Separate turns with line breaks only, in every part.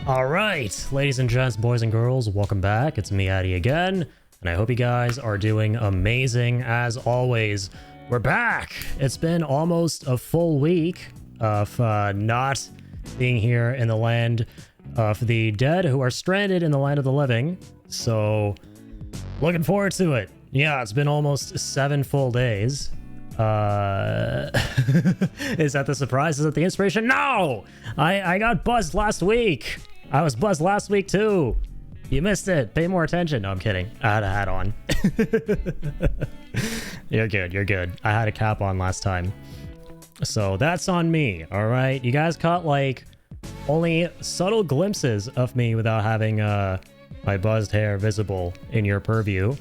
All right, ladies and gents, boys and girls, welcome back. It's me, Addy, again, and I hope you guys are doing amazing as always. We're back. It's been almost a full week of not being here in the land of the dead who are stranded in the land of the living. So, looking forward to it. Yeah, it's been almost 7 full days. Is that the surprise? Is that the inspiration? No! I got buzzed last week. I was buzzed last week too. You missed it. Pay more attention. No, I'm kidding. I had a hat on. You're good. You're good. I had a cap on last time. So that's on me. All right. You guys caught like only subtle glimpses of me without having my buzzed hair visible in your purview.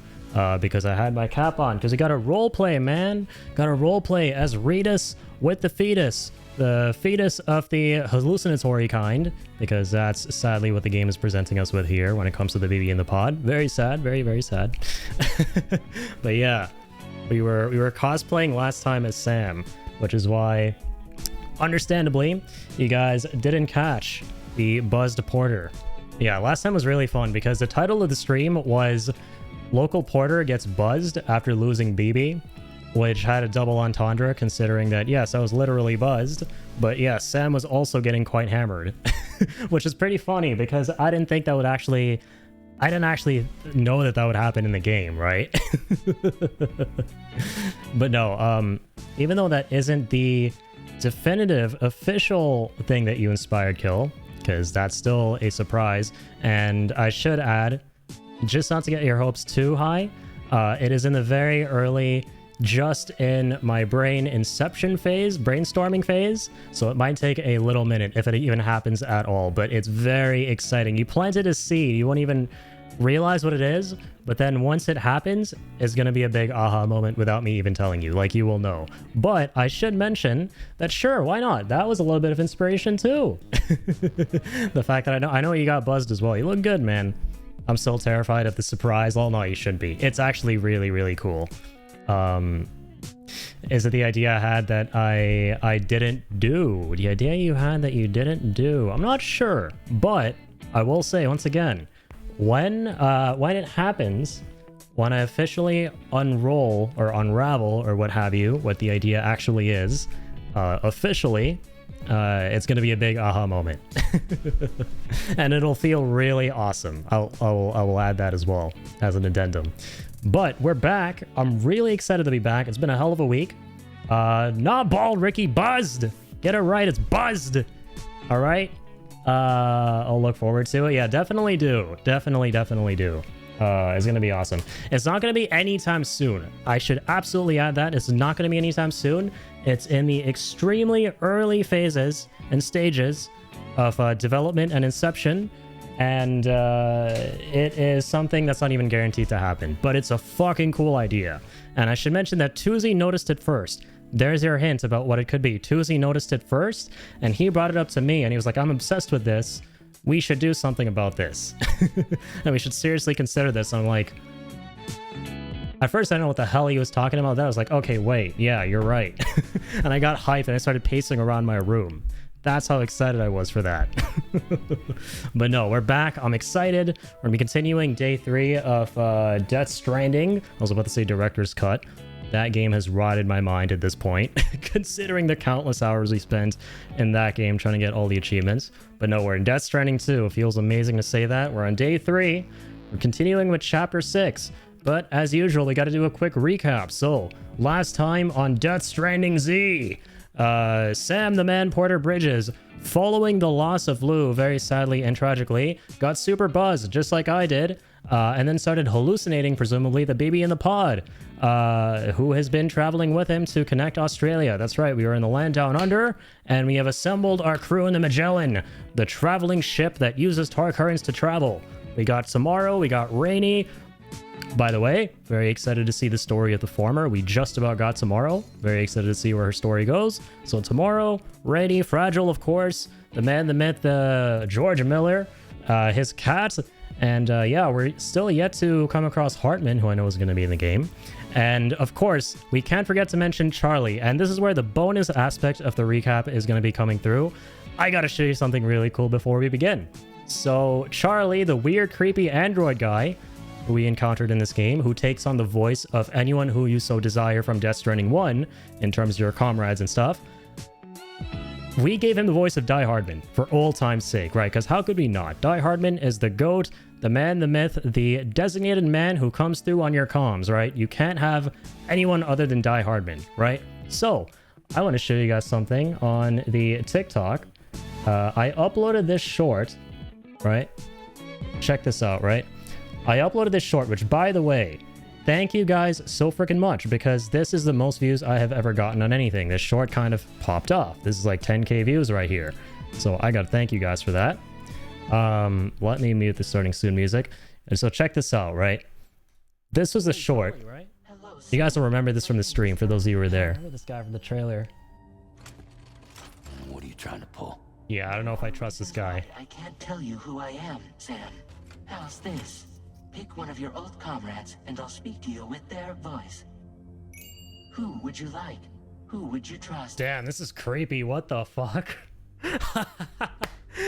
Because I had my cap on. Because you gotta roleplay, man. Gotta roleplay as Retus with the fetus. The fetus of the hallucinatory kind. Because that's sadly what the game is presenting us with here when it comes to the baby in the pod. Very sad. Very, very sad. But yeah. We were cosplaying last time as Sam. Which is why, understandably, you guys didn't catch the buzzed porter. Yeah, last time was really fun because the title of the stream was Local Porter Gets Buzzed After Losing BB, which had a double entendre considering that, yes, I was literally buzzed, but yes, Sam was also getting quite hammered, which is pretty funny because I didn't actually know that would happen in the game, right? But no, even though that isn't the definitive official thing that you inspired kill, because that's still a surprise, and I should add, just not to get your hopes too high, it is in the very early, just in my brain inception phase, brainstorming phase, so it might take a little minute if it even happens at all, but it's very exciting. You planted a seed, you won't even realize what it is, but then once it happens, it's going to be a big aha moment without me even telling you, like you will know. But I should mention that sure, why not? That was a little bit of inspiration too. The fact that I know you got buzzed as well. You look good, man. I'm still terrified of the surprise. Oh no, you should be. It's actually really, really cool. Is it the idea I had that I didn't do? The idea you had that you didn't do? I'm not sure, but I will say once again, when it happens, when I officially unroll or unravel or what have you, what the idea actually is, officially, it's going to be a big aha moment. And it'll feel really awesome. I will add that as well as an addendum. But we're back. I'm really excited to be back. It's been a hell of a week. Not bald, Ricky. Buzzed. Get it right. It's buzzed. All right. I'll look forward to it. Yeah, definitely do. Definitely do. It's going to be awesome. It's not going to be anytime soon. I should absolutely add that. It's not going to be anytime soon. It's in the extremely early phases and stages of development and inception. And it is something that's not even guaranteed to happen. But it's a fucking cool idea. And I should mention that Tuzi noticed it first. There's your hint about what it could be. Tuzi noticed it first, and he brought it up to me, and he was like, I'm obsessed with this. We should do something about this. And we should seriously consider this. I'm like, at first I didn't know what the hell he was talking about. Then I was like, okay, wait, yeah, you're right. And I got hyped and I started pacing around my room. That's how excited I was for that. But no, we're back. I'm excited. We're gonna be continuing day 3 of Death Stranding. I was about to say director's cut. That game has rotted my mind at this point, considering the countless hours we spent in that game trying to get all the achievements. But no, we're in Death Stranding 2. It feels amazing to say that. We're on day 3. We're continuing with chapter 6. But as usual, we got to do a quick recap. So, last time on Death Stranding Z, Sam the Man Porter Bridges, following the loss of Lou very sadly and tragically, got super buzzed just like I did. And then started hallucinating, presumably, the baby in the pod, who has been traveling with him to connect Australia. That's right, we were in the land down under, and we have assembled our crew in the Magellan, the traveling ship that uses tar currents to travel. We got Tomorrow, we got Rainy. By the way, very excited to see the story of the former. We just about got Tomorrow. Very excited to see where her story goes. So Tomorrow, Rainy, Fragile, of course, the man, the myth, George Miller, his cat. And yeah, we're still yet to come across Hartman, who I know is going to be in the game. And of course, we can't forget to mention Charlie. And this is where the bonus aspect of the recap is going to be coming through. I got to show you something really cool before we begin. So Charlie, the weird, creepy android guy who we encountered in this game, who takes on the voice of anyone who you so desire from Death Stranding 1 in terms of your comrades and stuff, we gave him the voice of Die Hardman for old time's sake, right? Because how could we not? Die Hardman is the GOAT, the man, the myth, the designated man who comes through on your comms, right? You can't have anyone other than Die Hardman, right? So, I want to show you guys something on the TikTok. I uploaded this short, right? Check this out, right? I uploaded this short, which, by the way, thank you guys so freaking much, because this is the most views I have ever gotten on anything. This short kind of popped off. This is like 10k views right here. So I gotta thank you guys for that. Let me mute the starting soon music. And so check this out, right? This was a short. You guys will remember this from the stream, for those of you who were there. I remember this guy from the trailer.
What are you trying to pull?
Yeah, I don't know if I trust this guy.
I can't tell you who I am, Sam. How's this? Pick one of your old comrades, and I'll speak to you with their voice. Who would you like? Who would you trust?
Damn, this is creepy. What the fuck?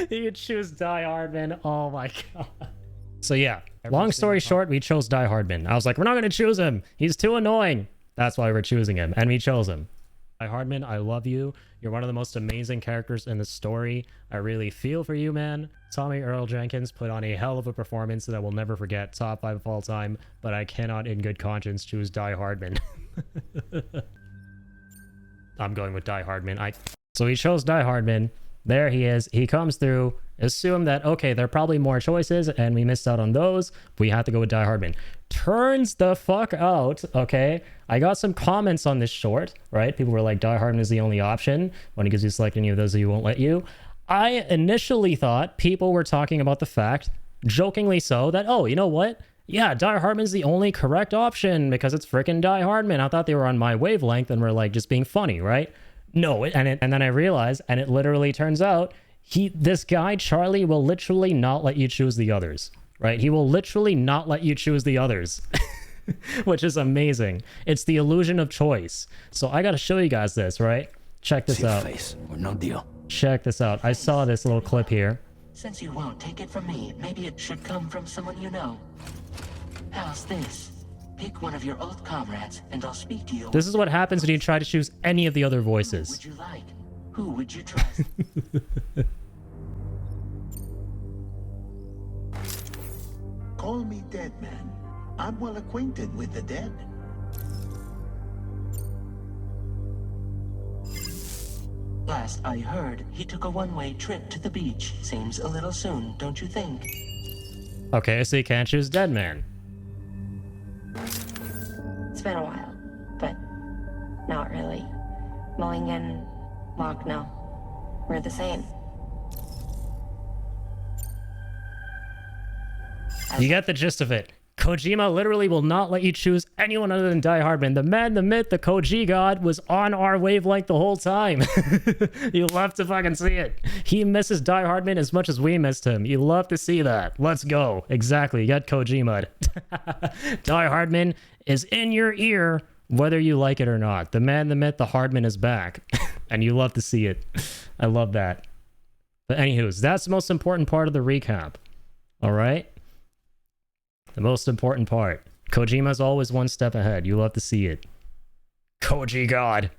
You could choose Die Hardman. Oh my god. So yeah, long story short, we chose Die Hardman. I was like, we're not going to choose him. He's too annoying. That's why we're choosing him. And we chose him. Die Hardman, I love you. You're one of the most amazing characters in the story. I really feel for you, man. Tommy Earl Jenkins put on a hell of a performance that I will never forget. Top 5 of all time. But I cannot in good conscience choose Die Hardman. I'm going with Die Hardman. So he chose Die Hardman. There he is. He comes through. Assume that, okay, there are probably more choices and we missed out on those. We have to go with Die Hardman. Turns the fuck out, okay? I got some comments on this short, right? People were like, Die Hardman is the only option. When he gives you select any of those, he won't let you. I initially thought people were talking about the fact, jokingly so, that, oh, you know what? Yeah, Die Hardman's the only correct option because it's freaking Die Hardman. I thought they were on my wavelength and were like just being funny, right? No, and then I realized, and it literally turns out, this guy, Charlie, will literally not let you choose the others, right? He will literally not let you choose the others, which is amazing. It's the illusion of choice. So I got to show you guys this, right? Check this out.
Face or no deal.
Check this out. I saw this little clip here.
Since you won't take it from me, maybe it should come from someone you know. How's this? Pick one of your old comrades, and I'll speak to you.
This is what happens when you try to choose any of the other voices.
Who would you like? Who would you trust?
Call me dead man. I'm well acquainted with the dead.
Last I heard, he took a one-way trip to the beach. Seems a little soon, don't you think?
Okay, so you can't choose Dead Man.
It's been a while, but not really. Mulligan, Locke, no. We're the same.
You get the gist of it. Kojima literally will not let you choose anyone other than Die Hardman. The man, the myth, the Koji god was on our wavelength the whole time. You love to fucking see it. He misses Die Hardman as much as we missed him. You love to see that. Let's go. Exactly. You got Kojima. Die Hardman is in your ear whether you like it or not. The man, the myth, the Hardman is back. And you love to see it. I love that. But anywho's, that's the most important part of the recap. All right? The most important part. Kojima's always one step ahead. You love to see it. Koji God.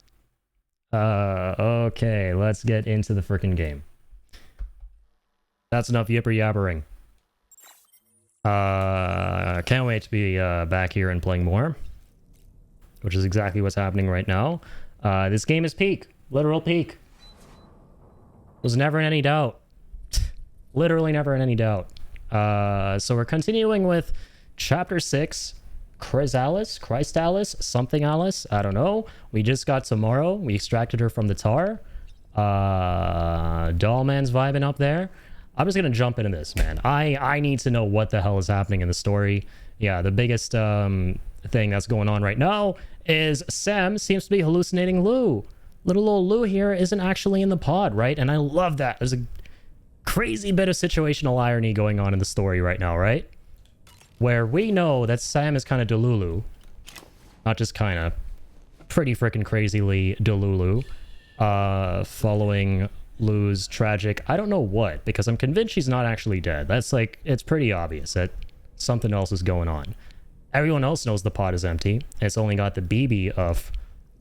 Okay, let's get into the freaking game. That's enough yipper yabbering. Can't wait to be back here and playing more. Which is exactly what's happening right now. This game is peak. Literal peak. Was never in any doubt. Literally never in any doubt. So we're continuing with Chapter 6, Chrysalis, something Alice, I don't know. We just got tomorrow. We extracted her from the tar. Dollman's vibing up there. I'm just gonna jump into this, man. I need to know what the hell is happening in the story. Yeah, the biggest thing that's going on right now is Sam seems to be hallucinating Lou. Little old Lou here isn't actually in the pod, right? And I love that. There's a crazy bit of situational irony going on in the story right now, right? Where we know that Sam is kind of delulu. Not just kind of. Pretty freaking crazily delulu. Following Lou's tragic, I don't know what, because I'm convinced she's not actually dead. That's like, it's pretty obvious that something else is going on. Everyone else knows the pod is empty. It's only got the BB of,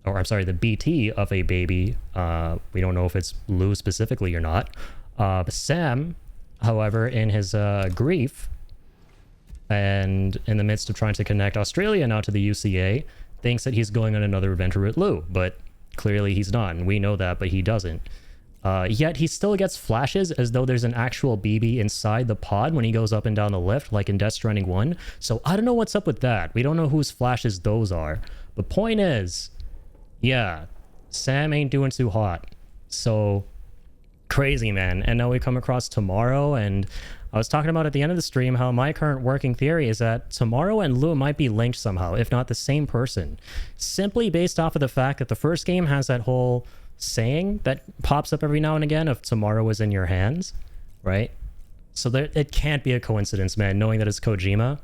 or I'm sorry, the BT of a baby. We don't know if it's Lou specifically or not. But Sam, however, in his grief and in the midst of trying to connect Australia now to the UCA, thinks that he's going on another adventure with Lou, but clearly he's not, and we know that, but he doesn't. Yet he still gets flashes as though there's an actual BB inside the pod when he goes up and down the lift, like in Death Stranding 1. So I don't know what's up with that. We don't know whose flashes those are. But point is, yeah, Sam ain't doing too hot. So crazy, man. And now we come across Tomorrow, and I was talking about at the end of the stream how my current working theory is that Tomorrow and Lou might be linked somehow, if not the same person. Simply based off of the fact that the first game has that whole saying that pops up every now and again of tomorrow is in your hands, right? So there, it can't be a coincidence, man, knowing that it's Kojima.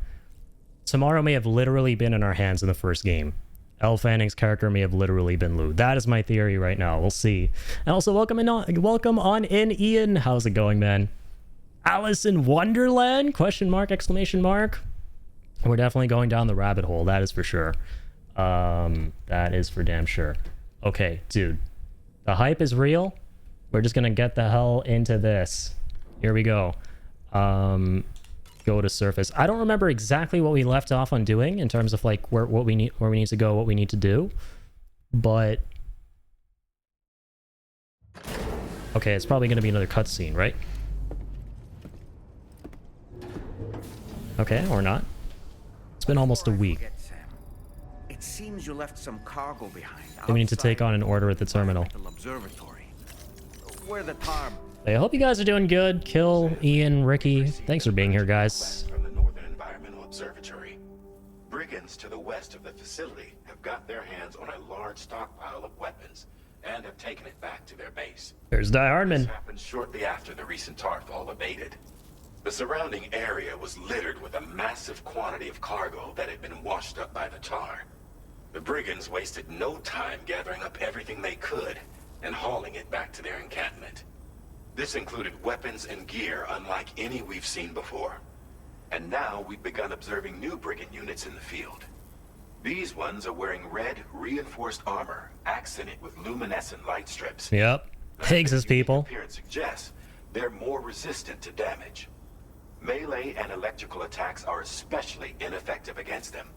Tomorrow may have literally been in our hands in the first game. Elle Fanning's character may have literally been Lou. That is my theory right now. We'll see. And also welcome on in Ian. How's it going, man? Alice in Wonderland? Question mark, exclamation mark. We're definitely going down the rabbit hole. That is for sure. That is for damn sure. Okay, dude. The hype is real. We're just gonna get the hell into this. Here we go. Go to surface. I don't remember exactly what we left off on doing in terms of like where we need to go, what we need to do. But okay, it's probably gonna be another cutscene, right? Okay, or not. It's been almost a week.
It seems you left some cargo behind.
We need to take on an order at the terminal.
Observatory. Where the tar.
Hey, I hope you guys are doing good. Kill, Ian, Ricky. Thanks for being here, guys.
From the Northern Environmental Observatory. Brigands to the west of the facility have got their hands on a large stockpile of weapons and have taken it back to their base.
There's Die Hardman.
This happened shortly after the recent tar fall abated. The surrounding area was littered with a massive quantity of cargo that had been washed up by the tar. The brigands wasted no time gathering up everything they could and hauling it back to their encampment. This included weapons and gear unlike any we've seen before. And now we've begun observing new brigand units in the field. These ones are wearing red, reinforced armor, accented with luminescent light strips.
Yep. Higgs' people.
Appearance suggests they're more resistant to damage. Melee and electrical attacks are especially ineffective against them.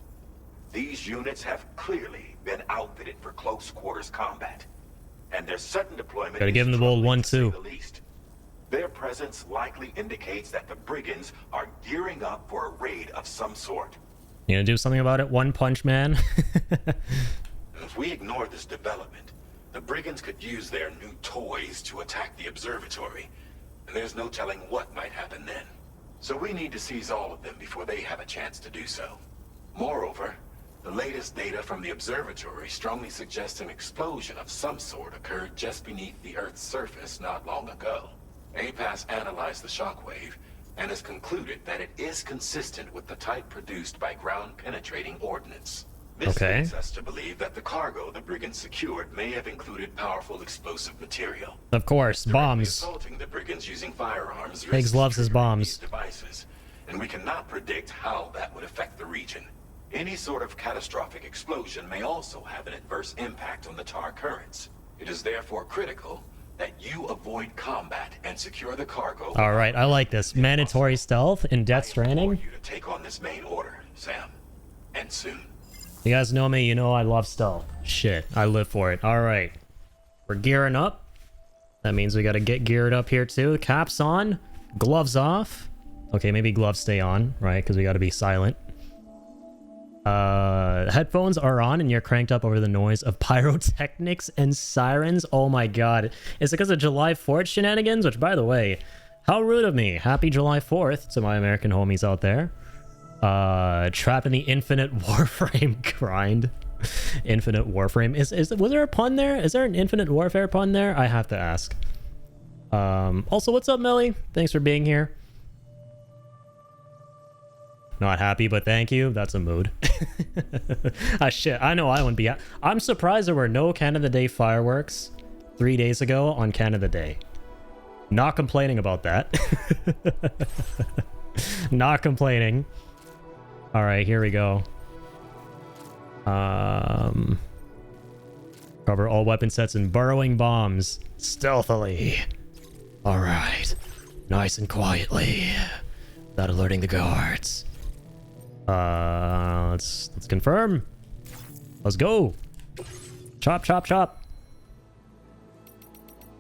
These units have clearly been outfitted for close quarters combat, and their sudden deployment
Gotta give them the old 1-2.
Their presence likely indicates that the brigands are gearing up for a raid of some sort.
You gonna do something about it, One Punch Man?
If we ignore this development, the brigands could use their new toys to attack the observatory, and there's no telling what might happen then. So we need to seize all of them before they have a chance to do so. Moreover, the latest data from the observatory strongly suggests an explosion of some sort occurred just beneath the Earth's surface not long ago. APAS analyzed the shockwave and has concluded that it is consistent with the type produced by ground-penetrating ordnance. This leads us to believe that the cargo the brigands secured may have included powerful explosive material.
Of course, bombs.
Assaulting the brigands using firearms.
Higgs loves his bombs.
Devices, and we cannot predict how that would affect the region. Any sort of catastrophic explosion may also have an adverse impact on the tar currents. It is therefore critical that you avoid combat and secure the cargo.
All right, I like this. Mandatory stealth in Death Stranding.
I implore you to take on this main order, Sam, and soon.
You guys know me, you know I love stealth. Shit, I live for it. All right, we're gearing up. That means we got to get geared up here too. Caps on, gloves off. Okay, maybe gloves stay on, right? Because we got to be silent. Headphones are on and you're cranked up over the noise of pyrotechnics and sirens. Oh my god. Is it because of July 4th shenanigans? Which, by the way, how rude of me. Happy July 4th to my American homies out there. Trapped in the infinite warframe grind. Infinite warframe. Was there a pun there? Is there an infinite warfare pun there? I have to ask. Also, what's up, Melly? Thanks for being here. Not happy, but thank you. That's a mood. Ah, shit. I know I wouldn't be. I'm surprised there were no Canada Day fireworks 3 days ago on Canada Day. Not complaining about that. Not complaining. All right, here we go. Cover all weapon sets and burrowing bombs stealthily. All right, nice and quietly, without alerting the guards. Let's confirm. Let's go. Chop, chop, chop.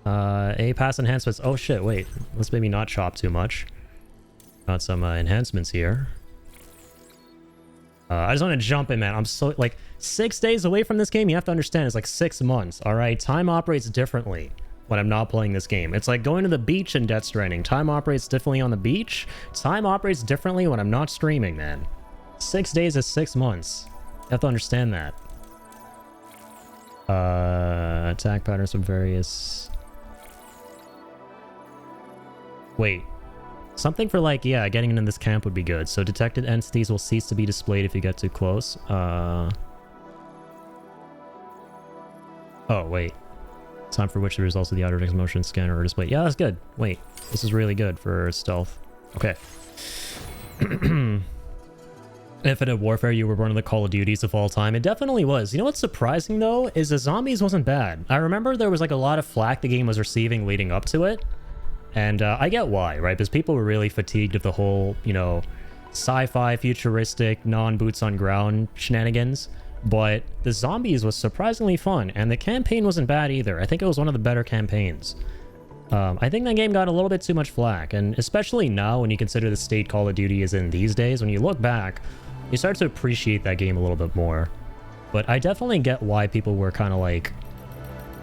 A pass enhancements. Oh shit, wait. Let's maybe not chop too much. Got some enhancements here. I just want to jump in, man. I'm so, like, 6 days away from this game. You have to understand, it's like 6 months, all right? Time operates differently when I'm not playing this game. It's like going to the beach in Death Stranding. Time operates differently on the beach. Time operates differently when I'm not streaming, man. 6 days is 6 months. You have to understand that. Attack patterns from various... Wait. Something for, like, yeah, getting into this camp would be good. So detected entities will cease to be displayed if you get too close. Oh, wait. Time for which the results of the outer text motion scanner are displayed. Yeah, that's good. Wait. This is really good for stealth. Okay. Infinite Warfare, you were one of the Call of Duties of all time. It definitely was. You know what's surprising, though, is the zombies wasn't bad. I remember there was, like, a lot of flack the game was receiving leading up to it. And I get why, right? Because people were really fatigued of the whole, you know, sci-fi, futuristic, non-boots-on-ground shenanigans. But the zombies was surprisingly fun, and the campaign wasn't bad either. I think it was one of the better campaigns. I think that game got a little bit too much flack, and especially now when you consider the state Call of Duty is in these days, when you look back, you start to appreciate that game a little bit more. But I definitely get why people were kind of, like,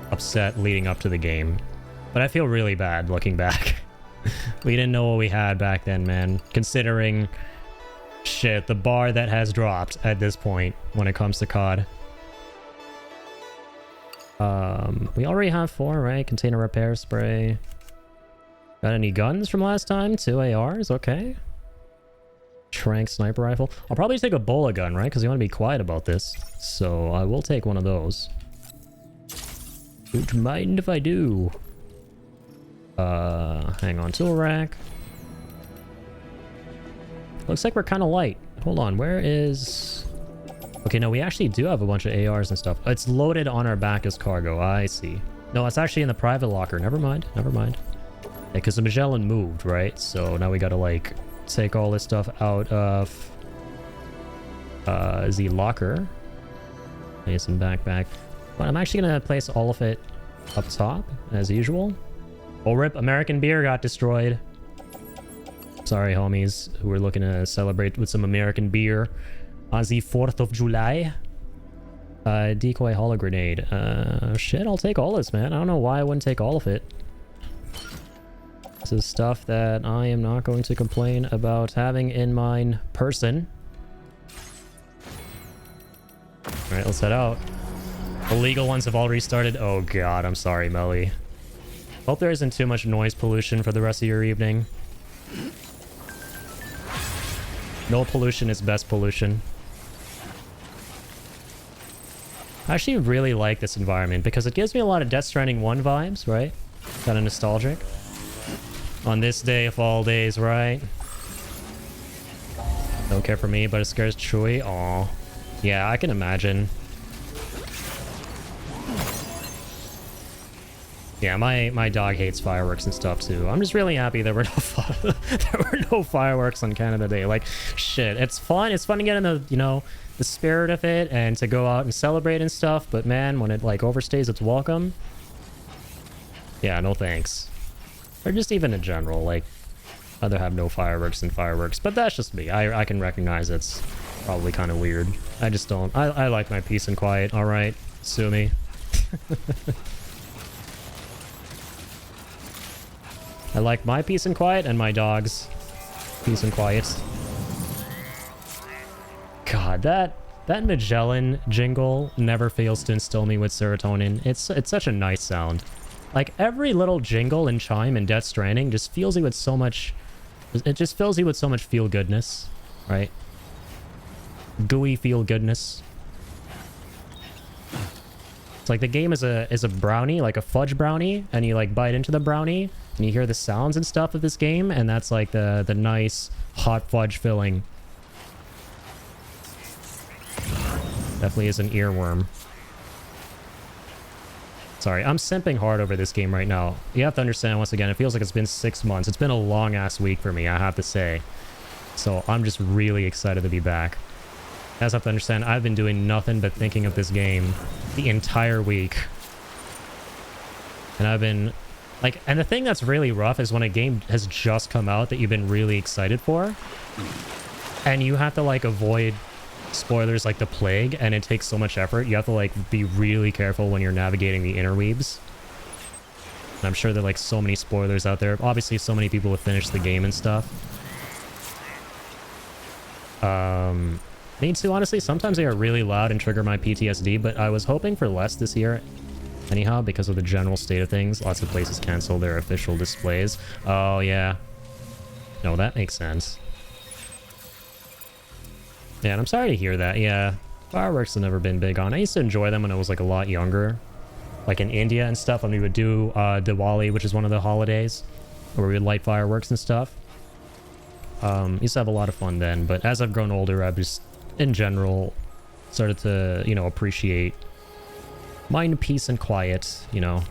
upset leading up to the game. But I feel really bad looking back. We didn't know what we had back then, man. Considering, shit, the bar that has dropped at this point when it comes to COD. We already have 4, right? Container repair spray. Got any guns from last time? 2 ARs, okay. Trank sniper rifle. I'll probably take a bola gun, right? Because you want to be quiet about this. So I will take one of those. Don't mind if I do. Hang on, tool rack. Looks like we're kind of light. Hold on, where is... Okay, no, we actually do have a bunch of ARs and stuff. It's loaded on our back as cargo. I see. No, it's actually in the private locker. Never mind, never mind. Because the Magellan moved, right? So now we gotta, like, take all this stuff out of... the locker. Place and backpack. But I'm actually gonna place all of it up top, as usual. Oh, rip, American beer got destroyed. Sorry, homies, who were looking to celebrate with some American beer on the 4th of July. Decoy holo grenade. Shit, I'll take all this, man. I don't know why I wouldn't take all of it. This is stuff that I am not going to complain about having in my person. Alright, let's head out. Illegal ones have all restarted. Oh god, I'm sorry, Melly. Hope there isn't too much noise pollution for the rest of your evening. No pollution is best pollution. I actually really like this environment because it gives me a lot of Death Stranding 1 vibes, right? Kind of nostalgic. On this day of all days, right? Don't care for me, but it scares Chewie. Aw. Yeah, I can imagine. Yeah, my dog hates fireworks and stuff too. I'm just really happy there were no fireworks on Canada Day. Like, shit, it's fun. It's fun to get in the, you know, the spirit of it and to go out and celebrate and stuff. But man, when it like overstays its welcome, yeah, no thanks. Or just even in general, like, I'd rather have no fireworks than fireworks. But that's just me. I can recognize it's probably kind of weird. I just don't. I like my peace and quiet. All right, sue me. I like my peace and quiet and my dog's peace and quiet. God, that Magellan jingle never fails to instill me with serotonin. It's such a nice sound. Like, every little jingle and chime in Death Stranding just fills you with so much... It just fills you with so much feel-goodness, right? Gooey feel-goodness. It's like the game is a brownie, like a fudge brownie, and you, like, bite into the brownie. And you hear the sounds and stuff of this game, and that's like the nice hot fudge filling. Definitely is an earworm. Sorry, I'm simping hard over this game right now. You have to understand, once again, it feels like it's been 6 months. It's been a long-ass week for me, I have to say. So I'm just really excited to be back. You guys have to understand, I've been doing nothing but thinking of this game the entire week. And I've been... like, and the thing that's really rough is when a game has just come out that you've been really excited for. And you have to, like, avoid spoilers like the plague, and it takes so much effort. You have to, like, be really careful when you're navigating the interweebs. And I'm sure there are, like, so many spoilers out there. Obviously, so many people have finished the game and stuff. Me too, honestly. Sometimes they are really loud and trigger my PTSD, but I was hoping for less this year. Anyhow, because of the general state of things, lots of places cancel their official displays. Oh, yeah. No, that makes sense. Yeah, and I'm sorry to hear that. Yeah, fireworks have never been big on. I used to enjoy them when I was, like, a lot younger. Like in India and stuff, when we would do Diwali, which is one of the holidays, where we would light fireworks and stuff. Used to have a lot of fun then, but as I've grown older, I've just, in general, started to, you know, appreciate mind, peace, and quiet, you know.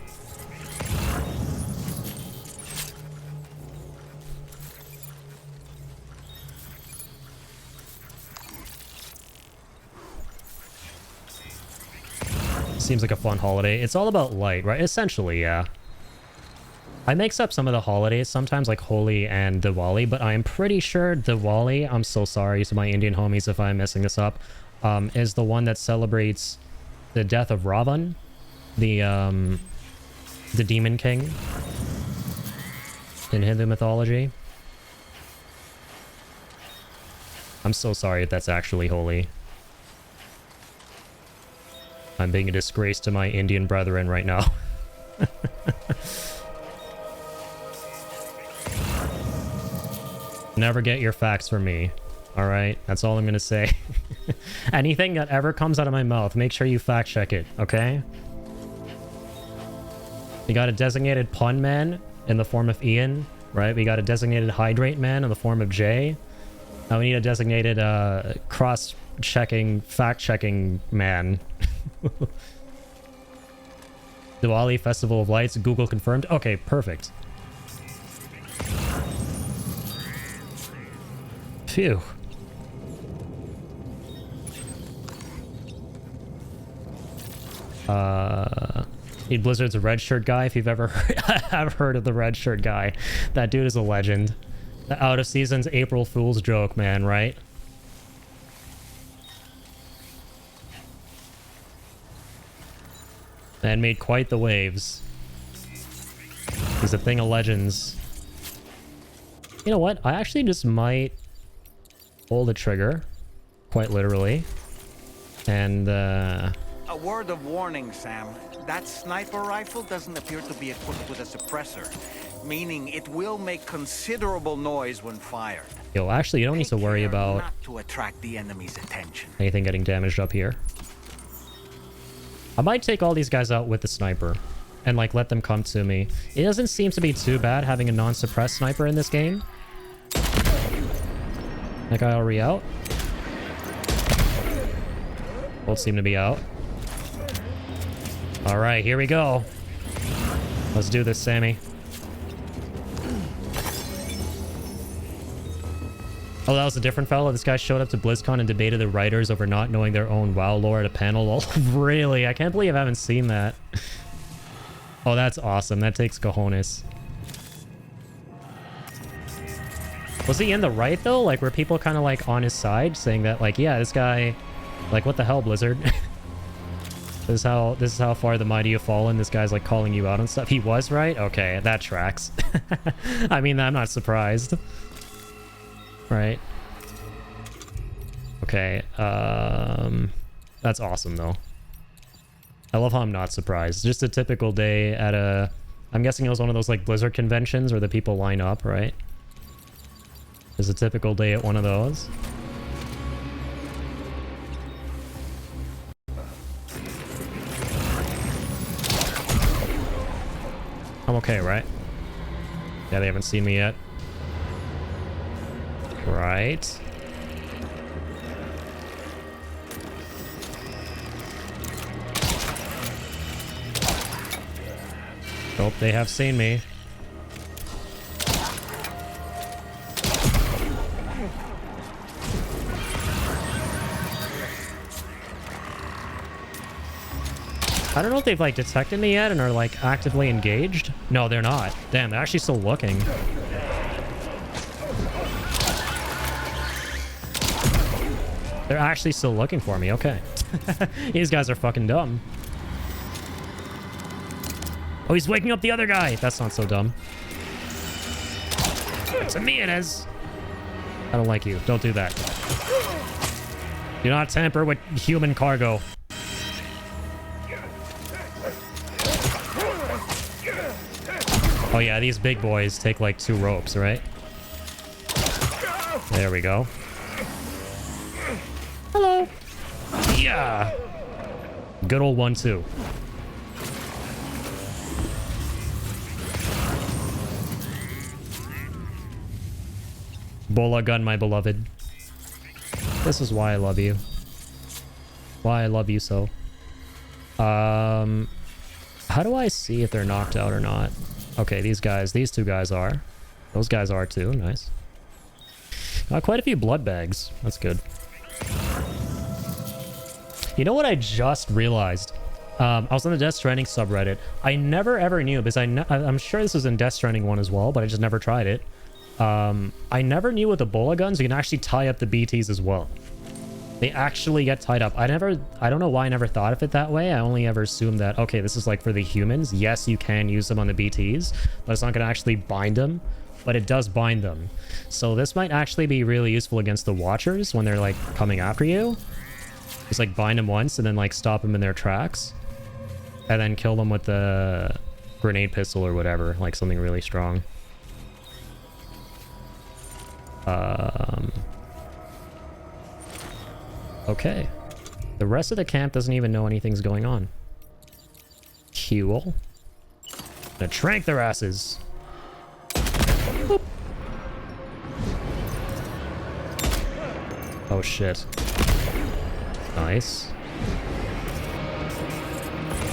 Seems like a fun holiday. It's all about light, right? Essentially, yeah. I mix up some of the holidays sometimes, like Holi and Diwali, but I'm pretty sure Diwali, I'm so sorry to my Indian homies if I'm messing this up, is the one that celebrates the death of Ravan, the demon king in Hindu mythology. I'm so sorry if that's actually Holi. I'm being a disgrace to my Indian brethren right now. Never get your facts from me. Alright? That's all I'm gonna say. Anything that ever comes out of my mouth, make sure you fact check it, okay? We got a designated pun man in the form of Ian, right? We got a designated hydrate man in the form of Jay. Now we need a designated cross-checking, fact-checking man. Diwali Festival of Lights, Google confirmed. Okay, perfect. Phew. Need Blizzard's a red shirt guy if you've ever have heard of the red shirt guy. That dude is a legend. The out of season's April Fool's joke, man, right? Man made quite the waves. He's a thing of legends. You know what? I actually just might pull the trigger, quite literally. And,
A word of warning, Sam. That sniper rifle doesn't appear to be equipped with a suppressor, meaning it will make considerable noise when fired.
Yo, actually, you don't need to worry about
not to attract the enemy's attention.
anything getting damaged up here. I might take all these guys out with the sniper and, like, let them come to me. It doesn't seem to be too bad having a non-suppressed sniper in this game. That guy already out? Both seem to be out. Alright, here we go. Let's do this, Sammy. Oh, that was a different fellow. This guy showed up to BlizzCon and debated the writers over not knowing their own WoW lore at a panel. Oh, really? I can't believe I haven't seen that. Oh, that's awesome. That takes cojones. Was he in the right, though? Like, were people kind of, like, on his side, saying that, like, yeah, this guy... Like, what the hell, Blizzard? This is how far the mighty have fallen. This guy's, like, calling you out on stuff. He was right? Okay, that tracks. I mean, I'm not surprised. Right? Okay, that's awesome, though. I love how I'm not surprised. Just a typical day at a... I'm guessing it was one of those, like, Blizzard conventions where the people line up, right? It's a typical day at one of those. I'm okay, right? Yeah, they haven't seen me yet. Right. Nope, they have seen me. I don't know if they've like detected me yet and are like actively engaged. No, they're not. Damn, they're actually still looking. They're actually still looking for me. Okay. These guys are fucking dumb. Oh, he's waking up the other guy. That's not so dumb. To me it is. I don't like you. Don't do that. Do not tamper with human cargo. Oh yeah, these big boys take like 2 ropes, right? There we go. Hello. Yeah. Good old 1-2. Bola gun, my beloved. This is why I love you. Why I love you so. How do I see if they're knocked out or not? Okay, these 2 guys are. Those guys are too. Nice. Got quite a few blood bags. That's good. You know what I just realized? I was on the Death Stranding subreddit. I never ever knew, because I'm sure this was in Death Stranding 1 as well, but I just never tried it. I never knew with the Ebola guns, you can actually tie up the BTs as well. They actually get tied up. I don't know why I never thought of it that way. I only ever assumed that, okay, this is like for the humans. Yes, you can use them on the BTs, but it's not going to actually bind them. But it does bind them. So this might actually be really useful against the Watchers when they're like coming after you. Just like bind them once and then like stop them in their tracks. And then kill them with the grenade pistol or whatever. Like something really strong. Okay. The rest of the camp doesn't even know anything's going on. Cool. Gonna trank their asses. Boop. Oh shit. Nice.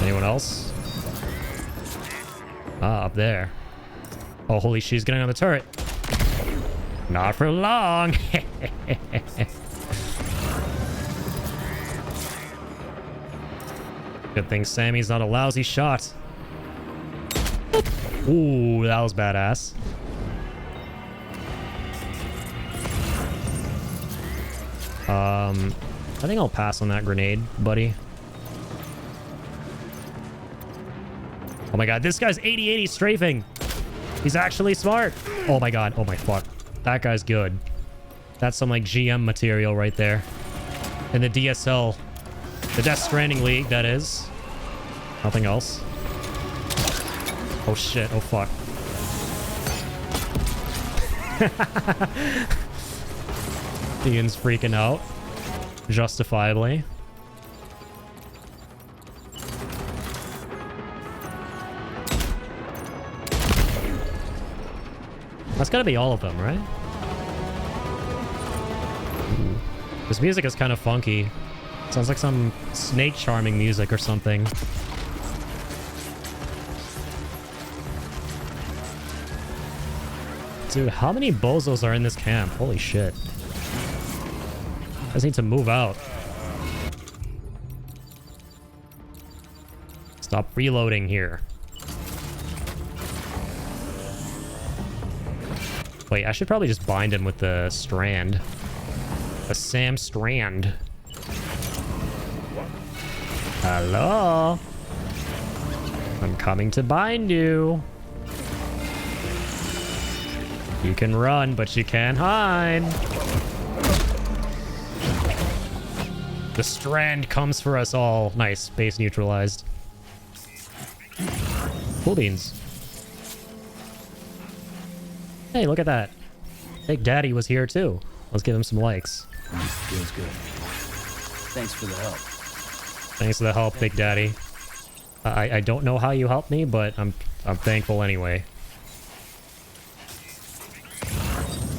Anyone else? Ah, up there. Oh, holy shit, he's getting on the turret. Not for long. Good thing Sammy's not a lousy shot. Ooh, that was badass. I think I'll pass on that grenade, buddy. Oh my god, this guy's 80-80 strafing. He's actually smart. Oh my god, oh my fuck. That guy's good. That's some like GM material right there. In the DSL. The Death Stranding League, that is. Nothing else. Oh shit, oh fuck. Ian's freaking out. Justifiably. That's gotta be all of them, right? Ooh. This music is kind of funky. Sounds like some snake charming music or something. Dude, how many bozos are in this camp? Holy shit. I just need to move out. Stop reloading here. Wait, I should probably just bind him with the strand. A Sam strand. Hello? I'm coming to bind you. You can run, but you can't hide. The strand comes for us all. Nice, base neutralized. Cool beans. Hey, look at that. Big Daddy was here too. Let's give him some likes.
Feels good. Thanks for the help.
Thanks for the help, Big Daddy. I don't know how you helped me, but I'm thankful anyway.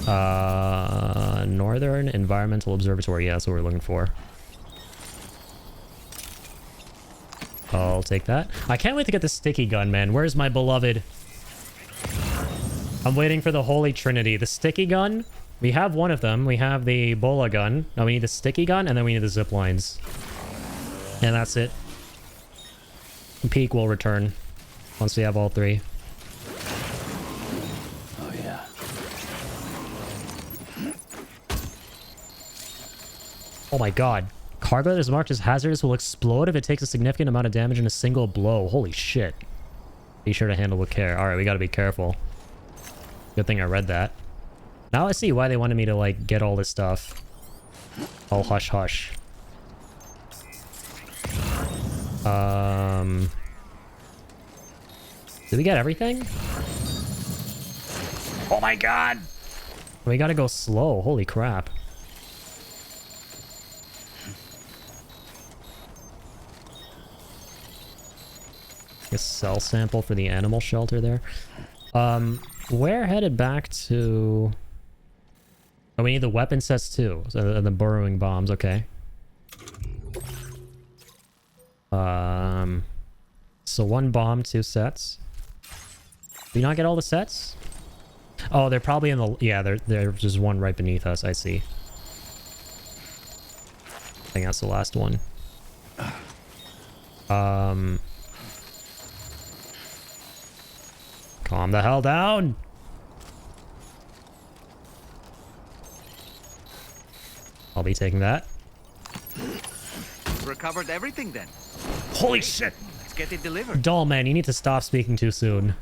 Northern Environmental Observatory. Yeah, that's what we're looking for. I'll take that. I can't wait to get the sticky gun, man. Where's my beloved? I'm waiting for the Holy Trinity. The sticky gun. We have one of them. We have the Ebola gun. Now we need the sticky gun, and then we need the zip lines. And that's it. Peak will return once we have all three.
Oh, yeah.
Oh my god. Cargo that is marked as hazardous will explode if it takes a significant amount of damage in a single blow. Holy shit. Be sure to handle with care. Alright, we gotta be careful. Good thing I read that. Now I see why they wanted me to, like, get all this stuff. All hush hush. Did we get everything? Oh my god! We gotta go slow. Holy crap. A cell sample for the animal shelter there. We're headed back to... Oh, we need the weapon sets too. So the burrowing bombs, okay. So one bomb, 2 sets. Do you not get all the sets? Oh, they're probably in the... Yeah, there's just one right beneath us, I see. I think that's the last one. Calm the hell down! I'll be taking that.
Recovered everything then.
Holy shit!
Let's get it delivered.
Doll man, you need to stop speaking too soon.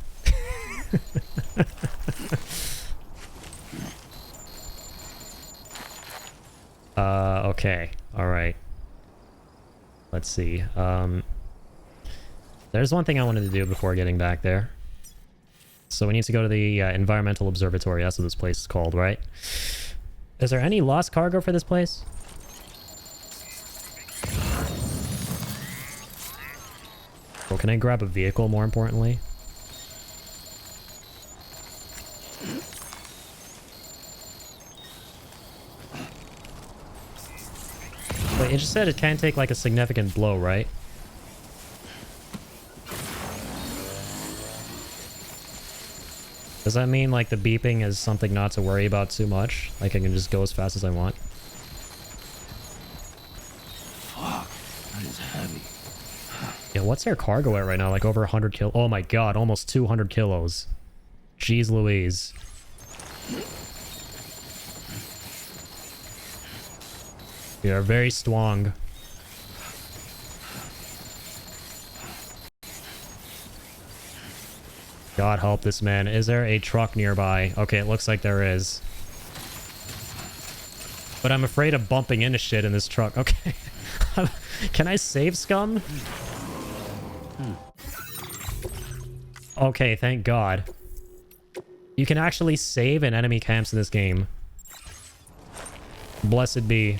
Okay. Alright. Let's see. There's one thing I wanted to do before getting back there. So we need to go to the Environmental Observatory. That's what this place is called, right? Is there any lost cargo for this place? Well, can I grab a vehicle, more importantly? Wait, it just said it can't take, like, a significant blow, right? Does that mean, like, the beeping is something not to worry about too much? Like, I can just go as fast as I want?
Fuck, that is heavy.
Yeah, what's their cargo at right now? Like, over 100 kil... Oh my god, almost 200 kilos. Jeez Louise. We are very strong. God help this man. Is there a truck nearby? Okay, it looks like there is. But I'm afraid of bumping into shit in this truck. Okay. Can I save scum? Okay, thank God. You can actually save in enemy camps in this game. Blessed be.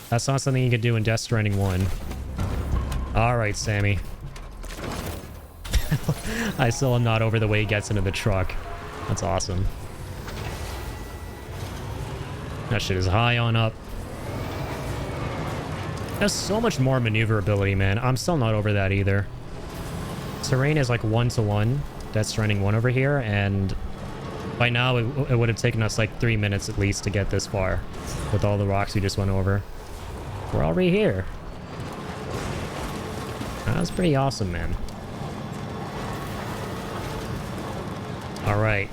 That's not something you could do in Death Stranding 1. Alright, Sammy. I still am not over the way he gets into the truck. That's awesome. That shit is high on up. Has so much more maneuverability, man. I'm still not over that either. Terrain is like 1-to-1. Death Stranding 1 over here, and by now it would have taken us like 3 minutes at least to get this far with all the rocks we just went over. We're already here. That's pretty awesome, man. All right.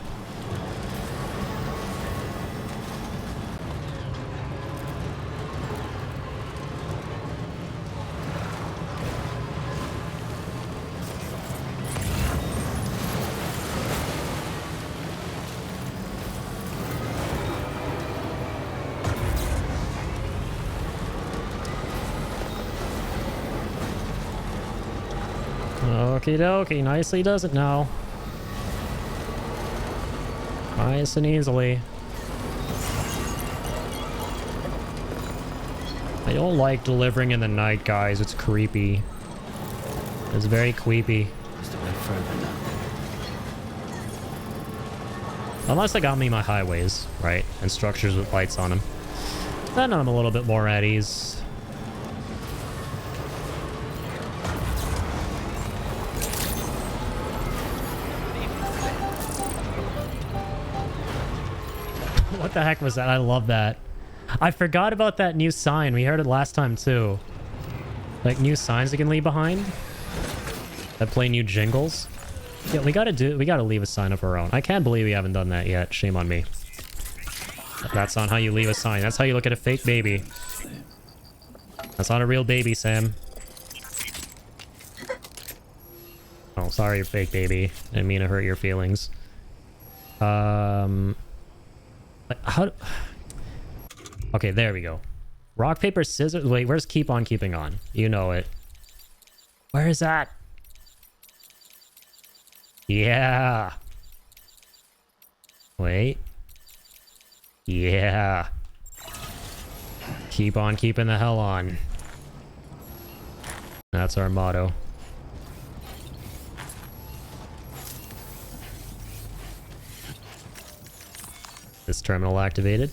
Okie dokie, nicely does it now. Nice and easily. I don't like delivering in the night, guys. It's creepy. It's very creepy.
Just a bit further now.
Unless they got me my highways, right? And structures with lights on them. Then I'm a little bit more at ease. What the heck was that? I love that. I forgot about that new sign. We heard it last time too. Like new signs you can leave behind that play new jingles. Yeah, we gotta leave a sign of our own. I can't believe we haven't done that yet. Shame on me. That's not how you leave a sign. That's how you look at a fake baby. That's not a real baby, Sam. Oh, sorry, fake baby. Didn't mean to hurt your feelings. How? Okay, there we go. Rock, paper, scissors. Wait, where's keep on keeping on? You know it. Where is that? Yeah. Wait. Yeah. Keep on keeping the hell on. That's our motto. This terminal activated.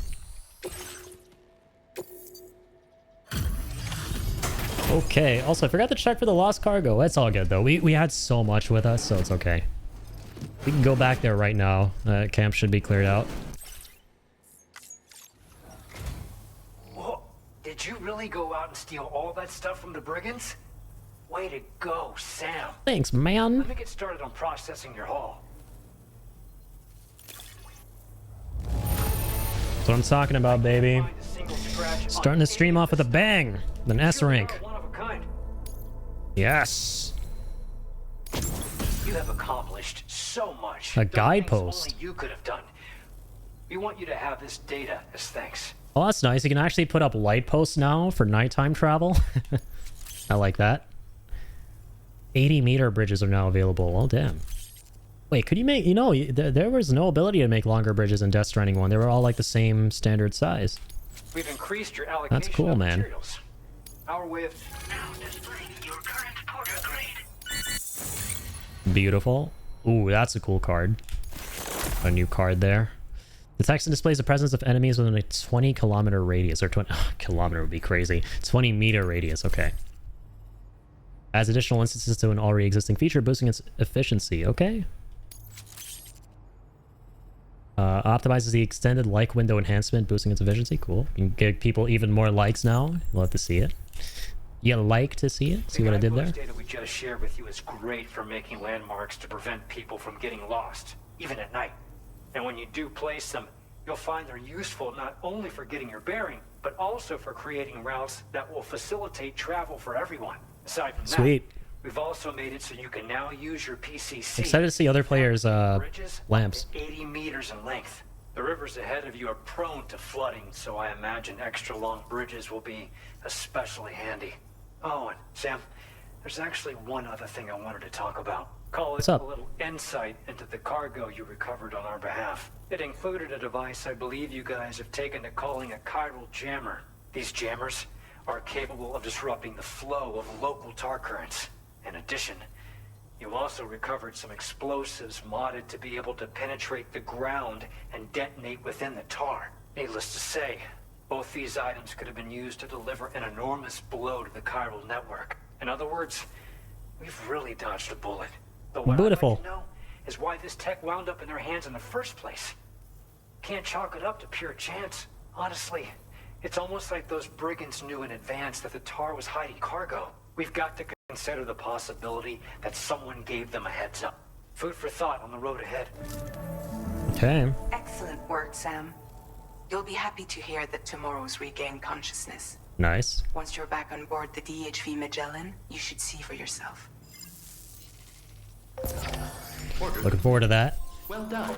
Okay, also I forgot to check for the lost cargo. It's all good though. We had so much with us, so it's okay. We can go back there right now. Camp should be cleared out.
Whoa, did you really go out and steal all that stuff from the brigands? Way to go, Sam.
Thanks, man.
Let me get started on processing your haul.
That's what I'm talking about, baby. Starting the stream off with a bang. With an S rank. Yes.
You have accomplished so much.
A guidepost.
Only you could have done. We want you to have this data as thanks.
Oh, that's nice. You can actually put up light posts now for nighttime travel. I like that. 80-meter bridges are now available. Oh, damn. Wait, could you make... You know, there was no ability to make longer bridges in Death Stranding 1. They were all like the same standard size.
We've increased your allocation.
That's cool, man.
Materials. Our way of... Now displaying your current porter grade.
Beautiful. Ooh, that's a cool card. A new card there. The text displays the presence of enemies within a 20-kilometer radius. Or 20... Oh, kilometer would be crazy. 20-meter radius. Okay. Adds additional instances to an already existing feature, boosting its efficiency. Okay. Optimizes the extended like window enhancement, boosting its efficiency. Cool. You can give people even more likes now. You'll have to see it. You like to see it? See what I did there?
The data we just shared with you is great for making landmarks to prevent people from getting lost, even at night. And when you do place them, you'll find they're useful not only for getting your bearing, but also for creating routes that will facilitate travel for everyone. Aside from
Sweet.
that, we've also made it so you can now use your PCC.
Excited to see other players' lamps.
80 meters in length. The rivers ahead of you are prone to flooding, so I imagine extra long bridges will be especially handy. Oh, and Sam, there's actually one other thing I wanted to talk about. Call it a little insight into the cargo you recovered on our behalf. It included a device I believe you guys have taken to calling a chiral jammer. These jammers are capable of disrupting the flow of local tar currents. In addition, you also recovered some explosives modded to be able to penetrate the ground and detonate within the tar. Needless to say, both these items could have been used to deliver an enormous blow to the chiral network. In other words, we've really dodged a bullet. But what
Beautiful.
I'd like to know is why this tech wound up in their hands in the first place. Can't chalk it up to pure chance. Honestly, it's almost like those brigands knew in advance that the tar was hiding cargo. We've got to consider the possibility that someone gave them a heads up. Food for thought on the road ahead.
Okay.
Excellent work, Sam. You'll be happy to hear that tomorrow's regained consciousness.
Nice.
Once you're back on board the DHV Magellan, you should see for yourself.
Looking forward to that.
Well done.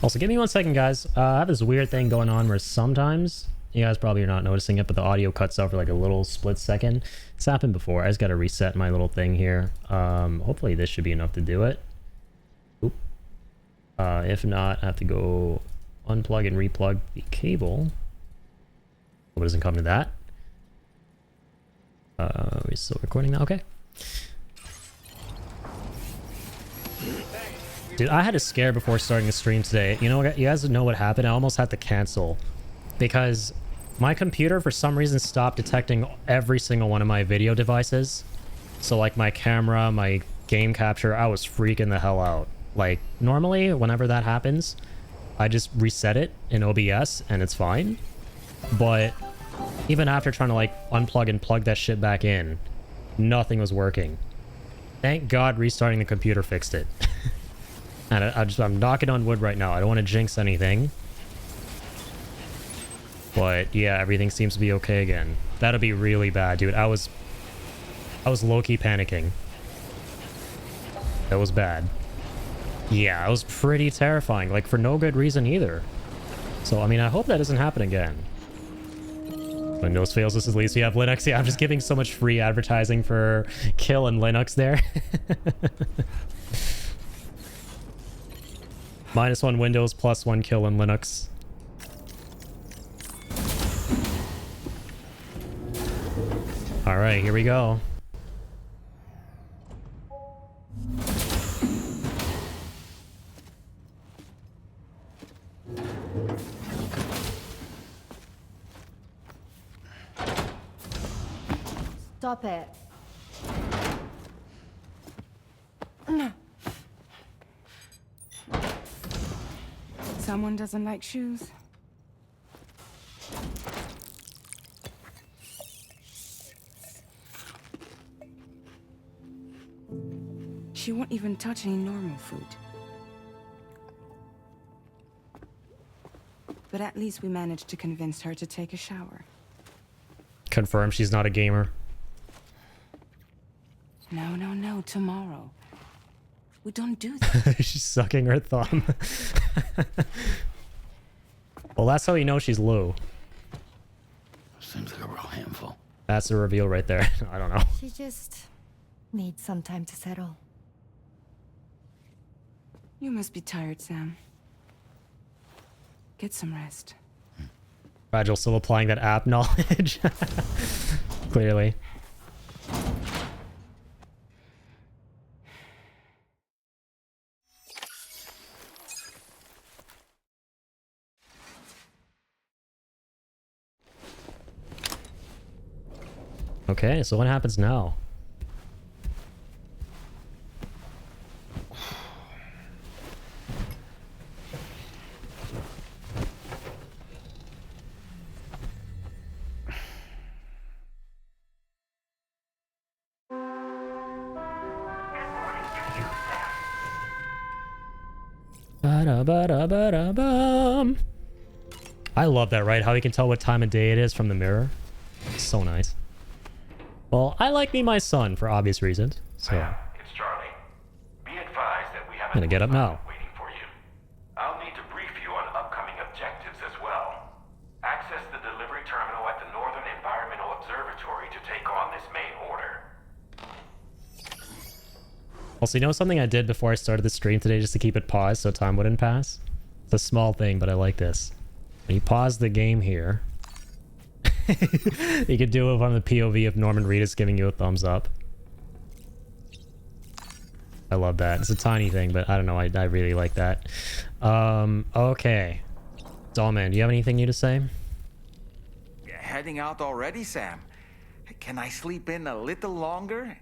Also, give me 1 second, guys. I have this weird thing going on where sometimes, you guys probably are not noticing it, but the audio cuts out for like a little split second. It's happened before. I just got to reset my little thing here. Hopefully this should be enough to do it. Oop. If not, I have to go unplug and replug the cable. What doesn't come to that? Are we still recording now? Okay.
Thanks. We
Dude, I had a scare before starting the stream today. You know, you guys know what happened? I almost had to cancel because my computer for some reason stopped detecting every single one of my video devices. So like my camera, my game capture, I was freaking the hell out. Like normally whenever that happens, I just reset it in OBS and it's fine. But even after trying to like unplug and plug that shit back in, nothing was working. Thank God restarting the computer fixed it. And I'm knocking on wood right now. I don't want to jinx anything. But yeah, everything seems to be okay again. That'll be really bad, dude. I was low-key panicking. That was bad. Yeah, it was pretty terrifying. Like, for no good reason either. So, I mean, I hope that doesn't happen again. Windows fails us, at least we have Linux. Yeah, I'm just giving so much free advertising for Kill and Linux there. -1 Windows, +1 Kill and Linux. Alright, here we go.
Stop it.
Someone doesn't like shoes? She won't even touch any normal food. But at least we managed to convince her to take a shower.
Confirm she's not a gamer.
No, tomorrow. We don't do that.
She's sucking her thumb. Well, that's how you know she's low.
Seems like a real handful.
That's the reveal right there. I don't know.
She just needs some time to settle.
You must be tired, Sam. Get some rest.
Fragile still applying that app knowledge. Clearly. Okay, so what happens now? Ba-da-ba-da-ba-da-bum. I love that, right? How you can tell what time of day it is from the mirror. So nice. Well, I like me my son for obvious reasons. So
It's Charlie. Be advised that we have
I'm gonna get up now.
waiting for you. I'll need to brief you on upcoming objectives as well. Access the delivery terminal at the Northern Environmental Observatory to take on this main order.
Also, you know something I did before I started the stream today just to keep it paused so time wouldn't pass? It's a small thing, but I like this. When you pause the game here, you could do it on the POV of Norman Reedus giving you a thumbs up. I love that. It's a tiny thing, but I don't know. I really like that. Okay. Dollman, do you have anything new to say?
Heading out already, Sam? Can I sleep in a little longer?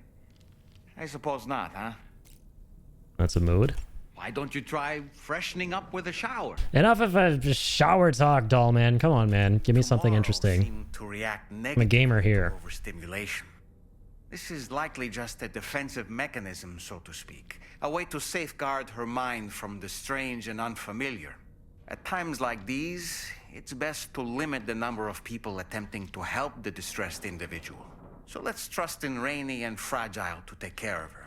I suppose not, huh?
That's a mood.
Why don't you try freshening up with a shower?
Enough of a shower talk, Dollman. Come on, man. Give me something interesting.
Seemed to react
I'm a gamer here.
to overstimulation. This is likely just a defensive mechanism, so to speak. A way to safeguard her mind from the strange and unfamiliar. At times like these, it's best to limit the number of people attempting to help the distressed individual. So let's trust in Rainy and Fragile to take care of her.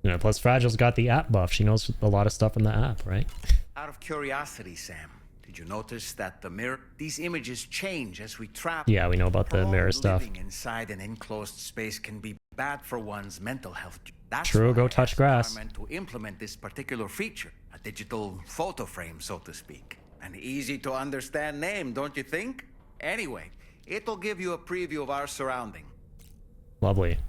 You know, plus Fragile's got the app buff. She knows a lot of stuff in the app, right?
Out of curiosity, Sam, did you notice that the mirror, these images change as we travel?
Yeah, we know about the mirror stuff.
Living inside an enclosed space can be bad for one's mental health. That's
True,
why
go
I
touch
asked
grass.
Carmen to implement this particular feature, a digital photo frame, so to speak. An easy to understand name, don't you think? Anyway, it'll give you a preview of our surrounding.
Lovely.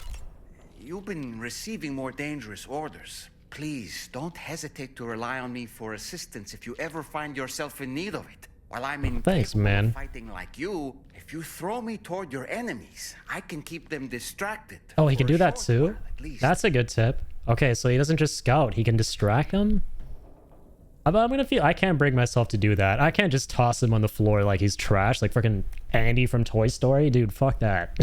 You've been receiving more dangerous orders. please don't hesitate to rely on me for assistance if you ever find yourself in need of it. While I'm
Thanks,
incapable
man.
of fighting like you, if you throw me toward your enemies, I can keep them distracted.
Oh, he can
For a
do that
short
too?
while, at least.
That's a good tip. Okay, so he doesn't just scout, he can distract them? I'm gonna feel I can't bring myself to do that. I can't just toss him on the floor like he's trash, like freaking Andy from Toy Story. Dude, fuck that.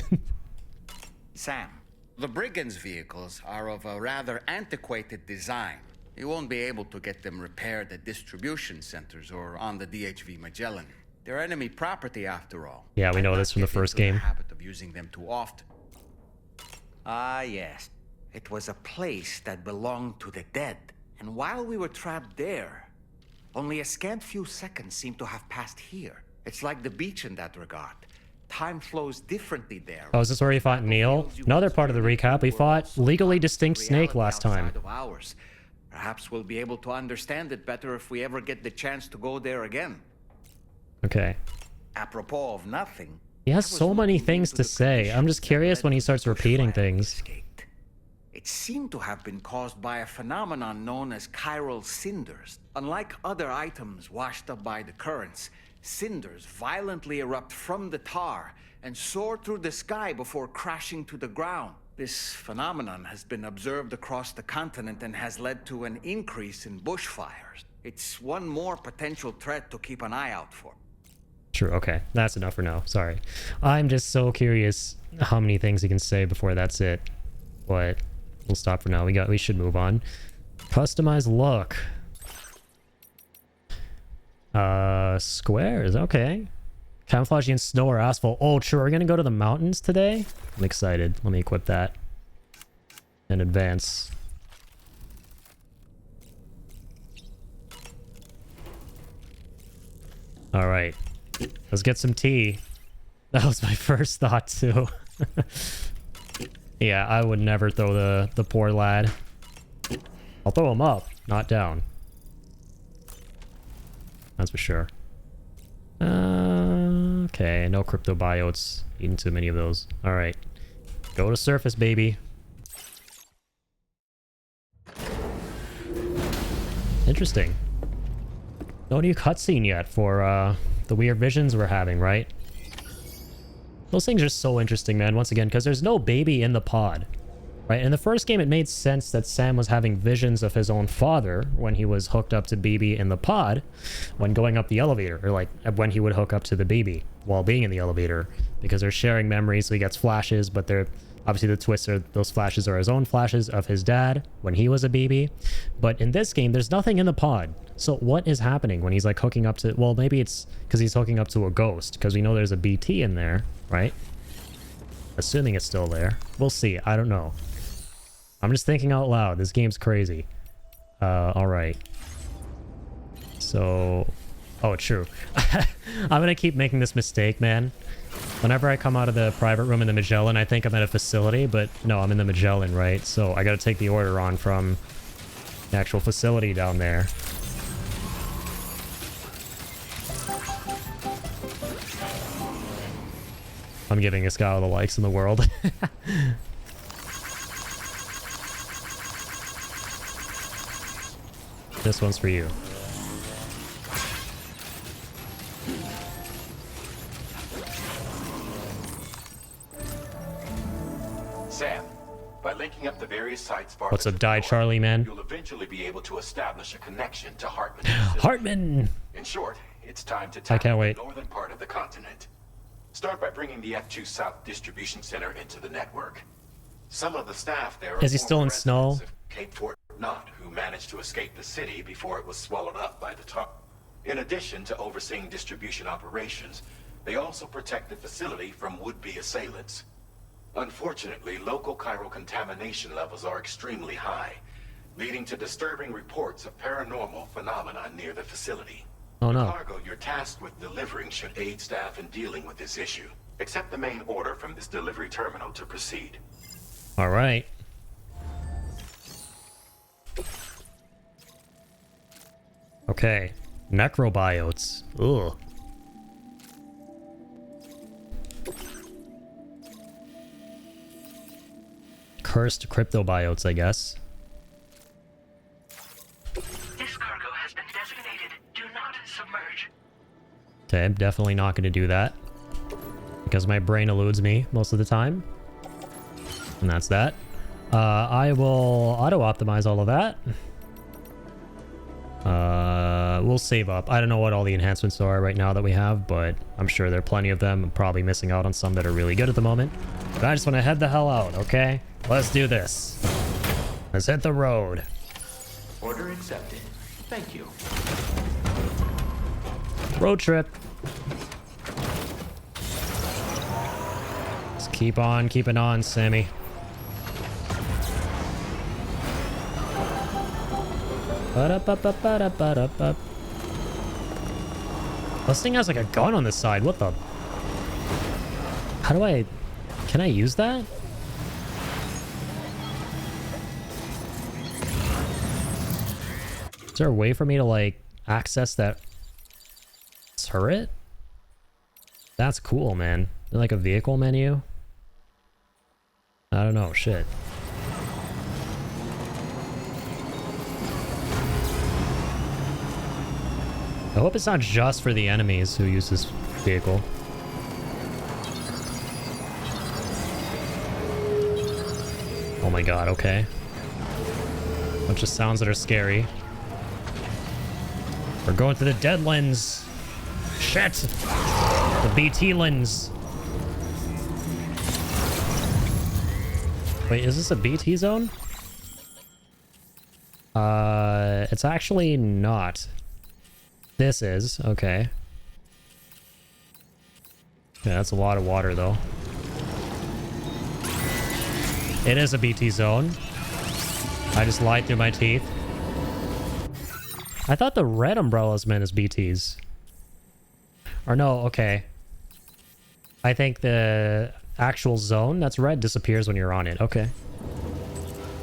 Sam, the brigands' vehicles are of a rather antiquated design. You won't be able to get them repaired at distribution centers or on the DHV Magellan. They're enemy property after all.
Yeah, we know
I'd
this
not
from the
get
first
into
game.
Habit of using them too often. Ah, yes. It was a place that belonged to the dead. And while we were trapped there, only a scant few seconds seem to have passed here. It's like the beach in that regard. Time flows differently there.
Oh, is this where we fought Neil? Another part of the recap, we fought Legally Distinct Snake last time.
Outside of ours. Perhaps we'll be able to understand it better if we ever get the chance to go there again.
Okay.
Apropos of nothing.
He has so many things to say. I'm just curious when he starts repeating things.
It seemed to have been caused by a phenomenon known as chiral cinders. Unlike other items washed up by the currents, cinders violently erupt from the tar and soar through the sky before crashing to the ground. This phenomenon has been observed across the continent and has led to an increase in bushfires. It's one more potential threat to keep an eye out for.
True, okay. That's enough for now. Sorry. I'm just so curious how many things he can say before that's it. But we'll stop for now. We should move on. Customize look. Squares, okay. Camouflage in snow or asphalt. Oh, true. We're gonna go to the mountains today? I'm excited. Let me equip that. And advance. Alright. Let's get some tea. That was my first thought, too. Yeah, I would never throw the poor lad. I'll throw him up, not down. That's for sure. Okay, no cryptobiotes. Eating too many of those. Alright. Go to surface, baby. Interesting. No new cutscene yet for the weird visions we're having, right? Those things are so interesting, man, once again, because there's no baby in the pod. Right? In the first game, it made sense that Sam was having visions of his own father when he was hooked up to BB in the pod when going up the elevator, or like when he would hook up to the BB while being in the elevator, because they're sharing memories, so he gets flashes, but they're obviously the twists are those flashes are his own flashes of his dad when he was a BB. But in this game, there's nothing in the pod. So what is happening when he's like hooking up to, well, maybe it's because he's hooking up to a ghost, because we know there's a BT in there, right? Assuming it's still there. We'll see. I don't know. I'm just thinking out loud. This game's crazy. Alright. So... Oh, true. I'm gonna keep making this mistake, man. Whenever I come out of the private room in the Magellan, I think I'm at a facility, but no, I'm in the Magellan, right? So I gotta take the order on from the actual facility down there. I'm giving this guy all the likes in the world. This one's for you.
Sam, by linking up the various sites farther
What's up,
to the
Die
north,
Charlie, man?
you'll eventually be able to establish a connection to Hartman.
Hartman!
In short, it's time to
I
tackle
can't
the
wait.
northern part of the continent. Start by bringing the F2 South Distribution Center into the network. Some of the staff there are
Is he still in snow?
residents of Cape Fort Knot who managed to escape the city before it was swallowed up by the tar. In addition to overseeing distribution operations, they also protect the facility from would-be assailants. Unfortunately, local chiral contamination levels are extremely high, leading to disturbing reports of paranormal phenomena near the facility.
Oh no.
The cargo you're tasked with delivering should aid staff in dealing with this issue. Accept the main order from this delivery terminal to proceed.
Alright. Okay. Necrobiotes. Ugh. Cursed cryptobiotes, I guess.
research.
Okay, I'm definitely not going to do that. Because my brain eludes me most of the time. And that's that. I will auto-optimize all of that. We'll save up. I don't know what all the enhancements are right now that we have, but I'm sure there are plenty of them. I'm probably missing out on some that are really good at the moment. But I just want to head the hell out, okay? Let's do this. Let's hit the road.
Order accepted. Thank you.
Road trip. Let's keep on keeping on, Sammy. Ba-da-ba-ba-ba-da-ba-da-ba. This thing has like a gun on the side. What the? How do I... Can I use that? Is there a way for me to like access that turret? That's cool, man. Is there like a vehicle menu? I don't know. Shit. I hope it's not just for the enemies who use this vehicle. Oh my god, okay. Bunch of sounds that are scary. We're going to the Deadlands. Shit! The BT lens. Wait, is this a BT zone? It's actually not. This is, okay. Yeah, that's a lot of water, though. It is a BT zone. I just lied through my teeth. I thought the red umbrellas meant as BTs. Or no, okay. I think the actual zone that's red disappears when you're on it. Okay.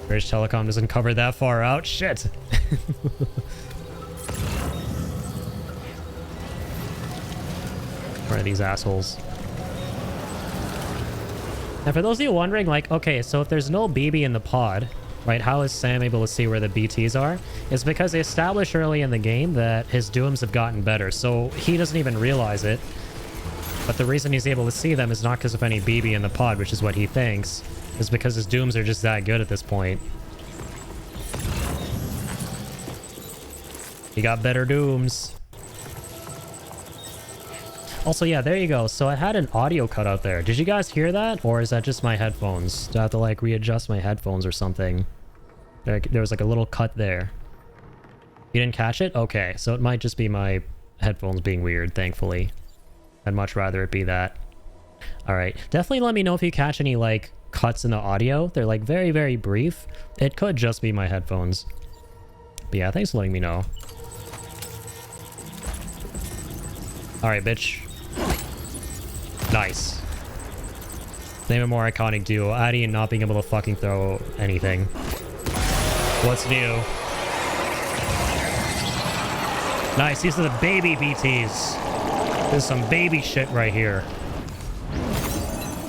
British Telecom doesn't cover that far out. Shit! Where are these assholes? And for those of you wondering, like, okay, so if there's no BB in the pod, right, how is Sam able to see where the BTs are? It's because they established early in the game that his dooms have gotten better, so he doesn't even realize it. But the reason he's able to see them is not because of any BB in the pod, which is what he thinks. It's because his dooms are just that good at this point. He got better dooms. Also, yeah, there you go. So I had an audio cut out there. Did you guys hear that? Or is that just my headphones? Do I have to like readjust my headphones or something? There was like a little cut there. You didn't catch it? Okay, so it might just be my headphones being weird, thankfully. I'd much rather it be that. Alright, definitely let me know if you catch any like cuts in the audio. They're like very, very brief. It could just be my headphones. But yeah, thanks for letting me know. Alright, bitch. Nice. Name a more iconic duo. Addy and not being able to fucking throw anything. What's new? Nice, these are the baby BTs. There's some baby shit right here.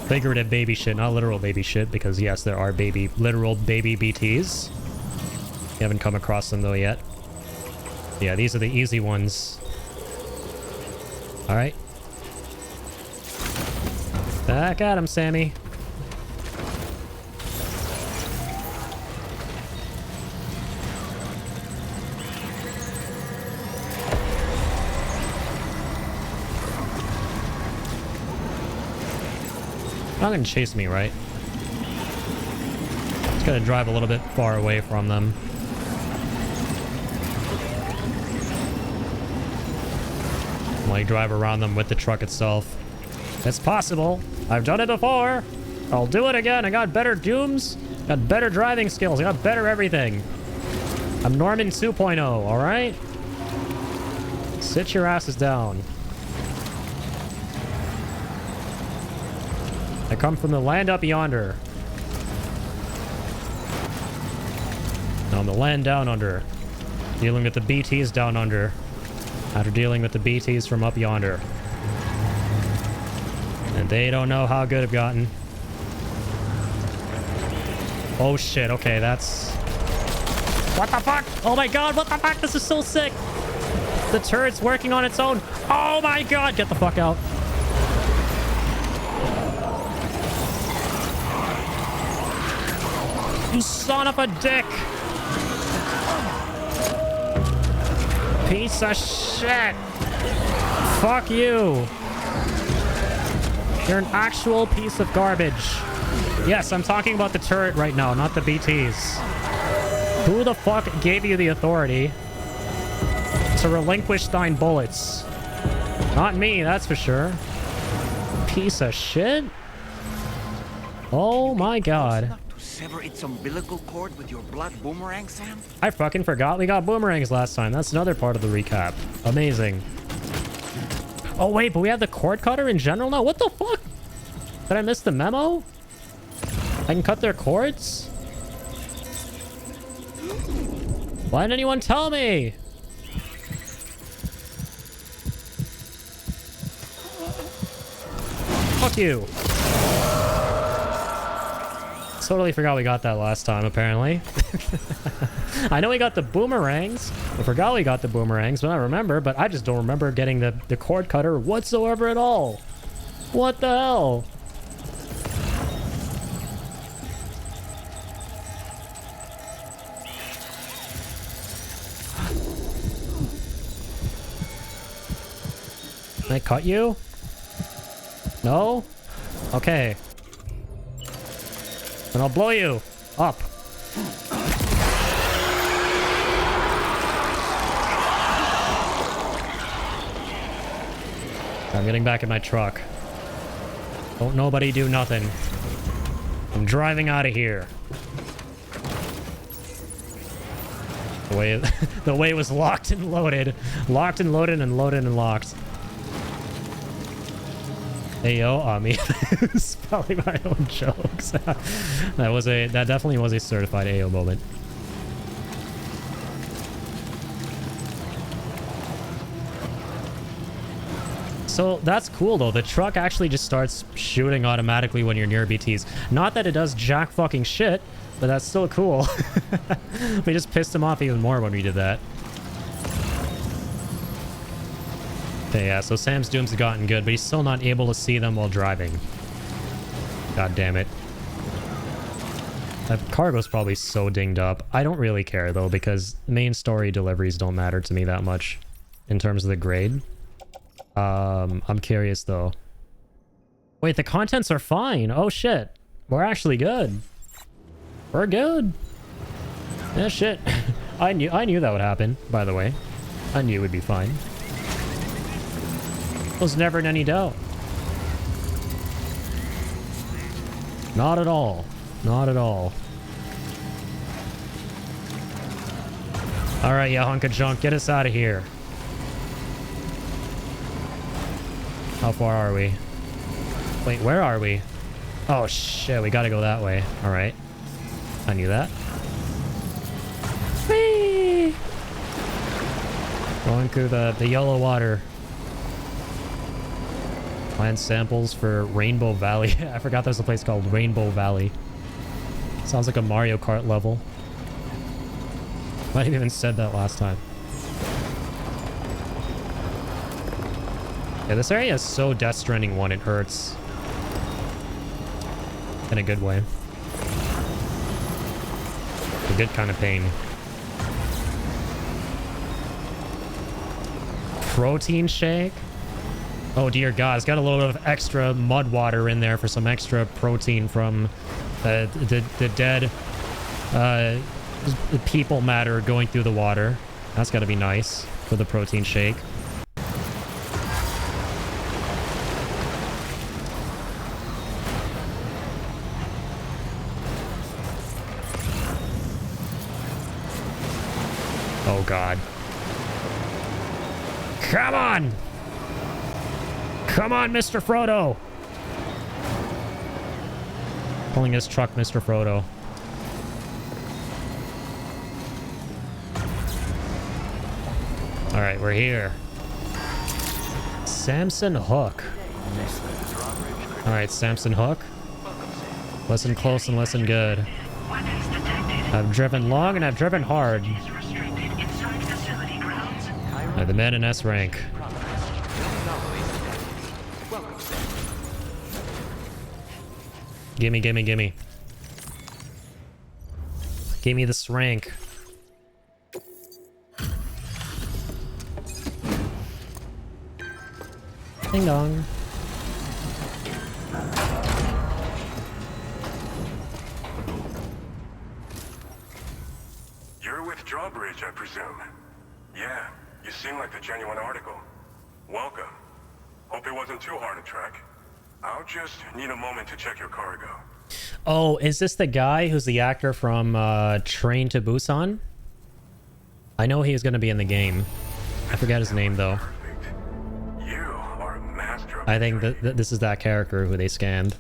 Figurative baby shit, not literal baby shit, because yes, there are literal baby BTs. You haven't come across them though yet. Yeah, these are the easy ones. Alright. Back at him, Sammy. Not gonna chase me, right? Just gotta drive a little bit far away from them. Like drive around them with the truck itself. It's possible. I've done it before. I'll do it again. I got better dooms. Got better driving skills. I got better everything. I'm Norman 2.0, all right? Sit your asses down. I come from the land up yonder. Now I'm the land down under. Dealing with the BTs down under. After dealing with the BTs from up yonder. And they don't know how good I've gotten. Oh shit, okay, that's... What the fuck? Oh my god, what the fuck? This is so sick! The turret's working on its own. Oh my god, get the fuck out. You son of a dick. Piece of shit. Fuck you. You're an actual piece of garbage. Yes, I'm talking about the turret right now, not the BTs. Who the fuck gave you the authority to relinquish thine bullets? Not me, that's for sure. Piece of shit. Oh my god.
To sever its umbilical cord with your blood boomerang, Sam?
I fucking forgot we got boomerangs last time. That's another part of the recap. Amazing. Oh wait, but we have the cord cutter in general now? What the fuck? Did I miss the memo? I can cut their cords? Why didn't anyone tell me? Fuck you. Totally forgot we got that last time, apparently. I know we got the boomerangs. I forgot we got the boomerangs, but I remember. But I just don't remember getting the cord cutter whatsoever at all. What the hell? Can I cut you? No? Okay. And I'll blow you up. I'm getting back in my truck. Don't nobody do nothing. I'm driving out of here. The way was locked and loaded. Locked and loaded and loaded and locked. Ayo, Ami. Spelling my own jokes. that definitely was a certified Ayo moment. So that's cool though. The truck actually just starts shooting automatically when you're near BTs. Not that it does jack fucking shit, but that's still cool. We just pissed him off even more when we did that. Okay, yeah, so Sam's dooms have gotten good, but he's still not able to see them while driving. God damn it. That cargo's probably so dinged up. I don't really care, though, because main story deliveries don't matter to me that much in terms of the grade. I'm curious, though. Wait, the contents are fine. Oh, shit. We're actually good. We're good. Yeah, shit. I knew that would happen, by the way. I knew it would be fine. Was never in any doubt. Not at all. Not at all. Alright, yeah, hunk of junk. Get us out of here. How far are we? Wait, where are we? Oh, shit. We gotta go that way. Alright. I knew that. Whee! Going through the yellow water. Plant samples for Rainbow Valley. I forgot there's a place called Rainbow Valley. Sounds like a Mario Kart level. Might have even said that last time. Yeah, this area is so Death Stranding 1, it hurts. In a good way. A good kind of pain. Protein shake? Oh dear god, it's got a little bit of extra mud water in there for some extra protein from the dead people matter going through the water. That's got to be nice for the protein shake. Oh god. Come on! Come on, Mr. Frodo! Pulling his truck, Mr. Frodo. Alright, we're here. Samson Hook. Alright, Samson Hook. Listen close and listen good. I've driven long and I've driven hard. The man in S rank. Gimme, gimme, gimme. Gimme this rank. Ding dong.
You're with Drawbridge, I presume. Yeah, you seem like the genuine article. Welcome. Hope it wasn't too hard to track. I'll just need a moment to check your cargo.
Oh, is this the guy who's the actor from Train to Busan? I know he was going to be in the game. I forgot his name, though.
You are a master of
I think that this is that character who they scanned.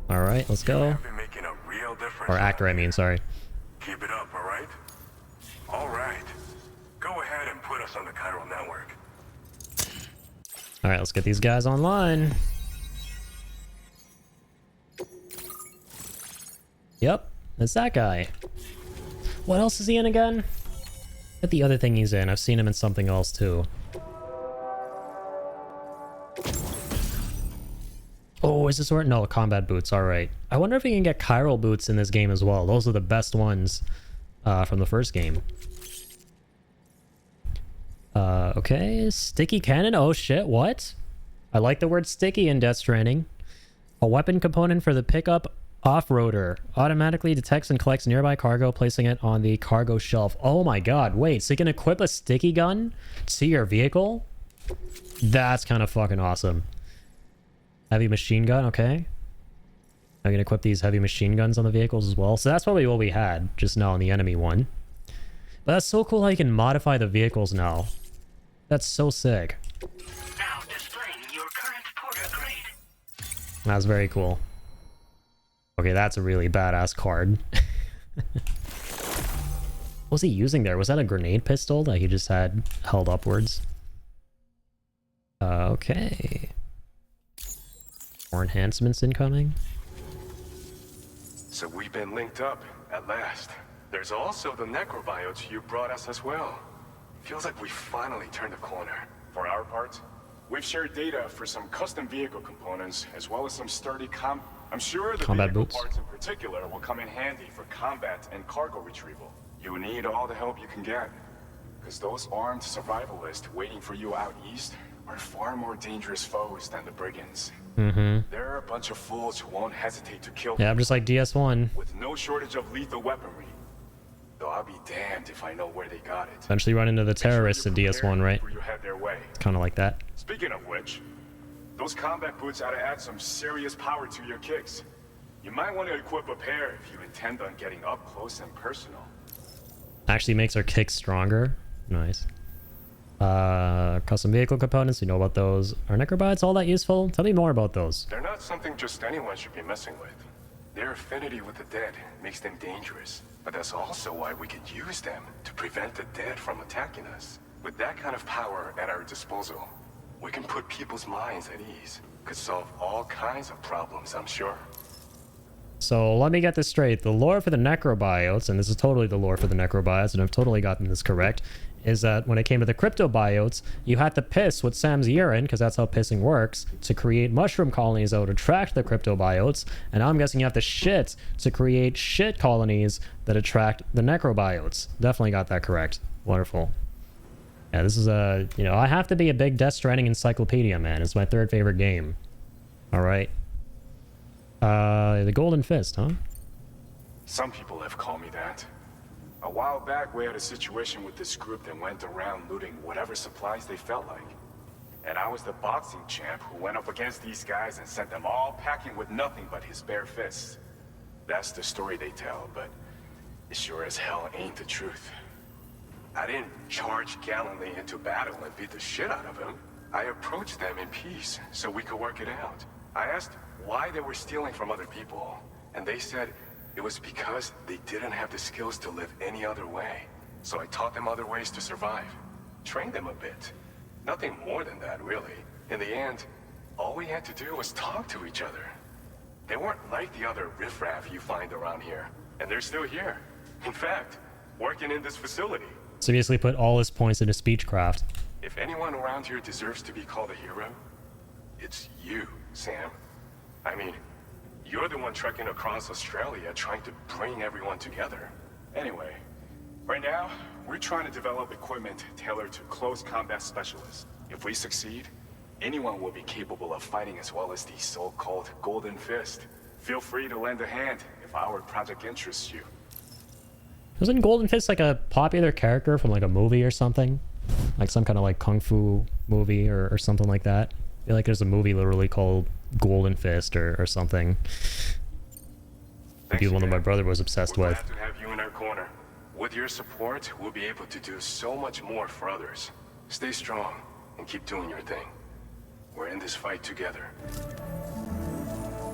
Alright, let's go.
making a real difference.
Or actor, I mean, sorry.
Keep it up, alright? Alright. Go ahead and put us on the chiral network.
Alright, let's get these guys online. Yep, it's that guy. What else is he in again? What the other thing he's in? I've seen him in something else too. Oh, is this where? No, combat boots. Alright. I wonder if we can get chiral boots in this game as well. Those are the best ones from the first game. Okay. Sticky cannon. Oh shit, what? I like the word sticky in Death Stranding. A weapon component for the pickup off-roader. Automatically detects and collects nearby cargo, placing it on the cargo shelf. Oh my god, wait, so you can equip a sticky gun to your vehicle? That's kind of fucking awesome. Heavy machine gun, okay. I can equip these heavy machine guns on the vehicles as well. So that's probably what we had just now on the enemy one. But that's so cool how you can modify the vehicles now. That's so sick.
Now displaying your current porter grade.
That's very cool. Okay, that's a really badass card. What was he using there? Was that a grenade pistol that he just had held upwards? Okay. More enhancements incoming.
So we've been linked up, at last. There's also the necrobiotes you brought us as well. Feels like we finally turned a corner.
For our part, we've shared data for some custom vehicle components, as well as some sturdy I'm sure the
combat
vehicle
boots
parts in particular will come in handy for combat and cargo retrieval. You need all the help you can get, because those armed survivalists waiting for you out east are far more dangerous foes than the brigands. They're a bunch of fools who won't hesitate to kill
Yeah, I'm just like DS1.
with no shortage of lethal weaponry. Though I'll be damned if I know where they got it.
Eventually run into the terrorists in DS1, right?
You head their way.
Kind of like that.
Speaking of which, those combat boots ought to add some serious power to your kicks. You might want to equip a pair if you intend on getting up close and personal.
Actually makes our kicks stronger. Nice. Custom vehicle components, you know about those. Are necrobots all that useful? Tell me more about those.
They're not something just anyone should be messing with. Their affinity with the dead makes them dangerous. But that's also why we can use them to prevent the dead from attacking us. With that kind of power at our disposal, we can put people's minds at ease. Could solve all kinds of problems, I'm sure.
So let me get this straight. The lore for the necrobiotes, and this is totally the lore for the necrobiotes, and I've totally gotten this correct, is that when it came to the cryptobiotes, you had to piss with Sam's urine, because that's how pissing works, to create mushroom colonies that would attract the cryptobiotes, and I'm guessing you have to shit to create shit colonies that attract the necrobiotes. Definitely got that correct. Wonderful. Yeah, this is a, you know, I have to be a big Death Stranding encyclopedia, man. It's my third favorite game. Alright. The Golden Fist, huh?
Some people have called me that. A while back, we had a situation with this group that went around looting whatever supplies they felt like. And I was the boxing champ who went up against these guys and sent them all packing with nothing but his bare fists. That's the story they tell, but it sure as hell ain't the truth. I didn't charge gallantly into battle and beat the shit out of them. I approached them in peace so we could work it out. I asked why they were stealing from other people, and they said it was because they didn't have the skills to live any other way. So I taught them other ways to survive. Trained them a bit. Nothing more than that, really. In the end, all we had to do was talk to each other. They weren't like the other riffraff you find around here, and they're still here. In fact, working in this facility.
Seriously put all his points into speechcraft.
If anyone around here deserves to be called a hero, it's you, Sam. I mean, you're the one trekking across Australia trying to bring everyone together. Anyway, right now, we're trying to develop equipment tailored to close combat specialists. If we succeed, anyone will be capable of fighting as well as the so-called Golden Fist. Feel free to lend a hand if our project interests you.
Wasn't Golden Fist like a popular character from like a movie or something? Like some kind of like kung fu movie or something like that? I feel like there's a movie literally called Golden Fist or something. Maybe one that my brother was obsessed with.
Glad to have you in our corner. With your support, we'll be able to do so much more for others. Stay strong and keep doing your thing. We're in this fight together.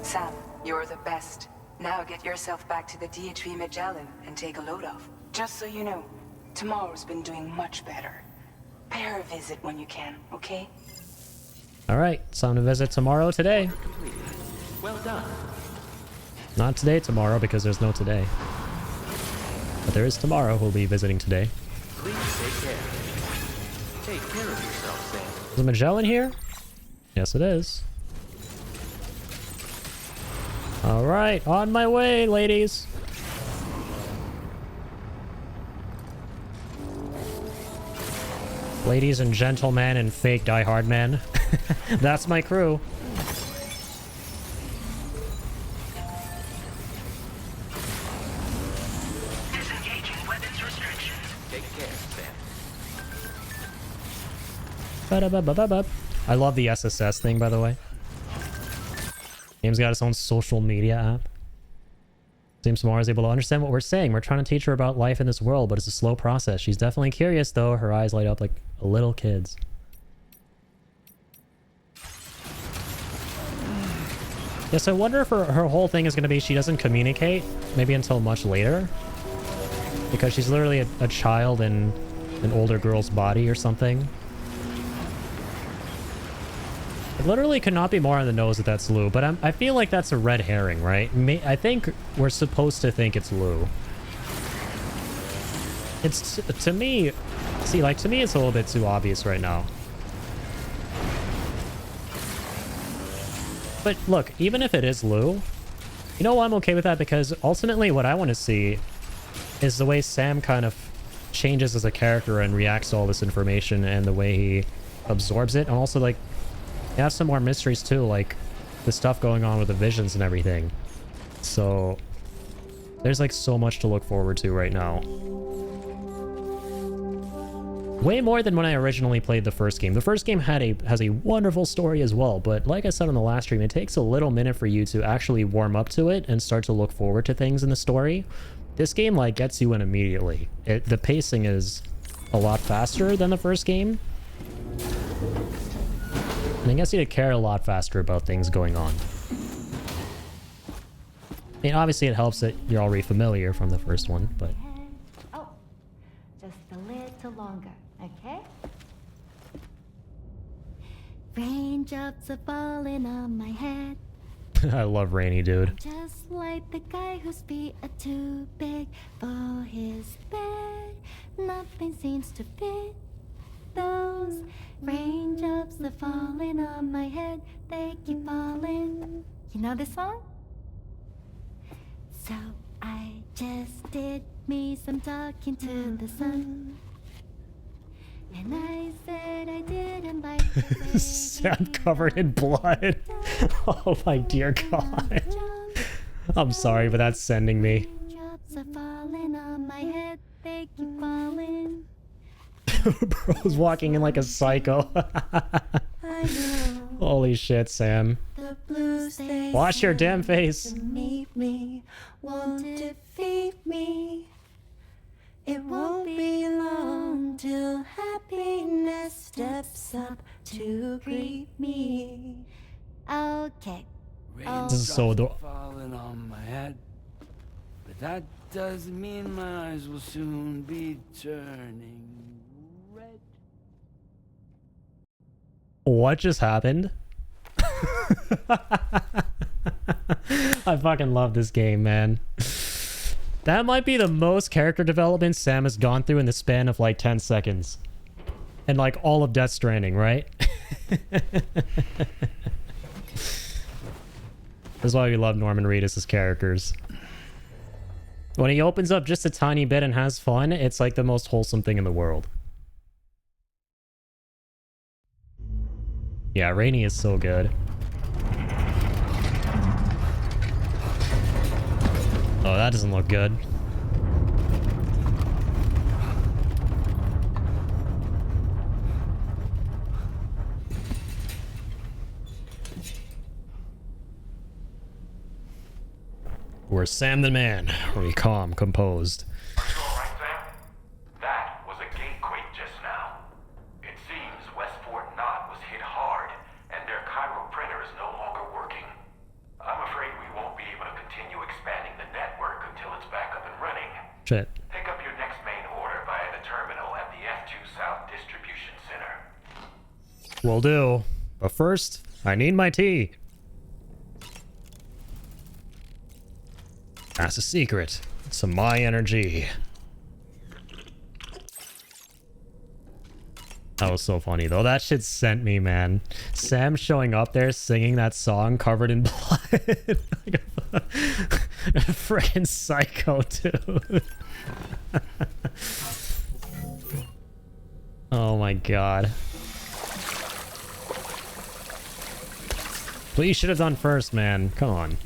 Sam, you're the best. Now get yourself back to the DHV Magellan and take a load off. Just so you know, tomorrow's been doing much better. Pay her a visit when you can, okay?
Alright, it's time to visit tomorrow today.
Well done.
Not today, tomorrow, because there's no today. But there is tomorrow, we'll be visiting today.
Please take care. Take care of yourself, Sam.
Is the Magellan here? Yes, it is. Alright, on my way, ladies. Ladies and gentlemen and fake diehard men. That's my crew.
Disengaging weapons restrictions. Take care, Sam.
Ba-da-ba-ba-ba-ba. I love the SSS thing, by the way. Game's got its own social media app. Seems Samara is able to understand what we're saying. We're trying to teach her about life in this world, but it's a slow process. She's definitely curious, though. Her eyes light up like a little kid's. Yes, I wonder if her whole thing is going to be she doesn't communicate, maybe until much later. Because she's literally a child in an older girl's body or something. It literally could not be more on the nose that that's Lou, but I feel like that's a red herring, right? I think we're supposed to think it's Lou. It's, to me, see, like, to me it's a little bit too obvious right now. But look, even if it is Lou, you know, I'm okay with that because ultimately what I want to see is the way Sam kind of changes as a character and reacts to all this information and the way he absorbs it, and also, like, you have some more mysteries too, like the stuff going on with the visions and everything. So there's like so much to look forward to right now. Way more than when I originally played the first game. The first game has a wonderful story as well, but like I said on the last stream, it takes a little minute for you to actually warm up to it and start to look forward to things in the story. This game like gets you in immediately. The pacing is a lot faster than the first game. And I guess you to care a lot faster about things going on. I mean, obviously it helps that you're already familiar from the first one, but...
Oh, just a little longer, okay? Raindrops are falling on my head.
I love Rainy, dude.
Just like the guy whose feet are too big for his bed. Nothing seems to fit. Those raindrops are falling on my head. They keep falling. You know this song? So I just did me some talking to the sun. And I said I didn't like the
I'm covered in blood. Oh my dear God. I'm sorry, but that's sending me.
Raindrops are falling on my head. They keep falling.
Bro's walking in like a psycho. Holy shit, Sam. Wash your damn face.
Me, won't defeat me. It won't be long till happiness steps up to greet me. Okay.
This is so adorable.
Falling on my head, but that doesn't mean my eyes will soon be turning red.
What just happened? I fucking love this game, man. That might be the most character development Sam has gone through in the span of like 10 seconds. And like all of Death Stranding, right? That's why we love Norman Reedus' characters. When he opens up just a tiny bit and has fun, it's like the most wholesome thing in the world. Yeah, Rainy is so good. Oh, that doesn't look good. We're Sam the Man. We're calm, composed.
Are you alright, Sam? That was a gatequake just now. It seems Westport Knot was hit hard, and their Cairo printer is no longer working. I'm afraid we won't be able to continue expanding the network until it's back up and running.
Shit.
Pick up your next main order via the terminal at the F2 South Distribution Center.
Will do. But first, I need my tea. That's a secret. Some my energy. That was so funny though. That shit sent me, man. Sam showing up there singing that song covered in blood. Like a freaking psycho, dude. Oh my god. What you should have done first, man. Come on.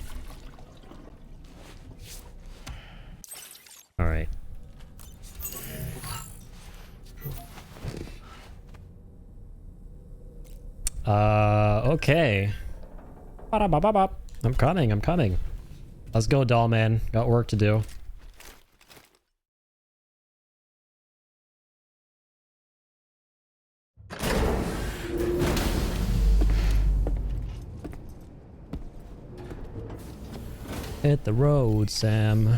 Alright. Okay. I'm coming. Let's go, doll man. Got work to do. Hit the road, Sam.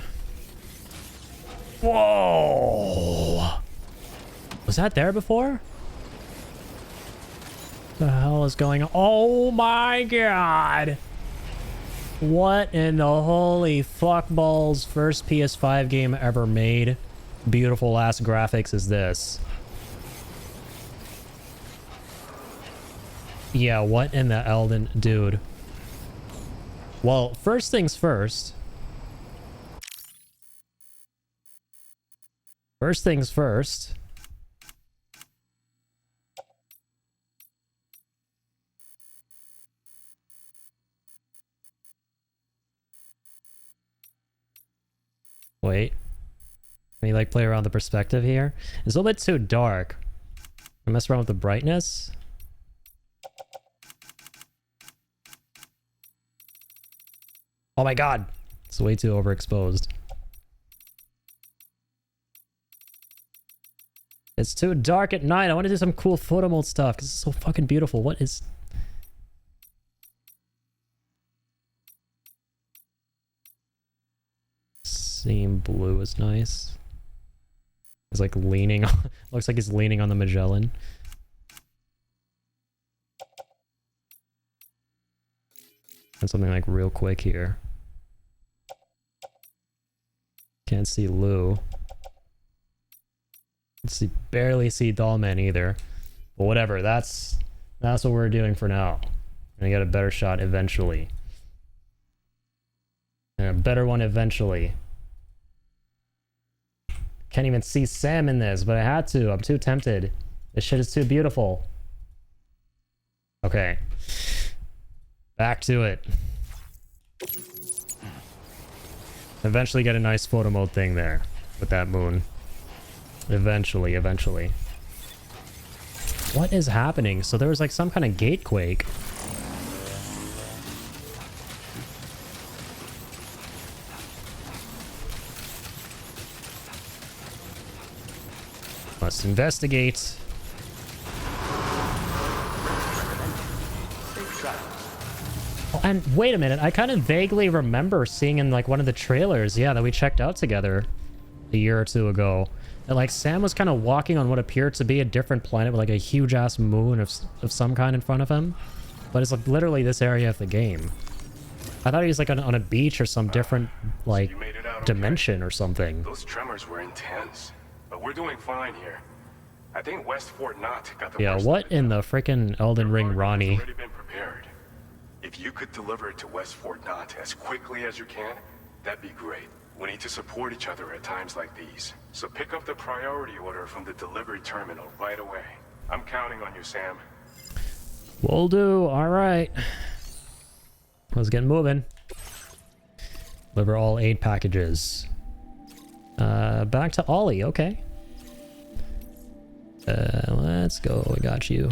Whoa! Was that there before? What the hell is going on? Oh my god! What in the holy fuck balls first PS5 game ever made? Beautiful ass graphics is this? Yeah, what in the Elden... Dude. Well, first things first. First things first. Wait. Can you like play around the perspective here? It's a little bit too dark. I mess around with the brightness. Oh my god. It's way too overexposed. It's too dark at night. I want to do some cool photo mode stuff because it's so fucking beautiful. What is... Seam blue is nice. He's like leaning on... Looks like he's leaning on the Magellan. And something like real quick here. Can't see Lou. Barely see Dollman either. But whatever, that's what we're doing for now. Gonna get a better shot eventually. And a better one eventually. Can't even see Sam in this, but I had to. I'm too tempted. This shit is too beautiful. Okay. Back to it. Eventually get a nice photo mode thing there with that moon. Eventually. What is happening? So there was like some kind of gate quake. Let's investigate. Oh, and wait a minute, I kind of vaguely remember seeing in like one of the trailers, yeah, that we checked out together a year or two ago. And like Sam was kind of walking on what appeared to be a different planet with like a huge ass moon of some kind in front of him. But it's like literally this area of the game. I thought he was like on a beach or some different like...
You made it out
dimension or something.
Those tremors were intense, but we're doing fine here. I think West Fort Knott got the
Yeah,
worst
what in the frickin' Elden Ring, Ronnie?
already been prepared. If you could deliver it to West Fort Knott as quickly as you can, that'd be great. We need to support each other at times like these. So pick up the priority order from the delivery terminal right away. I'm counting on you, Sam.
Will do. All right. Let's get moving. Deliver all 8 packages. Back to Ollie. Okay. Let's go. I got you.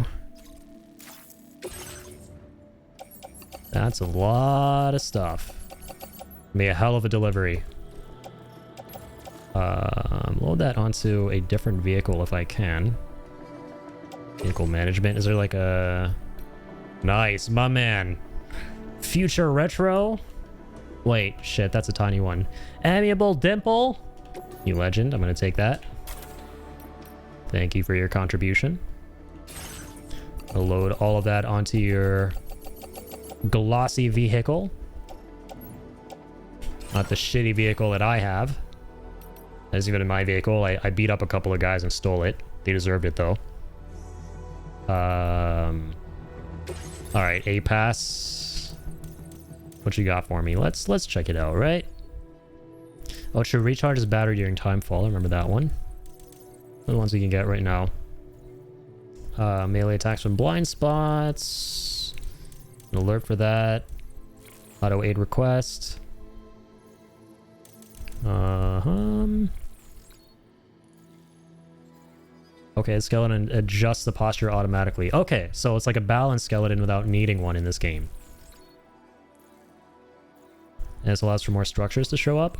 That's a lot of stuff. Be a hell of a delivery. Load that onto a different vehicle if I can. Vehicle management. Is there like a... Nice, my man. Future retro? Wait, shit, that's a tiny one. Amiable dimple? You legend, I'm gonna take that. Thank you for your contribution. I'll load all of that onto your glossy vehicle. Not the shitty vehicle that I have. As even in my vehicle, I beat up a couple of guys and stole it. They deserved it though. Alright, A-Pass. What you got for me? Let's check it out, right? Oh, it should recharge his battery during timefall. I remember that one. The ones we can get right now. Melee attacks from blind spots. An alert for that. Auto aid request. Okay, the skeleton adjusts the posture automatically. Okay, so it's like a balanced skeleton without needing one in this game. And this allows for more structures to show up.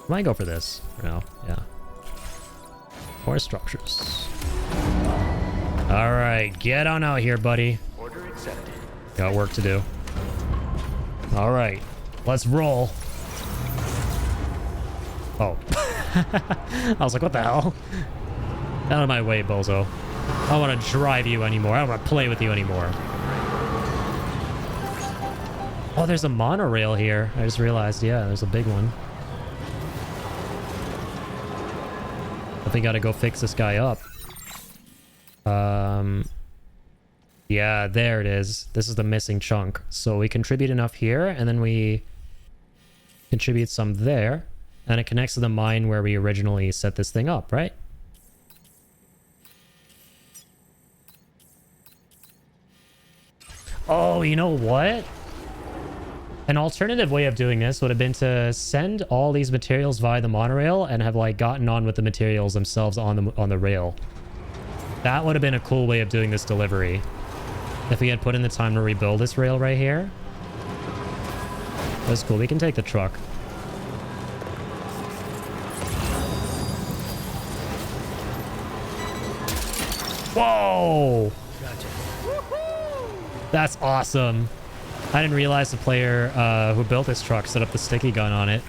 Might go for this for now, yeah. More structures. Alright, get on out here, buddy.
Order accepted.
Got work to do. Alright, let's roll. Oh. I was like, what the hell? Out of my way, bozo. I don't want to drive you anymore. I don't want to play with you anymore. Oh, there's a monorail here. I just realized, yeah, there's a big one. I think I gotta go fix this guy up. Yeah, there it is. This is the missing chunk. So we contribute enough here, and then we contribute some there, and it connects to the mine where we originally set this thing up, right? Oh, you know what? An alternative way of doing this would have been to send all these materials via the monorail and have like gotten on with the materials themselves on the rail. That would have been a cool way of doing this delivery. If we had put in the time to rebuild this rail right here. That's cool. We can take the truck. Whoa!
Gotcha.
That's awesome. I didn't realize the player who built this truck set up the sticky gun on it.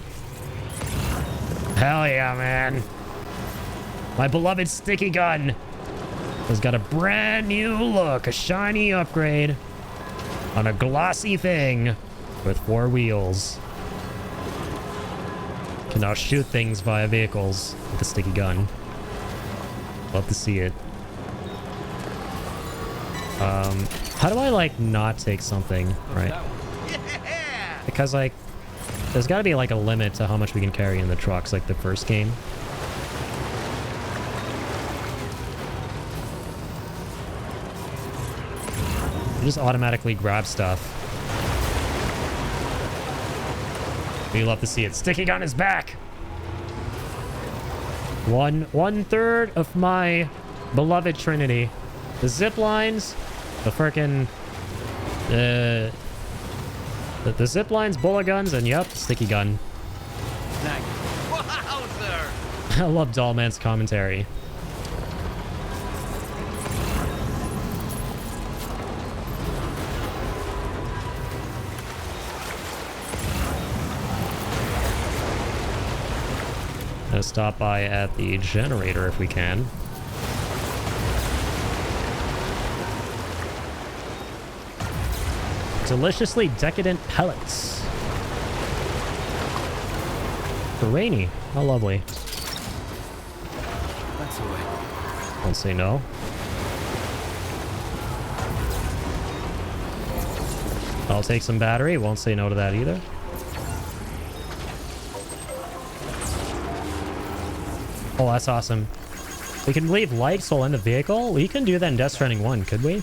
Hell yeah, man. My beloved sticky gun has got a brand new look, a shiny upgrade on a glossy thing with 4 wheels. Can now shoot things via vehicles with the sticky gun. Love to see it. How do I, like, not take something, right?
Yeah!
Because, like, there's got to be, like, a limit to how much we can carry in the trucks, like the first game. You just automatically grab stuff. We love to see it. Sticky gun is back! One third of my beloved trinity. The zip lines, the frickin' the zip lines, bullet guns, and yep, sticky gun.
Wowzer!
I love Dollman's commentary. Gonna stop by at the generator if we can. Deliciously decadent pellets. For Rainy. How lovely.
That's the way.
Won't say no. I'll take some battery. Won't say no to that either. Oh, that's awesome. We can leave lights while in the vehicle? We can do that in Death Stranding 1, could we?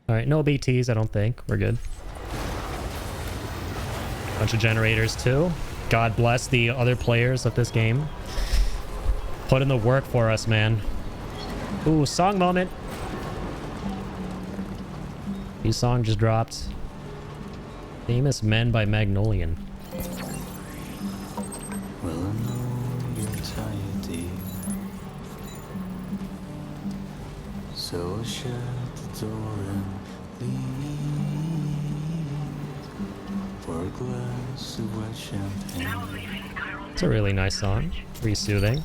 Alright, no BTs, I don't think. We're good. Bunch of generators, too. God bless the other players of this game. Put in the work for us, man. Ooh, song moment. New song just dropped. Famous Men by Magnolian.
Well, I know you're tired, dear. So shut the door and leave for a glass of white champagne.
It's a really nice song. Pretty soothing.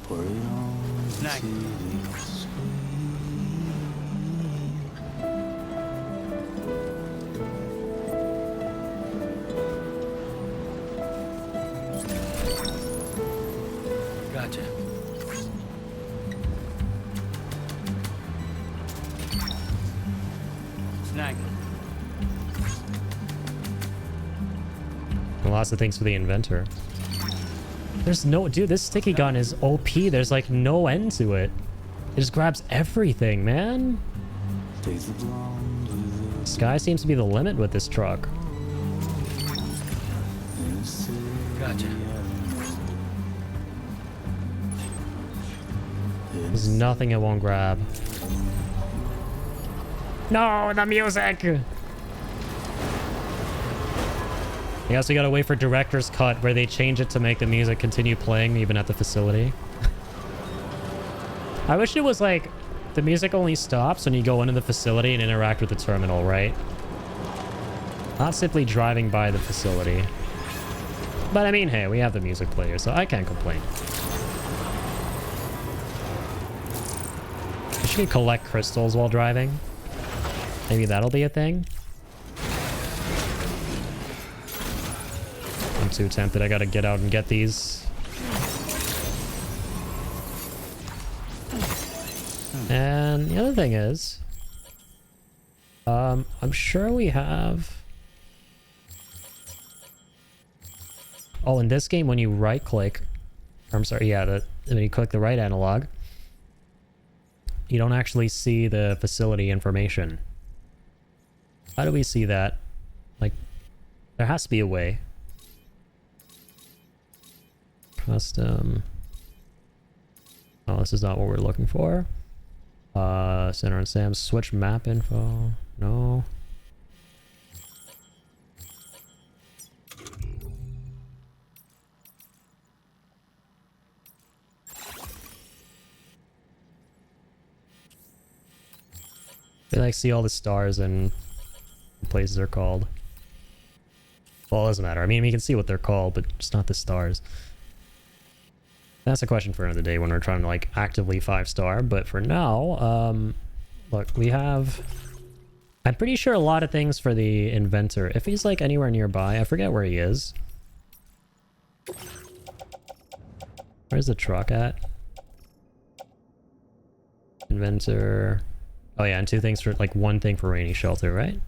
For a long tedious
Gotcha. Snag.
Lots of things for the inventor. There's no... Dude, this sticky gun is OP. There's like no end to it. It just grabs everything, man. Sky seems to be the limit with this truck.
Gotcha.
There's nothing it won't grab. No, the music! I guess we gotta wait for director's cut where they change it to make the music continue playing even at the facility. I wish it was like the music only stops when you go into the facility and interact with the terminal, right? Not simply driving by the facility. But I mean, hey, we have the music player, so I can't complain. I should collect crystals while driving. Maybe that'll be a thing. I'm too tempted. I gotta get out and get these. And the other thing is, I'm sure we have... Oh, in this game, when you right-click... I'm sorry, yeah, when you click the right analog, you don't actually see the facility information. How do we see that? Like, there has to be a way. Custom. Oh, this is not what we're looking for. Center and Sam. Switch map info. No. They like see all the stars and places they're called. Well, it doesn't matter. I mean, we can see what they're called, but just not the stars. That's a question for another day when we're trying to like actively 5-star. But for now, look, we have... I'm pretty sure a lot of things for the inventor. If he's like anywhere nearby, I forget where he is. Where's the truck at? Inventor. Oh yeah, and 2 things for like 1 thing for Rainy Shelter, right?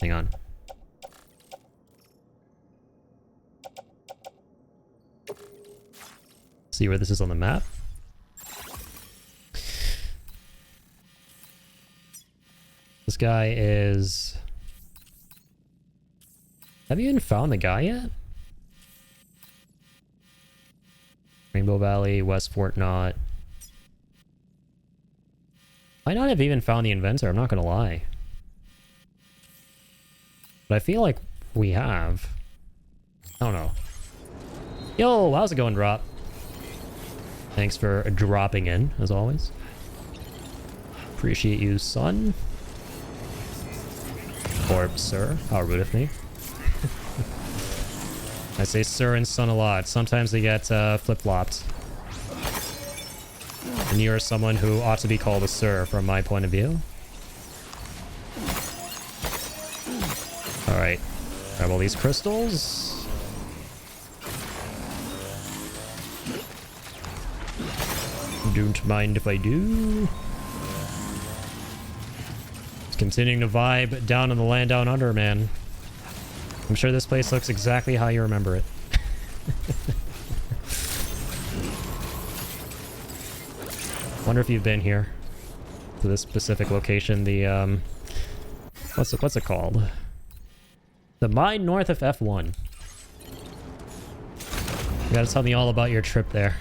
Hang on. See where this is on the map. This guy is... Have you even found the guy yet? Rainbow Valley, West Fort Knot. Might not have even found the inventor, I'm not gonna lie. But I feel like we have. I don't know. Yo, how's it going, Drop? Thanks for dropping in, as always. Appreciate you, son. Or sir, how rude of me. I say sir and son a lot. Sometimes they get flip-flopped. And you're someone who ought to be called a sir from my point of view. Alright. Grab all these crystals. Don't mind if I do. Just continuing to vibe down in the land down under, man. I'm sure this place looks exactly how you remember it. Wonder if you've been here to this specific location. The what's it called? The mine north of F1. You gotta tell me all about your trip there.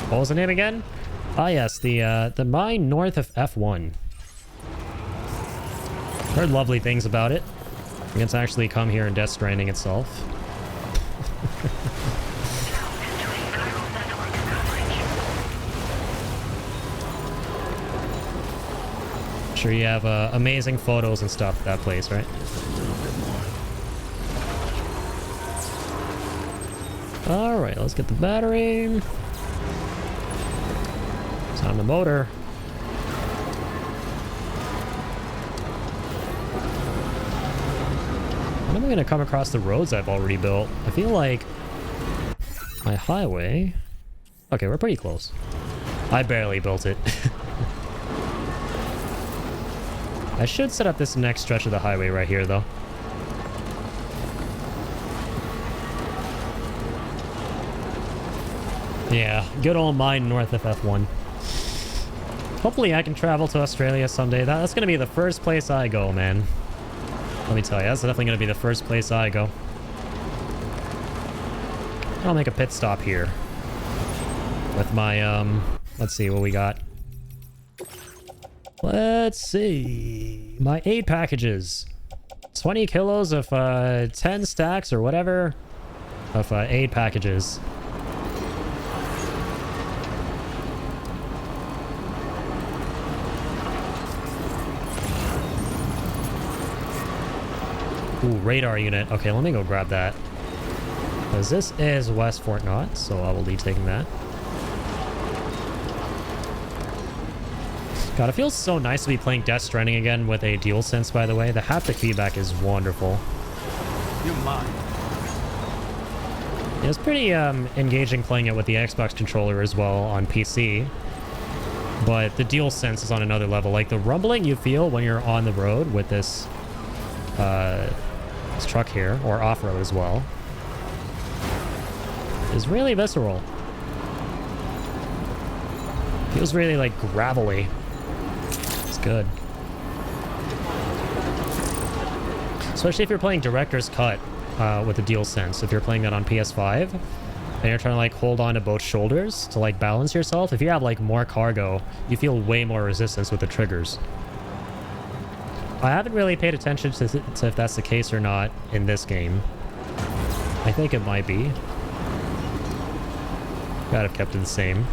What was the name again? Ah, yes, the mine north of F1. Heard lovely things about it. I get to actually come here in Death Stranding itself. Sure, you have amazing photos and stuff at that place, right? All right, let's get the battery. It's on the motor. When am I going to come across the roads I've already built? I feel like my highway... Okay, we're pretty close. I barely built it. I should set up this next stretch of the highway right here, though. Yeah, good old mine north of F1. Hopefully I can travel to Australia someday. That's going to be the first place I go, man. Let me tell you, that's definitely going to be the first place I go. I'll make a pit stop here. With my, let's see what we got. Let's see. My 8 packages. 20 kilos of 10 stacks or whatever of 8 packages. Ooh, radar unit. Okay, let me go grab that. Because this is West Fort Knott, so I will be taking that. God, it feels so nice to be playing Death Stranding again with a DualSense, by the way. The haptic feedback is wonderful.
You're mine.
It was pretty engaging playing it with the Xbox controller as well on PC. But the DualSense is on another level. Like, the rumbling you feel when you're on the road with this truck here, or off-road as well, is really visceral. Feels really, like, gravelly. It's good. Especially if you're playing Director's Cut with the DualSense. If you're playing that on PS5, and you're trying to, like, hold on to both shoulders to, like, balance yourself, if you have, like, more cargo, you feel way more resistance with the triggers. I haven't really paid attention to if that's the case or not in this game. I think it might be. Gotta have kept it the same.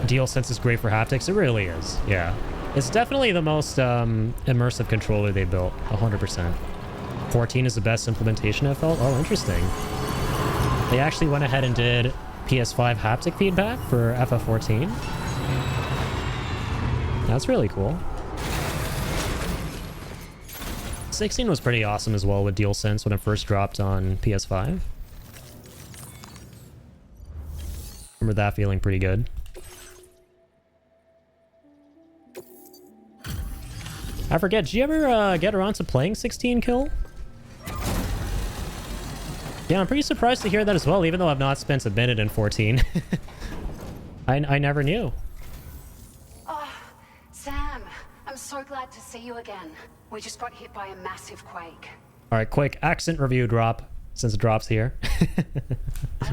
DualSense is great for haptics. It really is, yeah. It's definitely the most immersive controller they built, 100%. 14 is the best implementation I've felt. Oh, interesting. They actually went ahead and did PS5 haptic feedback for FF14. That's really cool. 16 was pretty awesome as well with DualSense when it first dropped on PS5. Remember that feeling pretty good. I forget, did you ever get around to playing 16 Kill? Yeah, I'm pretty surprised to hear that as well, even though I've not spent a minute in 14. I never knew.
Oh, Sam, I'm so glad to see you again. We just got hit by a massive quake.
Alright, quick accent review drop, since it drops here.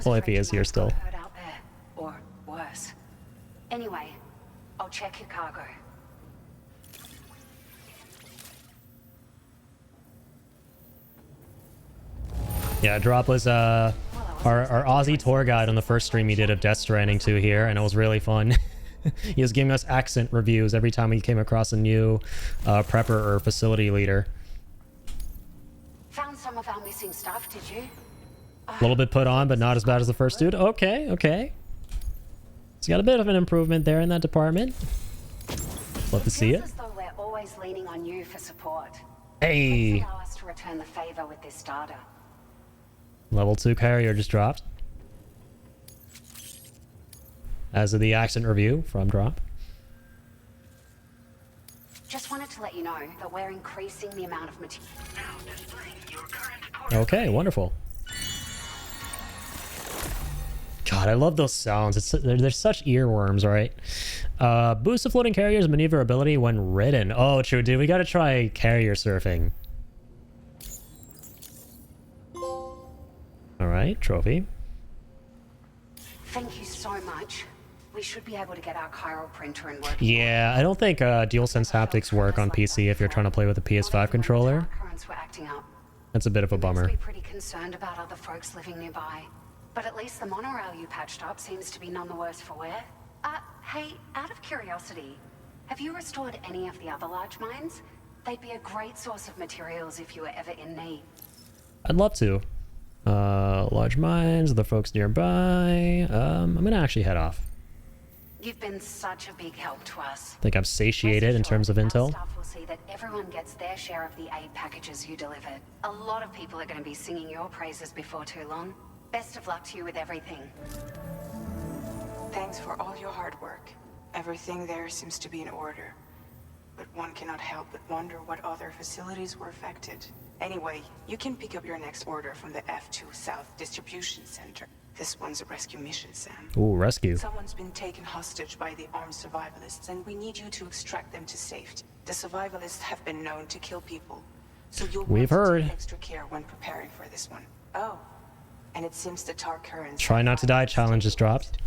Well, if he is here still.
Hurt out there, or worse. Anyway, I'll check your cargo.
Yeah, drop was our Aussie tour guide on the first stream he did of Death Stranding 2 here, and it was really fun. He was giving us accent reviews every time we came across a new prepper or facility leader.
Found some of our missing stuff, did you?
A little bit put on, but not as bad as the first dude. Okay, okay. It's got a bit of an improvement there in that department. Love to see it.
As though we're always leaning on you for support.
Hey.
Please allow us to return the favor with this data.
Level 2 carrier just dropped. As of the accent review from drop.
Just wanted to let you know that we're increasing the amount of material.
Okay, wonderful. God, I love those sounds. They're such earworms, right? Boost the floating carrier's maneuverability when ridden. Oh, true, dude. We gotta try carrier surfing. Alright, trophy.
Thank you so much. We should be able to get our chiral printer and work.
Yeah, I don't think DualSense haptics work on PC if you're trying to play with a PS5 controller.
Currents were acting up.
That's a bit of a bummer.
Be pretty concerned about other folks living nearby. But at least the monorail you patched up seems to be none the worse for wear. Hey, out of curiosity, have you restored any of the other large mines? They'd be a great source of materials if you were ever in need.
I'd love to. Large mines, the folks nearby. I'm gonna actually head off.
You've been such a big help to us.
I think I'm satiated in terms of intel.
Staff will see that everyone gets their share of the aid packages you delivered. A lot of people are going to be singing your praises before too long. Best of luck to you with everything.
Thanks for all your hard work. Everything there seems to be in order. But one cannot help but wonder what other facilities were affected. Anyway, you can pick up your next order from the F2 South Distribution Center. This one's a rescue mission, Sam.
Ooh, rescue.
Someone's been taken hostage by the armed survivalists, and we need you to extract them to safety. The survivalists have been known to kill people, so you'll want to take extra care when preparing for this one. Oh, and it seems the tar currents.
Try not to die challenge is dropped.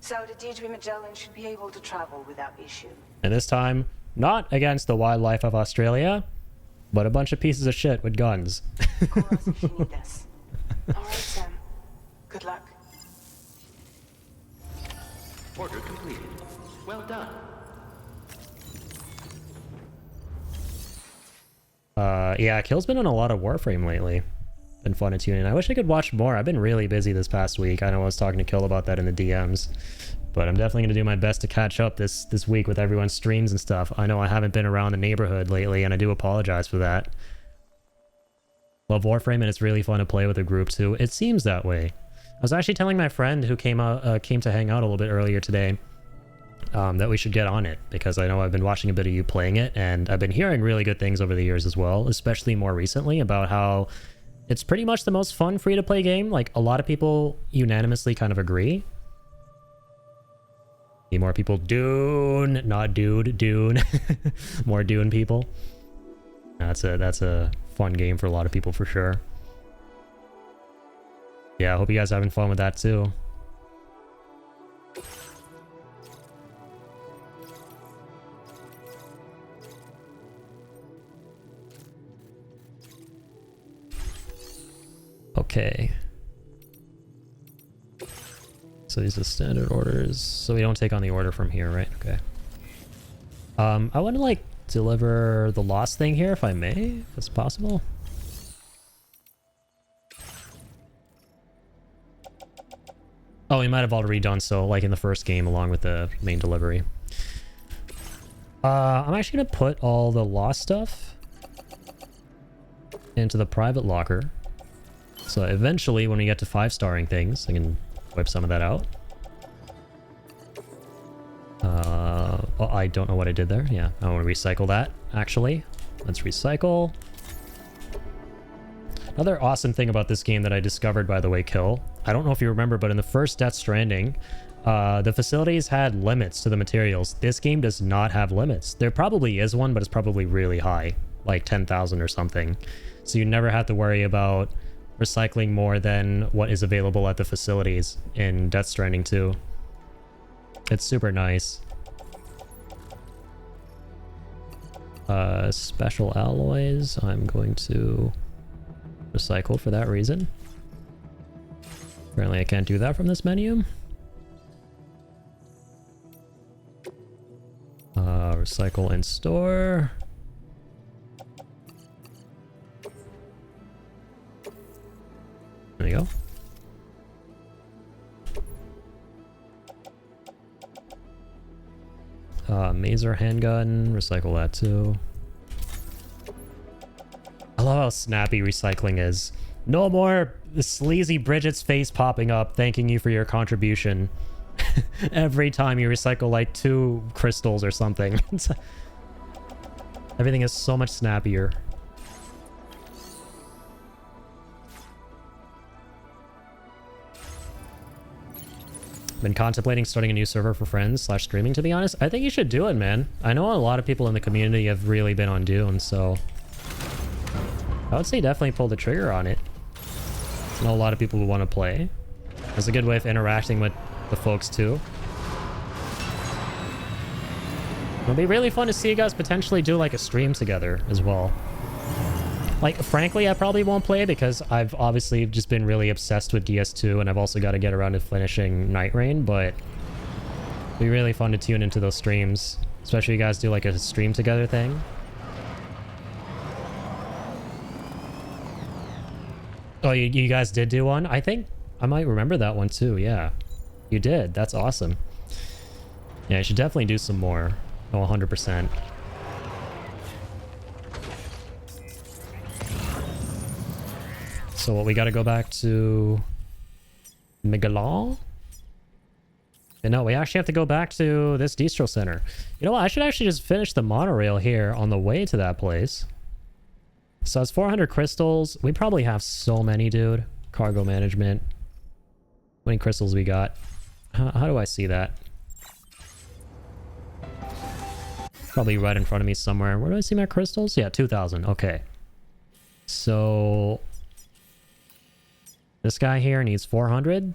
So the DHB Magellan should be able to travel without issue.
And this time, not against the wildlife of Australia, but a bunch of pieces of shit with guns.
Call us if you need us. All right, Sam. Good luck.
Order completed. Well done.
Yeah, Kill's been on a lot of Warframe lately. Been fun to tune in. I wish I could watch more. I've been really busy this past week. I know I was talking to Kill about that in the DMs. But I'm definitely going to do my best to catch up this week with everyone's streams and stuff. I know I haven't been around the neighborhood lately, and I do apologize for that. Love Warframe, and it's really fun to play with a group too. It seems that way. I was actually telling my friend who came to hang out a little bit earlier today that we should get on it, because I know I've been watching a bit of you playing it, and I've been hearing really good things over the years as well, especially more recently about how it's pretty much the most fun free-to-play game. Like, a lot of people unanimously kind of agree. Need more people. Dune, not dude, Dune. More Dune people. That's a fun game for a lot of people for sure. Yeah, I hope you guys are having fun with that too. Okay. So these are standard orders. So we don't take on the order from here, right? Okay. I want to like deliver the lost thing here if I may, if it's possible. Oh, we might have already done so, like in the first game, along with the main delivery. I'm actually gonna put all the lost stuff into the private locker. So eventually, when we get to 5-starring things, I can whip some of that out. Oh, I don't know what I did there. Yeah, I want to recycle that, actually. Let's recycle. Another awesome thing about this game that I discovered, by the way, Kill. I don't know if you remember, but in the first Death Stranding, the facilities had limits to the materials. This game does not have limits. There probably is one, but it's probably really high, like 10,000 or something. So you never have to worry about recycling more than what is available at the facilities in Death Stranding 2. It's super nice. Special alloys, I'm going to recycle for that reason. Apparently I can't do that from this menu. Recycle and store. There you go. Mazer handgun, recycle that too. I love how snappy recycling is. No more sleazy Bridget's face popping up thanking you for your contribution. Every time you recycle like 2 crystals or something. Everything is so much snappier. Been contemplating starting a new server for friends / streaming, to be honest. I think you should do it, man. I know a lot of people in the community have really been on Dune, so I would say definitely pull the trigger on it. I know a lot of people who want to play. It's a good way of interacting with the folks too. It'll be really fun to see you guys potentially do like a stream together as well. Like, frankly, I probably won't play because I've obviously just been really obsessed with DS2 and I've also got to get around to finishing Night Rain, but it'll be really fun to tune into those streams. Especially you guys do like a stream together thing. Oh, you guys did do one? I think I might remember that one too, yeah. You did. That's awesome. Yeah, I should definitely do some more. Oh, 100%. So what, we got to go back to Megalon? And no, we actually have to go back to this distro center. You know what? I should actually just finish the monorail here on the way to that place. So it's 400 crystals. We probably have so many, dude. Cargo management. How many crystals we got? How do I see that? Probably right in front of me somewhere. Where do I see my crystals? Yeah, 2,000. Okay. So this guy here needs 400.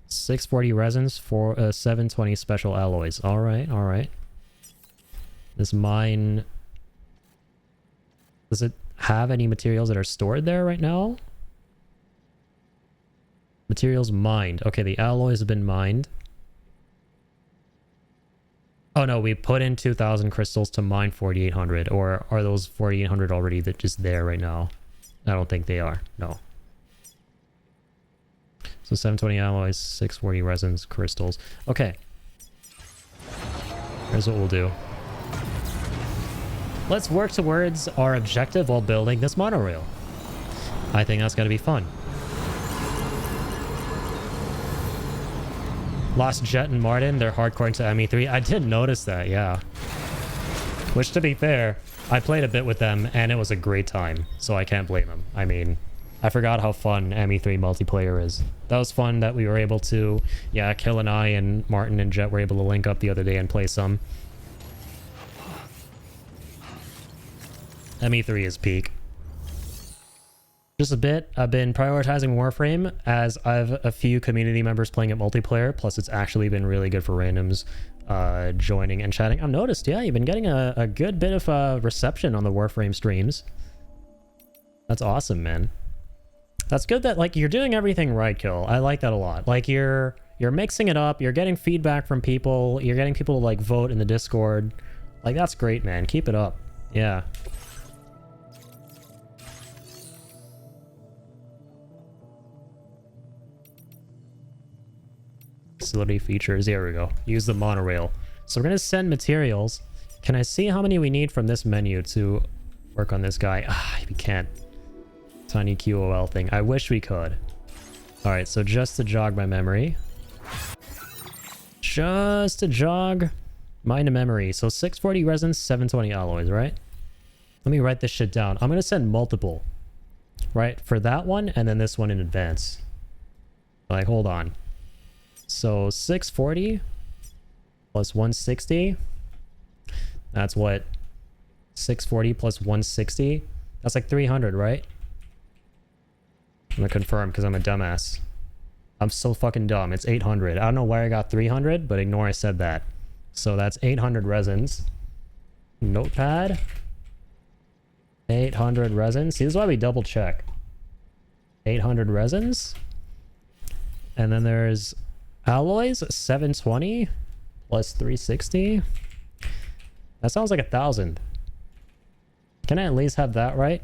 640 resins for 720 special alloys. All right, all right. This mine... Does it have any materials that are stored there right now? Materials mined. Okay, the alloys have been mined. Oh no, we put in 2,000 crystals to mine 4,800. Or are those 4,800 already that just there right now? I don't think they are. No. So 720 alloys, 640 resins, crystals. Okay. Here's what we'll do. Let's work towards our objective while building this monorail. I think that's going to be fun. Lost Jet and Martin, they're hardcore into ME3. I did notice that, yeah. Which, to be fair, I played a bit with them and it was a great time, so I can't blame them. I mean, I forgot how fun ME3 multiplayer is. That was fun that we were able to, yeah, Kill and I and Martin and Jet were able to link up the other day and play some. ME3 is peak. Just a bit. I've been prioritizing Warframe as I have a few community members playing it multiplayer, plus it's actually been really good for randoms joining and chatting. I've noticed, yeah, you've been getting a good bit of reception on the Warframe streams. That's awesome, man. That's good that, like, you're doing everything right, Kill. I like that a lot. Like, you're mixing it up, you're getting feedback from people, you're getting people to, like, vote in the Discord. Like, that's great, man. Keep it up. Yeah. Facility features. There we go. Use the monorail. So we're going to send materials. Can I see how many we need from this menu to work on this guy? Ah, we can't. Tiny QOL thing. I wish we could. Alright, so just to jog my memory. Just to jog my memory. So 640 resins, 720 alloys, right? Let me write this shit down. I'm going to send multiple. Right? For that one and then this one in advance. Like, hold on. So 640 plus 160. That's what? 640 plus 160. That's like 300, right? I'm gonna confirm because I'm a dumbass. I'm so fucking dumb. It's 800. I don't know where I got 300, but ignore I said that. So that's 800 resins. Notepad. 800 resins. See, this is why we double check. 800 resins. And then there's alloys, 720 plus 360. That sounds like 1,000. Can I at least have that right?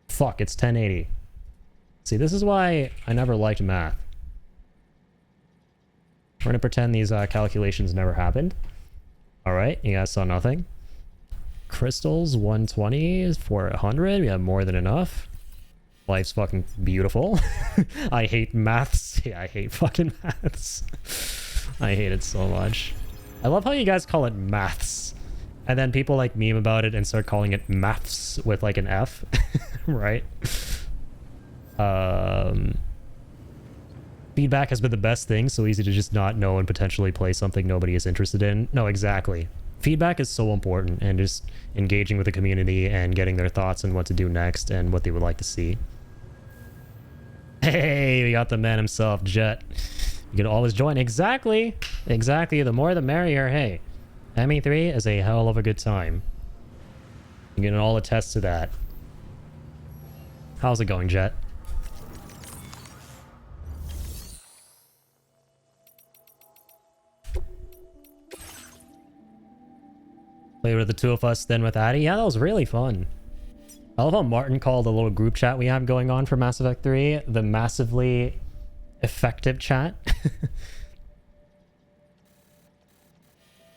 Fuck, it's 1080. See, this is why I never liked math. We're gonna pretend these calculations never happened. Alright, you guys saw nothing. Crystals, 120 for 100. We have more than enough. Life's fucking beautiful. I hate maths. Yeah, I hate fucking maths. I hate it so much. I love how you guys call it maths. And then people like meme about it and start calling it maths with like an F. Right? Feedback has been the best thing. So easy to just not know and potentially play something nobody is interested in. No, exactly. Feedback is so important, and just engaging with the community and getting their thoughts on what to do next and what they would like to see. Hey, we got the man himself, Jet. You can always join. Exactly. Exactly. The more the merrier. Hey, ME3 is a hell of a good time. You can all attest to that. How's it going, Jet? Played with the two of us, then with Addy. Yeah, that was really fun. I love how Martin called the little group chat we have going on for Mass Effect 3 the massively effective chat.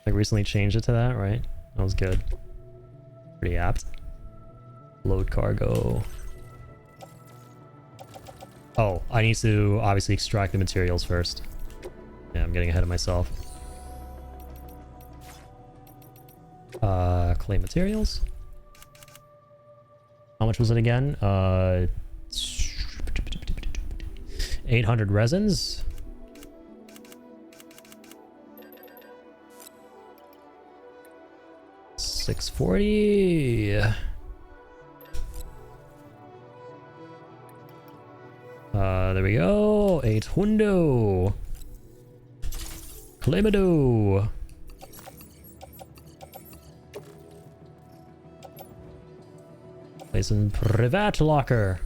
I recently changed it to that, right? That was good. Pretty apt. Load cargo. Oh, I need to obviously extract the materials first. Yeah, I'm getting ahead of myself. Clay materials. How much was it again? 800 resins. $640. There we go. 800. Clemado. Place in privat locker.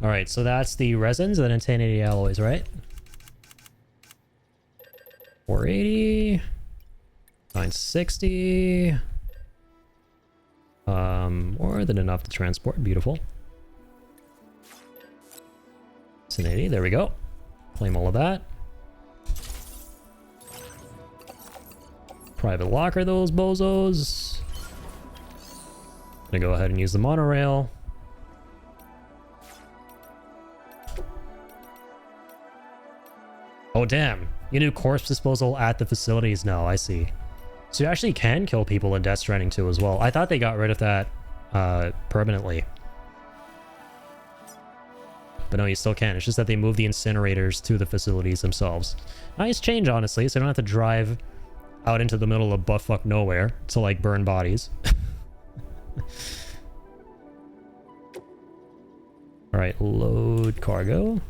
Alright, so that's the resins and then 1080 alloys, right? 480. 960. More than enough to transport. Beautiful. 1080, there we go. Claim all of that. Private locker those bozos. Gonna go ahead and use the monorail. Oh damn, you do corpse disposal at the facilities now, I see. So you actually can kill people in Death Stranding 2 as well. I thought they got rid of that permanently. But no, you still can. It's just that they move the incinerators to the facilities themselves. Nice change, honestly, so you don't have to drive out into the middle of buttfuck nowhere to like burn bodies. Alright, load cargo.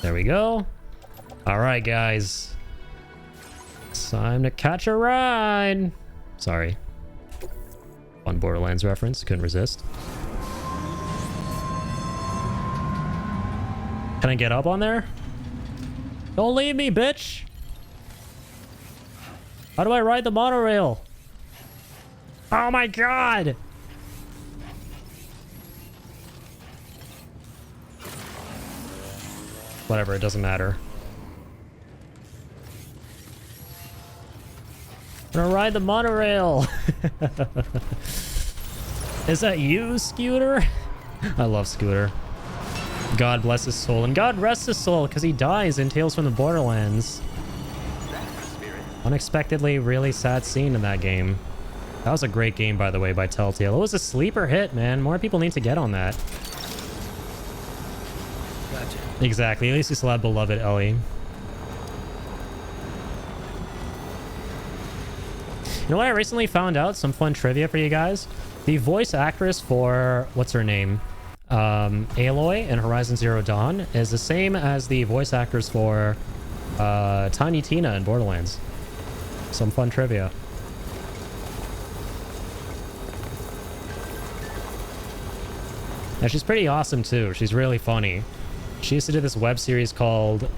There we go. Alright, guys. It's time to catch a ride. Sorry. Fun Borderlands reference. Couldn't resist. Can I get up on there? Don't leave me, bitch! How do I ride the monorail? Oh my god! Whatever, it doesn't matter. I'm gonna ride the monorail! Is that you, Scooter? I love Scooter. God bless his soul, and God rest his soul, because he dies in Tales from the Borderlands. Unexpectedly really sad scene in that game. That was a great game, by the way, by Telltale. It was a sleeper hit, man. More people need to get on that.
Gotcha.
Exactly. At least you still have beloved Ellie. You know what I recently found out? Some fun trivia for you guys. The voice actress for, what's her name? Aloy in Horizon Zero Dawn is the same as the voice actors for Tiny Tina in Borderlands. Some fun trivia. And she's pretty awesome too. She's really funny. She used to do this web series called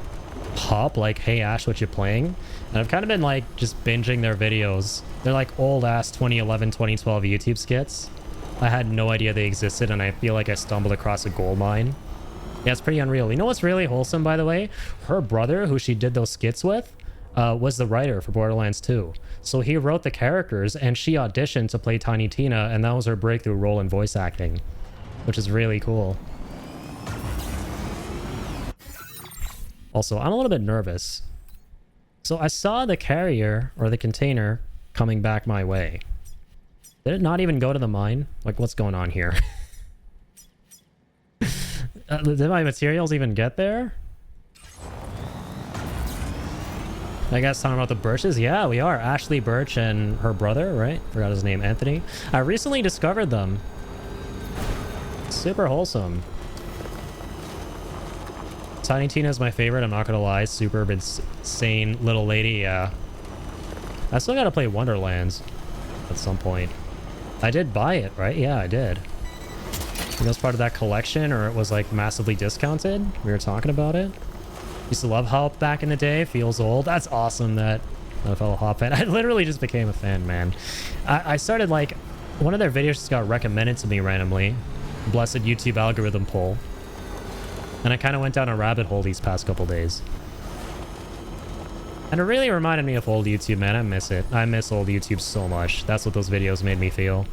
Hop, like Hey Ash, what you playing? And I've kind of been like just binging their videos. They're like old ass 2011, 2012 YouTube skits. I had no idea they existed, and I feel like I stumbled across a gold mine. Yeah, it's pretty unreal. You know what's really wholesome, by the way? Her brother, who she did those skits with, was the writer for Borderlands 2. So he wrote the characters, and she auditioned to play Tiny Tina, and that was her breakthrough role in voice acting, which is really cool. Also, I'm a little bit nervous. So I saw the carrier, or the container, coming back my way. Did it not even go to the mine? Like, what's going on here? Did my materials even get there? I guess talking about the Birches? Yeah, we are. Ashley Birch and her brother, right? Forgot his name, Anthony. I recently discovered them. Super wholesome. Tiny Tina is my favorite, I'm not gonna lie. Super insane little lady, yeah. I still gotta play Wonderlands at some point. I did buy it, right? Yeah, I did. It was part of that collection, or it was like massively discounted. We were talking about it. Used to love Hop back in the day. Feels old. That's awesome that I'm a fellow Hop fan. I literally just became a fan, man. I started like, one of their videos just got recommended to me randomly. Blessed YouTube algorithm pull. And I kind of went down a rabbit hole these past couple days. And it really reminded me of old YouTube, man. I miss it. I miss old YouTube so much. That's what those videos made me feel.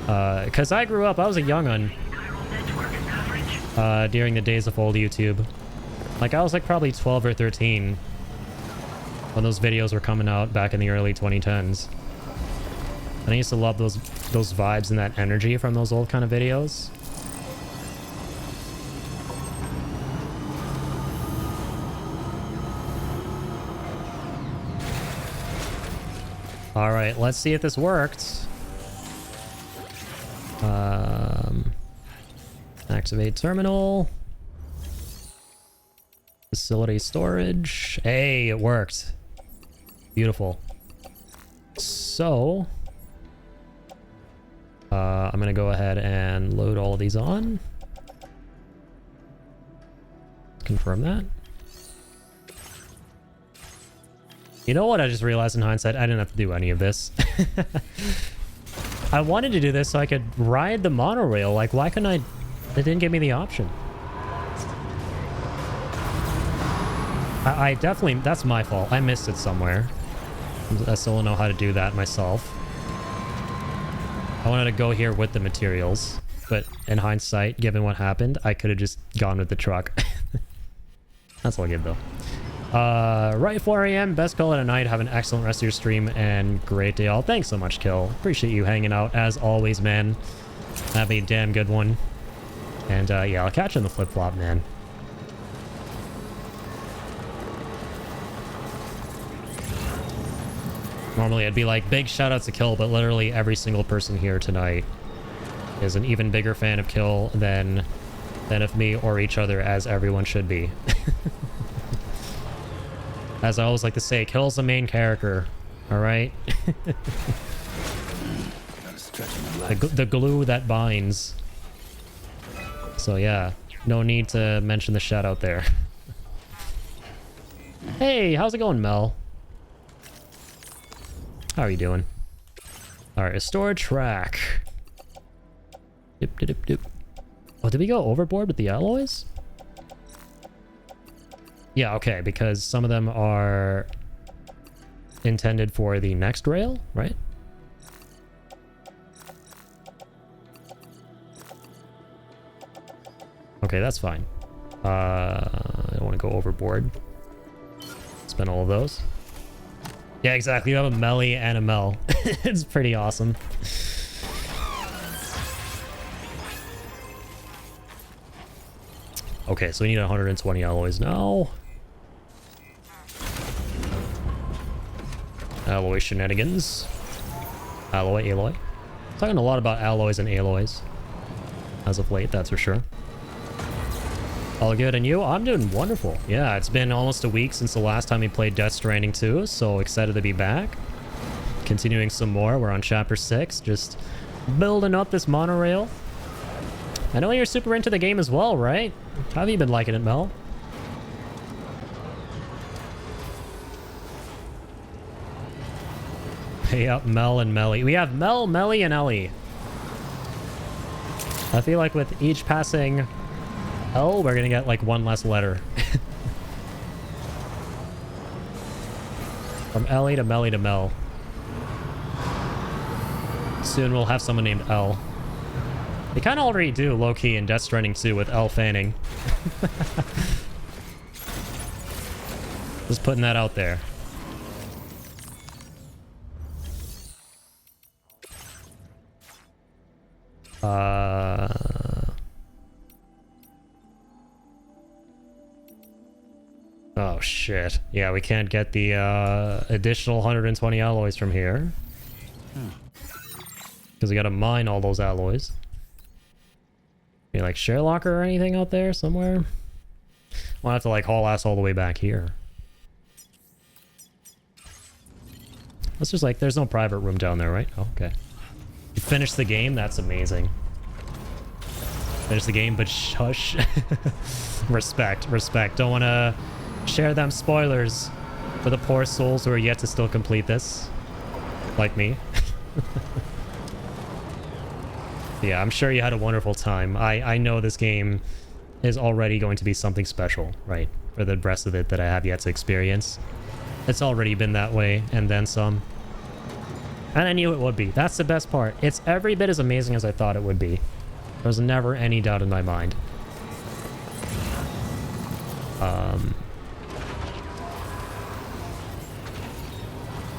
Because I grew up, I was a young'un during the days of old YouTube. Like, I was like probably 12 or 13 when those videos were coming out back in the early 2010s. And I used to love those vibes and that energy from those old kind of videos. All right, let's see if this worked. Activate terminal. Facility storage. Hey, it worked. Beautiful. So, I'm gonna go ahead and load all of these on. Confirm that. You know what I just realized in hindsight? I didn't have to do any of this. I wanted to do this so I could ride the monorail. Like, why couldn't I? They didn't give me the option. I definitely, that's my fault. I missed it somewhere. I still don't know how to do that myself. I wanted to go here with the materials, but in hindsight, given what happened, I could have just gone with the truck. That's all good though. Right, 4 a.m. Best call at a night. Have an excellent rest of your stream and great day all. Thanks so much, Kill. Appreciate you hanging out as always, man. Have a damn good one. And yeah, I'll catch you in the flip-flop, man. Normally I'd be like, big shout out to Kill, but literally every single person here tonight is an even bigger fan of Kill than of me or each other, as everyone should be. As I always like to say, Kill's the main character, alright? the glue that binds. So yeah, no need to mention the shout out there. Hey, how's it going, Mel? How are you doing? Alright, restore track. Dip, dip, dip, dip. Oh, did we go overboard with the alloys? Yeah, okay, because some of them are intended for the next rail, right? Okay, that's fine. I don't want to go overboard. Spend all of those. Yeah, exactly. You have a Melly and a Mel. It's pretty awesome. Okay, so we need 120 alloys now. Alloy shenanigans. Alloy, alloy. Talking a lot about alloys and alloys as of late, that's for sure. All good, and you? I'm doing wonderful. Yeah, it's been almost a week since the last time we played Death Stranding 2, so excited to be back. Continuing some more. We're on chapter 6, just building up this monorail. I know you're super into the game as well, right? How have you been liking it, Mel? Yep, Mel and Melly. We have Mel, Melly, and Ellie. I feel like with each passing L, we're gonna get like one less letter. From Ellie to Melly to Mel. Soon we'll have someone named L. They kind of already do, low-key, in Death Stranding 2 with Elle Fanning. Just putting that out there. Oh, shit. Yeah, we can't get the additional 120 alloys from here. Because we gotta mine all those alloys. Any, like, share locker or anything out there somewhere? We'll have to, like, haul ass all the way back here. Let's just, like, there's no private room down there, right? Oh, okay. You finished the game? That's amazing. Finish the game, but shush. Respect, respect. Don't want to share them spoilers for the poor souls who are yet to still complete this. Like me. Yeah, I'm sure you had a wonderful time. I know this game is already going to be something special, right? For the rest of it that I have yet to experience. It's already been that way, and then some. And I knew it would be. That's the best part. It's every bit as amazing as I thought it would be. There was never any doubt in my mind.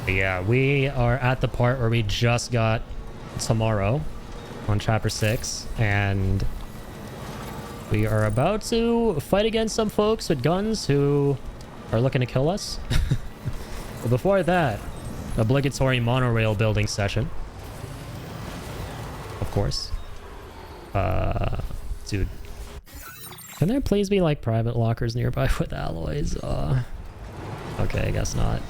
Yeah, we are at the part where we just got tomorrow on chapter 6, and we are about to fight against some folks with guns who are looking to kill us. But before that, obligatory monorail building session. Of course. Dude. Can there please be, like, private lockers nearby with alloys? Okay, I guess not.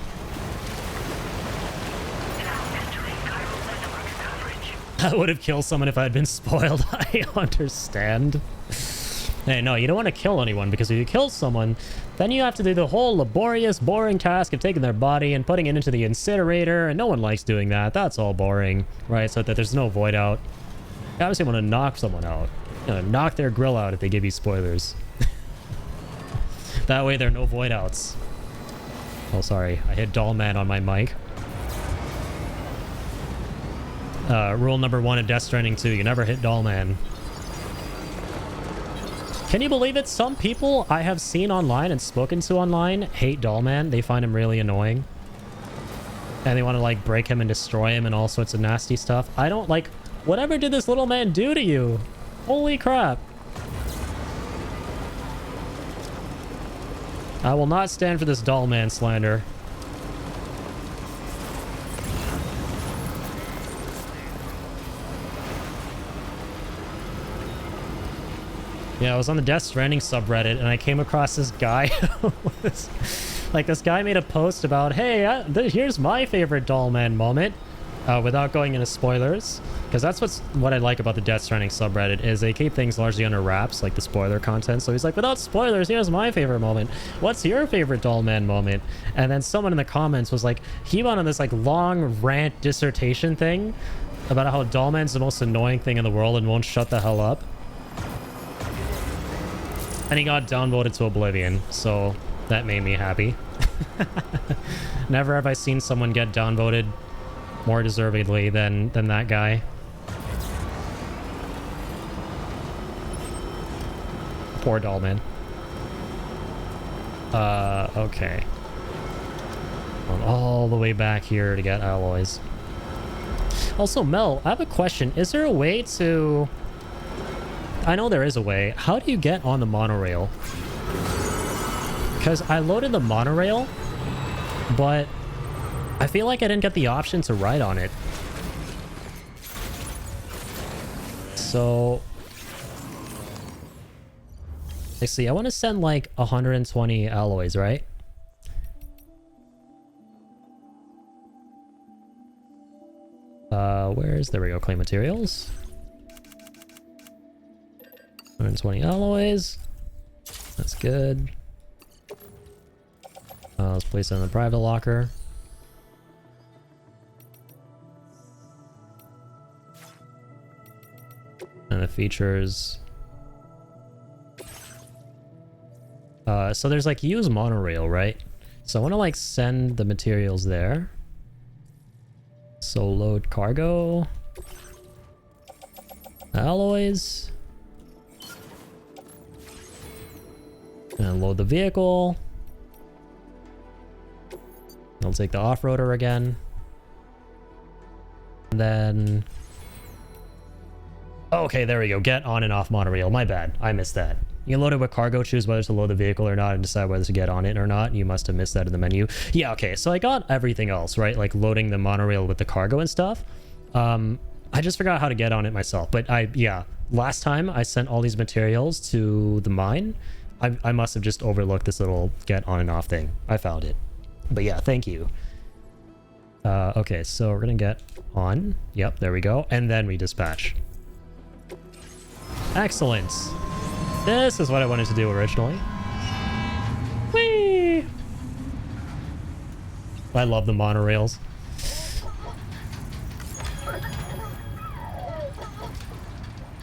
I would have killed someone if I had been spoiled. I understand. Hey, no, you don't want to kill anyone, because if you kill someone, then you have to do the whole laborious, boring task of taking their body and putting it into the incinerator, and no one likes doing that. That's all boring, right? So that there's no void out. You obviously want to knock someone out. You know, knock their grill out if they give you spoilers. That way there are no void outs. Oh, sorry. I hit Dollman on my mic. Rule number 1 of Death Stranding 2, you never hit Dollman. Can you believe it? Some people I have seen online and spoken to online hate Dollman. They find him really annoying. And they want to, like, break him and destroy him and all sorts of nasty stuff. I don't, like... Whatever did this little man do to you? Holy crap. I will not stand for this Dollman slander. Yeah, I was on the Death Stranding subreddit, and I came across this guy. Like, this guy made a post about, hey, here's my favorite Dollman moment, without going into spoilers. Because that's what I like about the Death Stranding subreddit, is they keep things largely under wraps, like the spoiler content. So he's like, without spoilers, here's my favorite moment. What's your favorite Dollman moment? And then someone in the comments was like, he went on this, like, long rant dissertation thing about how Dollman's the most annoying thing in the world and won't shut the hell up. And he got downvoted to oblivion, so that made me happy. Never have I seen someone get downvoted more deservedly than that guy. Poor Dollman. Okay. Going all the way back here to get alloys. Also, Mel, I have a question. Is there a way to... I know there is a way. How do you get on the monorail? Because I loaded the monorail, but I feel like I didn't get the option to ride on it. So... let's see, I want to send like 120 alloys, right? There we go, claim materials. 120 alloys. That's good. Let's place it in the private locker. And the features. So there's like use monorail, right? So I want to like send the materials there. So load cargo. Alloys. And load the vehicle. I'll take the off-roader again. And then... Okay, there we go. Get on and off monorail. My bad. I missed that. You can load it with cargo, choose whether to load the vehicle or not, and decide whether to get on it or not. You must have missed that in the menu. Yeah, okay. So I got everything else, right? Like loading the monorail with the cargo and stuff. I just forgot how to get on it myself. But yeah, last time I sent all these materials to the mine. I must have just overlooked this little get on and off thing. I found it. But yeah, thank you. Okay, so we're gonna get on. Yep, there we go. And then we dispatch. Excellent. This is what I wanted to do originally. Whee! I love the monorails.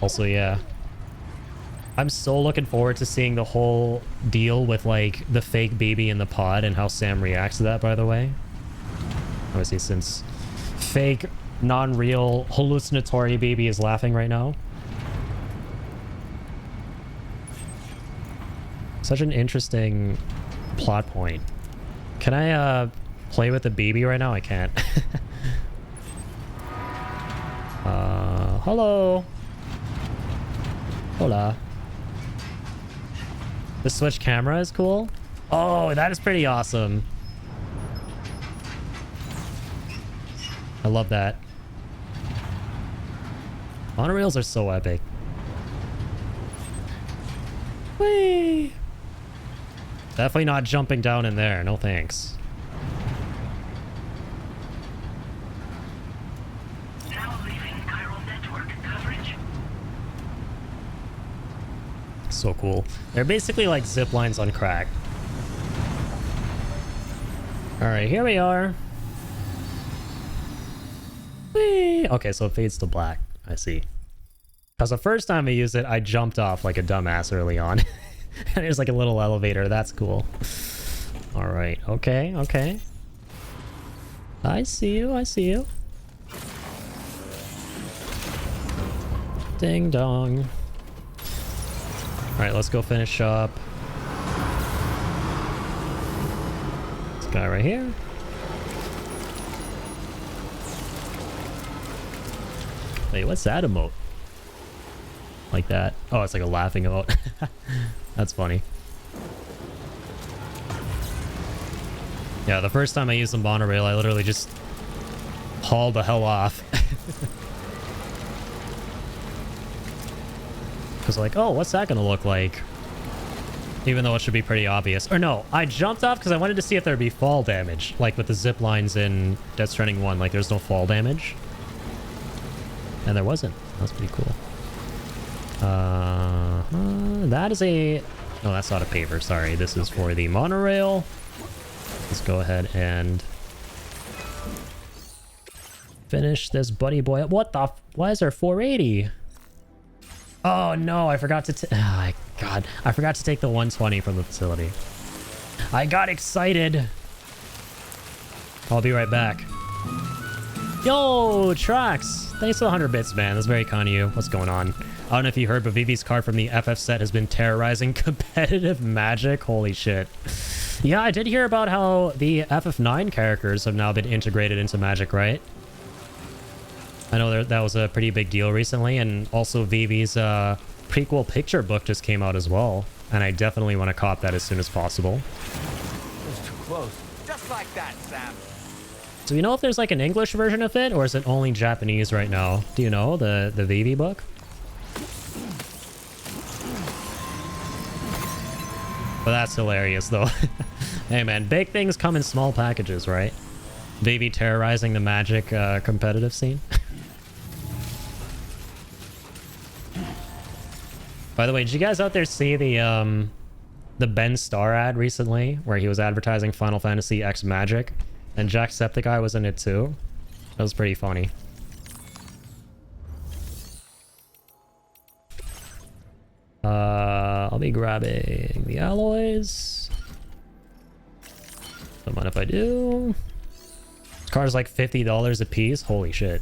Also, yeah. I'm so looking forward to seeing the whole deal with, like, the fake baby in the pod and how Sam reacts to that, by the way. Obviously, since fake, non-real, hallucinatory baby is laughing right now. Such an interesting plot point. Can I, play with the baby right now? I can't. Hello. Hola. The switch camera is cool. Oh, that is pretty awesome. I love that. Monorails are so epic. Whee! Definitely not jumping down in there. No thanks.
Now leaving chiral network coverage.
So cool. They're basically like zip lines on crack. Alright, here we are. Whee! Okay, so it fades to black. I see. Because the first time I used it, I jumped off like a dumbass early on. And there's like a little elevator. That's cool. Alright, okay, okay. I see you, I see you. Ding dong. Alright, let's go finish up. This guy right here. Wait, what's that emote? Like that. Oh, it's like a laughing emote. That's funny. Yeah, the first time I used the monorail, I literally just hauled the hell off. Because like, oh, what's that going to look like? Even though it should be pretty obvious. Or no, I jumped off because I wanted to see if there'd be fall damage. Like with the zip lines in Death Stranding 1, like there's no fall damage. And there wasn't. That's pretty cool. That is a... No, that's not a paver. Sorry, this is for the monorail. Let's go ahead and finish this buddy boy up. What the... Why is there 480? Oh, no, I forgot to... Oh, God. I forgot to take the 120 from the facility. I got excited. I'll be right back. Yo, Trax. Thanks for the 100 bits, man. That's very kind of you. What's going on? I don't know if you heard, but Vivi's card from the FF set has been terrorizing competitive Magic. Holy shit. Yeah, I did hear about how the FF9 characters have now been integrated into Magic, right? I know that was a pretty big deal recently, and also Vivi's prequel picture book just came out as well, and I definitely want to cop that as soon as possible.
It's too close. Just like that, Sam.
Do you know if there's like an English version of it, or is it only Japanese right now? Do you know the Vivi book? But that's hilarious, though. Hey, man, big things come in small packages, right? Vivi terrorizing the Magic competitive scene. By By the way, did you guys out there see the Ben Starr ad recently where he was advertising Final Fantasy X Magic and Jacksepticeye was in it too? That was pretty funny. I'll be grabbing the alloys. Don't mind if I do. This car's like $50 a piece. Holy shit.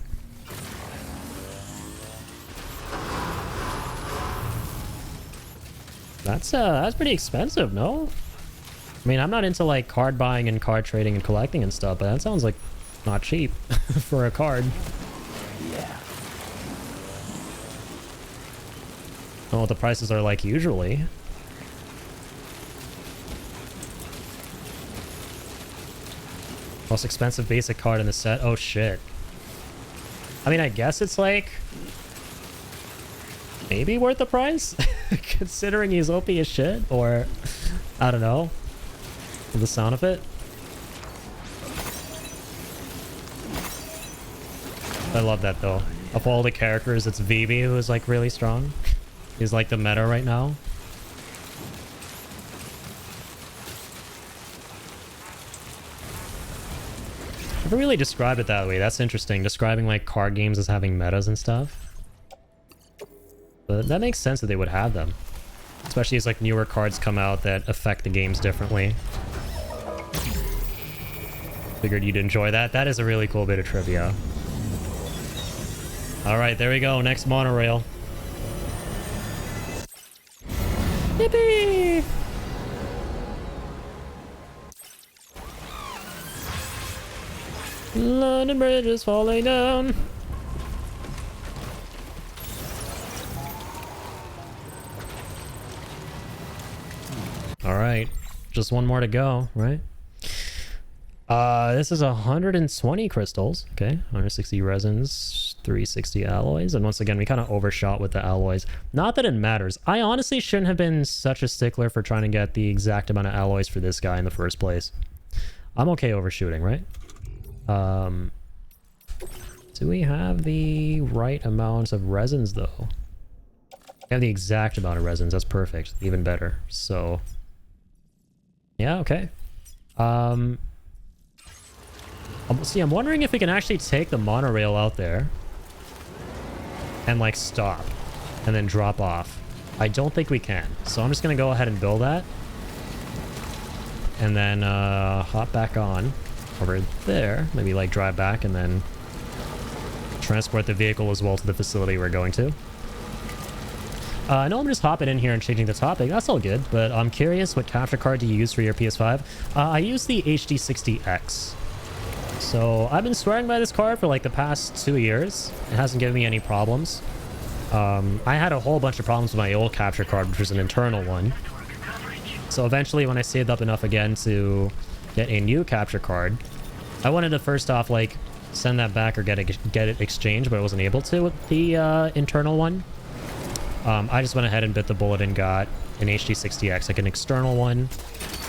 That's pretty expensive, no? I mean, I'm not into like card buying and card trading and collecting and stuff, but that sounds like not cheap for a card.
Yeah.
I don't know what the prices are like usually. Most expensive basic card in the set. Oh shit. I mean, I guess it's like maybe worth the price considering he's OP as shit, or I don't know. The sound of it. I love that though. Of all the characters, it's Vivi who is like really strong. He's like the meta right now. Never really described it that way. That's interesting. Describing like card games as having metas and stuff. But that makes sense that they would have them. Especially as like newer cards come out that affect the games differently. Figured you'd enjoy that. That is a really cool bit of trivia. Alright, there we go. Next monorail. Yippee! London Bridge is falling down. Alright. Just one more to go, right? This is 120 crystals. Okay, 160 resins, 360 alloys. And once again, we kind of overshot with the alloys. Not that it matters. I honestly shouldn't have been such a stickler for trying to get the exact amount of alloys for this guy in the first place. I'm okay overshooting, right? Do we have the right amount of resins, though? We have the exact amount of resins. That's perfect. Even better. So, yeah, okay. See, I'm wondering if we can actually take the monorail out there and like stop and then drop off. I don't think we can. So I'm just going to go ahead and build that. And then hop back on over there. Maybe like drive back and then transport the vehicle as well to the facility we're going to. I know I'm just hopping in here and changing the topic. That's all good, but I'm curious, what capture card do you use for your PS5? I use the HD60X. So I've been swearing by this card for like the past 2 years. It hasn't given me any problems. I had a whole bunch of problems with my old capture card, which was an internal one. So eventually, when I saved up enough again to get a new capture card, I wanted to first off like send that back or get it exchanged, but I wasn't able to with the internal one. I just went ahead and bit the bullet and got an HD60X, like an external one,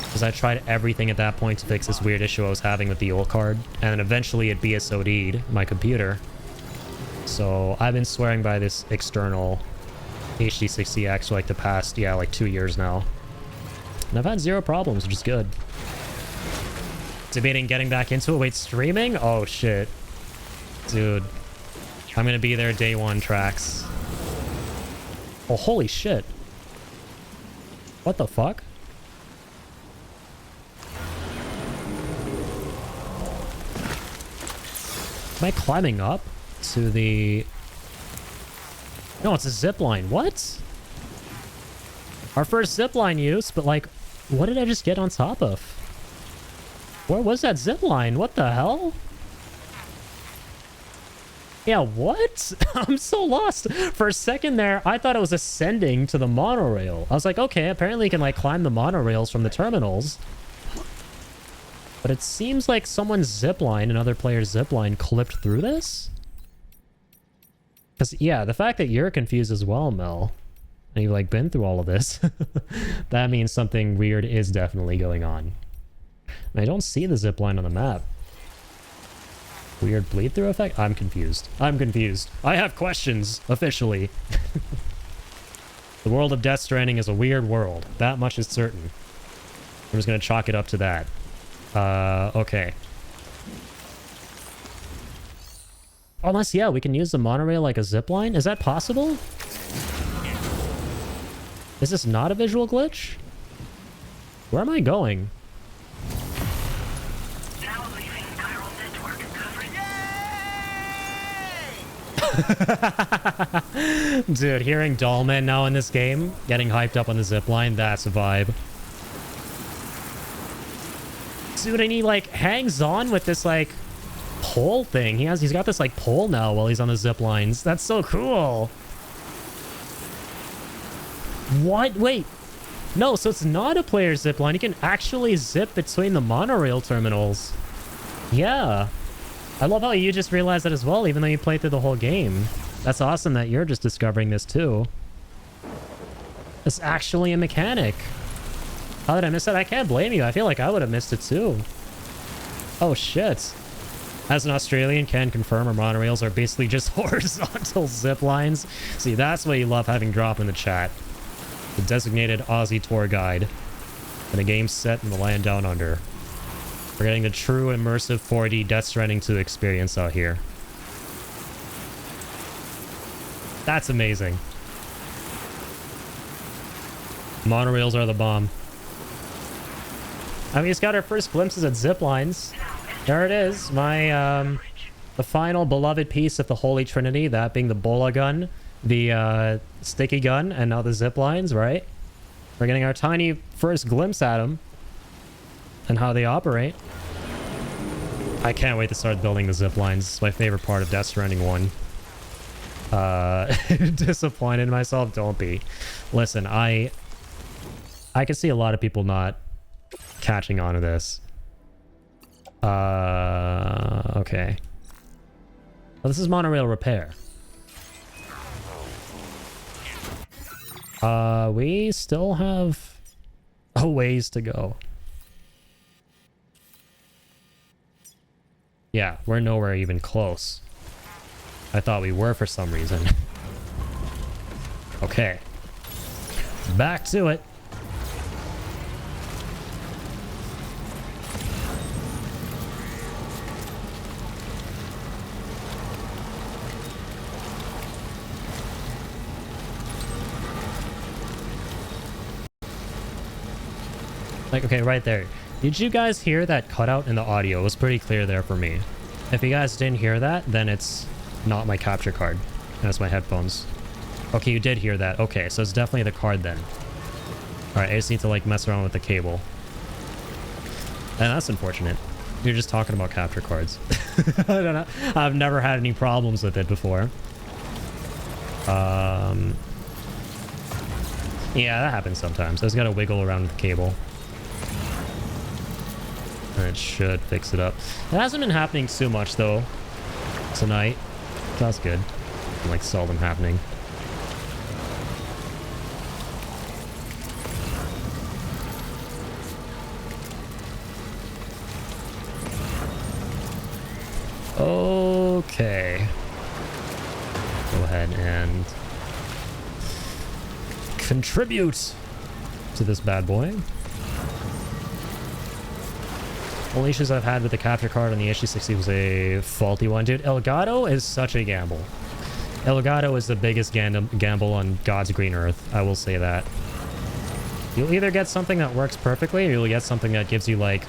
because I tried everything at that point to fix this weird issue I was having with the old card, and then eventually it BSOD'd my computer. So I've been swearing by this external HD60X for like the past, yeah, like 2 years now. And I've had zero problems, which is good. Debating getting back into it. Wait, streaming? Oh, shit. Dude. I'm gonna be there day one, Trax. Oh, holy shit. What the fuck? Am I climbing up to the... No, it's a zip line. What? Our first zip line use, but like, what did I just get on top of? Where was that zip line? What the hell? Yeah, what? I'm so lost. For a second there, I thought it was ascending to the monorail. I was like, okay, apparently you can like climb the monorails from the terminals. But it seems like someone's zipline, another player's zipline, clipped through this? Because, yeah, the fact that you're confused as well, Mel, and you've like been through all of this, that means something weird is definitely going on. And I don't see the zipline on the map. Weird bleed through effect? I'm confused. I'm confused. I have questions, officially. The world of Death Stranding is a weird world. That much is certain. I'm just gonna chalk it up to that. Okay. Unless, yeah, we can use the monorail like a zipline? Is that possible? Is this not a visual glitch? Where am I going?
Now leaving chiral network coverage.
Dude, hearing Dollman now in this game, getting hyped up on the zipline, that's a vibe. Dude, and he like hangs on with this like pole thing. He's got this like pole now while he's on the zip lines. That's so cool. What? Wait. No, so it's not a player zip line. You can actually zip between the monorail terminals. Yeah. I love how you just realized that as well, even though you played through the whole game. That's awesome that you're just discovering this too. It's actually a mechanic. How did I miss that? I can't blame you. I feel like I would have missed it too. Oh shit. As an Australian, can confirm our monorails are basically just horizontal zip lines. See, that's what you love having drop in the chat. The designated Aussie tour guide. And a game set in the land down under. We're getting the true immersive 4D Death Stranding 2 experience out here. That's amazing. Monorails are the bomb. I mean, it's got our first glimpses at zip lines. There it is. My, the final beloved piece of the Holy Trinity, that being the bola gun, the sticky gun, and now the zip lines, right? We're getting our tiny first glimpse at them and how they operate. I can't wait to start building the zip lines. It's my favorite part of Death Stranding 1. Disappointed in myself? Don't be. Listen, I can see a lot of people not catching on to this. Okay. Well, this is monorail repair. We still have a ways to go. Yeah, we're nowhere even close. I thought we were for some reason. Okay. Back to it. Like, okay, right there. Did you guys hear that cutout in the audio? It was pretty clear there for me. If you guys didn't hear that, then it's not my capture card. That's my headphones. Okay, you did hear that. Okay, so it's definitely the card then. Alright, I just need to like mess around with the cable. And that's unfortunate. You're just talking about capture cards. I don't know. I've never had any problems with it before. Yeah, that happens sometimes. I just gotta wiggle around with the cable. And it should fix it up. It hasn't been happening too much though tonight. That's good. Like seldom happening. Okay. Go ahead and contribute to this bad boy. Only issues I've had with the capture card on the HD60 was a faulty one. Dude, Elgato is such a gamble. Elgato is the biggest gamble on God's green earth. I will say that. You'll either get something that works perfectly, or you'll get something that gives you, like,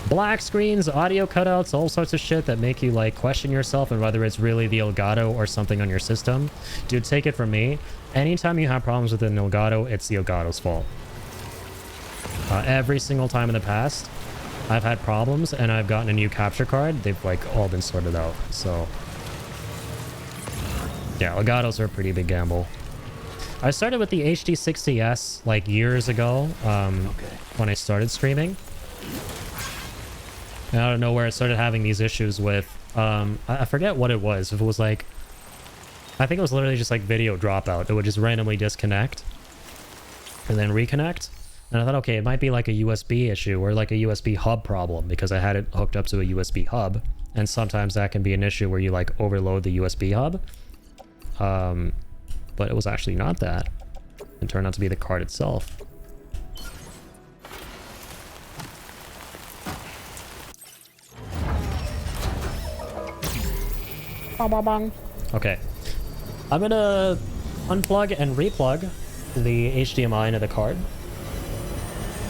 black screens, audio cutouts, all sorts of shit that make you, like, question yourself and whether it's really the Elgato or something on your system. Dude, take it from me. Anytime you have problems with an Elgato, it's the Elgato's fault. Every single time in the past, I've had problems and I've gotten a new capture card. They've like all been sorted out. So yeah, Elgatos are a pretty big gamble. I started with the HD60S like years ago when I started streaming. And out of nowhere I started having these issues with I forget what it was. If it was like, I think it was literally just like video dropout. It would just randomly disconnect and then reconnect. And I thought, okay, it might be like a USB issue or like a USB hub problem because I had it hooked up to a USB hub. And sometimes that can be an issue where you like overload the USB hub. But it was actually not that. and turned out to be the card itself. Okay. I'm gonna unplug and replug the HDMI into the card,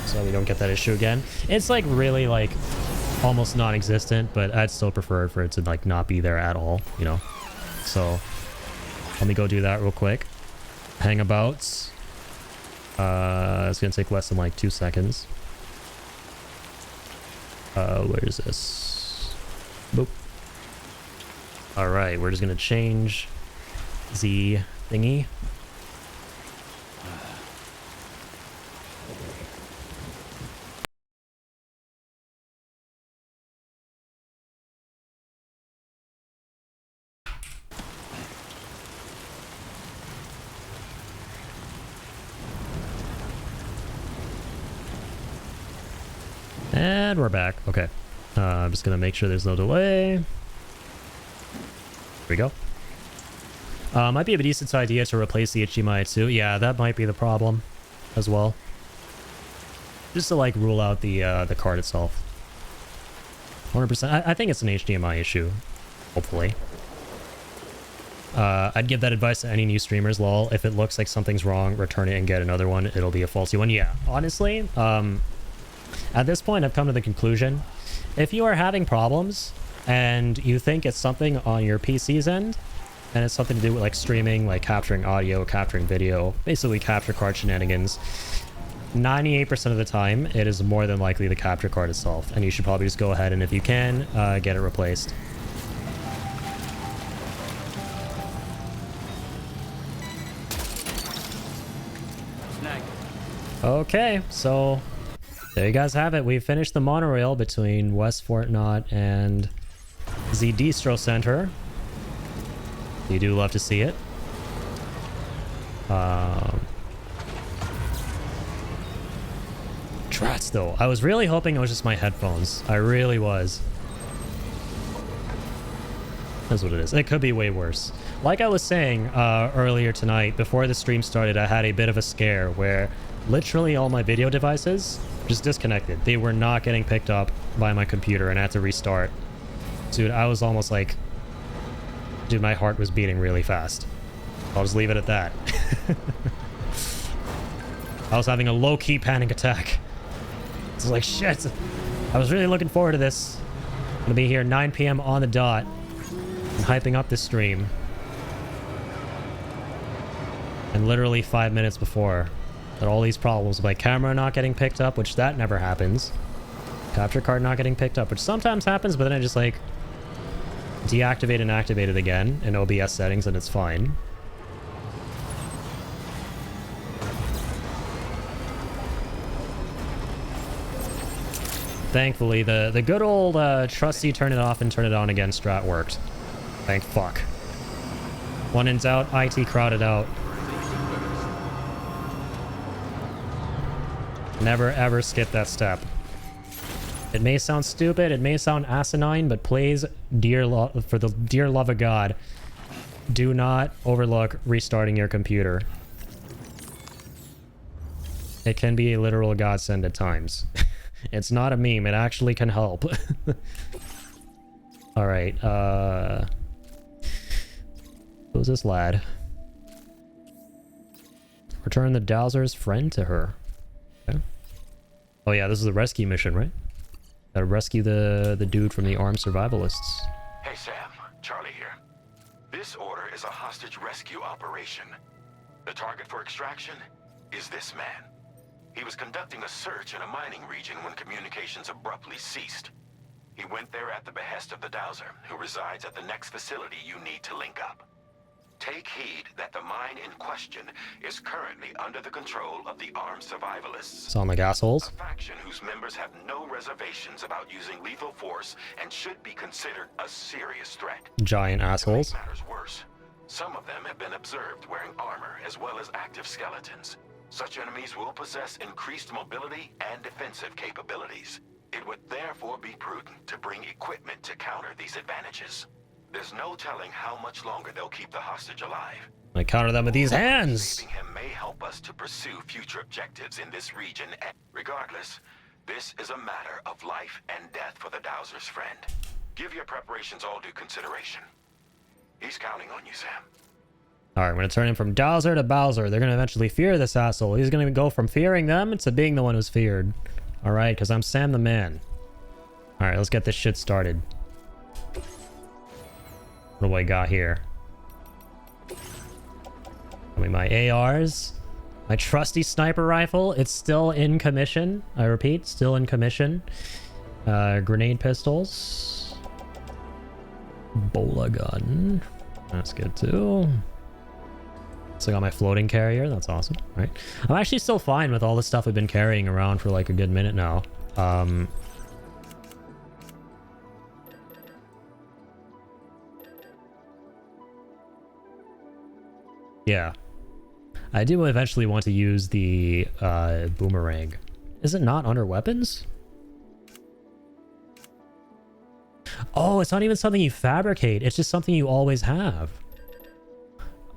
so we don't get that issue again. It's like really like almost non-existent, but I'd still prefer for it to like not be there at all, you know? So let me go do that real quick. Hangabouts. It's gonna take less than like 2 seconds. Where is this? Boop. Alright, we're just gonna change the thingy. And we're back. Okay. I'm just gonna make sure there's no delay. Here we go. Might be a decent idea to replace the HDMI too. Yeah, that might be the problem as well. Just to like rule out the card itself. 100%. I think it's an HDMI issue. Hopefully. I'd give that advice to any new streamers, lol. If it looks like something's wrong, return it and get another one. It'll be a faulty one. Yeah, honestly, at this point, I've come to the conclusion, if you are having problems and you think it's something on your PC's end, and it's something to do with like streaming, like capturing audio, capturing video, basically capture card shenanigans, 98% of the time, it is more than likely the capture card itself, and you should probably just go ahead and if you can, get it replaced. Okay, so there you guys have it. We finished the monorail between West Fort Knott and the Distro Center. You do love to see it. Drats though. I was really hoping it was just my headphones. I really was. That's what it is. It could be way worse. Like I was saying earlier tonight, before the stream started, I had a bit of a scare where literally all my video devices just disconnected. They were not getting picked up by my computer and I had to restart. Dude, I was almost like... Dude, my heart was beating really fast. I'll just leave it at that. I was having a low-key panic attack. It's like, shit. I was really looking forward to this. I'm gonna be here 9 p.m. on the dot and hyping up this stream. And literally 5 minutes before, that all these problems, my camera not getting picked up, which that never happens. Capture card not getting picked up, which sometimes happens, but then I just like deactivate and activate it again in OBS settings and it's fine. Thankfully, the good old trusty turn it off and turn it on again strat worked. Thank fuck. One in doubt, IT crowded out. Never ever skip that step. It may sound stupid, it may sound asinine, but please, for the dear love of God, do not overlook restarting your computer. It can be a literal godsend at times. It's not a meme, it actually can help. Alright, who's this lad? Return the Dowser's friend to her. Okay. Oh yeah, this is the rescue mission, right? Gotta rescue the dude from the armed survivalists.
Hey Sam, Charlie here. This order is a hostage rescue operation. The target for extraction is this man. He was conducting a search in a mining region when communications abruptly ceased. He went there at the behest of the Dowser, who resides at the next facility you need to link up. Take heed that the mine in question is currently under the control of the armed survivalists.
Sound like assholes?
A faction whose members have no reservations about using lethal force and should be considered a serious threat.
Giant assholes.
To make matters worse, some of them have been observed wearing armor as well as active skeletons. Such enemies will possess increased mobility and defensive capabilities. It would therefore be prudent to bring equipment to counter these advantages. There's no telling how much longer they'll keep the hostage alive.
I counter them with these hands.
Saving him may help us to pursue future objectives in this region. Regardless, this is a matter of life and death for the Dowser's friend. Give your preparations all due consideration. He's counting on you, Sam.
Alright, I'm going to turn him from Dowser to Bowser. They're going to eventually fear this asshole. He's going to go from fearing them to being the one who's feared. Alright, because I'm Sam the man. Alright, let's get this shit started. What do I got here? I mean, my ARs. My trusty sniper rifle. It's still in commission. I repeat, still in commission. Grenade pistols. Bola gun. That's good too. So I got my floating carrier. That's awesome. All right. I'm actually still fine with all the stuff I've been carrying around for like a good minute now. Yeah. I do eventually want to use the boomerang. Is it not under weapons? Oh, it's not even something you fabricate. It's just something you always have.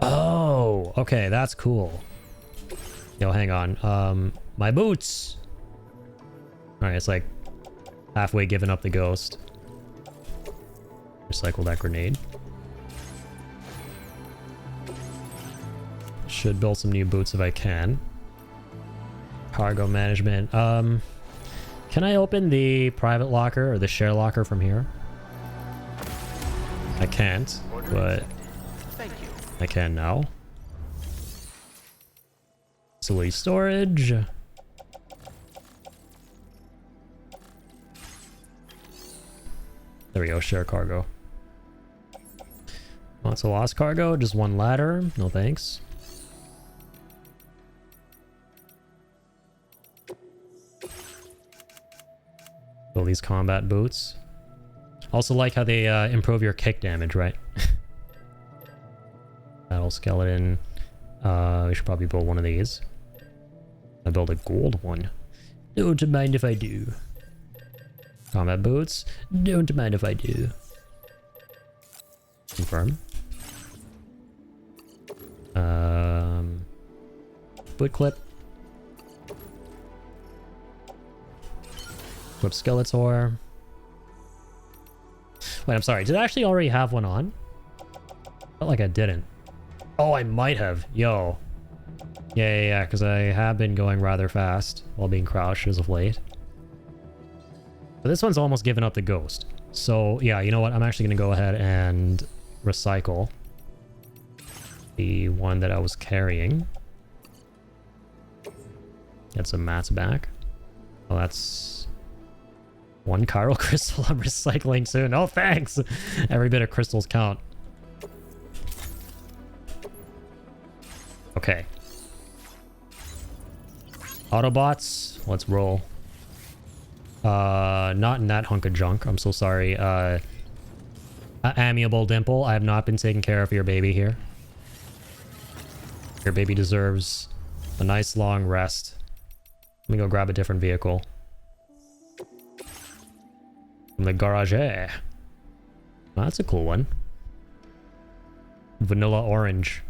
Oh, okay, that's cool. Yo, hang on. My boots. All right, it's like halfway giving up the ghost. Recycle that grenade. Should build some new boots if I can. Cargo management. Can I open the private locker or the share locker from here? I can't, but I can now. Facility storage. There we go, share cargo. Lots of lost cargo, just one ladder. No thanks. Build these combat boots. Also like how they improve your kick damage, right? Battle skeleton. We should probably build one of these. I build a gold one. Don't mind if I do. Combat boots. Don't mind if I do. Confirm. Boot clip. Whip Skeletor. Wait, I'm sorry. Did I actually already have one on? Felt like I didn't. Oh, I might have. Yo. Yeah, because I have been going rather fast while being crouched as of late. But this one's almost given up the ghost. So, yeah, you know what? I'm actually going to go ahead and recycle the one that I was carrying. Get some mats back. Oh, that's... one chiral crystal I'm recycling soon. Oh, thanks! Every bit of crystals count. Okay. Autobots, let's roll. Not in that hunk of junk. I'm so sorry. Amiable Dimple, I have not been taking care of your baby here. Your baby deserves a nice long rest. Let me go grab a different vehicle. From the garage. Oh, that's a cool one. Vanilla Orange.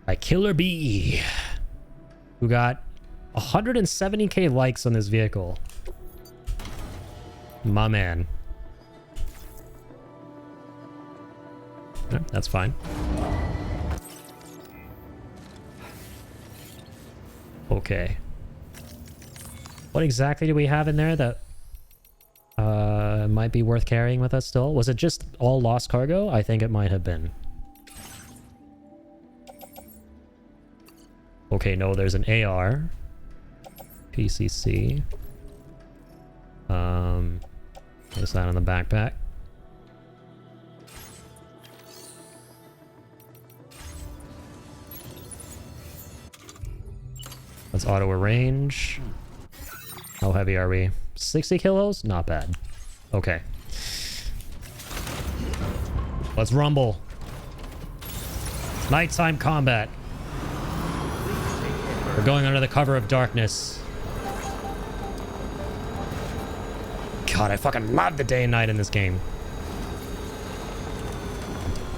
By Killer Bee. Who got 170k likes on this vehicle. My man. That's fine. Okay. What exactly do we have in there that might be worth carrying with us still? Was it just all lost cargo? I think it might have been. Okay, no, there's an AR. PCC. Place that on the backpack. Let's auto arrange. How heavy are we? 60 kilos? Not bad. Okay. Let's rumble. Nighttime combat. We're going under the cover of darkness. God, I fucking love the day and night in this game.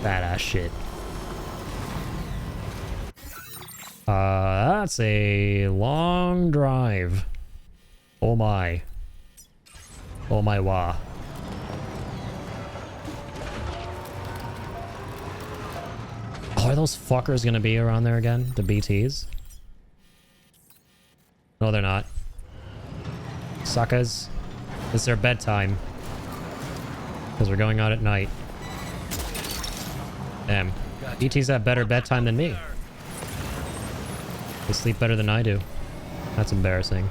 Badass shit. That's a long drive. Oh my. Oh my wah. Oh, are those fuckers gonna be around there again? The BTs? No, they're not. Suckers. It's their bedtime. Because we're going out at night. Damn. BTs have better bedtime than me. They sleep better than I do. That's embarrassing.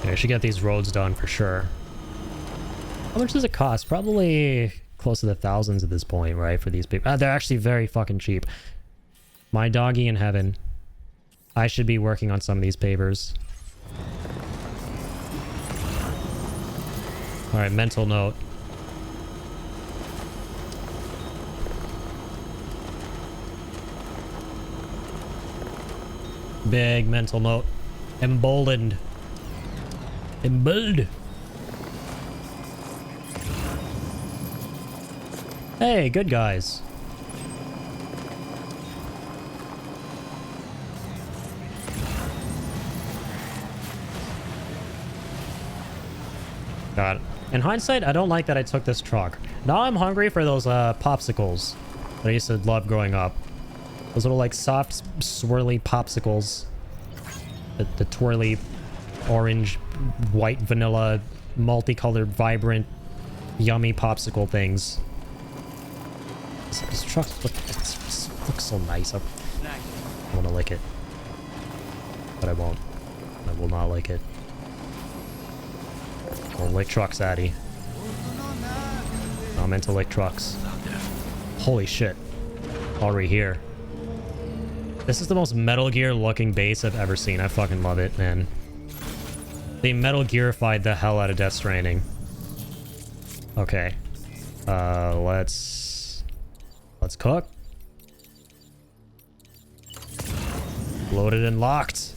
I should get these roads done for sure. How much does it cost? Probably close to the thousands at this point, right? For these people. They're actually very fucking cheap. My doggy in heaven. I should be working on some of these pavers. Alright, mental note. Big mental note. Emboldened. Emboldened. Hey, good guys. God. In hindsight, I don't like that I took this truck. Now I'm hungry for those popsicles that I used to love growing up. Those little like soft, swirly popsicles. The twirly, orange, white, vanilla, multicolored, vibrant, yummy popsicle things. This truck looks so nice. I want to lick it. But I won't. I will not lick it. Don't lick trucks, Addy. I'm meant to lick trucks. Holy shit. Already here. This is the most Metal Gear looking base I've ever seen. I fucking love it, man. They Metal Gearified the hell out of Death Stranding. Okay. Let's cook. Loaded and locked.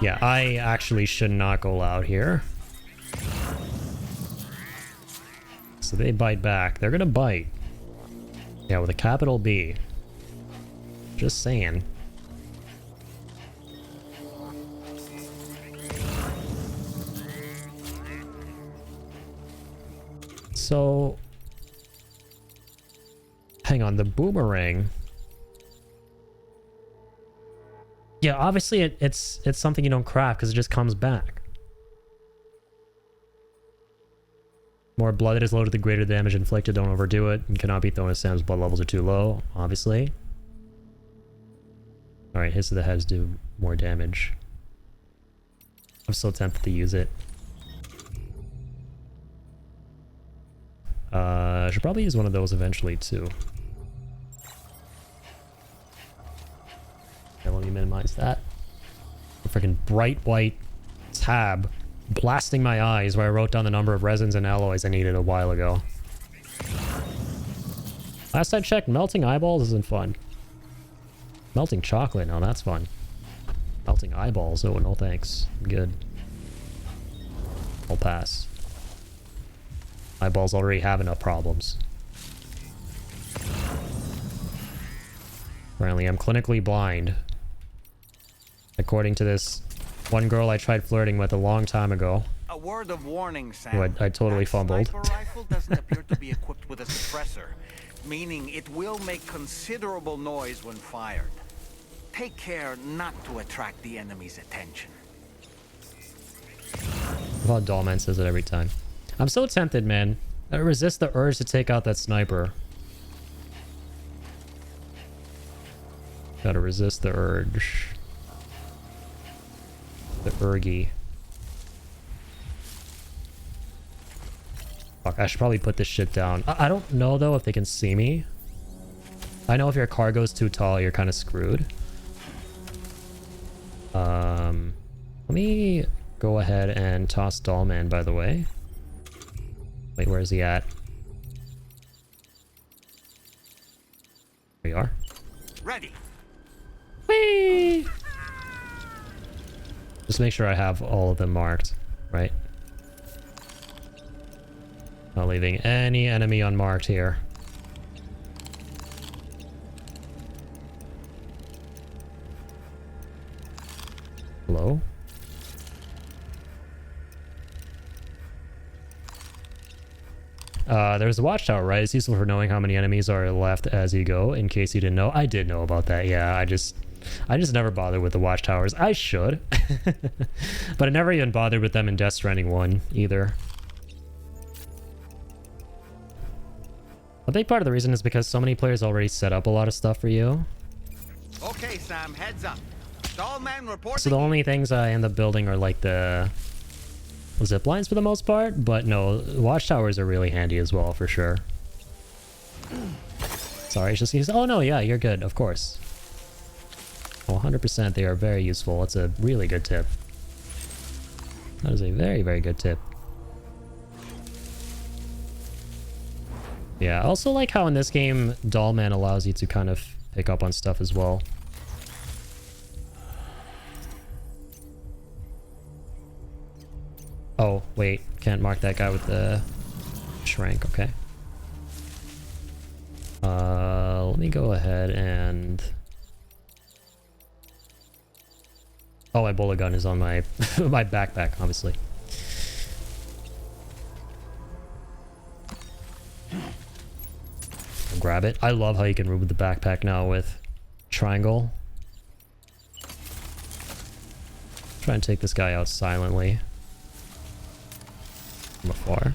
Yeah, I actually should not go out here. So they bite back. They're gonna bite. Yeah, with a capital B. Just saying. So, hang on, the boomerang. Yeah, obviously it's something you don't craft because it just comes back. More blood that is loaded, the greater damage inflicted. Don't overdo it. And cannot be thrown if Sam's blood levels are too low, obviously. Alright, hits to the heads do more damage. I'm so tempted to use it. I should probably use one of those eventually too. Okay, let me minimize that. A freaking bright white tab blasting my eyes where I wrote down the number of resins and alloys I needed a while ago. Last I checked, melting eyeballs isn't fun. Melting chocolate, now that's fun. Melting eyeballs, oh no thanks. I'm good. I'll pass. Eyeballs already have enough problems. Apparently I'm clinically blind. According to this one girl I tried flirting with a long time ago.
A word of warning, Sam.
Who I totally fumbled.
Sniper rifle doesn't appear to be equipped with a suppressor, meaning it will make considerable noise when fired. Take care not to attract the enemy's attention.
Well, Dollman says it every time. I'm so tempted, man. I resist the urge to take out that sniper. Gotta resist the urge. The urgy. Fuck, I should probably put this shit down. I don't know, though, if they can see me. I know if your cargo's too tall, you're kind of screwed. Let me go ahead and toss Dollman, by the way. Wait, where is he at? There we are.
Ready.
Whee! Just make sure I have all of them marked, right? Not leaving any enemy unmarked here. Hello? There's a watchtower, right? It's useful for knowing how many enemies are left as you go, in case you didn't know. I did know about that, yeah. I just never bothered with the watchtowers. I should. But I never even bothered with them in Death Stranding 1, either. A big part of the reason is because so many players already set up a lot of stuff for you.
Okay, Sam, heads up. Dollman reporting.
So the only things I end up building are like the zip lines for the most part, but no, watchtowers are really handy as well, for sure. Sorry, it's just... Oh no, yeah, you're good, of course. 100% they are very useful. That's a really good tip. That is a very, very good tip. Yeah, I also like how in this game, Dollman allows you to kind of pick up on stuff as well. Oh, wait. Can't mark that guy with the shrink. Okay. Let me go ahead and... Oh, my bullet gun is on my my backpack, obviously. I'll grab it. I love how you can move the backpack now with triangle. Try and take this guy out silently. From afar.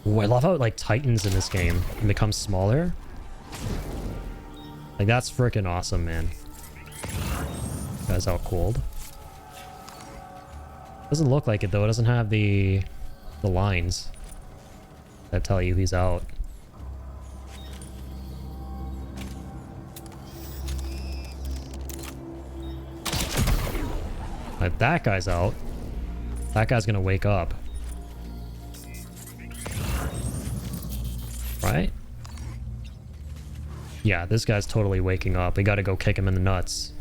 Ooh, I love how it like tightens in this game and becomes smaller. Like that's freaking awesome, man. Guy's out cold. Doesn't look like it though. It doesn't have the lines that tell you he's out. If that guy's out, that guy's gonna wake up. Right? Yeah, this guy's totally waking up. We gotta go kick him in the nuts.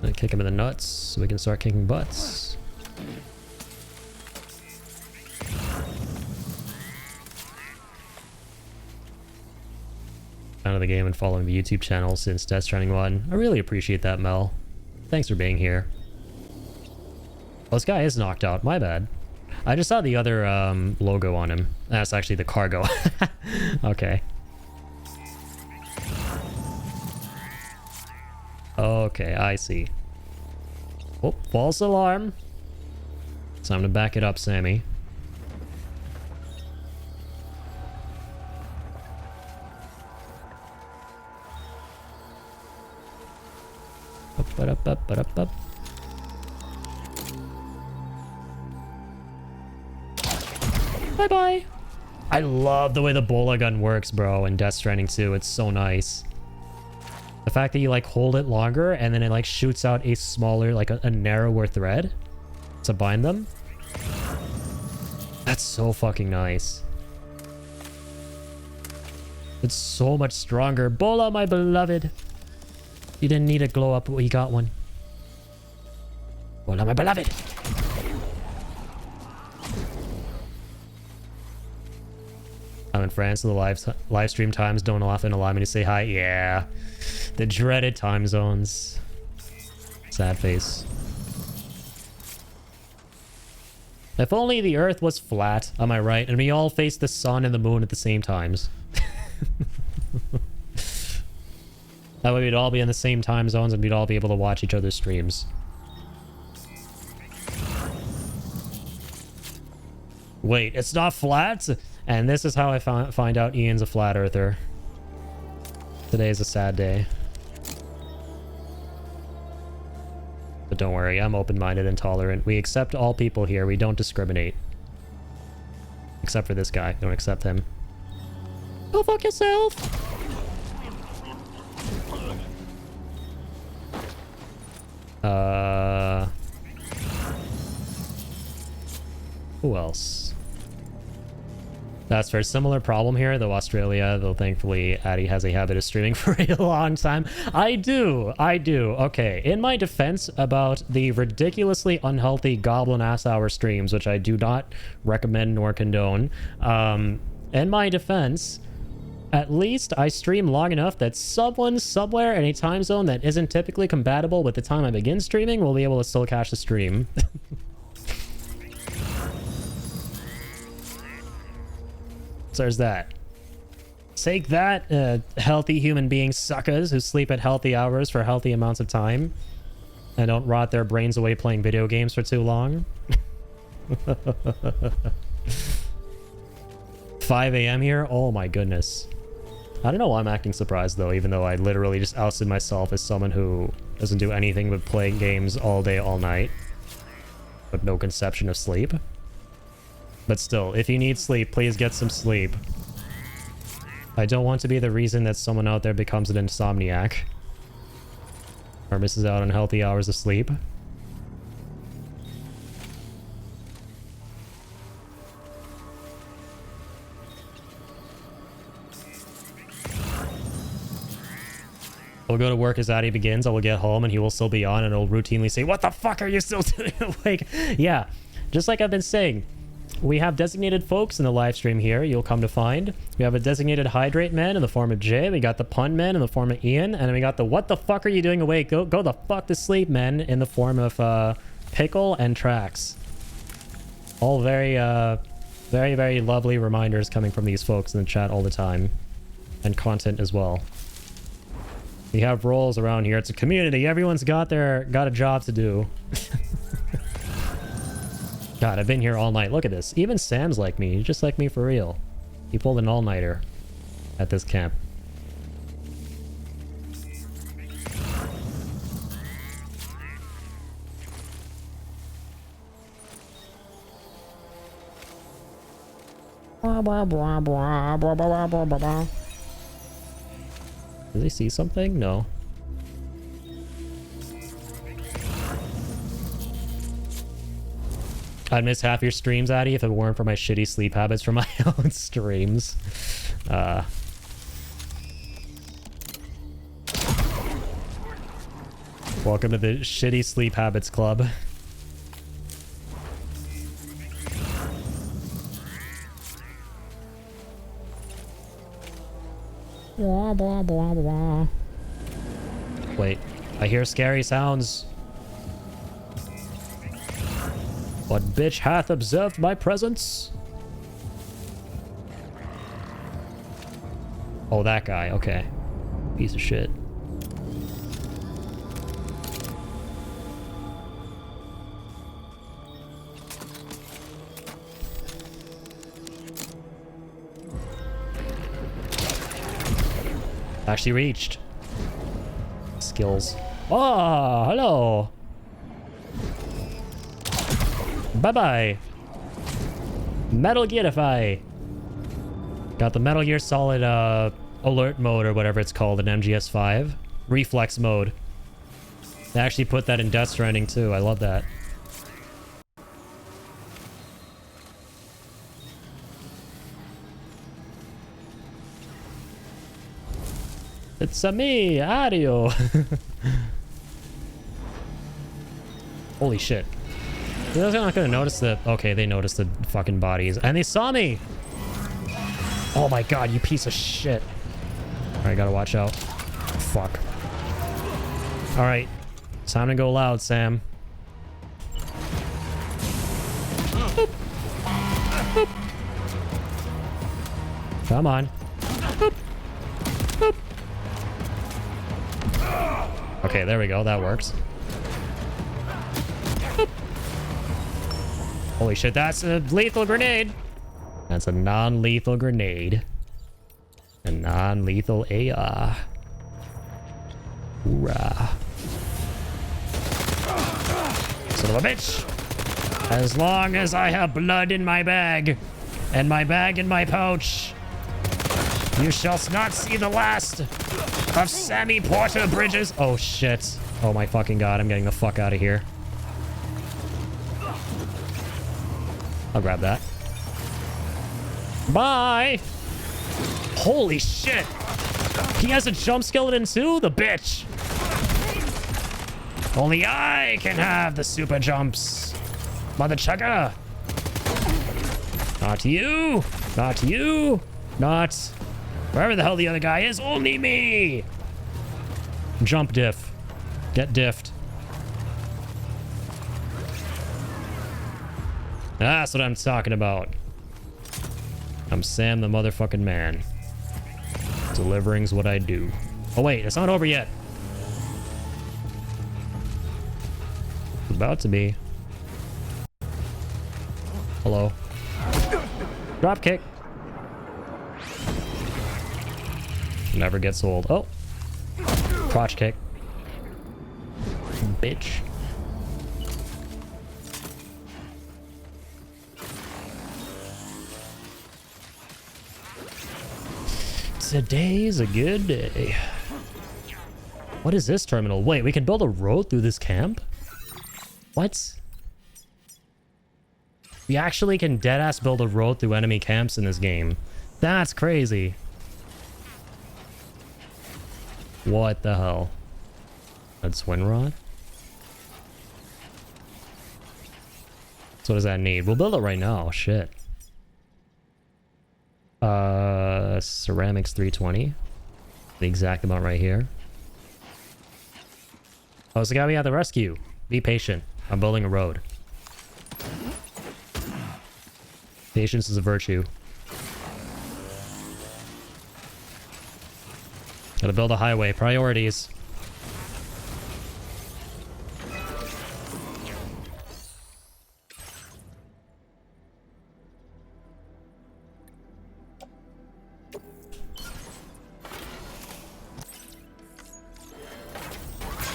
Gonna kick him in the nuts so we can start kicking butts. Out of the game and following the YouTube channel since Death Stranding 1. I really appreciate that, Mel. Thanks for being here. Well, this guy is knocked out. My bad. I just saw the other logo on him. That's actually the cargo. Okay. Okay, I see. Oh, false alarm. Time to back it up, Sammy. Up. Bye-bye. I love the way the bola gun works, bro, in Death Stranding 2. It's so nice. The fact that you, like, hold it longer and then it, like, shoots out a smaller, like, a narrower thread to bind them. That's so fucking nice. It's so much stronger. Bola, my beloved. You didn't need a glow up, but you got one. Bola, my beloved. I'm in France, so the live stream times don't often allow me to say hi. Yeah, the dreaded time zones. Sad face. If only the Earth was flat, am I right? And we all face the sun and the moon at the same times. That way we'd all be in the same time zones and we'd all be able to watch each other's streams. Wait, it's not flat? And this is how I find out Ian's a flat earther. Today is a sad day. But don't worry, I'm open-minded and tolerant. We accept all people here. We don't discriminate. Except for this guy. Don't accept him. Go fuck yourself! Who else? That's for a similar problem here, though Australia, though thankfully Addy has a habit of streaming for a long time. I do. Okay, in my defense about the ridiculously unhealthy goblin ass hour streams, which I do not recommend nor condone, in my defense, at least I stream long enough that someone somewhere in a time zone that isn't typically compatible with the time I begin streaming will be able to still catch the stream. So there's that. Take that, healthy human being suckers who sleep at healthy hours for healthy amounts of time and don't rot their brains away playing video games for too long. 5 a.m. here? Oh my goodness. I don't know why I'm acting surprised though, even though I literally just ousted myself as someone who doesn't do anything but play games all day, all night. With no conception of sleep. But still, if you need sleep, please get some sleep. I don't want to be the reason that someone out there becomes an insomniac. Or misses out on healthy hours of sleep. I'll go to work as Addy begins. I will get home and he will still be on and I'll routinely say, "What the fuck are you still doing awake?" Yeah, just like I've been saying. We have designated folks in the live stream here, you'll come to find. We have a designated hydrate man in the form of Jay. We got the pun man in the form of Ian. And then we got the "what the fuck are you doing awake? Go the fuck to sleep, man" in the form of Pickle and Trax. All very, very lovely reminders coming from these folks in the chat all the time. And content as well. We have roles around here. It's a community. Everyone's got a job to do. God, I've been here all night. Look at this. Even Sam's like me. He's just like me for real. He pulled an all-nighter at this camp. Does he see something? No. I'd miss half your streams, Addy, if it weren't for my shitty sleep habits from my own streams. Welcome to the Shitty Sleep Habits Club. Wait, I hear scary sounds. What bitch hath observed my presence? Oh, that guy. Okay. Piece of shit. Actually reached. Skills. Oh, hello. Bye-bye. Metal Gearify. Got the Metal Gear Solid alert mode or whatever it's called in MGS5. Reflex mode. They actually put that in Death Stranding too. I love that. It's a me, Adio. Holy shit. They're not gonna notice the... Okay, they noticed the fucking bodies. And they saw me! Oh my god, you piece of shit. Alright, gotta watch out. Fuck. Alright. It's time to go loud, Sam. Boop. Boop. Come on. Boop. Boop. Okay, there we go. That works. Holy shit, that's a lethal grenade. That's a non-lethal grenade. A non-lethal AR. Hoorah. Son of a bitch. As long as I have blood in my bag, and my bag in my pouch, you shall not see the last of Sammy Porter Bridges. Oh shit. Oh my fucking god, I'm getting the fuck out of here. I'll grab that. Bye! Holy shit! He has a jump skeleton too? The bitch! Only I can have the super jumps! Mother chugga! Not you! Not you! Not... Wherever the hell the other guy is, only me! Jump diff. Get diffed. That's what I'm talking about. I'm Sam the motherfucking man. Delivering's what I do. Oh wait, it's not over yet. It's about to be. Hello. Drop kick. Never gets old. Oh. Crotch kick. Bitch. Today's a good day. What is this terminal? Wait, we can build a road through this camp? What? We actually can deadass build a road through enemy camps in this game. That's crazy. What the hell? That's twin rod? So what does that need? We'll build it right now. Shit. Ceramics 320. The exact amount right here. Oh, it's the guy we had to rescue. Be patient. I'm building a road. Patience is a virtue. Gotta build a highway. Priorities.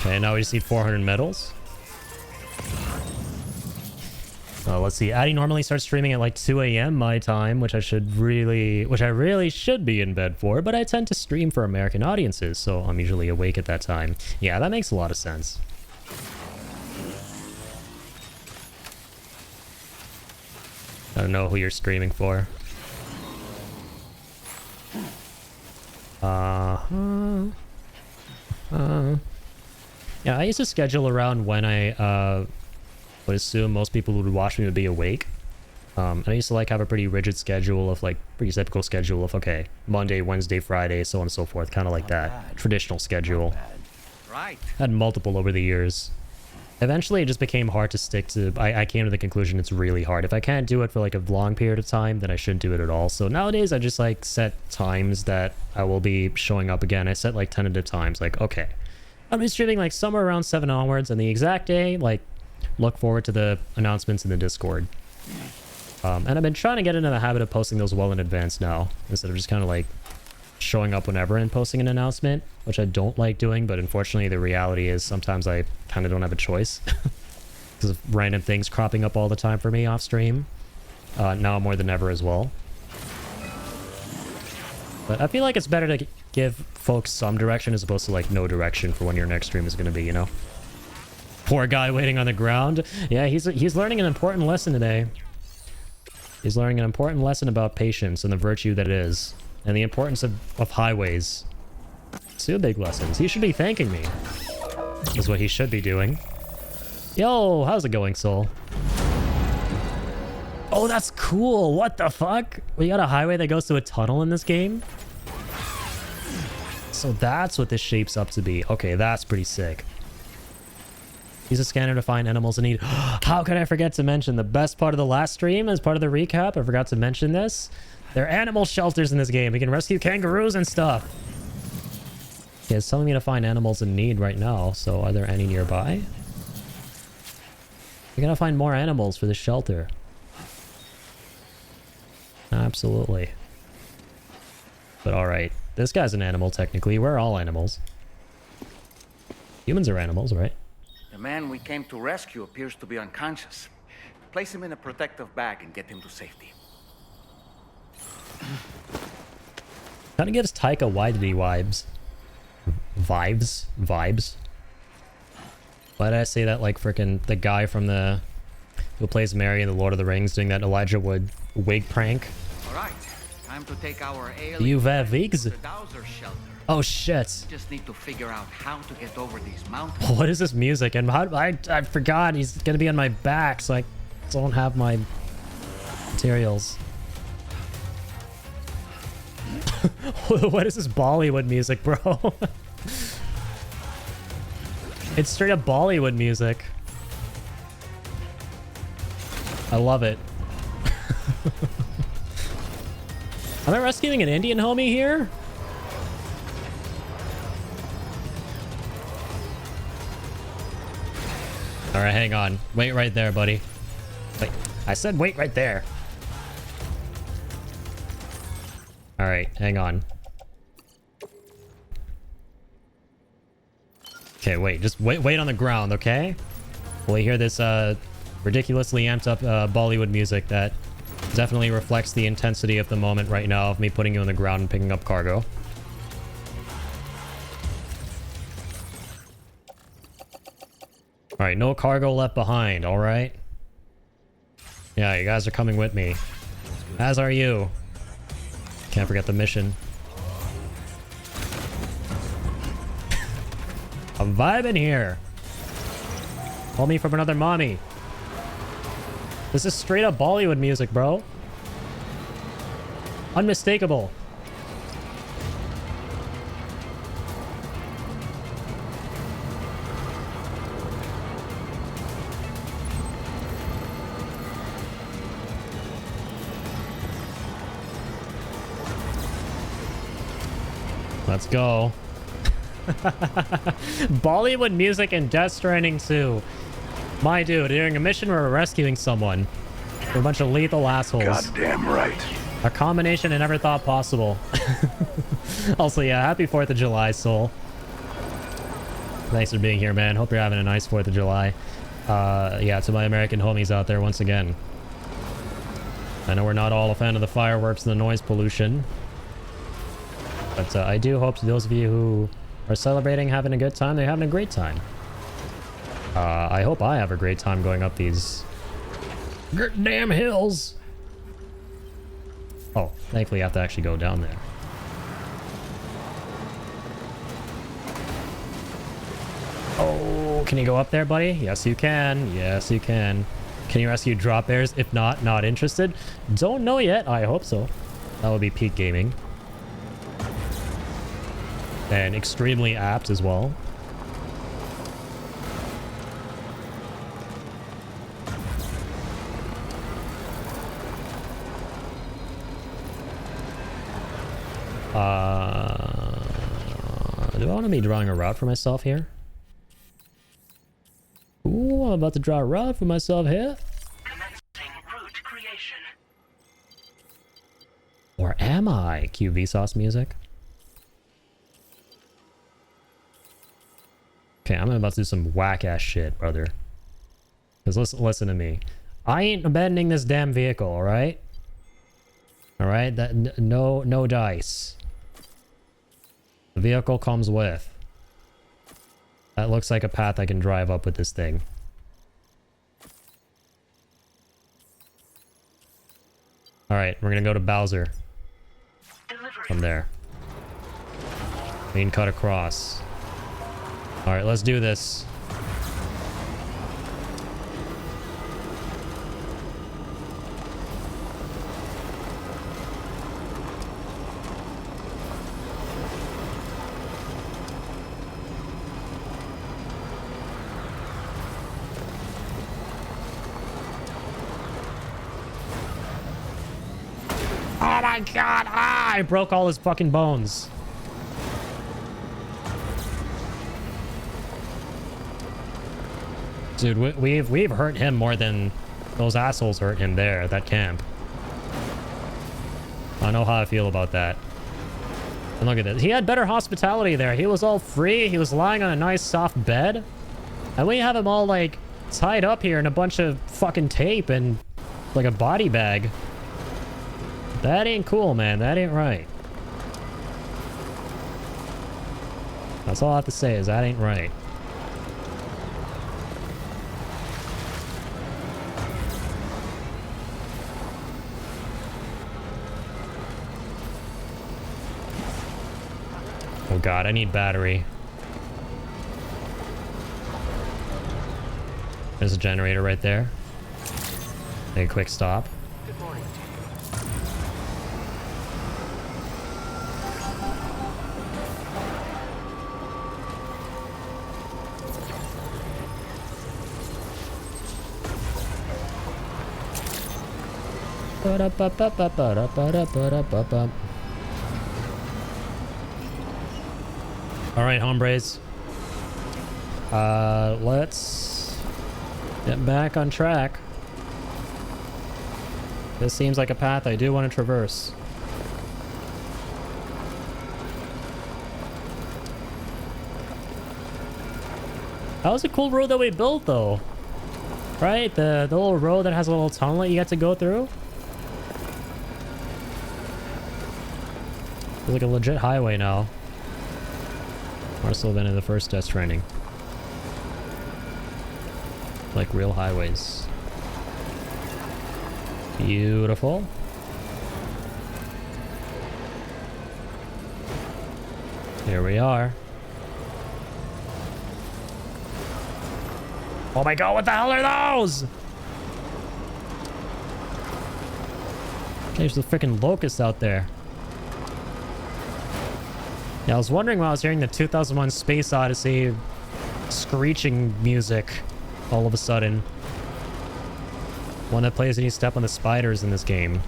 Okay, now we just need 400 metals. Let's see. Addy normally starts streaming at like 2 a.m. my time, which I really should be in bed for, but I tend to stream for American audiences, so I'm usually awake at that time. Yeah, that makes a lot of sense. I don't know who you're streaming for. Yeah, I used to schedule around when I would assume most people who would watch me would be awake. And I used to like have a pretty rigid schedule of like pretty typical schedule of okay, Monday, Wednesday, Friday, so on and so forth, kind of like that traditional schedule.
Right.
Had multiple over the years. Eventually, it just became hard to stick to. I came to the conclusion it's really hard. If I can't do it for like a long period of time, then I shouldn't do it at all. So nowadays, I just like set times that I will be showing up again. I set like tentative times, like okay, I'll be streaming like somewhere around 7 onwards, and the exact day, like look forward to the announcements in the Discord. And I've been trying to get into the habit of posting those well in advance now, instead of just kind of like showing up whenever and posting an announcement, which I don't like doing, but unfortunately the reality is sometimes I kind of don't have a choice because of random things cropping up all the time for me off stream, now more than ever as well. But I feel like it's better to give folks some direction as opposed to like no direction for when your next stream is going to be, you know? Poor guy waiting on the ground. Yeah, he's learning an important lesson today. He's learning an important lesson about patience and the virtue that it is. And the importance of highways. Two big lessons. He should be thanking me. Is what he should be doing. Yo, how's it going, Soul? Oh, that's cool. What the fuck? We got a highway that goes to a tunnel in this game? So that's what this shapes up to be. Okay, that's pretty sick. Use a scanner to find animals in need. How could I forget to mention the best part of the last stream as part of the recap? I forgot to mention this. There are animal shelters in this game. We can rescue kangaroos and stuff. Yeah, it's telling me to find animals in need right now. So are there any nearby? We gotta find more animals for this shelter. Absolutely. But alright. This guy's an animal, technically. We're all animals. Humans are animals, right?
The man we came to rescue appears to be unconscious. Place him in a protective bag and get him to safety.
Kind of gives Taika Waititi vibes. Vibes? Why did I say that like freaking the guy from the who plays Merry in the Lord of the Rings doing that Elijah Wood wig prank?
All right, time to take our
You
alien
have
friends
wigs?
to the Dowser shelter.
Oh shit.
Just need to figure out how to get over these mountains.
What is this music? And how, I forgot he's gonna be on my back, so I don't have my materials. What is this Bollywood music, bro? It's straight up Bollywood music. I love it. Am I rescuing an Indian homie here? All right, hang on. Wait right there, buddy. Wait, I said wait right there. All right, hang on. Okay, wait. Just wait on the ground, okay? Well, you hear this ridiculously amped up Bollywood music that definitely reflects the intensity of the moment right now of me putting you on the ground and picking up cargo. All right, no cargo left behind, all right? Yeah, you guys are coming with me. As are you. Can't forget the mission. I'm vibing here. Call me from another mommy. This is straight up Bollywood music, bro. Unmistakable. Let's go. Bollywood music and Death Stranding 2. My dude, during a mission where we're rescuing someone. We're a bunch of lethal assholes.
Goddamn right.
A combination I never thought possible. Also, yeah, happy 4th of July, Soul. Thanks for being here, man. Hope you're having a nice 4th of July. Yeah, to my American homies out there once again. I know we're not all a fan of the fireworks and the noise pollution. But I do hope to those of you who are celebrating, having a good time, they're having a great time. I hope I have a great time going up these damn hills. Oh, thankfully I have to actually go down there. Oh, can you go up there, buddy? Yes, you can. Yes, you can. Can you rescue drop bears? If not, not interested. Don't know yet. I hope so. That would be peak gaming. And extremely apt as well. Do I want to be drawing a route for myself here? Ooh, I'm about to draw a route for myself here.
Route creation.
Or am I? Cue Vsauce music. Okay, I'm about to do some whack-ass shit, brother. Because listen to me. I ain't abandoning this damn vehicle, alright? Alright? That no dice. The vehicle comes with. That looks like a path I can drive up with this thing. Alright, we're gonna go to Bowser. From there. We can cut across. Alright, let's do this. Oh my god! Ah, I broke all his fucking bones. Dude, we've hurt him more than those assholes hurt him there at that camp. I know how I feel about that. And look at this. He had better hospitality there. He was all free. He was lying on a nice soft bed. And we have him all like tied up here in a bunch of fucking tape and like a body bag. That ain't cool, man. That ain't right. That's all I have to say is that ain't right. God, I need battery. There's a generator right there. Make a quick stop.
Good morning.
All right, hombres. Let's get back on track. This seems like a path I do want to traverse. That was a cool road that we built, though. Right? The little road that has a little tunnel that you get to go through. It's like a legit highway now. More so than in the first Death Stranding. Like real highways. Beautiful. Here we are. Oh my god, what the hell are those? There's the freaking locusts out there. Yeah, I was wondering why I was hearing the 2001 Space Odyssey screeching music all of a sudden. One that plays when you step on the spiders in this game.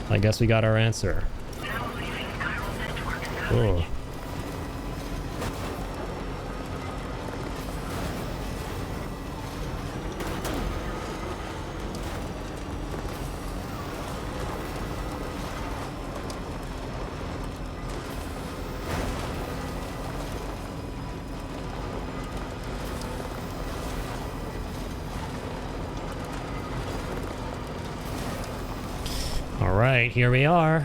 I guess we got our answer. Oh. Alright, here we are.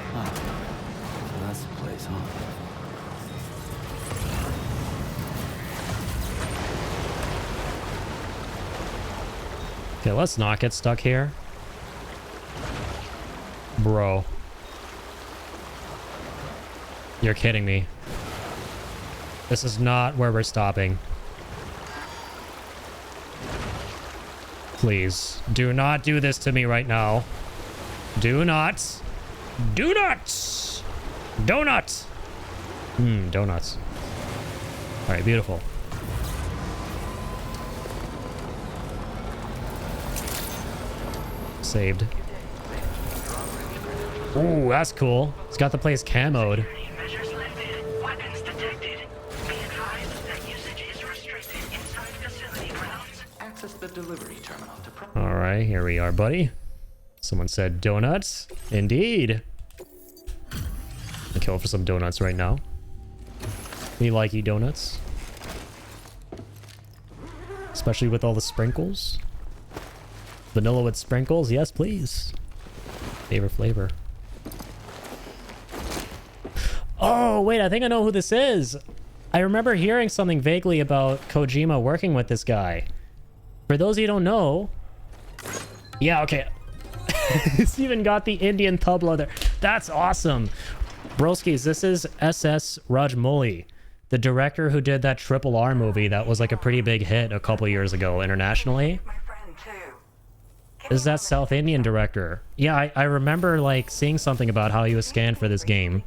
So that's the place, huh?
Okay, let's not get stuck here. Bro. You're kidding me. This is not where we're stopping. Please, do not do this to me right now. Do not. Do not. Donut. Donuts. All right, beautiful. Saved. Ooh, that's cool. It's got the place camoed.
Measures lifted. Weapons detected. Be advised that usage is restricted inside facility grounds.
Access the delivery terminal to
All right, here we are, buddy. Someone said donuts. Indeed. I'll kill for some donuts right now. Me likey donuts. Especially with all the sprinkles. Vanilla with sprinkles, yes please. Favorite flavor. Oh, wait, I think I know who this is. I remember hearing something vaguely about Kojima working with this guy. For those of you who don't know... Yeah, okay. It's even got the Indian tabla there. That's awesome. Broskies, this is S.S. Rajamouli, the director who did that Triple R movie that was like a pretty big hit a couple years ago internationally. This is that South Indian director. Yeah, I remember like seeing something about how he was scanned for this game.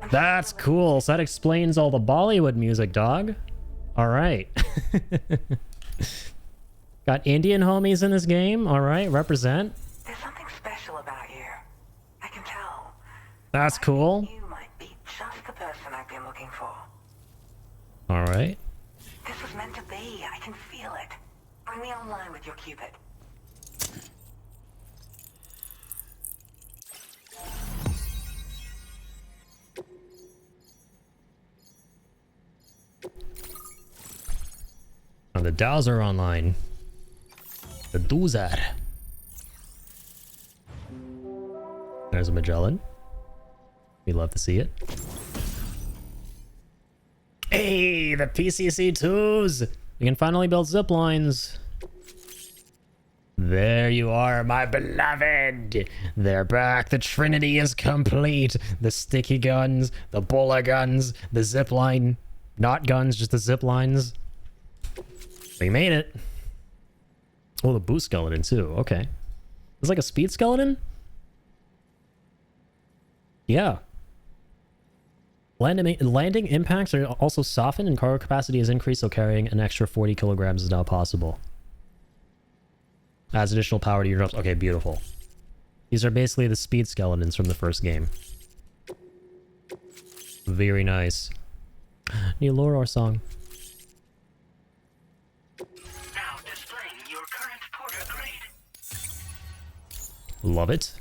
That's cool. So that explains all the Bollywood music, dog. All right. Got Indian homies in this game. All right, represent.
There's something special about you. I can tell.
That's cool.
You might be just the person I've been looking for.
All right.
This was meant to be. I can feel it. Bring me online with your Cupid.
Oh, the DAOs are online. The DAOs are. There's a Magellan. We love to see it. Hey, the PCC-2s! We can finally build zip lines. There you are, my beloved. They're back. The Trinity is complete. The sticky guns, the bullet guns, the zip line. Not guns, just the zip lines. We made it. Oh, the boost skeleton too. Okay. It's like a speed skeleton? Yeah. Landing impacts are also softened and cargo capacity is increased, so carrying an extra 40 kilograms is now possible. Adds additional power to your drops. Okay, beautiful. These are basically the speed skeletons from the first game. Very nice. New lore or song.
Now displaying your current porter grade.
Love it.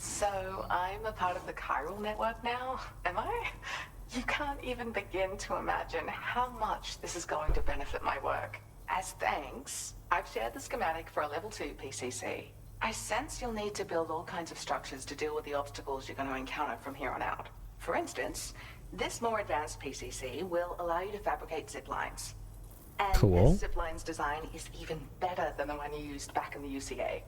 So, I'm a part of the chiral network now, am I? You can't even begin to imagine how much this is going to benefit my work. As thanks, I've shared the schematic for a level 2 PCC. I sense you'll need to build all kinds of structures to deal with the obstacles you're going to encounter from here on out. For instance, this more advanced PCC will allow you to fabricate zip lines. And
cool.
This zip line's design is even better than the one you used back in the UCA.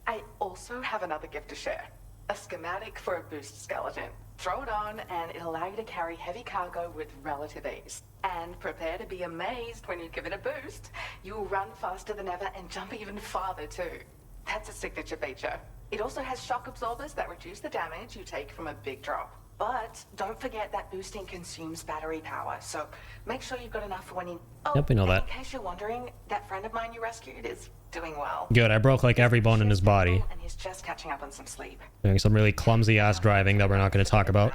I also have another gift to share. A schematic for a boost skeleton. Throw it on and it'll allow you to carry heavy cargo with relative ease. And prepare to be amazed when you give it a boost. You'll run faster than ever and jump even farther too. That's a signature feature. It also has shock absorbers that reduce the damage you take from a big drop. But don't forget that boosting consumes battery power, so make sure you've got enough for when you... Oh,
yep, we know that.
In case you're wondering, that friend of mine you rescued is doing well.
Good, I broke like every bone in his body.
And he's just catching up on some sleep.
Doing some really clumsy ass driving that we're not going to talk about.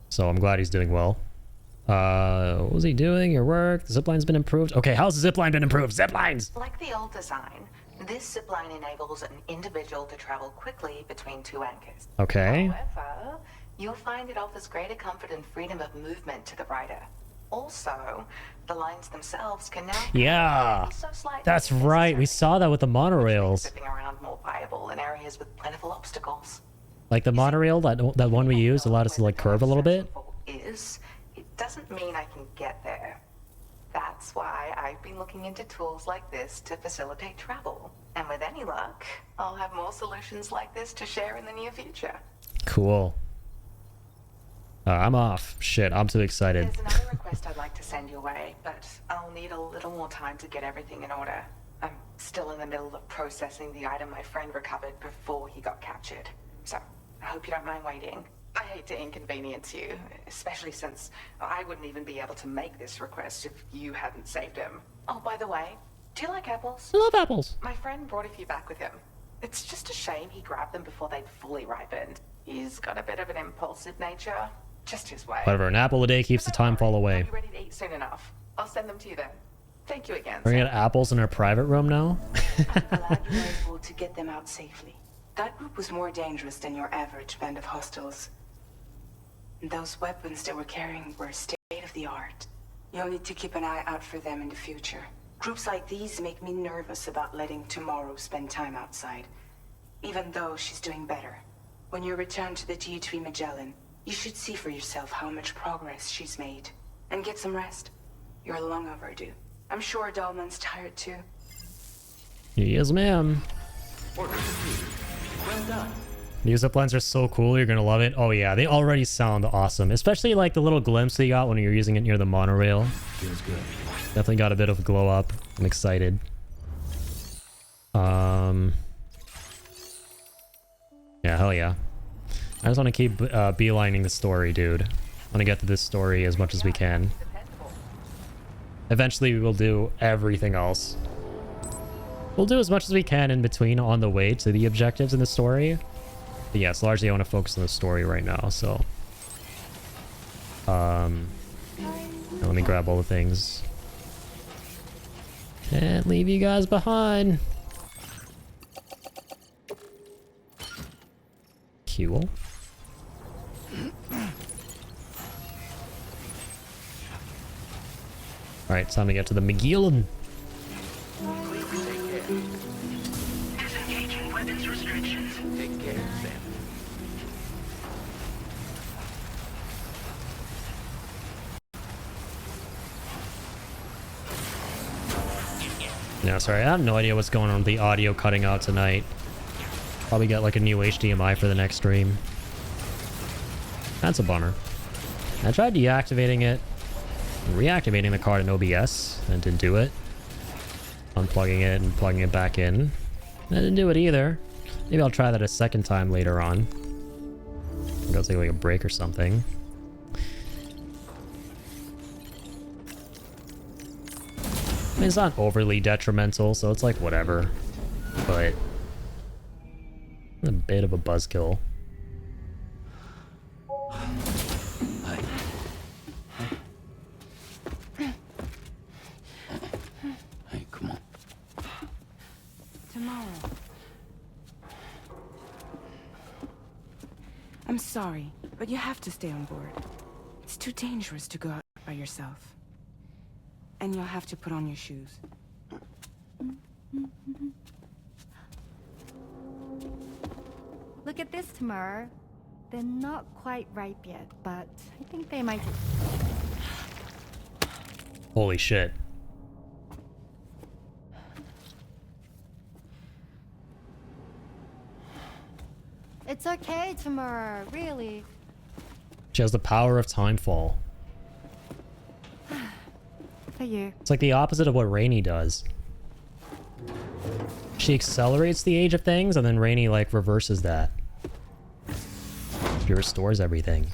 So I'm glad he's doing well. What was he doing? Your work? The zipline's been improved. Okay, how's the zipline been improved? Ziplines!
Like the old design, this zipline enables an individual to travel quickly between two anchors.
Okay.
However, you'll find it offers greater comfort and freedom of movement to the rider. Also, the lines themselves can now...
Yeah, that's right. We saw that with the monorails.
Zipping around more viable in areas with plentiful obstacles.
Like the monorail, that one we used allowed us to like curve a little bit.
It doesn't mean I can get there. That's why I've been looking into tools like this to facilitate travel. And with any luck, I'll have more solutions like this to share in the near future.
Cool. I'm off. Shit, I'm too excited.
There's another request I'd like to send your way, but I'll need a little more time to get everything in order. I'm still in the middle of processing the item my friend recovered before he got captured. So, I hope you don't mind waiting. I hate to inconvenience you, especially since I wouldn't even be able to make this request if you hadn't saved him. Oh, by the way, do you like apples?
I love apples.
My friend brought a few back with him. It's just a shame he grabbed them before they'd fully ripened. He's got a bit of an impulsive nature. Just his way.
Whatever, an apple a day keeps the time fall away.
I'll be ready to eat soon enough. I'll send them to you then. Thank you again.
We're gonna get apples in our private room now?
I'm glad you were able to get them out safely. That group was more dangerous than your average band of hostiles. Those weapons they were carrying were state-of-the-art. You'll need to keep an eye out for them in the future. Groups like these make me nervous about letting Tomorrow spend time outside, even though she's doing better. When you return to the G3 Magellan, you should see for yourself how much progress she's made. And get some rest. You're long overdue. I'm sure Dahlman's tired too.
Yes, ma'am.
Order received. Well done.
These ziplines are so cool, you're gonna love it. Oh yeah, they already sound awesome. Especially like the little glimpse they got when you're using it near the monorail.
Feels good.
Definitely got a bit of a glow up. I'm excited. Yeah, hell yeah. I just want to keep beelining the story, dude. I want to get to this story as much as we can. Eventually, we will do everything else. We'll do as much as we can in between on the way to the objectives in the story. But yes, largely I want to focus on the story right now, so... let me grab all the things. Can't leave you guys behind. Cool. Alright, time to get to the Magellan.
Disengaging weapons restrictions.
Take care, Sam.
Yeah, sorry, I have no idea what's going on with the audio cutting out tonight. Probably get like a new HDMI for the next stream. That's a bummer. I tried deactivating it, reactivating the card in OBS, and didn't do it. Unplugging it and plugging it back in. I didn't do it either. Maybe I'll try that a second time later on. Maybe I'll take like a break or something. I mean, it's not overly detrimental, so it's like whatever. But a bit of a buzzkill.
Hey, come on.
Tomorrow. I'm sorry, but you have to stay on board. It's too dangerous to go out by yourself. And you'll have to put on your shoes.
Look at this, Tamara. They're not quite ripe yet, but I think they might.
Holy shit.
It's okay, Tamara, really.
She has the power of timefall.
For you.
It's like the opposite of what Rainey does. She accelerates the age of things, and then Rainey, like, reverses that. She restores everything.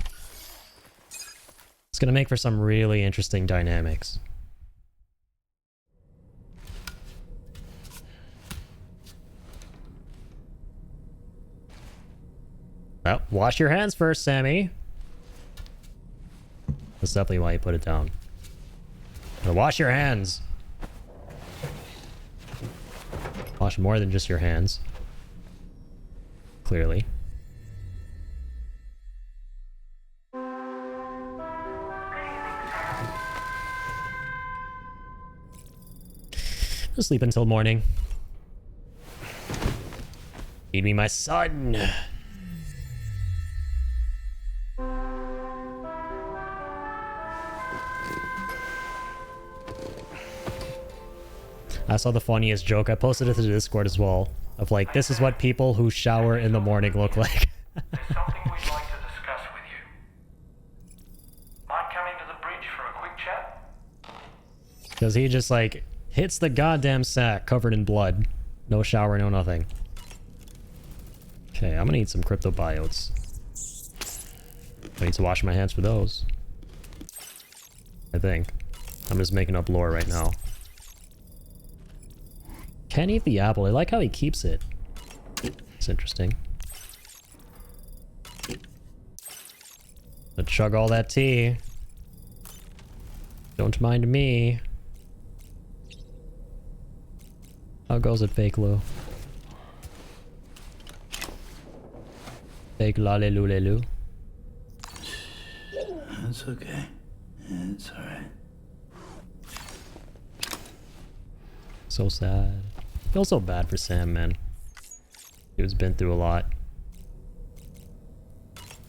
It's gonna make for some really interesting dynamics. Well, wash your hands first, Sammy. That's definitely why you put it down. Now wash your hands. Wash more than just your hands. Clearly. I'll sleep until morning. Feed me my son. I saw the funniest joke. I posted it to the Discord as well. Of like, this is what people who shower in the morning look like.
There's something we'd like to discuss with you. Mind coming to the bridge for a quick chat?
Because he just like hits the goddamn sack covered in blood. No shower, no nothing. Okay, I'm gonna eat some cryptobiotes. I need to wash my hands for those. I think. I'm just making up lore right now. Can't eat the apple. I like how he keeps it. It's interesting. But chug all that tea. Don't mind me. How goes it, Fake Lou? Fake lalelulelu.
It's okay. It's alright.
So sad. I feel so bad for Sam, man. Dude's been through a lot.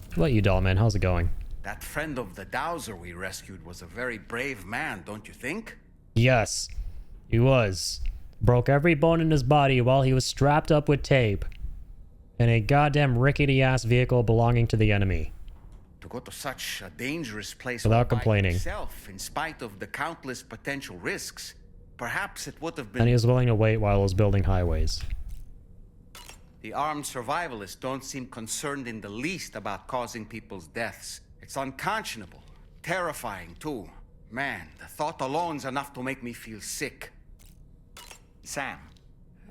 How about you, doll man? How's it going?
That friend of the dowser we rescued was a very brave man, don't you think?
Yes, he was. Broke every bone in his body while he was strapped up with tape in a goddamn rickety-ass vehicle belonging to the enemy.
To go to such a dangerous place
Without complaining.
himself, in spite of the countless potential risks, perhaps it would have been...
And he was willing to wait while he was building highways.
The armed survivalists don't seem concerned in the least about causing people's deaths. It's unconscionable. Terrifying, too. Man, the thought alone's enough to make me feel sick. Sam,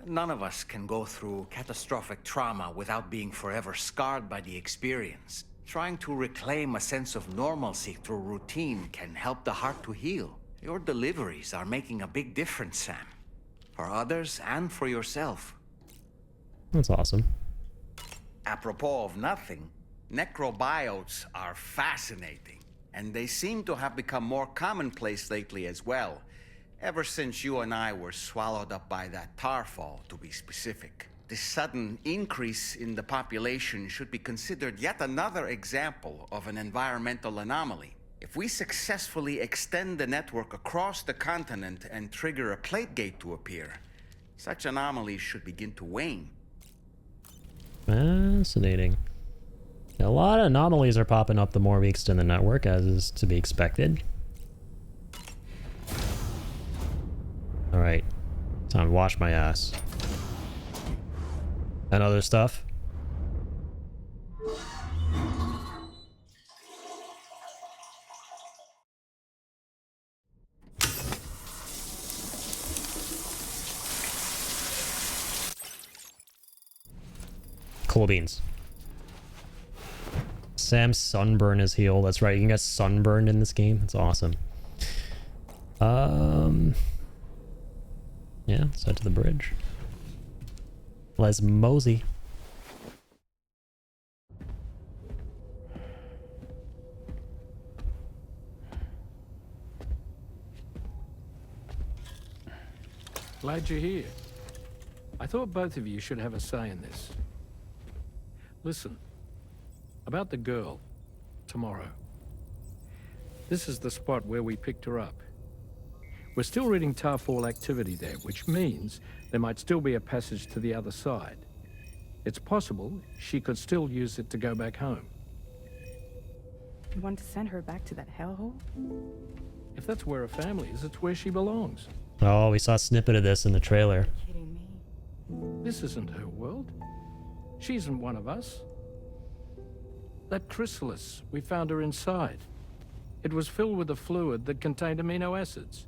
none of us can go through catastrophic trauma without being forever scarred by the experience. Trying to reclaim a sense of normalcy through routine can help the heart to heal. Your deliveries are making a big difference, Sam. For others and for yourself.
That's awesome.
Apropos of nothing, necrobiotes are fascinating. And they seem to have become more commonplace lately as well. Ever since you and I were swallowed up by that tar fall, to be specific. This sudden increase in the population should be considered yet another example of an environmental anomaly. If we successfully extend the network across the continent and trigger a plate gate to appear, such anomalies should begin to wane.
Fascinating. A lot of anomalies are popping up the more we extend the network, as is to be expected. Alright. Time to wash my ass. And other stuff. Cool beans. Sam's sunburn is healed. That's right, you can get sunburned in this game. That's awesome. Yeah, let's head to the bridge. Les Mosey.
Glad you're here. I thought both of you should have a say in this. Listen, about the girl, tomorrow. This is the spot where we picked her up. We're still reading Tarfall activity there, which means there might still be a passage to the other side. It's possible she could still use it to go back home.
You want to send her back to that hellhole?
If that's where her family is, it's where she belongs.
Oh, we saw a snippet of this in the trailer.
Kidding me?
This isn't her world. She isn't one of us. That Chrysalis, we found her inside. It was filled with a fluid that contained amino acids.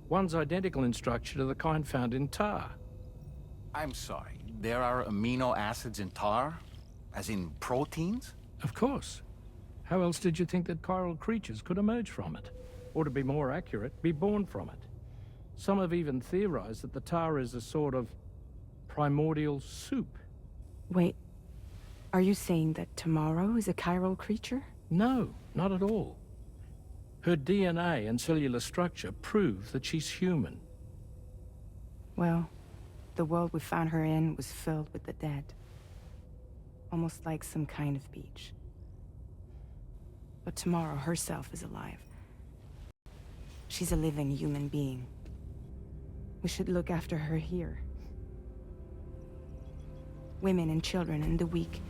One's identical in structure to the kind found in tar.
I'm sorry, there are amino acids in tar? As in proteins?
Of course. How else did you think that chiral creatures could emerge from it? Or to be more accurate, be born from it? Some have even theorized that the tar is a sort of primordial soup.
Wait, are you saying that Tomorrow is a chiral creature?
No, not at all. Her DNA and cellular structure prove that she's human.
Well, the world we found her in was filled with the dead. Almost like some kind of beach. But Tomorrow herself is alive. She's a living human being. We should look after her here. Women and children and the weak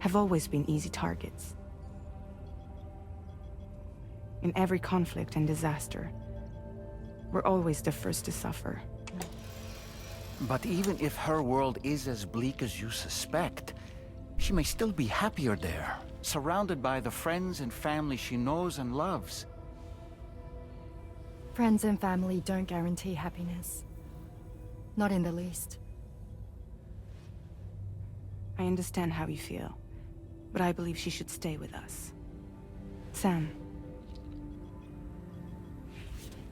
have always been easy targets. In every conflict and disaster, we're always the first to suffer.
But even if her world is as bleak as you suspect, she may still be happier there, surrounded by the friends and family she knows and loves.
Friends and family don't guarantee happiness. Not in the least.
I understand how you feel, but I believe she should stay with us. Sam.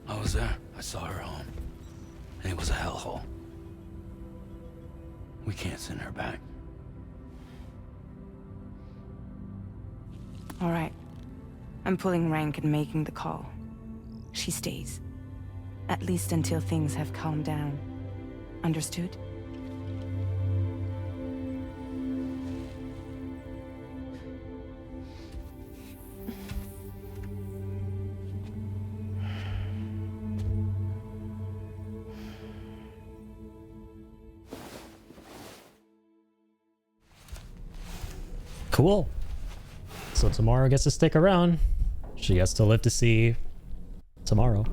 I was there. I saw her home. And it was a hellhole. We can't send her back.
All right. I'm pulling rank and making the call. She stays. At least until things have calmed down. Understood?
Cool. So Tomorrow gets to stick around. She gets to live to see tomorrow.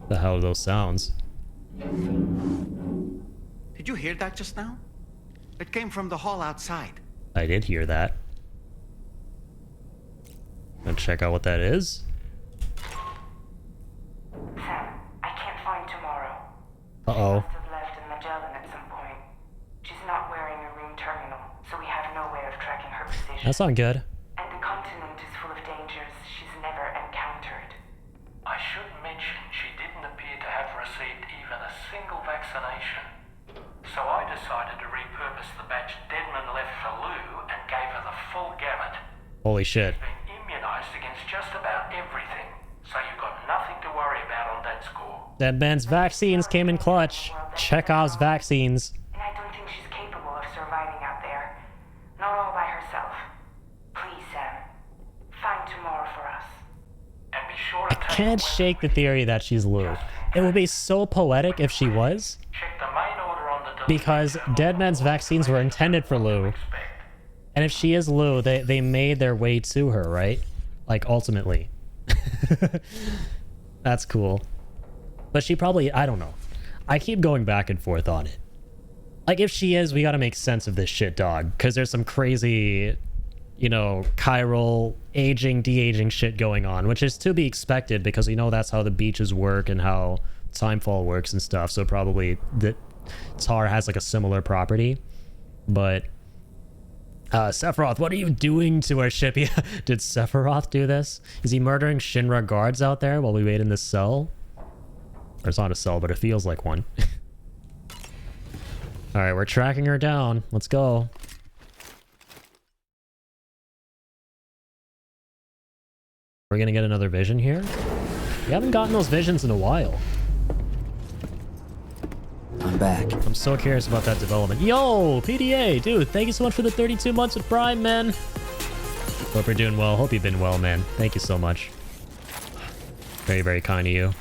The hell are those sounds?
Did you hear that just now? It came from the hall outside.
I did hear that. Let's check out what that is.
Sam, I can't find Tomorrow.
Uh-oh.
She must have left in Magellan at some point. She's not wearing a room terminal, so we have no way of tracking her position.
That's not good.
And the continent is full of dangers she's never encountered.
I should mention she didn't appear to have received even a single vaccination. So I decided to repurpose the batch Deadman left for Lou and gave her the full gamut.
Holy shit.
She's been immunized against just about everything, so you've got nothing to worry about on that score.
Dead man's vaccines came in clutch. Chekhov's vaccines.
And I don't think she's capable of surviving out there. Not all by herself. Please, Sam. Find tomorrow for us.
And be sure
I
to take
can't shake the theory that she's Lou. It would be so poetic if she was.
check the main order on the
Because Dead man's vaccines were intended for Lou. And if she is Lou, they made their way to her, right? Like, ultimately. That's cool. But she probably, I don't know. I keep going back and forth on it. Like, if she is, we gotta make sense of this shit, dog. Because there's some crazy, you know, chiral aging, de-aging shit going on. Which is to be expected because we know that's how the beaches work and how Timefall works and stuff. So probably the Tar has like a similar property. But... Sephiroth, what are you doing to our ship? Did Sephiroth do this? Is he murdering Shinra guards out there while we wait in this cell? Or it's not a cell, but it feels like one. Alright, we're tracking her down. Let's go. We're gonna get another vision here? We haven't gotten those visions in a while.
I'm back.
I'm so curious about that development. Yo, PDA, dude, thank you so much for the 32 months of Prime, man. Hope you're doing well. Hope you've been well, man. Thank you so much. Very, very kind of you.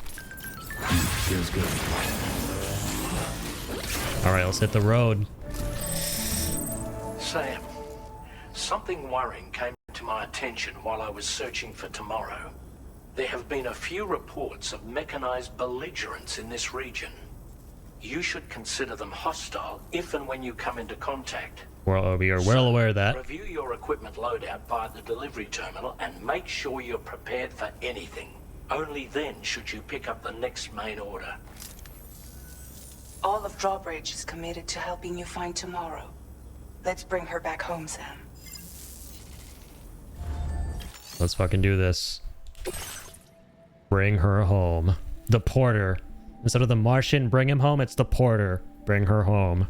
Feels good.
All right, let's hit the road.
Sam, something worrying came to my attention while I was searching for tomorrow. There have been a few reports of mechanized belligerents in this region. You should consider them hostile if and when you come into contact.
Well, we are well aware of that.
Review your equipment loadout via the delivery terminal and make sure you're prepared for anything. Only then should you pick up the next main order.
All of Drawbridge is committed to helping you find tomorrow. Let's bring her back home, Sam.
Let's fucking do this. Bring her home. The Porter. Instead of the Martian, bring him home, it's the Porter. Bring her home.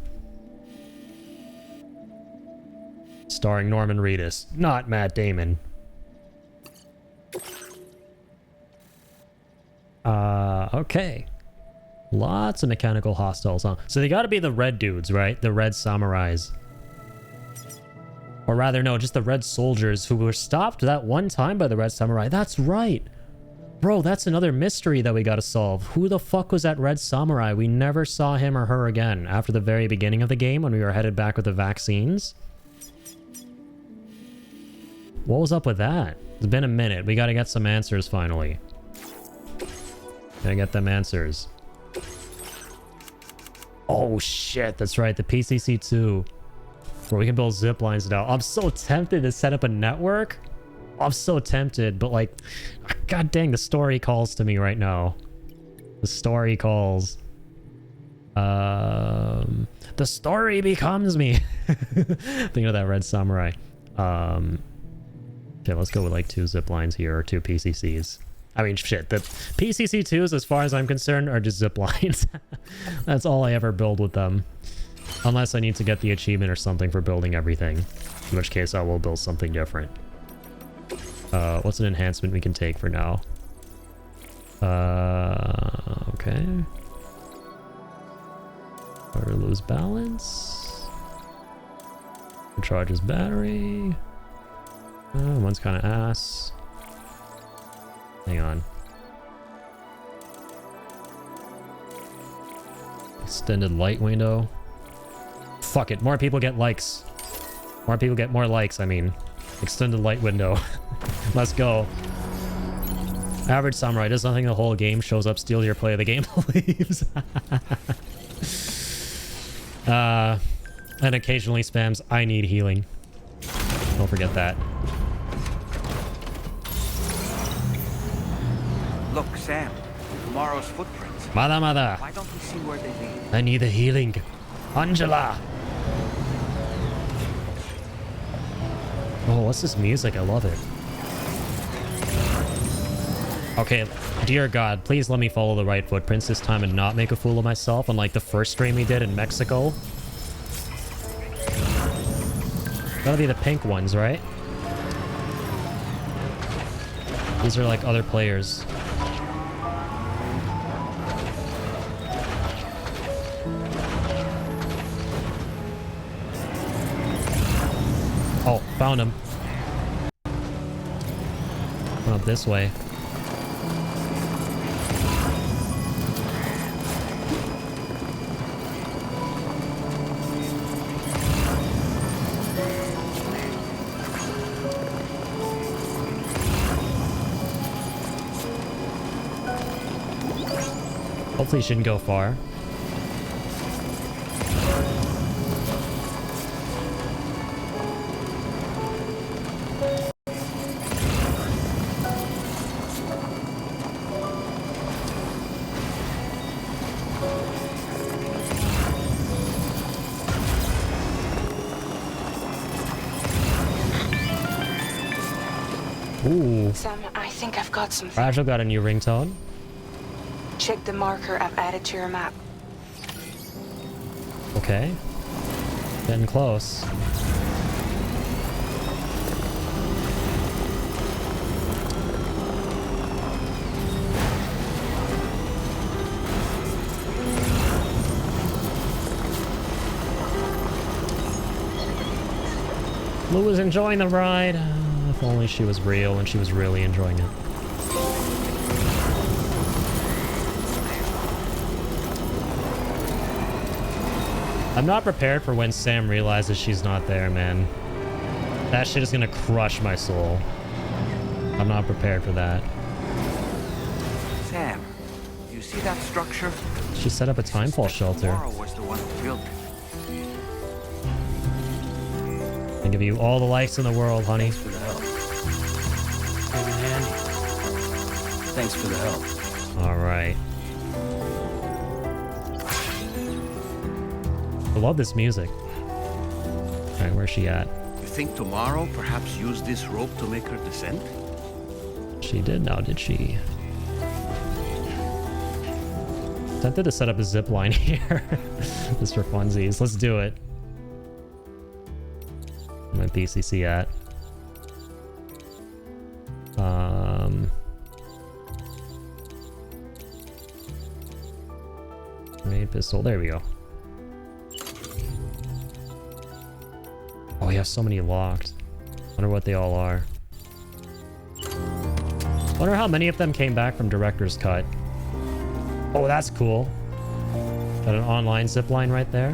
Starring Norman Reedus, not Matt Damon. Okay. Lots of mechanical hostiles, huh? So they gotta be the red dudes, right? The red samurais. Or rather, no, just the red soldiers who were stopped that one time by the red samurai. That's right. Bro, that's another mystery that we gotta solve. Who the fuck was that red samurai? We never saw him or her again after the very beginning of the game when we were headed back with the vaccines. What was up with that? It's been a minute. We gotta get some answers finally. Gotta get them answers. Oh shit, that's right. The PCC2. Where we can build zip lines now. I'm so tempted to set up a network. I'm so tempted, but like, god dang, the story calls to me right now. The story calls. The story becomes me. Think of that red samurai. Okay, let's go with like 2 zip lines here, or 2 PCCs. I mean, shit, the PCC2s, as far as I'm concerned, are just zip lines. That's all I ever build with them. Unless I need to get the achievement or something for building everything. In which case, I will build something different. What's an enhancement we can take for now? Okay. Or lose balance. Charges battery. One's kind of ass. Hang on. Extended light window. Fuck it. More people get likes. More people get more likes, I mean. Extended light window. Let's go. Average samurai does nothing the whole game, shows up, steals your play of the game, leaves. And occasionally spams, I need healing. Don't forget that.
Look, Sam. Tomorrow's footprints.
Mother.
Why don't we see where they lead?
I need the healing. Angela. Oh, what's this music? I love it. Okay, dear God, please let me follow the right footprints this time and not make a fool of myself, unlike the first stream we did in Mexico. Gotta be the pink ones, right? These are like other players. found him. Went up this way. Hopefully he shouldn't go far. Ooh.
Sam, I think I've got something.
Rachel got a new ringtone.
Check the marker I've added to your map.
Okay. Getting close. Lou was enjoying the ride. If only she was real and she was really enjoying it. I'm not prepared for when Sam realizes she's not there, man. That shit is gonna crush my soul. I'm not prepared for that.
Sam, you see that structure?
She set up a timefall shelter.
Tomorrow was the one who built it.
I give you all the likes in the world, honey.
Thanks for the help. Came in handy. Thanks for the help.
All right. I love this music. All right, where's she at?
You think tomorrow perhaps use this rope to make her descend?
She did now, did she? Tempted to set up a zip line here. Just for funsies. Let's do it. Where's my PCC at? Grenade pistol. There we go. Oh, we have so many locked. Wonder what they all are. Wonder how many of them came back from Director's Cut. Oh, that's cool. Got an online zipline right there.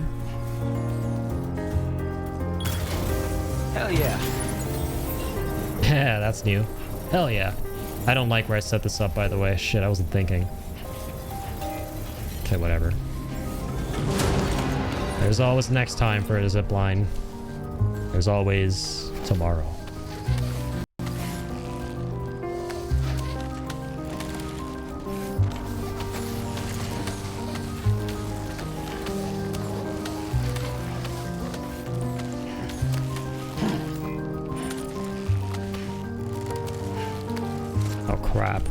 Hell yeah.
Yeah, that's new. Hell yeah. I don't like where I set this up, by the way. Shit, I wasn't thinking. Okay, whatever. There's always next time for a zipline. There's always tomorrow. Oh crap.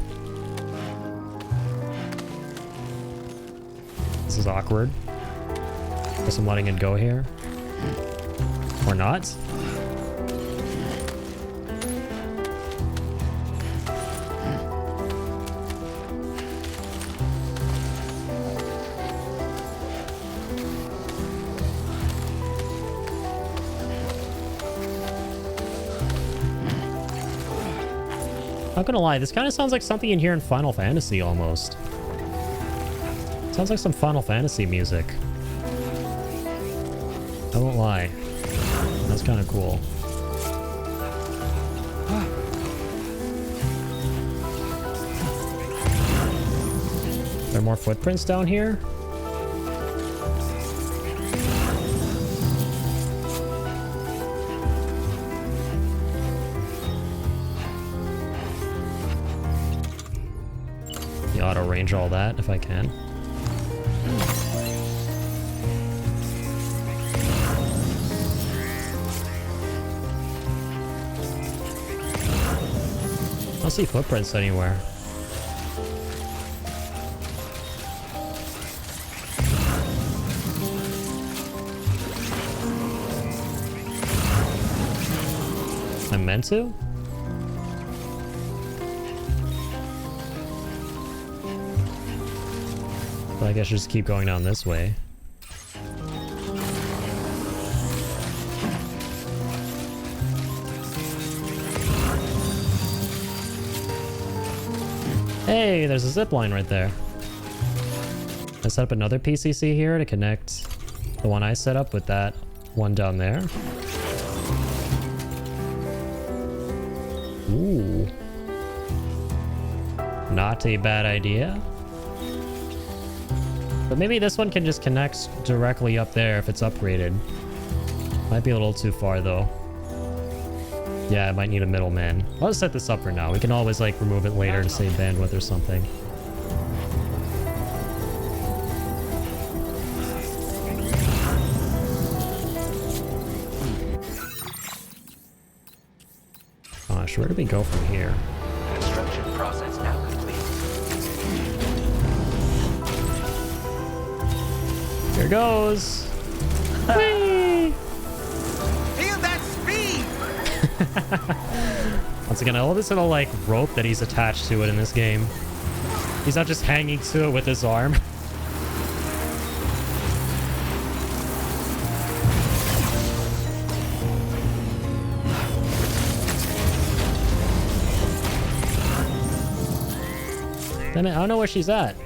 This is awkward. Guess I'm letting it go here. Or not? Not gonna lie, this kind of sounds like something in here in Final Fantasy almost. Sounds like some Final Fantasy music. I won't lie. That's kind of cool. Are there more footprints down here? The auto range all that if I can. I don't see footprints anywhere. I meant to? But I guess I should just keep going down this way. Hey, there's a zip line right there. I set up another PCC here to connect the one I set up with that one down there. Ooh. Not a bad idea. But maybe this one can just connect directly up there if it's upgraded. Might be a little too far though. Yeah, I might need a middleman. I'll just set this up for now. We can always like remove it later to save bandwidth or something. Gosh, where do we go from here?
Construction process now complete.
Here goes. Whee!
Feel that speed!
Once again, I love this little like rope that he's attached to it in this game. He's not just hanging to it with his arm. Damn it, I don't know where she's at.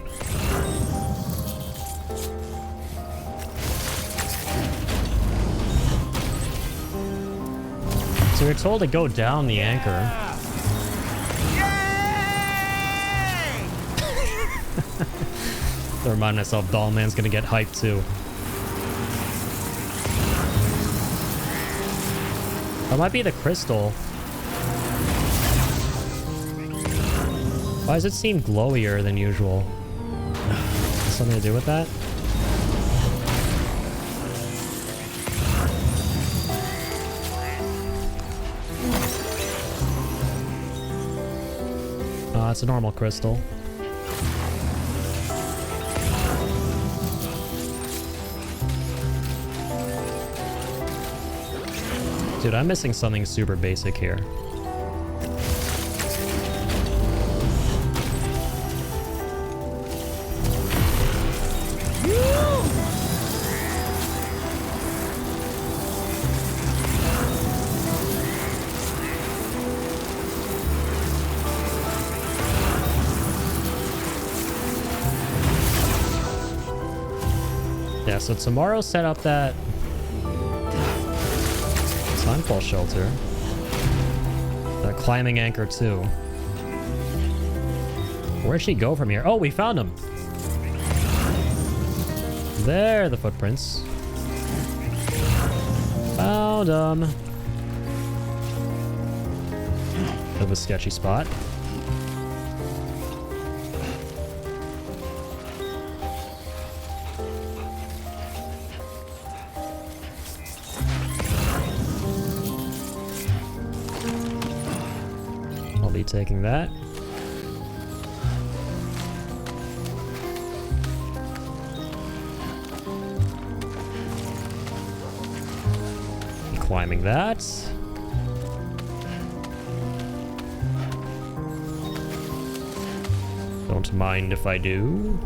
So we're told to go down the anchor. To remind myself, Dollman's gonna get hyped too. That might be the crystal. Why does it seem glowier than usual? Something to do with that? It's a normal crystal. Dude, I'm missing something super basic here. Yeah, so tomorrow set up that Timefall shelter. That climbing anchor too. Where'd she go from here? Oh, we found him. There, the footprints. Found them. Bit of a sketchy spot. I'll be taking that. Climbing that. Don't mind if I do.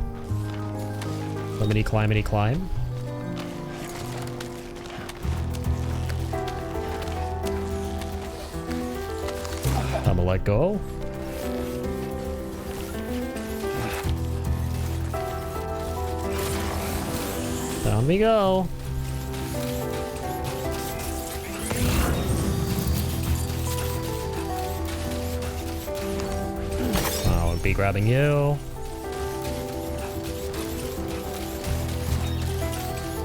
Climbity, climbity, climb. I'm gonna let go. Down we go. I'll be grabbing you.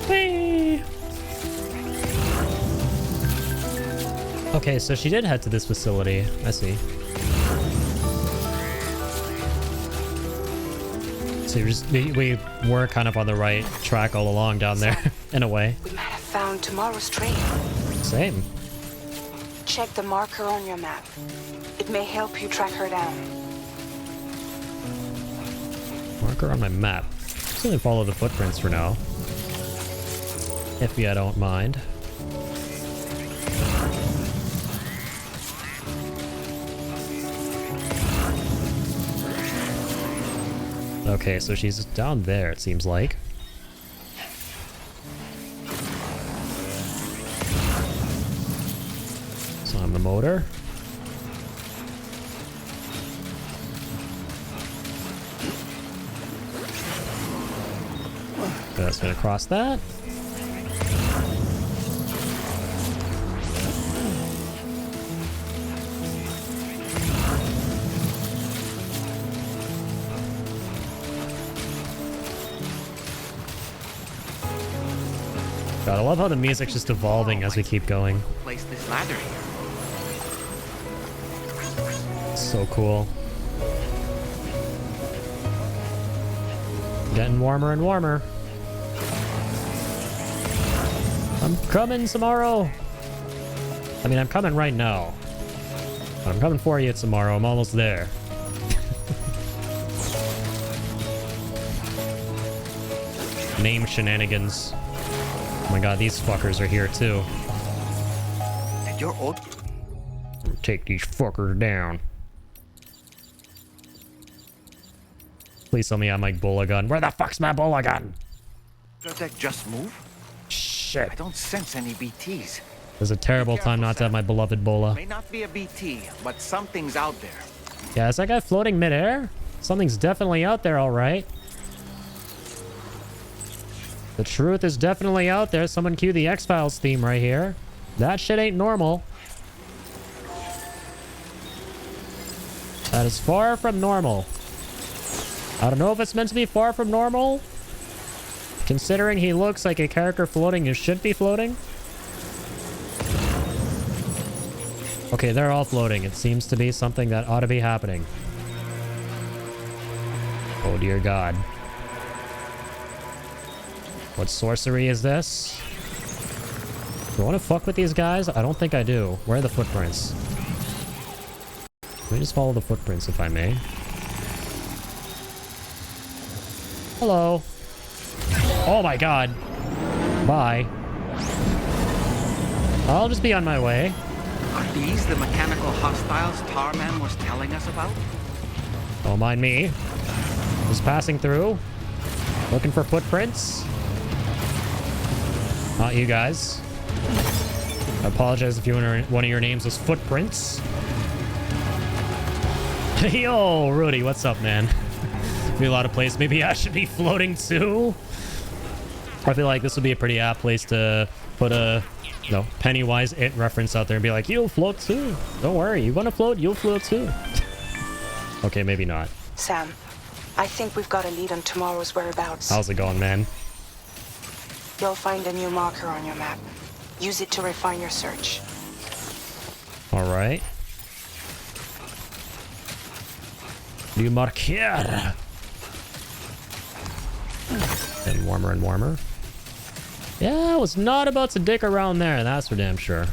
Whee! Okay, so she did head to this facility. I see. So we were kind of on the right track all along down there, in a way.
We might have found tomorrow's train.
Same.
Check the marker on your map. It may help you track her down.
Marker on my map. Just gonna follow the footprints for now. If I don't mind. Okay, so she's down there, it seems like. So I'm the motor. That's gonna cross that. God, I love how the music's just evolving as we keep going.
Place this ladder here.
So cool. Getting warmer and warmer. I'm coming tomorrow. I mean, I'm coming right now. But I'm coming for you tomorrow. I'm almost there. Name shenanigans. Oh my god, these fuckers are here too.
Did your old...
Take these fuckers down. Please tell me I have my bola gun. Where the fuck's my bola gun?
Did that just move?
Shit.
I don't sense any BTs.
There's a terrible time not to have my beloved bola.
May not be a BT, but something's out there.
Yeah, is that guy floating midair? Something's definitely out there, alright. The truth is definitely out there. Someone cue the X-Files theme right here. That shit ain't normal. That is far from normal. I don't know if it's meant to be far from normal, considering he looks like a character floating who should be floating. Okay, they're all floating. It seems to be something that ought to be happening. Oh dear God. What sorcery is this? Do I want to fuck with these guys? I don't think I do. Where are the footprints? Let me just follow the footprints if I may. Hello. Oh my god. Bye. I'll just be on my way.
Are these the mechanical hostiles Tarman was telling us about?
Don't mind me. Just passing through. Looking for footprints. Not you guys. I apologize if one of your names was Footprints. Yo, Rudy, what's up, man? Be a lot of places. Maybe I should be floating too. I feel like this would be a pretty apt place to put a, you know, Pennywise It reference out there and be like, you'll float too. Don't worry, you want to float, you'll float too. Okay, maybe not.
Sam, I think we've got a lead on tomorrow's whereabouts.
How's it going, man?
You'll find a new marker on your map. Use it to refine your search.
All right. New marker. Getting warmer and warmer. Yeah, I was not about to dick around there. That's for damn sure.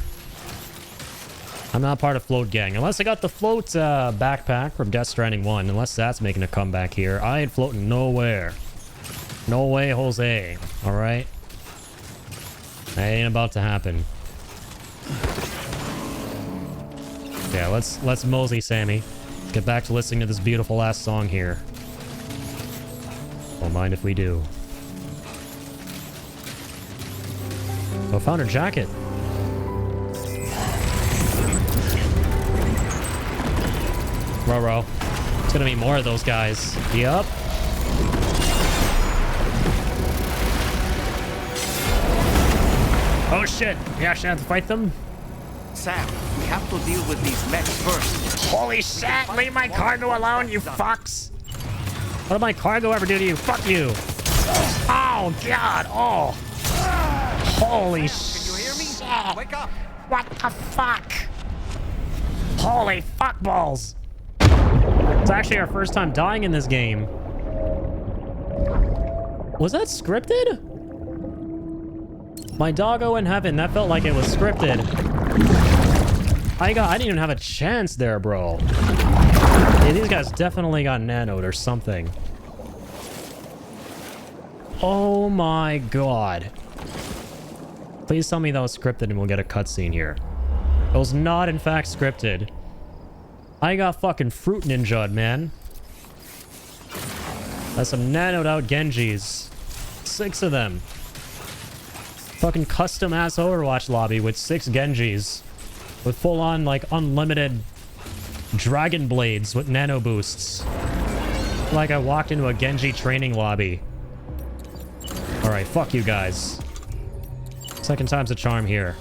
I'm not part of Float Gang. Unless I got the float backpack from Death Stranding 1. Unless that's making a comeback here. I ain't floating nowhere. No way, Jose. All right. That ain't about to happen. Yeah, let's mosey, Sammy. Let's get back to listening to this beautiful ass song here. Don't mind if we do. Oh, found her jacket. Ruh-roh. It's gonna be more of those guys. Yup. Oh shit! We actually have to fight them?
Sam, we have to deal with these mechs first.
Holy shit! Leave my cargo alone, you fucks! What did my cargo ever do to you? Fuck you! Oh god! Oh! Holy shit! Can you hear me?
Wake up!
What the fuck? Holy fuck balls! It's actually our first time dying in this game. Was that scripted? My doggo in heaven, that felt like it was scripted. I didn't even have a chance there, bro. Yeah, these guys definitely got nanoed or something. Oh my god. Please tell me that was scripted and we'll get a cutscene here. It was not, in fact, scripted. I got fucking fruit ninja'd, man. That's some nanoed out Genjis. 6 of them. Fucking custom ass Overwatch lobby with 6 Genjis. With full on, like, unlimited dragon blades with nano boosts. Like I walked into a Genji training lobby. Alright, fuck you guys. Second time's a charm here.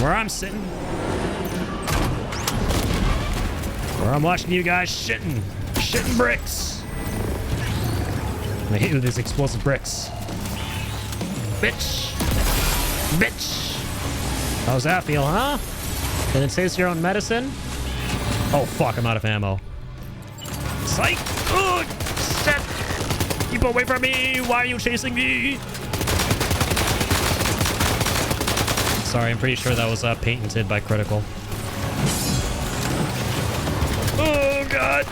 Where I'm sitting. Where I'm watching you guys shitting. Shitting bricks. I hit you with these explosive bricks. Bitch. Bitch. How's that feel, huh? Didn't taste your own medicine? Oh, fuck, I'm out of ammo. Psych! Oh, shit! Keep away from me! Why are you chasing me? Sorry, I'm pretty sure that was patented by Critical. Oh, God!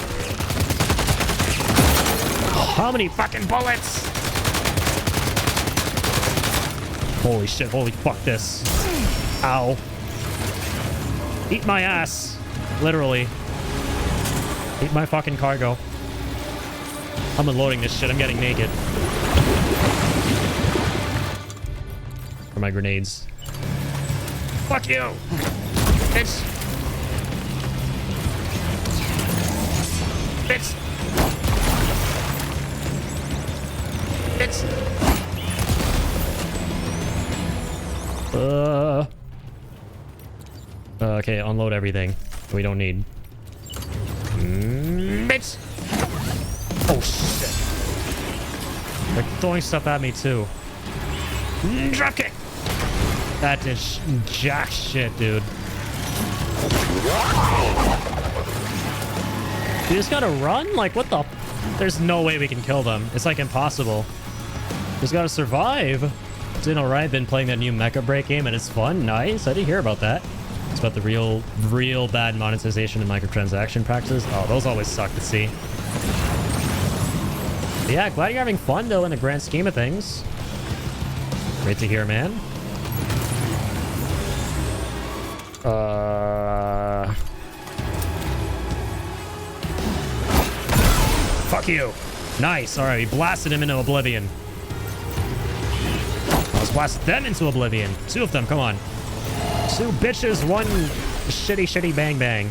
How many fucking bullets? Holy shit, holy fuck this. Ow. Eat my ass. Literally. Eat my fucking cargo. I'm unloading this shit. I'm getting naked. For my grenades. Fuck you! Bitch! Bitch! Bitch! Okay, unload everything we don't need. Bitch! Oh, shit. They're throwing stuff at me, too. Dropkick! That did jack shit, dude. You just gotta run? Like, what the... There's no way we can kill them. It's, like, impossible. Just gotta survive. Doing alright, been playing that new Mecha Break game, and it's fun. Nice. I didn't hear about that. It's about the real bad monetization and microtransaction practices. Oh, those always suck to see. But yeah, glad you're having fun, though, in the grand scheme of things. Great to hear, man. Fuck you. Nice. All right, we blasted him into oblivion. Let's blast them into oblivion. Two of them, come on. Two bitches, one shitty bang bang.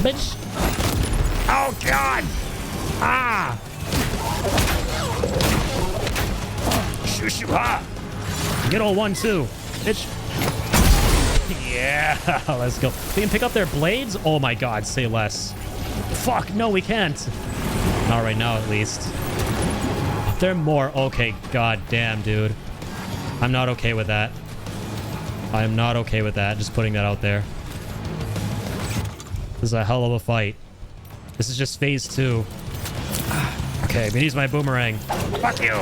Bitch. Oh, God. Ah. Shoo shoo ha. Get all 1-2. Bitch. Yeah, let's go. We can pick up their blades? Oh my God, say less. Fuck, no, we can't. Not right now, at least. They're more... Okay, god damn, dude. I'm not okay with that. I am not okay with that. Just putting that out there. This is a hell of a fight. This is just phase 2. Okay, I'm gonna use my boomerang. Fuck you!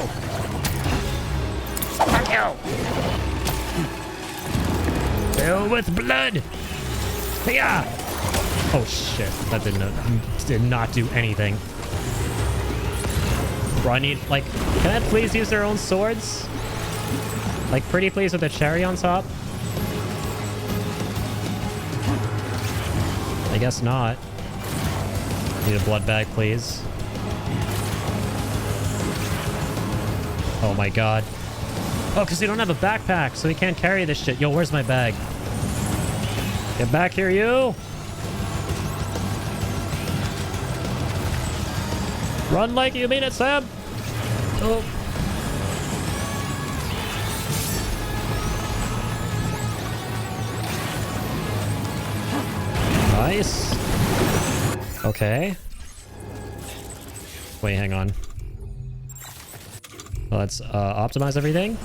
Fuck you! Fill with blood! Yeah! Oh shit, that did not do anything. Bro, I need, like, can I please use their own swords? Like, pretty please with a cherry on top? I guess not. Need a blood bag, please. Oh my god. Oh, because we don't have a backpack, so we can't carry this shit. Yo, where's my bag? Get back here, you! Run like you mean it, Sam! Oh. Nice. Okay. Wait, hang on. Let's optimize everything.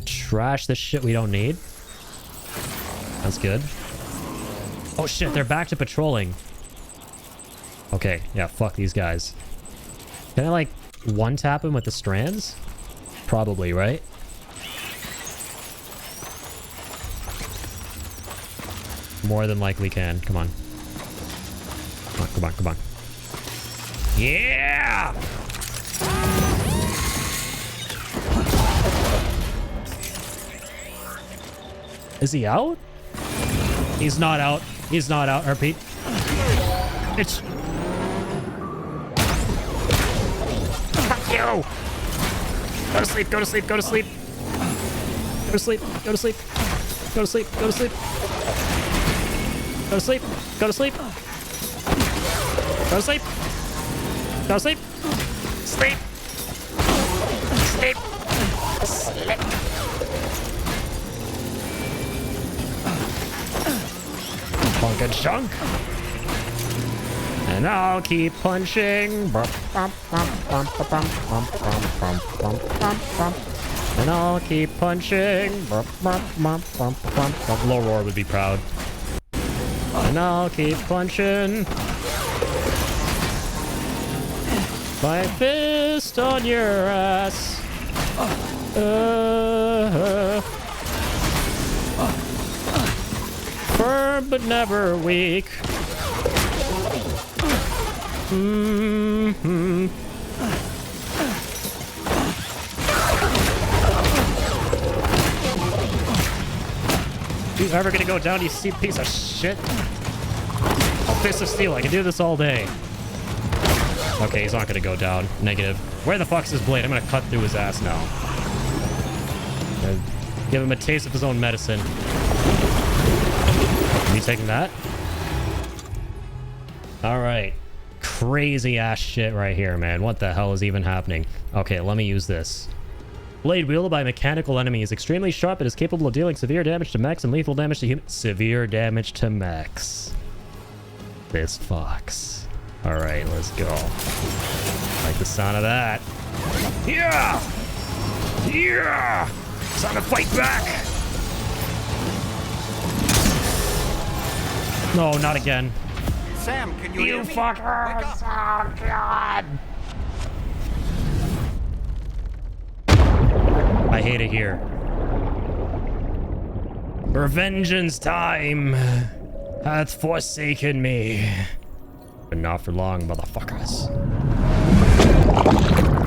Trash the shit we don't need. That's good. Oh shit, they're back to patrolling. Okay, yeah, fuck these guys. Can I, like, one-tap him with the strands? Probably, right? More than likely can. Come on. Come on, come on, come on. Yeah! Is he out? He's not out. He's not out, repeat. It's... Fuck you! Go to sleep, go to sleep, go to sleep. Go to sleep, go to sleep. Go to sleep, go to sleep. Go to sleep, go to sleep. Go to sleep. Go to sleep. Sleep! Sleep! Sleep! Punk and chunk! And I'll keep punching. And I'll keep punching. Low Roar would be proud. And I'll keep punching. My fist on your ass. Firm but never weak. You ever gonna go down, you steep piece of shit? A fist of steel, I can do this all day. Okay, he's not gonna go down. Negative. Where the fuck's his blade? I'm gonna cut through his ass now. Give him a taste of his own medicine. Are you taking that? Alright. Crazy ass shit right here, man. What the hell is even happening? Okay, let me use this. Blade wielded by mechanical enemies. Extremely sharp, it is capable of dealing severe damage to mechs and lethal damage to humans. Severe damage to mechs. This fucks. Alright, let's go. Like the sound of that. Yeah! Yeah! It's time to fight back! No, not again.
Sam, can you hear me?
Fuckers! Oh, God! I hate it here. Revengeance time hath forsaken me. But not for long, motherfuckers.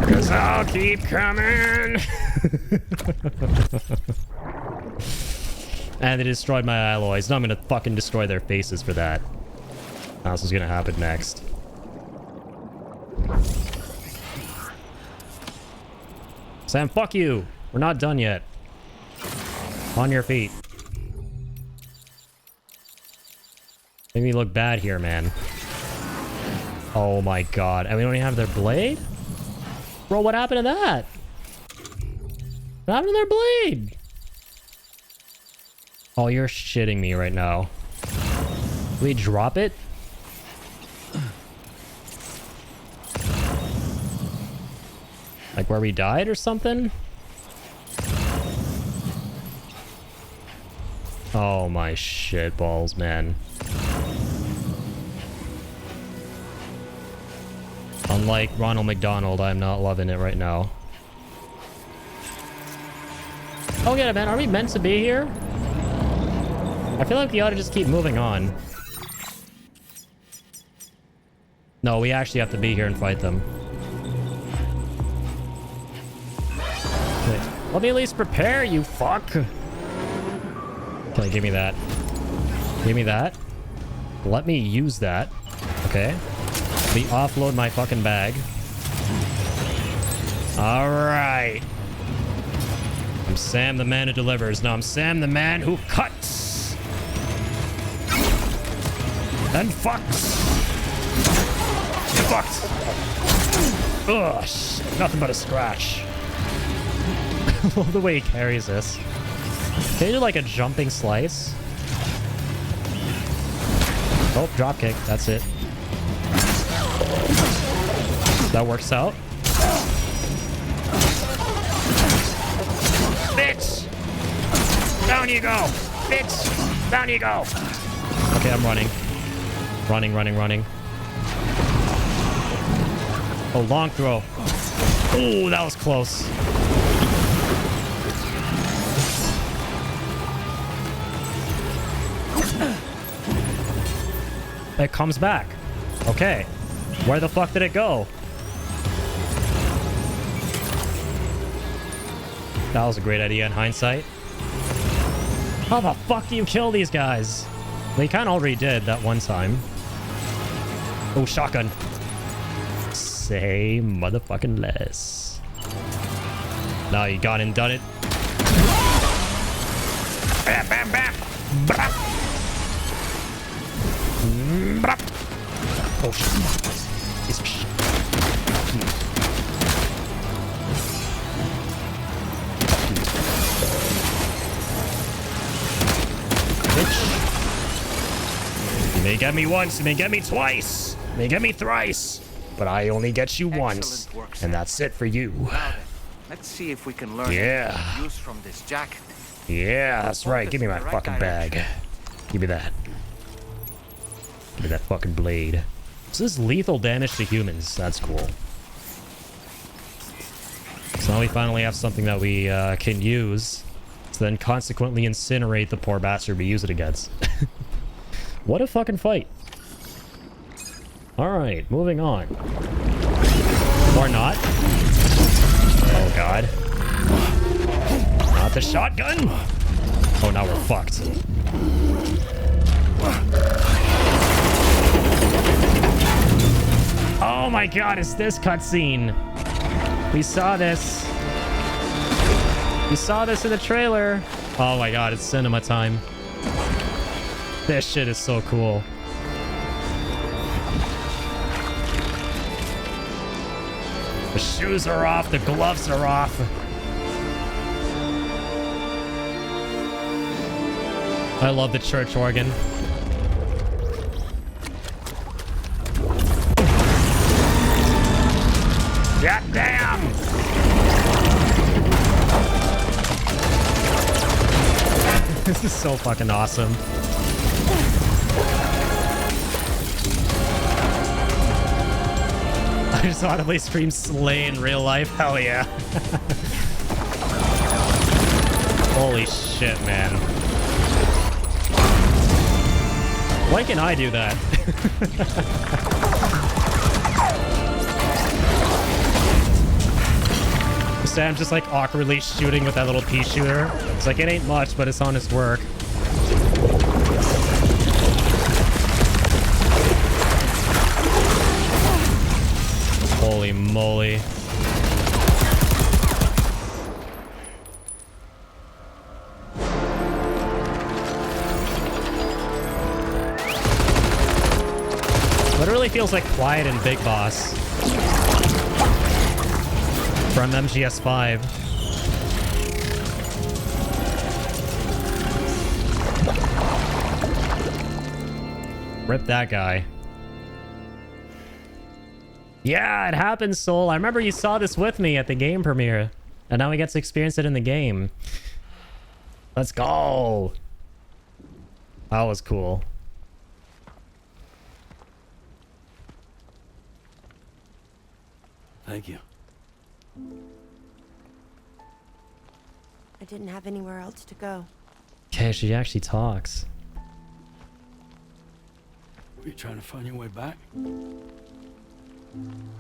Cause I'll keep coming. And they destroyed my alloys. Now I'm gonna fucking destroy their faces for that. That's what's gonna happen next. Sam, fuck you. We're not done yet. On your feet. Make me look bad here, man. Oh my god. And we don't even have their blade? Bro, what happened to that? What happened to their blade? Oh, you're shitting me right now. Did we drop it? Like where we died or something? Oh my shit balls, man. Unlike Ronald McDonald, I'm not loving it right now. Oh yeah, man, are we meant to be here? I feel like we ought to just keep moving on. No, we actually have to be here and fight them. Okay. Let me at least prepare, you fuck! Okay, give me that. Give me that. Let me use that. Okay. Let me offload my fucking bag. Alright. I'm Sam the man who delivers. Now I'm Sam the man who cuts. And fucks. Fucked. Ugh, shit. Nothing but a scratch. I love the way he carries this. Can you do like a jumping slice? Oh, drop kick. That's it. That works out. Bitch! Down you go! Bitch! Down you go! Okay, I'm running. Running. Oh, long throw. Ooh, that was close. It comes back. Okay. Where the fuck did it go? That was a great idea in hindsight. How the fuck do you kill these guys? They kind of already did that one time. Oh, shotgun. Say motherfucking less. Now you got and done it. Bam, bam, bam. Brap. Brap. Oh shit. Piece of shit. may get me once, you may get me twice, you may get me thrice, but I only get you once, and that's it for you.
Now then, let's see if we can learn anything use from this jacket.
Yeah, that's right. Give me my fucking bag. Give me that. Give me that fucking blade. This is lethal damage to humans. That's cool. So now we finally have something that we can use to then consequently incinerate the poor bastard we use it against. What a fucking fight. Alright, moving on. Or not. Oh god. Not the shotgun! Oh, now we're fucked. Oh my god, it's this cutscene. We saw this. We saw this in the trailer. Oh my god, it's cinema time. This shit is so cool. The shoes are off, the gloves are off. I love the church organ. God damn! This is so fucking awesome. I just audibly scream slay in real life. Hell yeah. Holy shit, man. Why can I do that? Sam's just like awkwardly shooting with that little pea shooter. It's like, it ain't much, but it's honest work. Holy moly. Literally feels like Quiet and Big Boss from MGS5. Rip that guy. Yeah, it happens, Soul. I remember you saw this with me at the game premiere, and now we get to experience it in the game. Let's go. That was cool.
Thank you.
I didn't have anywhere else to go.
Okay, she actually talks.
Were you trying to find your way back?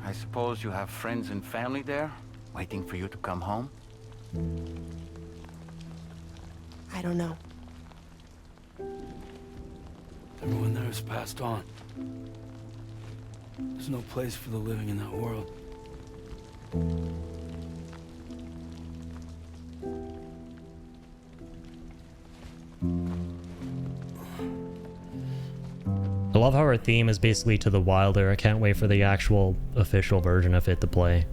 I suppose you have friends and family there, waiting for you to come home?
I don't know.
Everyone there has passed on. There's no place for the living in that world.
I love how her theme is basically to the wilder. I can't wait for the actual official version of it to play.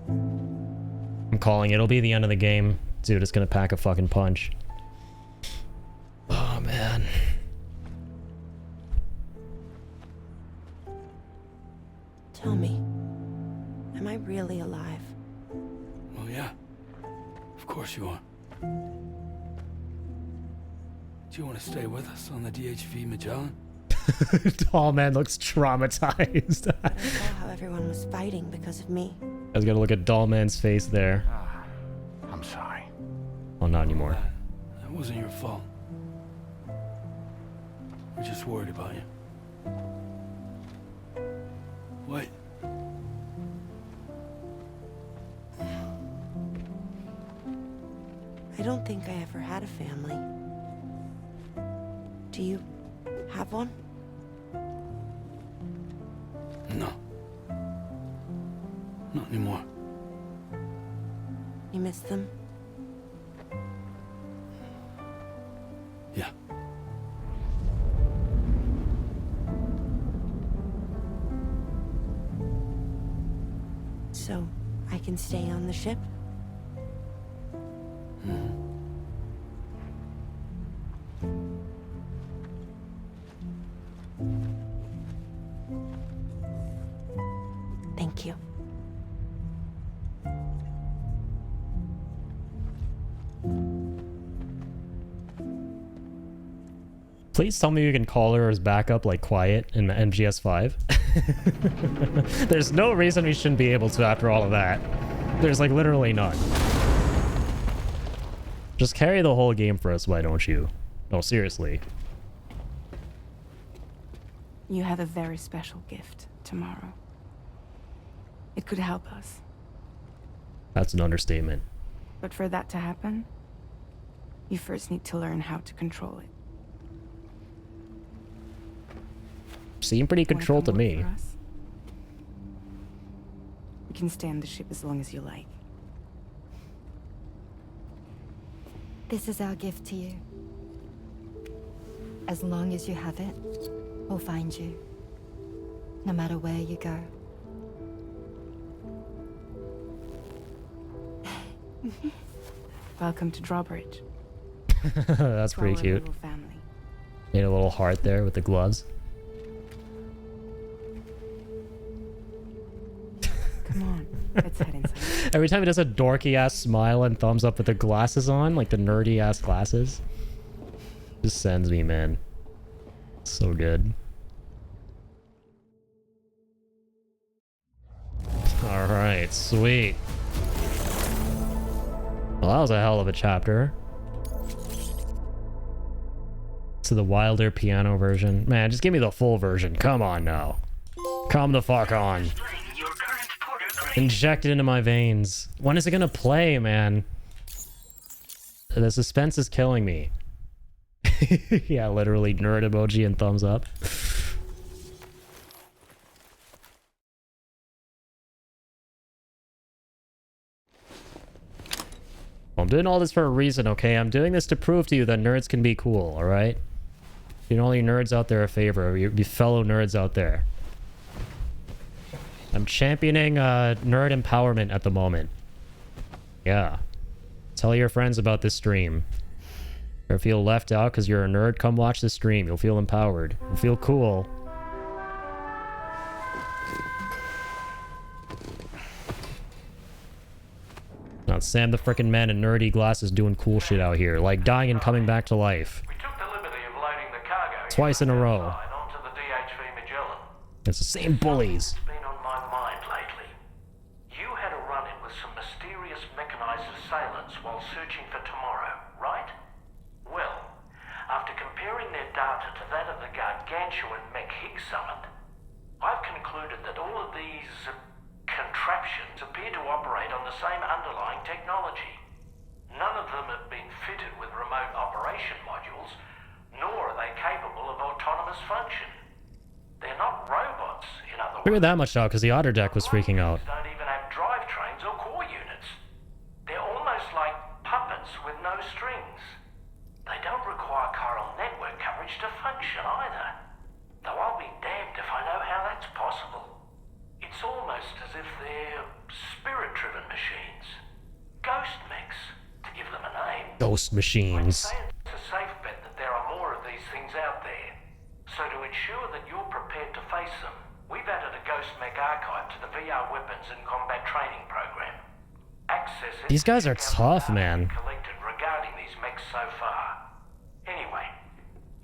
I'm calling it. It'll be the end of the game. Dude, it's gonna pack a fucking punch. Oh, man.
Tell me, am I really alive?
Well, yeah. Of course you are. Do you want to stay with us on the DHV Magellan?
Tall man looks traumatized.
I saw how everyone was fighting because of me.
I was gonna look at Doll Man's face there.
I'm sorry.
Well, not anymore.
That wasn't your fault. We're just worried about you. Wait.
I don't think I ever had a family. Do you have one?
No. Not anymore.
You miss them?
Yeah.
So, I can stay on the ship?
Thank you.
Please tell me you can call her as backup like Quiet in MGS 5. There's no reason we shouldn't be able to after all of that. There's like literally none. Just carry the whole game for us, why don't you? No, seriously.
You have a very special gift tomorrow. It could help us.
That's an understatement.
But for that to happen, you first need to learn how to control it.
Seem pretty controlled to me.
You can stay on the ship as long as you like.
This is our gift to you. As long as you have it, we'll find you. No matter where you go.
Welcome to Drawbridge.
That's pretty cute. Made a little heart there with the gloves.
Come on, let's head inside.
Every time he does a dorky ass smile and thumbs up with the glasses on, like the nerdy ass glasses, just sends me, man. So good. All right, sweet. Well, that was a hell of a chapter. To the Wilder piano version. Man, just give me the full version. Come on now. Come the fuck on. Inject it into my veins. When is it gonna play, man? The suspense is killing me. Yeah, literally nerd emoji and thumbs up. I'm doing all this for a reason, okay? I'm doing this to prove to you that nerds can be cool, alright? You know all you nerds out there a favor, you fellow nerds out there. I'm championing nerd empowerment at the moment. Yeah. Tell your friends about this stream. Or feel left out because you're a nerd, come watch the stream. You'll feel empowered. You'll feel cool. Now, Sam the frickin' man in nerdy glasses doing cool shit out here. Like dying and coming back to life.
We took the liberty of loading the cargo
Twice in a row.
onto the DHV Magellan.
It's the same bullies.
It's been on my mind lately. You had a run-in with some mysterious mechanized assailants while searching for tomorrow, right? Well, after comparing their data to that of the gargantuan mech Higgs summoned, I've concluded that all of these contraptions appear to operate on the same underlying technology. None of them have been fitted with remote operation modules, nor are they capable of autonomous function. They're not robots, in other words.
Figured that much out because the Otter Deck was freaking out.
Don't even have drivetrains or core units. They're almost like puppets with no strings. They don't require chiral network coverage to function either. Though I'll be damned if I know how that's possible. It's almost as if they're spirit-driven machines. Ghost mechs, to give them a name.
Ghost machines.
It's a safe bet that there are more of these things out there. So to ensure that you're prepared to face them, we've added a Ghost Mech archive to the VR weapons and combat training program. Access it.
These guys are tough, man.
Collected regarding these mechs so far. Anyway,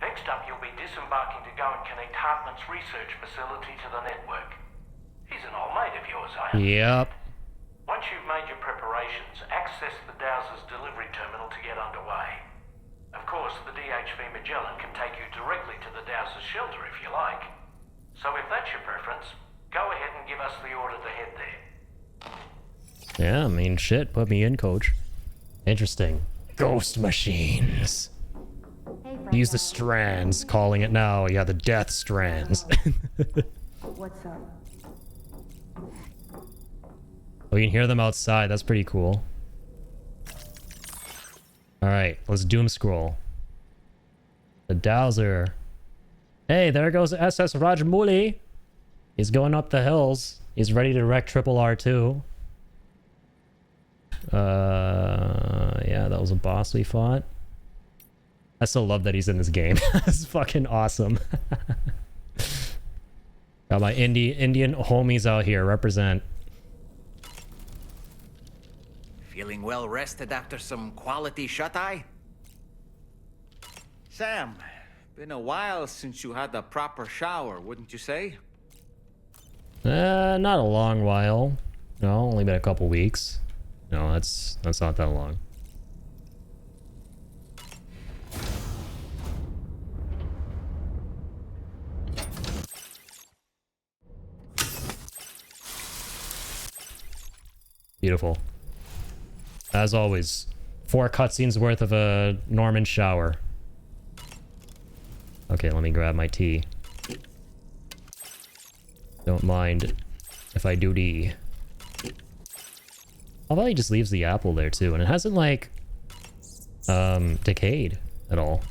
next up you'll be disembarking to go and connect Hartman's research facility to the network. He's an old mate of yours, I understand.
Yep.
Once you've made your preparations, access the Dowser's delivery terminal to get underway. Of course, the DHV Magellan can take you directly to the Dowser's shelter if you like. So if that's your preference, go ahead and give us the order to head there.
Yeah, I mean, shit, put me in, coach. Interesting. Ghost machines. Use the strands, calling it now. Yeah, the death strands.
What's up?
We can hear them outside. That's pretty cool. Alright, let's doom scroll. The Dowser. Hey, there goes SS Rajmouli. He's going up the hills. He's ready to wreck Triple R2. Yeah, that was a boss we fought. I still love that he's in this game. That's fucking awesome. Got my Indian homies out here. Represent.
Feeling well rested after some quality shut-eye? Sam, been a while since you had a proper shower, wouldn't you say?
Not a long while. No, only been a couple weeks. No, that's not that long. Beautiful. As always, 4 cutscenes worth of a Norman shower. Okay, let me grab my tea. Don't mind if I do tea. Although he just leaves the apple there too, and it hasn't like decayed at all.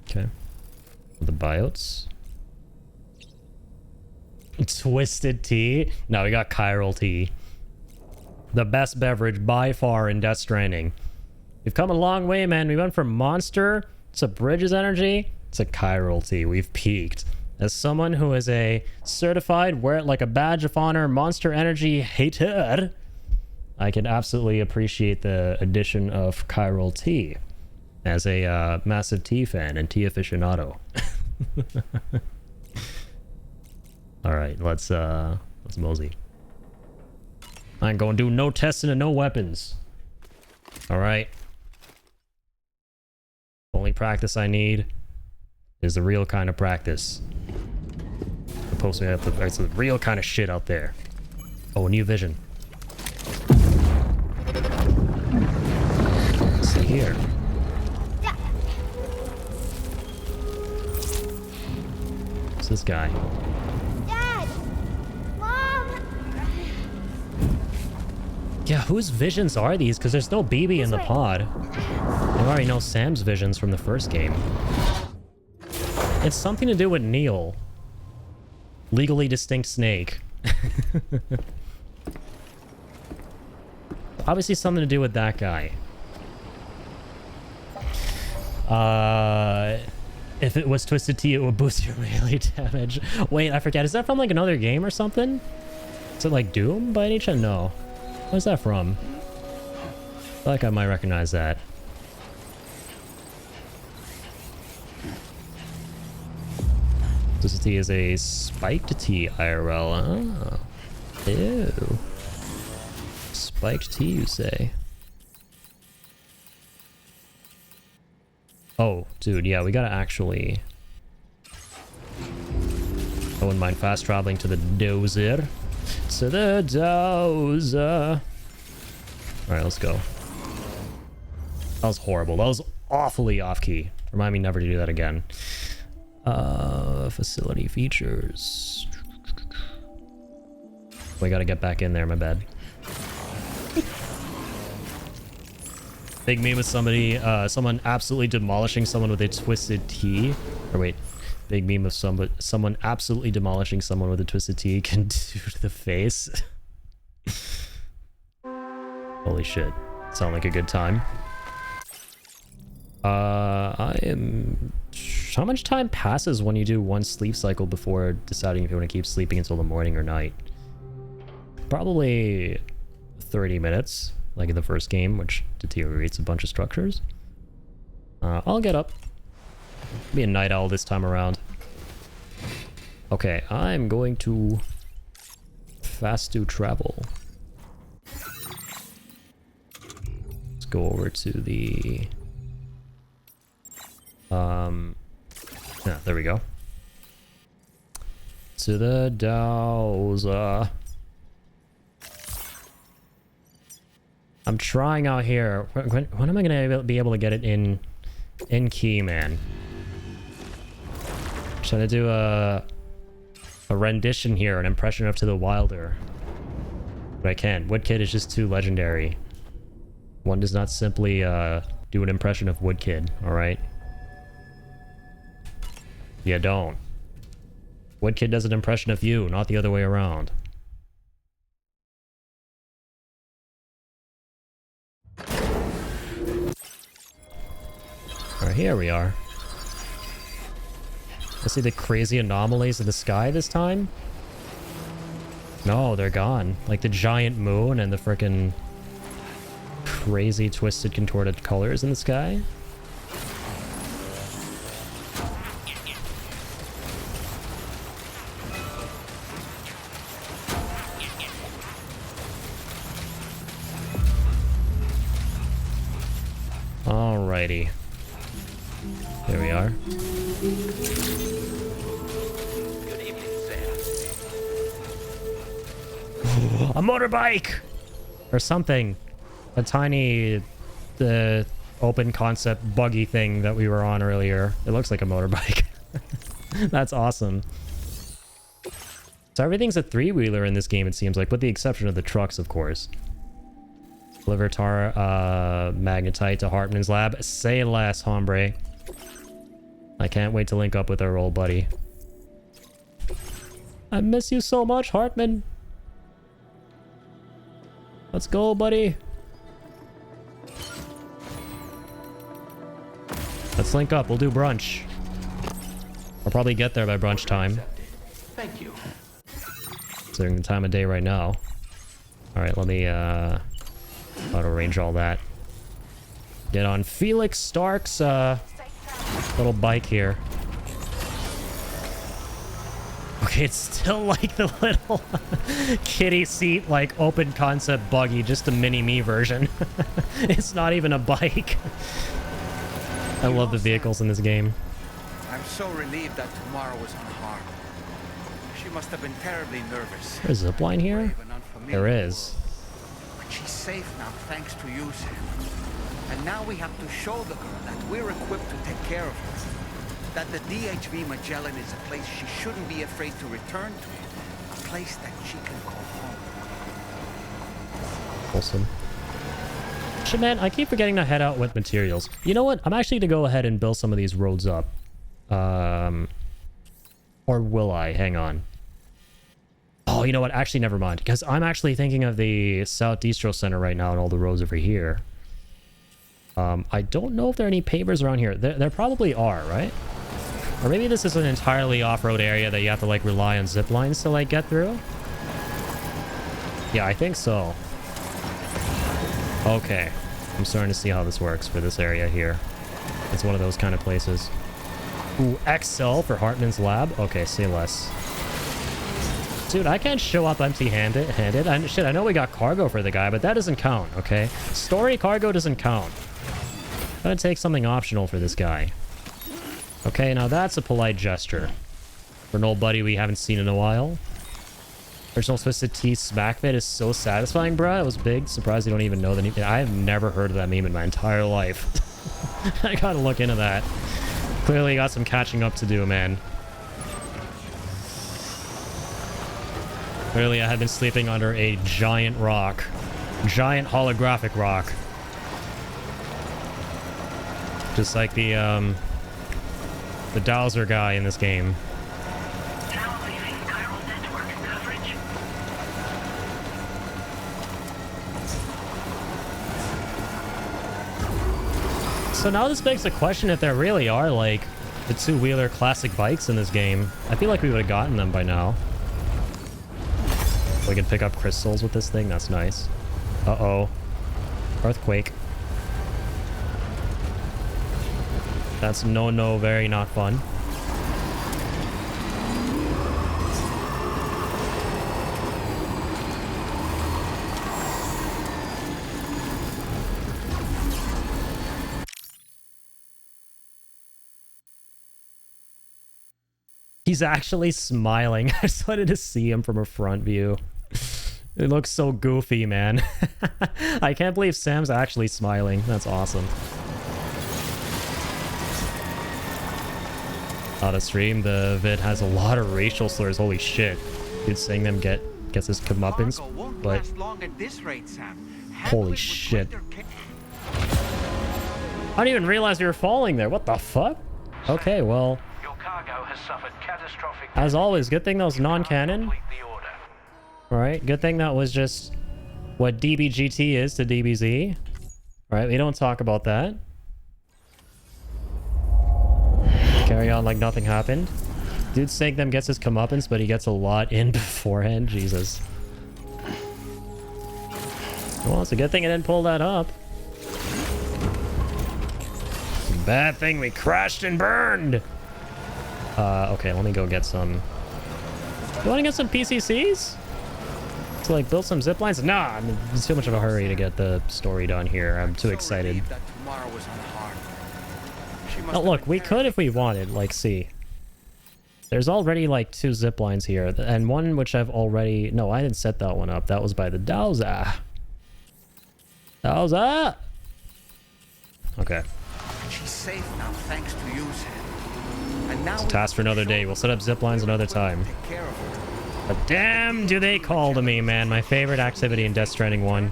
Okay. The biotes. Twisted tea? No, we got chiral tea. The best beverage by far in Death Stranding. We've come a long way, man. We went from Monster to Bridges Energy to chiral tea. We've peaked. As someone who is a certified, wear it like a badge of honor, Monster Energy hater, I can absolutely appreciate the addition of chiral tea as a massive tea fan and tea aficionado. All right, let's mosey. I ain't gonna do no testing and no weapons. All right. Only practice I need is the real kind of practice. Supposed to have it's the real kind of shit out there. Oh, new vision. Let's see here. What's this guy?
Dad! Mom!
Yeah, whose visions are these? Because there's no BB in the pod. I already know Sam's visions from the first game. It's something to do with Neil. Legally distinct snake. Obviously something to do with that guy. If it was Twisted Tea, it would boost your melee damage. Wait, I forget. Is that from like another game or something? Is it like Doom by any chance? No. Where's that from? I feel like I might recognize that. Twisted Tea is a spiked tea IRL. Oh. Ew. Spiked tea, you say? Oh, dude, yeah, we gotta actually... I wouldn't mind fast traveling to the dozer. To the dozer. Alright, let's go. That was horrible. That was awfully off-key. Remind me never to do that again. Facility features. We gotta get back in there, my bad. Big meme with somebody, someone absolutely demolishing someone with a twisted tea. Or wait, big meme of someone absolutely demolishing someone with a twisted tea can do to the face. Holy shit. Sound like a good time. I am... How much time passes when you do one sleep cycle before deciding if you want to keep sleeping until the morning or night? Probably 30 minutes, like in the first game, which deteriorates a bunch of structures. I'll get up. Be a night owl this time around. Okay, I'm going to fast do travel. Let's go over to the... Yeah, there we go. To the dozer. I'm trying out here. When am I gonna be able to get it in key, man? Trying to do a rendition here, an impression of To the Wilder. But I can't. Woodkid is just too legendary. One does not simply do an impression of Woodkid, alright? You don't. Woodkid does an impression of you, not the other way around. Alright, here we are. I see the crazy anomalies in the sky this time. No, they're gone. Like the giant moon and the frickin' crazy twisted contorted colors in the sky. Alrighty. There we are.
Good evening,
A motorbike! Or something. A tiny, open concept buggy thing that we were on earlier. It looks like a motorbike. That's awesome. So everything's a three-wheeler in this game, it seems like, with the exception of the trucks, of course. Livertar, magnetite to Hartman's lab. Say less, hombre. I can't wait to link up with our old buddy. I miss you so much, Hartman. Let's go, buddy. Let's link up. We'll do brunch. I'll probably get there by brunch time.
Thank you.
Considering the time of day right now. Alright, let me auto range all that. Get on Felix Stark's little bike here. Okay, it's still like the little kiddie seat, like open concept buggy, just a mini-me version. It's not even a bike. I love the vehicles in this game.
I'm so relieved that tomorrow was unharmed. She must have been terribly nervous.
There's a zipline here? There is.
But she's safe now, thanks to you, Sam. And now we have to show the girl that we're equipped to take care of her. That the DHV Magellan is a place she shouldn't be afraid to return to. A place that she can call home.
Awesome. Shit, man, I keep forgetting to head out with materials. You know what? I'm actually going to go ahead and build some of these roads up. Or will I? Hang on. Oh, you know what? Actually, never mind. Because I'm actually thinking of the South Distro Center right now and all the roads over here. I don't know if there are any pavers around here. There probably are, right? Or maybe this is an entirely off-road area that you have to, like, rely on zip lines to, like, get through? Yeah, I think so. Okay. I'm starting to see how this works for this area here. It's one of those kind of places. Ooh, XL for Hartman's lab? Okay, say less. Dude, I can't show up empty-handed. Shit, I know we got cargo for the guy, but that doesn't count, okay? Story cargo doesn't count. Gotta take something optional for this guy. Okay, now that's a polite gesture. For an old buddy we haven't seen in a while. Original Twisted Tea smack fit is so satisfying, bruh. It was big. Surprised you don't even know the name. I have never heard of that meme in my entire life. I gotta look into that. Clearly got some catching up to do, man. Clearly I have been sleeping under a giant rock. Giant holographic rock. Just like the Dowser guy in this game.
Now leaving chiral network coverage.
So now this begs the question if there really are, like, the two-wheeler classic bikes in this game. I feel like we would have gotten them by now. We can pick up crystals with this thing. That's nice. Uh-oh. Earthquake. That's no, very not fun. He's actually smiling. I just wanted to see him from a front view. It looks so goofy, man. I can't believe Sam's actually smiling. That's awesome. On a stream, the vid has a lot of racial slurs. Holy shit. Dude saying them gets his comeuppance, but holy shit. I didn't even realize we were falling there. What the fuck? Okay, well,
Your cargo has suffered catastrophic
as always, good thing that was non-canon. Alright, good thing that was just what DBGT is to DBZ. Alright, we don't talk about that. Carry on like nothing happened. Dude saying them gets his comeuppance, but he gets a lot in beforehand. Jesus. Well, it's a good thing I didn't pull that up. Bad thing we crashed and burned. Okay, let me go get some. You want to get some PCCs? To like build some zip lines? Nah, I'm in too much of a hurry to get the story done here. I'm too excited. Oh, look, we could if we wanted. Like, see. There's already like 2 zip lines here, and one which I've already... No, I didn't set that one up. That was by the Dowza. Dowza! Okay.
She's safe now, thanks to you, Sam. And now
It's a task for another day. We'll set up zip lines another time.
take care of her.
But damn, do they call to me, man. My favorite activity in Death Stranding 1.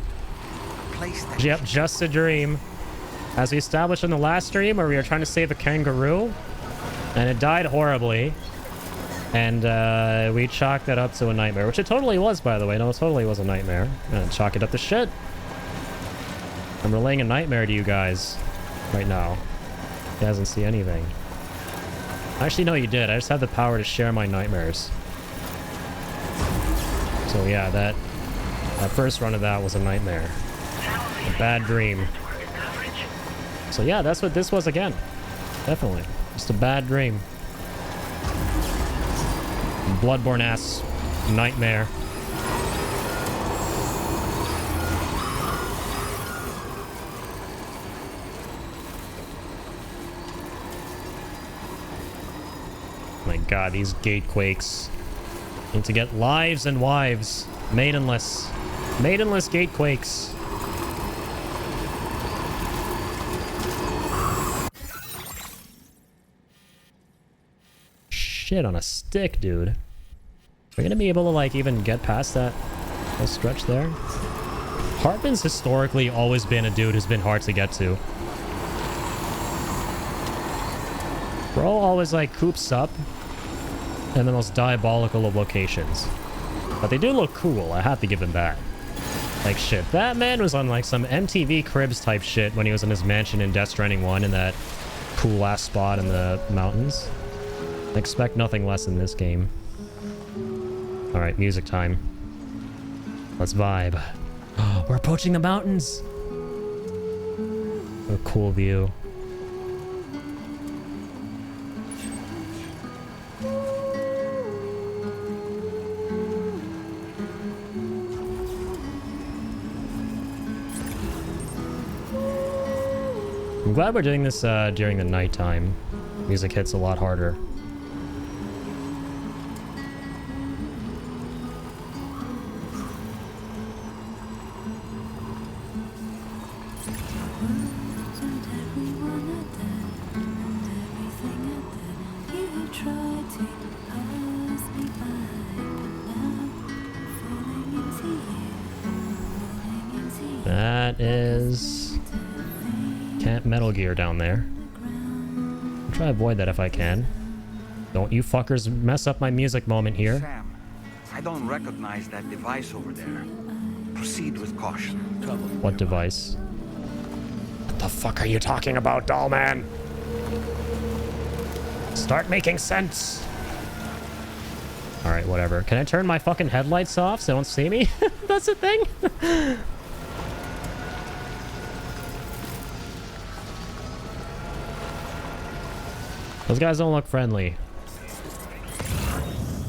Yep, just a dream. As we established in the last stream, where we were trying to save a kangaroo, and it died horribly. And we chalked that up to a nightmare, which it totally was, by the way. No, it totally was a nightmare. Chalk it up to shit. I'm relaying a nightmare to you guys right now. You guys didn't see anything. Actually, no, you did. I just have the power to share my nightmares. So yeah, that first run of that was a nightmare. A bad dream. So yeah, that's what this was again. Definitely. Just a bad dream. Bloodborne ass nightmare. My god, these gatequakes need to get lives and wives. Maidenless. Maidenless gatequakes. Shit on a stick, dude. We're gonna be able to, like, even get past that whole stretch there. Hartman's historically always been a dude who's been hard to get to. Bro always, like, coops up in the most diabolical of locations. But they do look cool, I have to give him that. Like, shit, that man was on, like, some MTV Cribs type shit when he was in his mansion in Death Stranding 1 in that cool-ass spot in the mountains. Expect nothing less in this game. Alright, music time. Let's vibe. We're approaching the mountains! What a cool view. I'm glad we're doing this during the nighttime. Music hits a lot harder. That is Camp Metal Gear down there. I'll try to avoid that if I can. Don't you fuckers mess up my music moment here.
Sam, I don't recognize that device over there. Proceed with caution.
What device? What the fuck are you talking about, doll man? Start making sense. Alright, whatever. Can I turn my fucking headlights off so they don't see me? That's the thing? Those guys don't look friendly.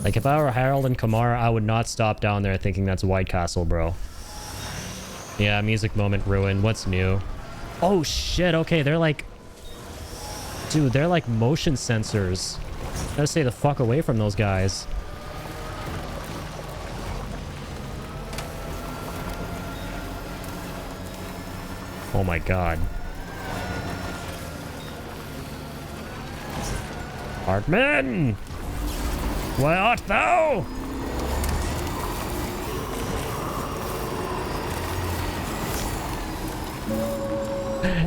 Like, if I were Harold and Kamara, I would not stop down there thinking that's White Castle, bro. Yeah, music moment ruined. What's new? Oh, shit. Okay, they're like... Dude, they're like motion sensors. Gotta stay the fuck away from those guys. Oh my god. Hartman! Where art thou?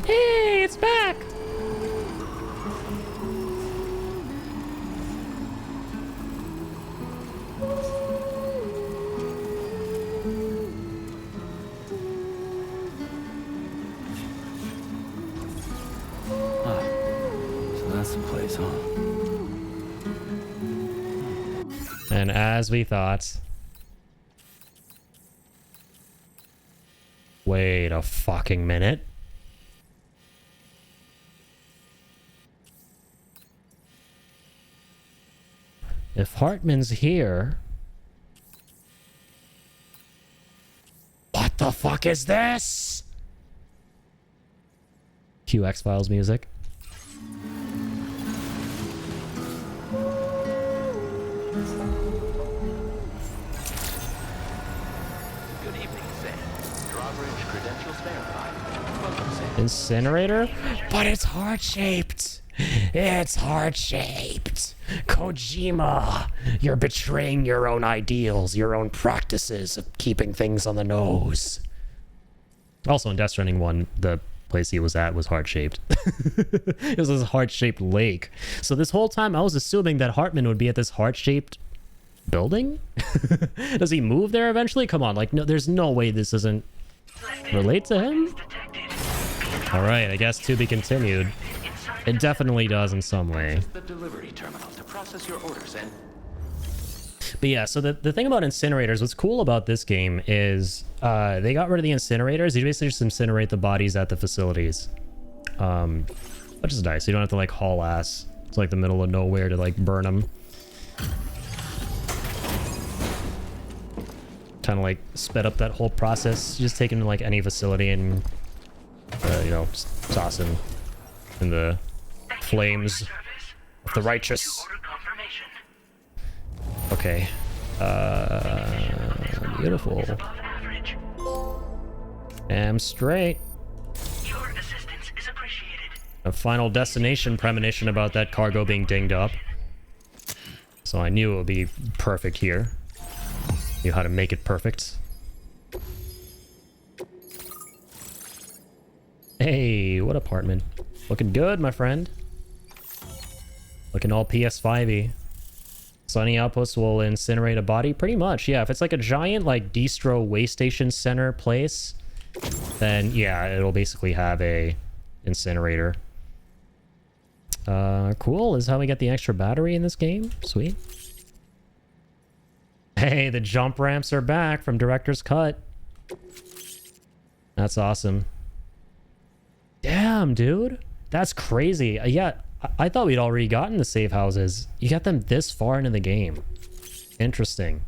Hey, it's back!
So that's the place, huh?
And as we thought... Wait a fucking minute. If Hartman's here... What the fuck is this? Cue X-Files music.
Good evening, Sam. Drawbridge credentials verified. Welcome, Sam.
Incinerator? But it's heart-shaped! It's heart-shaped! Kojima! You're betraying your own ideals, your own practices of keeping things on the nose. Also, in Death Stranding 1, the place he was at was heart-shaped. It was this heart-shaped lake. So this whole time, I was assuming that Hartman would be at this heart-shaped building? Does he move there eventually? Come on, like, no, there's no way this doesn't relate to him? Alright, I guess to be continued. It definitely does in some way.
The delivery terminal to process your orders and...
But yeah, so the thing about incinerators, what's cool about this game is they got rid of the incinerators. You basically just incinerate the bodies at the facilities. Which is nice. You don't have to like haul ass to like the middle of nowhere to like burn them. Kind of like sped up that whole process. You just take them to like any facility and, you know, toss them in the flames of the righteous. Okay. Beautiful. Damn straight.
Your assistance is appreciated.
A final destination premonition about that cargo being dinged up. So I knew it would be perfect here. Knew how to make it perfect. Hey, what apartment? Looking good, my friend. Looking all PS5-y. So any outpost will incinerate a body? Pretty much, yeah. If it's like a giant, like, distro way station center place, then, yeah, it'll basically have a incinerator. Cool. This is how we get the extra battery in this game. Sweet. Hey, the jump ramps are back from Director's Cut. That's awesome. Damn, dude. That's crazy. Yeah, I thought we'd already gotten the safe houses. You got them this far into the game. Interesting.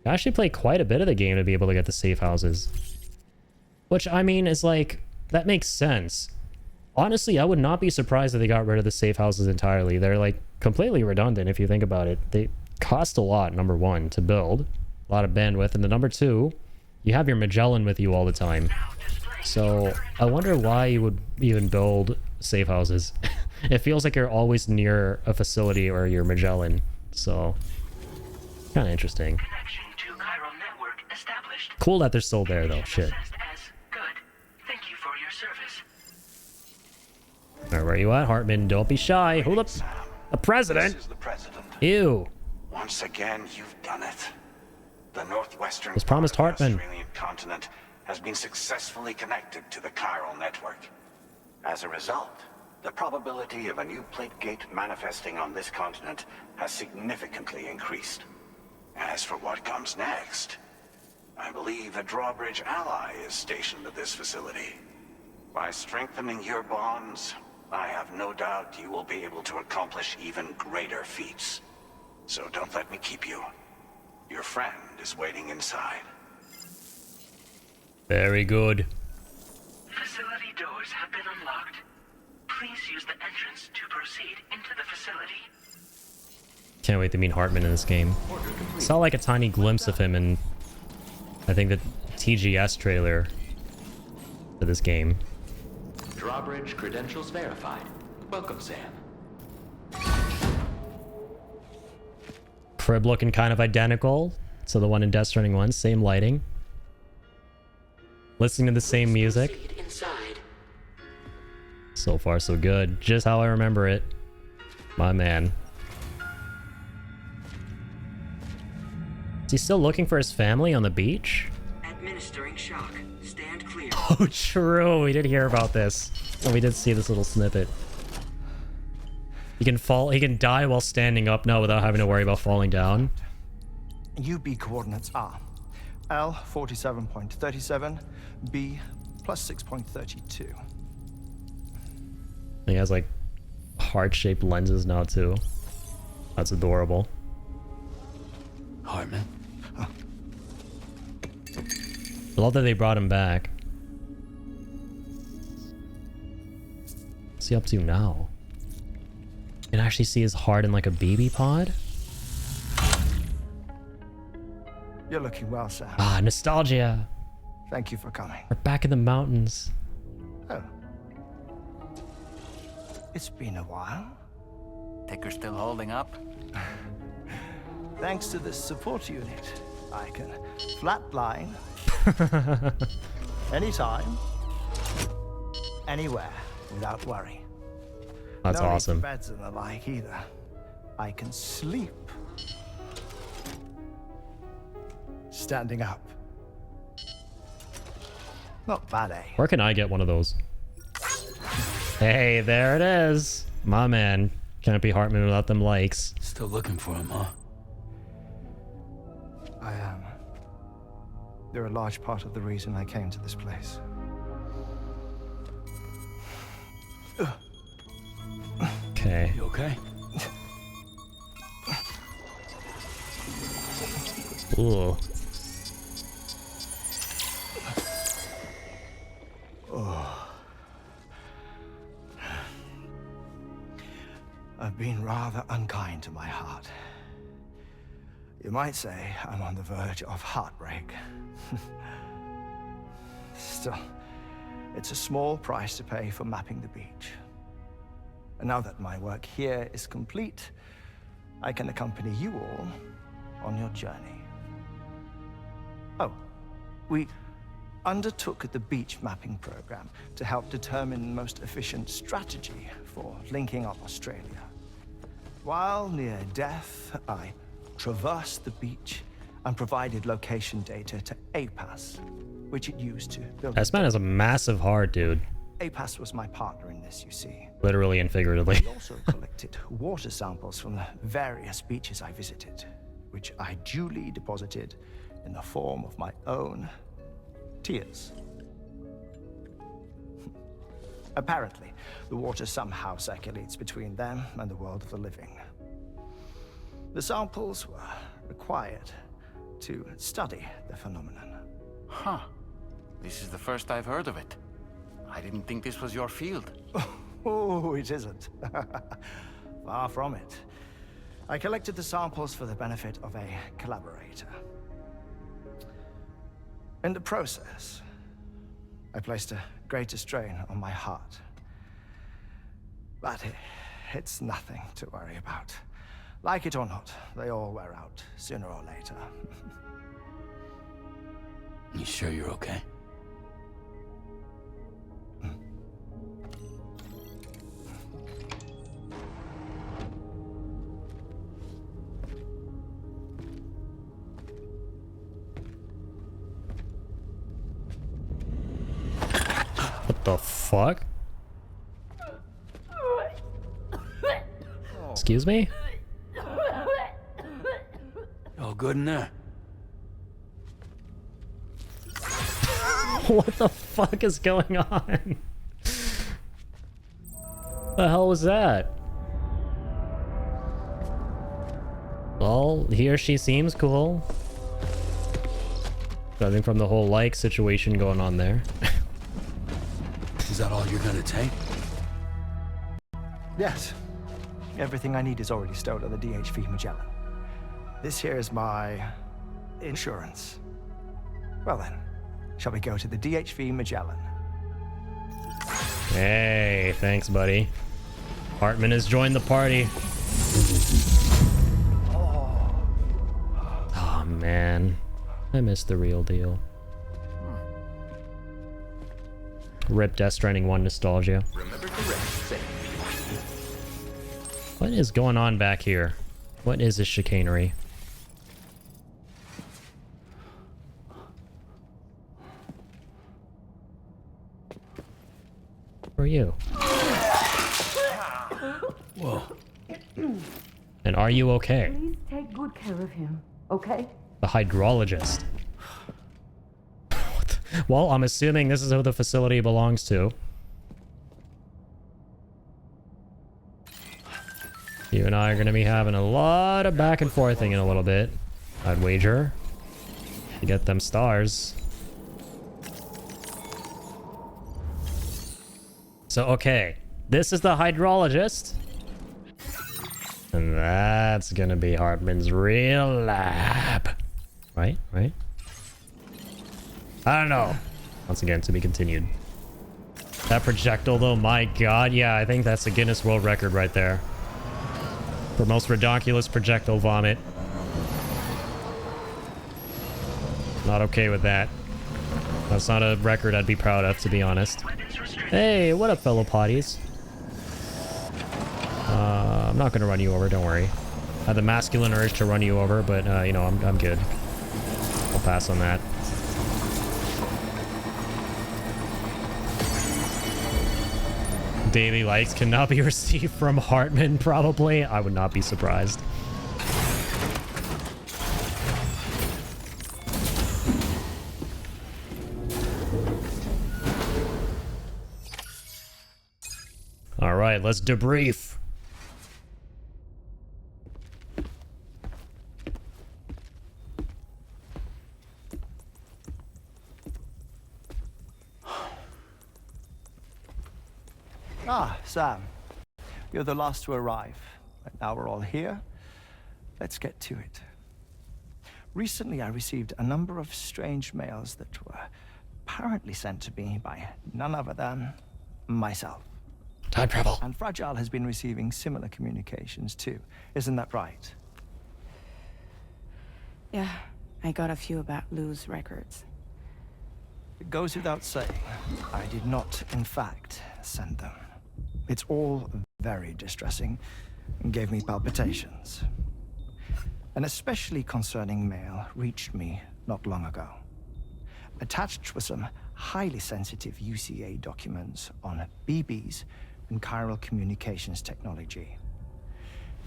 I actually played quite a bit of the game to be able to get the safe houses. Which, I mean, is like, that makes sense. Honestly, I would not be surprised if they got rid of the safe houses entirely. They're, like, completely redundant if you think about it. They cost a lot, number one, to build. A lot of bandwidth. And the number two, you have your Magellan with you all the time. So, I wonder why you would even build safe houses. It feels like you're always near a facility or your Magellan. So, kind of interesting. Cool that they're still there, though. Shit. Alright, where you at, Hartman? Don't be shy. Hold up. The president?
This is the president.
Ew.
Once again, you've done it. The northwestern
Was promised
part of the
Hartman.
Australian continent has been successfully connected to the chiral network. As a result, the probability of a new plate gate manifesting on this continent has significantly increased. As for what comes next, I believe a drawbridge ally is stationed at this facility. By strengthening your bonds, I have no doubt you will be able to accomplish even greater feats. So don't let me keep you. Your friend is waiting inside.
Very good.
Facility doors have been unlocked. Please use the entrance to proceed into the facility.
Can't wait to meet Hartman in this game. Saw like a tiny glimpse of him in, I think, the TGS trailer for this game.
Drawbridge credentials verified. Welcome, Sam.
Crib looking kind of identical to the one in Death Stranding 1. Same lighting. Listening to the same music. So far, so good. Just how I remember it. My man. Is he still looking for his family on the beach?
Administering shock. Stand clear.
Oh, true. We did hear about this. And we did see this little snippet. He can fall. He can die while standing up now without having to worry about falling down.
UB coordinates are L 47.37, B plus 6.32.
He has like heart-shaped lenses now too. That's adorable.
Hartman.
I love that they brought him back. What's he up to now? You can actually see his heart in like a baby pod?
You're looking well, sir.
Ah, nostalgia.
Thank you for coming.
We're back in the mountains.
Oh. It's been a while.
Ticker still holding up?
Thanks to this support unit, I can flatline anytime, anywhere, without worry.
That's
no
awesome.
Need for beds and the like either. I can sleep standing up. Not bad, eh?
Where can I get one of those? Hey, there it is. My man. Can't be Hartman without them likes.
Still looking for him, huh?
I am. They're a large part of the reason I came to this place.
Okay.
You okay?
Ooh.
Oh. I've been rather unkind to my heart. You might say I'm on the verge of heartbreak. Still, it's a small price to pay for mapping the beach. And now that my work here is complete, I can accompany you all on your journey. Oh, we undertook the beach mapping program to help determine the most efficient strategy for linking up Australia. While near death, I traversed the beach and provided location data to APAS, which it used to build.
This man has a massive heart, dude.
APAS was my partner in this, you see.
Literally and figuratively.
We also collected water samples from the various beaches I visited, which I duly deposited in the form of my own tears. Apparently, the water somehow circulates between them and the world of the living. The samples were required to study the phenomenon.
Huh. This is the first I've heard of it. I didn't think this was your field.
Oh, it isn't. Far from it. I collected the samples for the benefit of a collaborator. In the process, I placed a greater strain on my heart. But it's nothing to worry about. Like it or not, they all wear out sooner or later.
You sure you're okay?
What the fuck? Excuse me?
All good in there?
What the fuck is going on? The hell was that? Well, he or she seems cool. Judging from the whole like situation going on there.
Is that all you're gonna take?
Yes. Everything I need is already stowed on the DHV Magellan. This here is my insurance. Well then, shall we go to the DHV Magellan?
Hey, thanks, buddy. Hartman has joined the party. Oh, man. I missed the real deal. Rip Death Stranding 1 nostalgia.
Remember to rest, say.
What is going on back here? What is this chicanery? Who are you?
Whoa.
And are you okay?
Please take good care of him, okay?
The hydrologist. Well, I'm assuming this is who the facility belongs to. You and I are going to be having a lot of back and forthing in a little bit. I'd wager. To get them stars. So, okay. This is the hydrologist. And that's going to be Hartman's real lab. Right? Right? I don't know. Once again, to be continued. That projectile, though, my god. Yeah, I think that's a Guinness World Record right there. For most redonkulous projectile vomit. Not okay with that. That's not a record I'd be proud of, to be honest. Hey, what up, fellow potties? I'm not gonna run you over, don't worry. I had the masculine urge to run you over, but, you know, I'm good. I'll pass on that. Daily likes cannot be received from Hartman, probably. I would not be surprised. All right, let's debrief.
Ah, Sam. You're the last to arrive. But now we're all here. Let's get to it. Recently, I received a number of strange mails that were apparently sent to me by none other than myself.
Time travel.
And Fragile has been receiving similar communications too. Isn't that right?
Yeah, I got a few about Lou's records.
It goes without saying, I did not, in fact, send them. It's all very distressing and gave me palpitations. An especially concerning mail reached me not long ago. Attached were some highly sensitive UCA documents on BBs and chiral communications technology,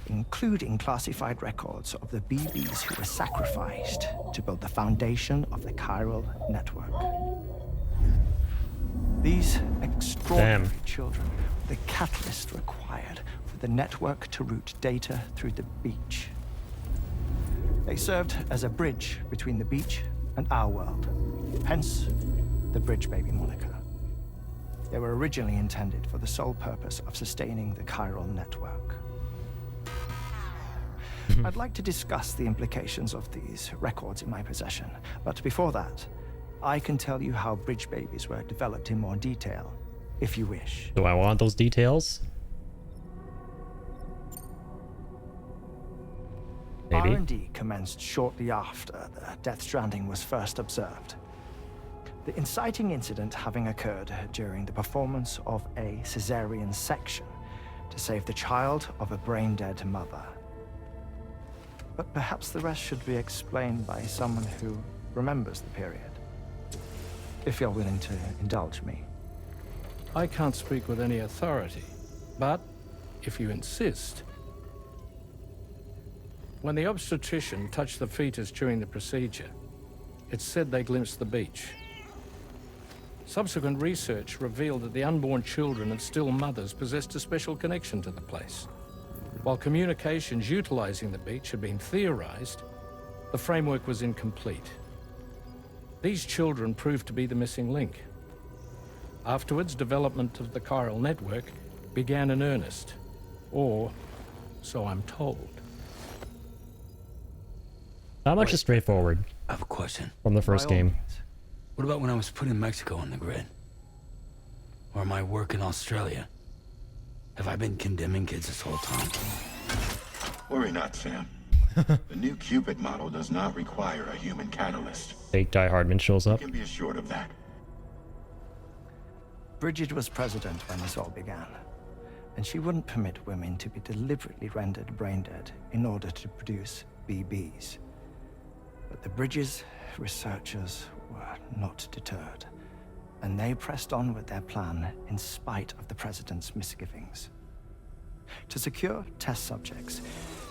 including classified records of the BBs who were sacrificed to build the foundation of the chiral network. These extraordinary children were the catalyst required for the network to route data through the beach. They served as a bridge between the beach and our world, hence the Bridge Baby moniker. They were originally intended for the sole purpose of sustaining the chiral network. I'd like to discuss the implications of these records in my possession, but before that, I can tell you how Bridge Babies were developed in more detail, if you wish.
Do I want those details? Maybe.
R&D commenced shortly after the Death Stranding was first observed. The inciting incident having occurred during the performance of a cesarean section to save the child of a brain-dead mother. But perhaps the rest should be explained by someone who remembers the period. If you're willing to indulge me.
I can't speak with any authority, but if you insist. When the obstetrician touched the fetus during the procedure, it's said they glimpsed the beach. Subsequent research revealed that the unborn children of still mothers possessed a special connection to the place. While communications utilizing the beach had been theorized, the framework was incomplete. These children proved to be the missing link. Afterwards, development of the chiral network began in earnest, or so I'm told.
Not much is straightforward.
I have a question.
From the first game.
What about when I was putting Mexico on the grid? Or my work in Australia? Have I been condemning kids this whole time?
Worry not, Sam. The new Cupid model does not require a human catalyst.
Fake Die Hardman shows up.
You can be assured of that.
Bridget was president when this all began, and she wouldn't permit women to be deliberately rendered brain-dead in order to produce BBs. But the Bridges researchers were not deterred, and they pressed on with their plan in spite of the president's misgivings. To secure test subjects,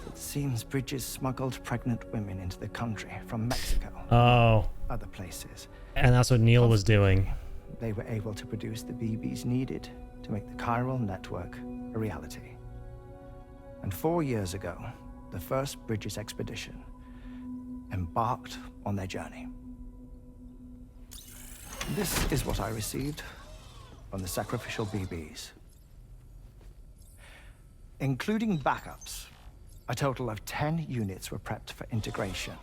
It seems Bridges smuggled pregnant women into the country from Mexico.
Oh.
Other places.
And that's what Neil was doing.
They were able to produce the BBs needed to make the chiral network a reality. And 4 years ago, the first Bridges expedition embarked on their journey. This is what I received from the sacrificial BBs. Including backups, a total of 10 units were prepped for integration,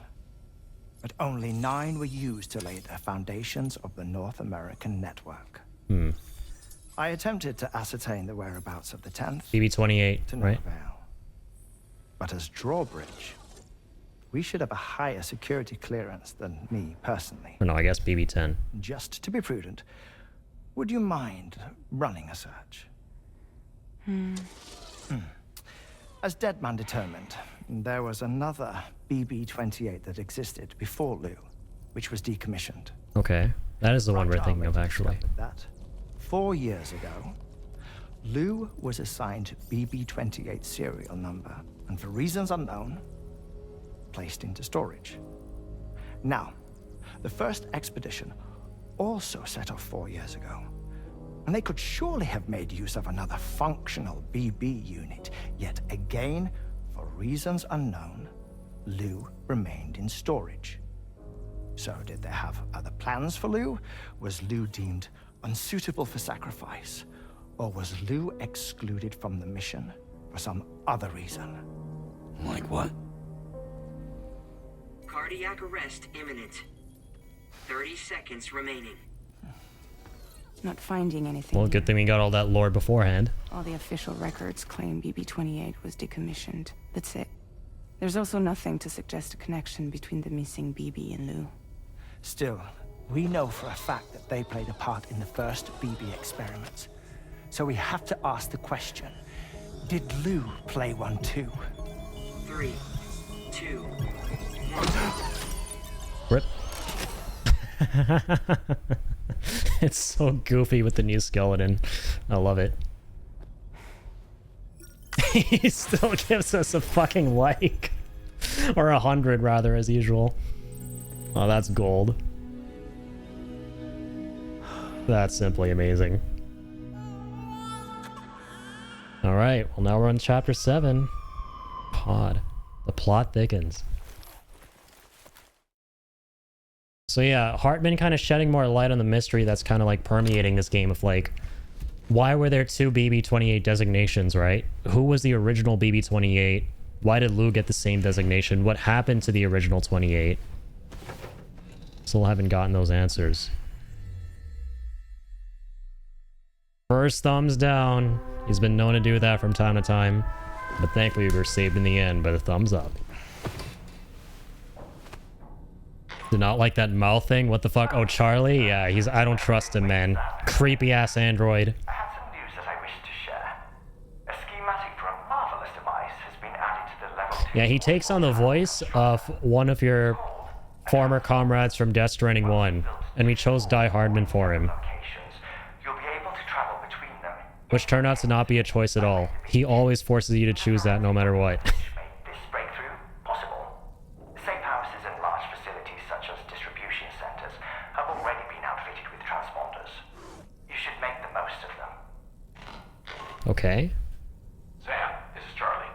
but only 9 were used to lay the foundations of the North American network. I attempted to ascertain the whereabouts of the 10th.
BB-28,
to no
right?
avail. But as drawbridge, we should have a higher security clearance than me personally.
Or no, I guess BB-10.
Just to be prudent, would you mind running a search? As Deadman determined, there was another BB-28 that existed before Lou, which was decommissioned.
Okay. That is the one we're thinking of, actually.
That 4 years ago, Lou was assigned BB-28 serial number, and for reasons unknown, placed into storage. Now, the first expedition also set off 4 years ago, and they could surely have made use of another functional BB unit, yet again, for reasons unknown, Lou remained in storage. So did they have other plans for Lou? Was Lou deemed unsuitable for sacrifice? Or was Lou excluded from the mission for some other reason?
Like what?
Cardiac arrest imminent. 30 seconds remaining.
Not finding anything.
Well, good thing we got all that lore beforehand.
All the official records claim BB-28 was decommissioned. That's it. There's also nothing to suggest a connection between the missing BB and Lou.
Still, we know for a fact that they played a part in the first BB experiments. So we have to ask the question, did Lou play one too?
3, 2, 1.
Rip. It's so goofy with the new skeleton. I love it. He still gives us a fucking like. Or 100 rather, as usual. Oh, that's gold. That's simply amazing. Alright, well now we're on chapter 7. Pod. The plot thickens. So yeah, Hartman kind of shedding more light on the mystery that's kind of like permeating this game of like, why were there 2 BB-28 designations, right? Who was the original BB-28? Why did Lou get the same designation? What happened to the original 28? Still haven't gotten those answers. First thumbs down. He's been known to do that from time to time. But thankfully we were saved in the end by the thumbs up. Did not like that mouth thing? What the fuck? Oh, Charlie? Yeah, he's... I don't trust him, man. Creepy ass android.
I have some news that I wish to share. A schematic for a marvelous device has been added to the level 2.
Yeah, he takes on the voice of one of your former comrades from Death Stranding 1, and we chose Die Hardman for him.
You'll be able to travel between them.
Which turned out to not be a choice at all. He always forces you to choose that no matter what.
This breakthrough possible. Safe houses and large facilities such as distribution centers have already been outfitted with transponders. You should make the most of them.
Okay.
Sam, this is Charlie.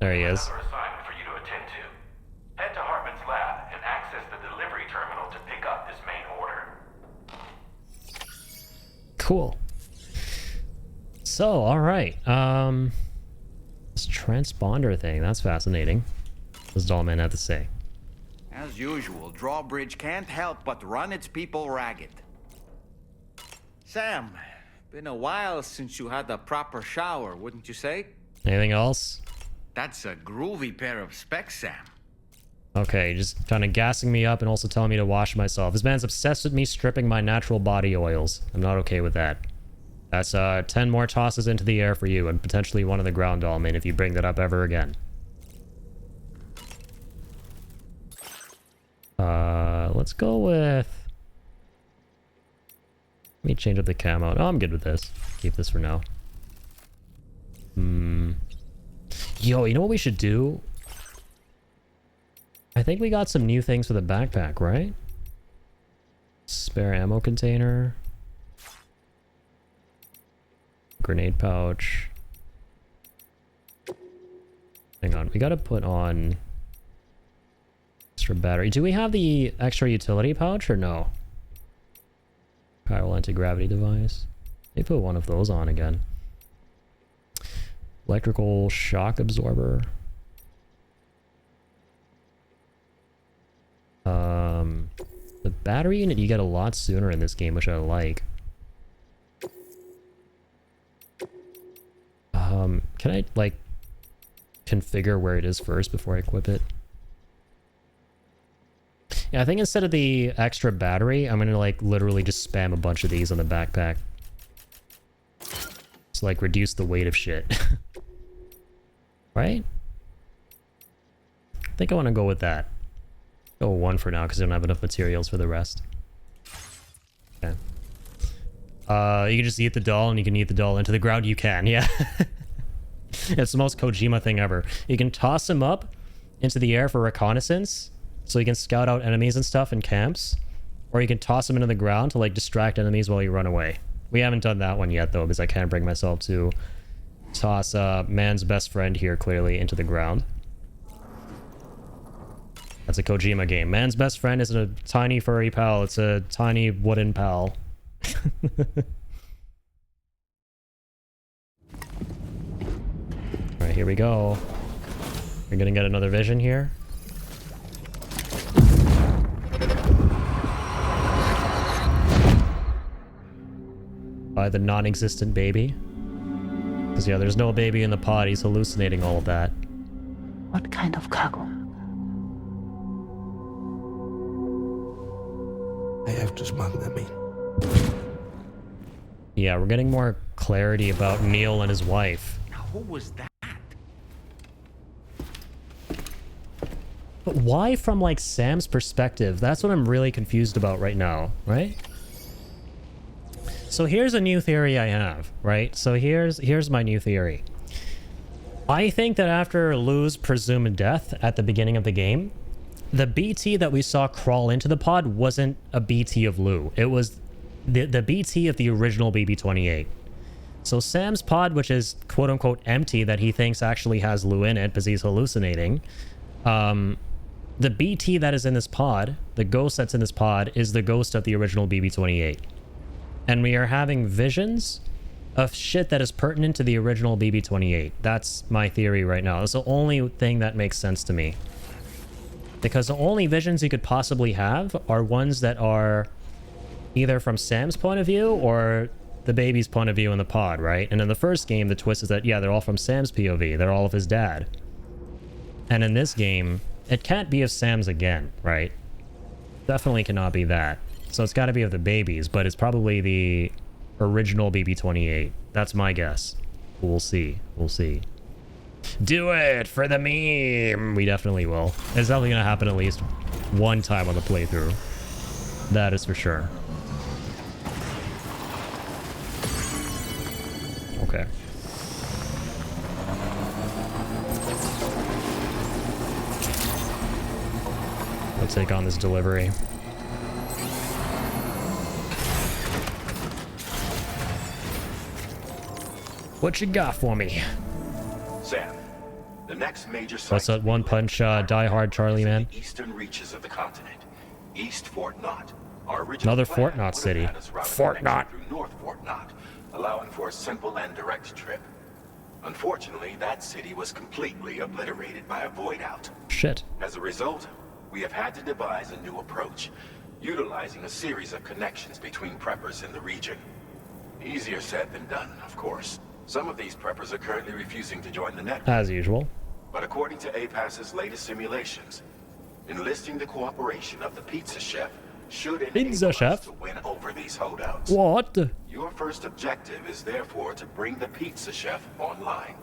There he is.
Another assignment for you to attend to. Head to Hartman's lab and access the delivery terminal to pick up this main order.
Cool. So, alright. This transponder thing, that's fascinating. What does Dollman have to say?
As usual, Drawbridge can't help but run its people ragged. Sam, been a while since you had a proper shower, wouldn't you say?
Anything else?
That's a groovy pair of specs, Sam.
Okay, just kind of gassing me up and also telling me to wash myself. This man's obsessed with me stripping my natural body oils. I'm not okay with that. That's 10 more tosses into the air for you, and potentially one of the ground, Dollman, if you bring that up ever again. Let's go with... Let me change up the camo. Oh, I'm good with this. Keep this for now. Yo, you know what we should do? I think we got some new things for the backpack, right? Spare ammo container. Grenade pouch. Hang on, we gotta put on extra battery. Do we have the extra utility pouch or no? Chiral anti-gravity device. They put one of those on again. Electrical shock absorber. The battery unit you get a lot sooner in this game, which I like. Can I, like, configure where it is first before I equip it? Yeah, I think instead of the extra battery, I'm gonna, like, literally just spam a bunch of these on the backpack. To, like, reduce the weight of shit. Right? I think I want to go with that. Go one for now, because I don't have enough materials for the rest. Okay. You can just eat the doll, and you can eat the doll into the ground. You can, yeah. It's the most Kojima thing ever. You can toss him up into the air for reconnaissance, so you can scout out enemies and stuff in camps. Or you can toss him into the ground to, like, distract enemies while you run away. We haven't done that one yet, though, because I can't bring myself to toss man's best friend here, clearly, into the ground. That's a Kojima game. Man's best friend isn't a tiny furry pal, it's a tiny wooden pal. Alright, here we go. We're gonna get another vision here. By the non-existent baby. Because, yeah, there's no baby in the pod, he's hallucinating all of that.
What kind of cargo?
I have to smuggle them in.
Yeah, we're getting more clarity about Neil and his wife.
Now, who was that?
But why from, like, Sam's perspective? That's what I'm really confused about right now, right? So here's a new theory I have, right? So here's my new theory. I think that after Lou's presumed death at the beginning of the game, the BT that we saw crawl into the pod wasn't a BT of Lou. It was the BT of the original BB-28. So Sam's pod, which is quote-unquote empty, that he thinks actually has Lou in it because he's hallucinating, the BT that is in this pod, the ghost that's in this pod, is the ghost of the original BB-28. And we are having visions of shit that is pertinent to the original BB-28. That's my theory right now. That's the only thing that makes sense to me. Because the only visions you could possibly have are ones that are either from Sam's point of view or the baby's point of view in the pod, right? And in the first game, the twist is that, yeah, they're all from Sam's POV. They're all of his dad. And in this game, it can't be of Sam's again, right? Definitely cannot be that. So it's got to be of the babies, but it's probably the original BB-28. That's my guess. We'll see. We'll see. Do it for the meme! We definitely will. It's definitely going to happen at least one time on the playthrough. That is for sure. Okay. I'll take on this delivery. What you got for me?
Sam, the next major site.
What's that one punch Die Hard Charlie, man?
The eastern reaches of the continent. East Fort Knott. Our original
Another
plan
Fort Knott
would have
city.
had us route a
Fort
connection
Knott.
through North Fort Knott, allowing for a simple and direct trip. Unfortunately, that city was completely obliterated by a void out.
Shit.
As a result, we have had to devise a new approach, utilizing a series of connections between preppers in the region. Easier said than done, of course. Some of these preppers are currently refusing to join the network.
As usual.
But according to APAS's latest simulations, enlisting the cooperation of the pizza chef should enable us to win over these holdouts.
What?
Your first objective is therefore to bring the pizza chef online.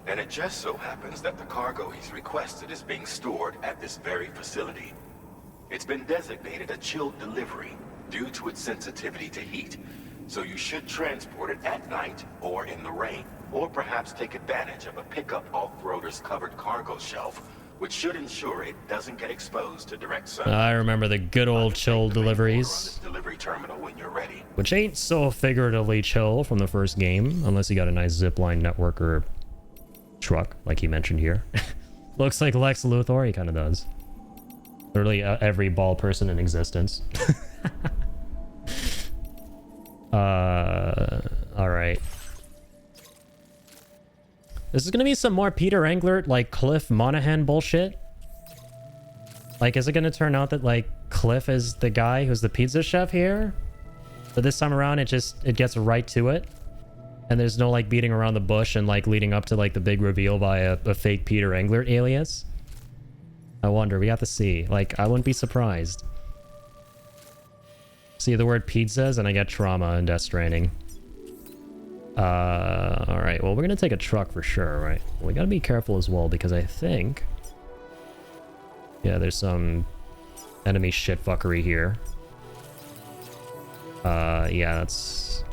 And it just so happens that the cargo he's requested is being stored at this very facility. It's been designated a chilled delivery due to its sensitivity to heat. So you should transport it at night or in the rain, or perhaps take advantage of a pickup off-roader's covered cargo shelf which should ensure it doesn't get exposed to direct sun.
I remember the good old chill deliveries.
Delivery terminal when you're ready.
Which ain't so figuratively chill from the first game, unless you got a nice zipline network or truck, like he mentioned here. Looks like Lex Luthor, he kind of does. Literally every bald person in existence. Alright. This is gonna be some more Peter Englert, like Cliff Monahan bullshit. Like, is it gonna turn out that, like, Cliff is the guy who's the pizza chef here? But this time around, it gets right to it. And there's no, like, beating around the bush and, like, leading up to, like, the big reveal by a fake Peter Englert alias. I wonder, we have to see. Like, I wouldn't be surprised. See the word pizzas and I get trauma in Death Stranding. Alright, well, we're gonna take a truck for sure, right? We gotta be careful as well, because I think... Yeah, there's some enemy shitfuckery here. Yeah, it's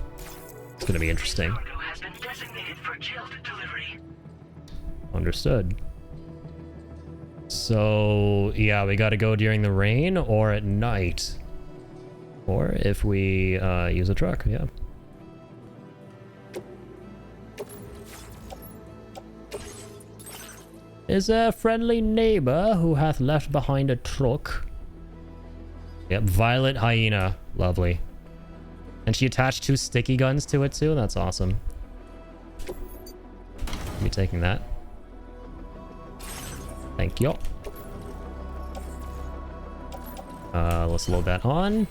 gonna be interesting. Understood. So, yeah, we gotta go during the rain or at night. Or if we use a truck, yeah. Is a friendly neighbor who hath left behind a truck. Yep, Violet Hyena. Lovely. And she attached 2 sticky guns to it too? That's awesome. I'll be taking that. Thank you. Let's load that on.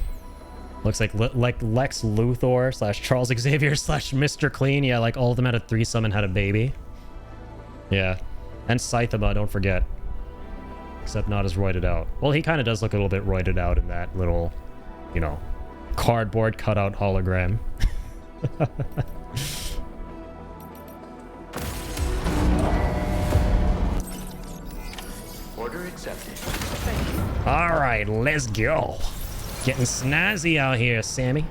Looks like Lex Luthor / Charles Xavier / Mr. Clean. Yeah, like all of them had a threesome and had a baby. Yeah. And Saitama, don't forget. Except not as roided out. Well, he kind of does look a little bit roided out in that little, you know, cardboard cutout hologram.
Order accepted.
Alright, let's go. Getting snazzy out here, Sammy.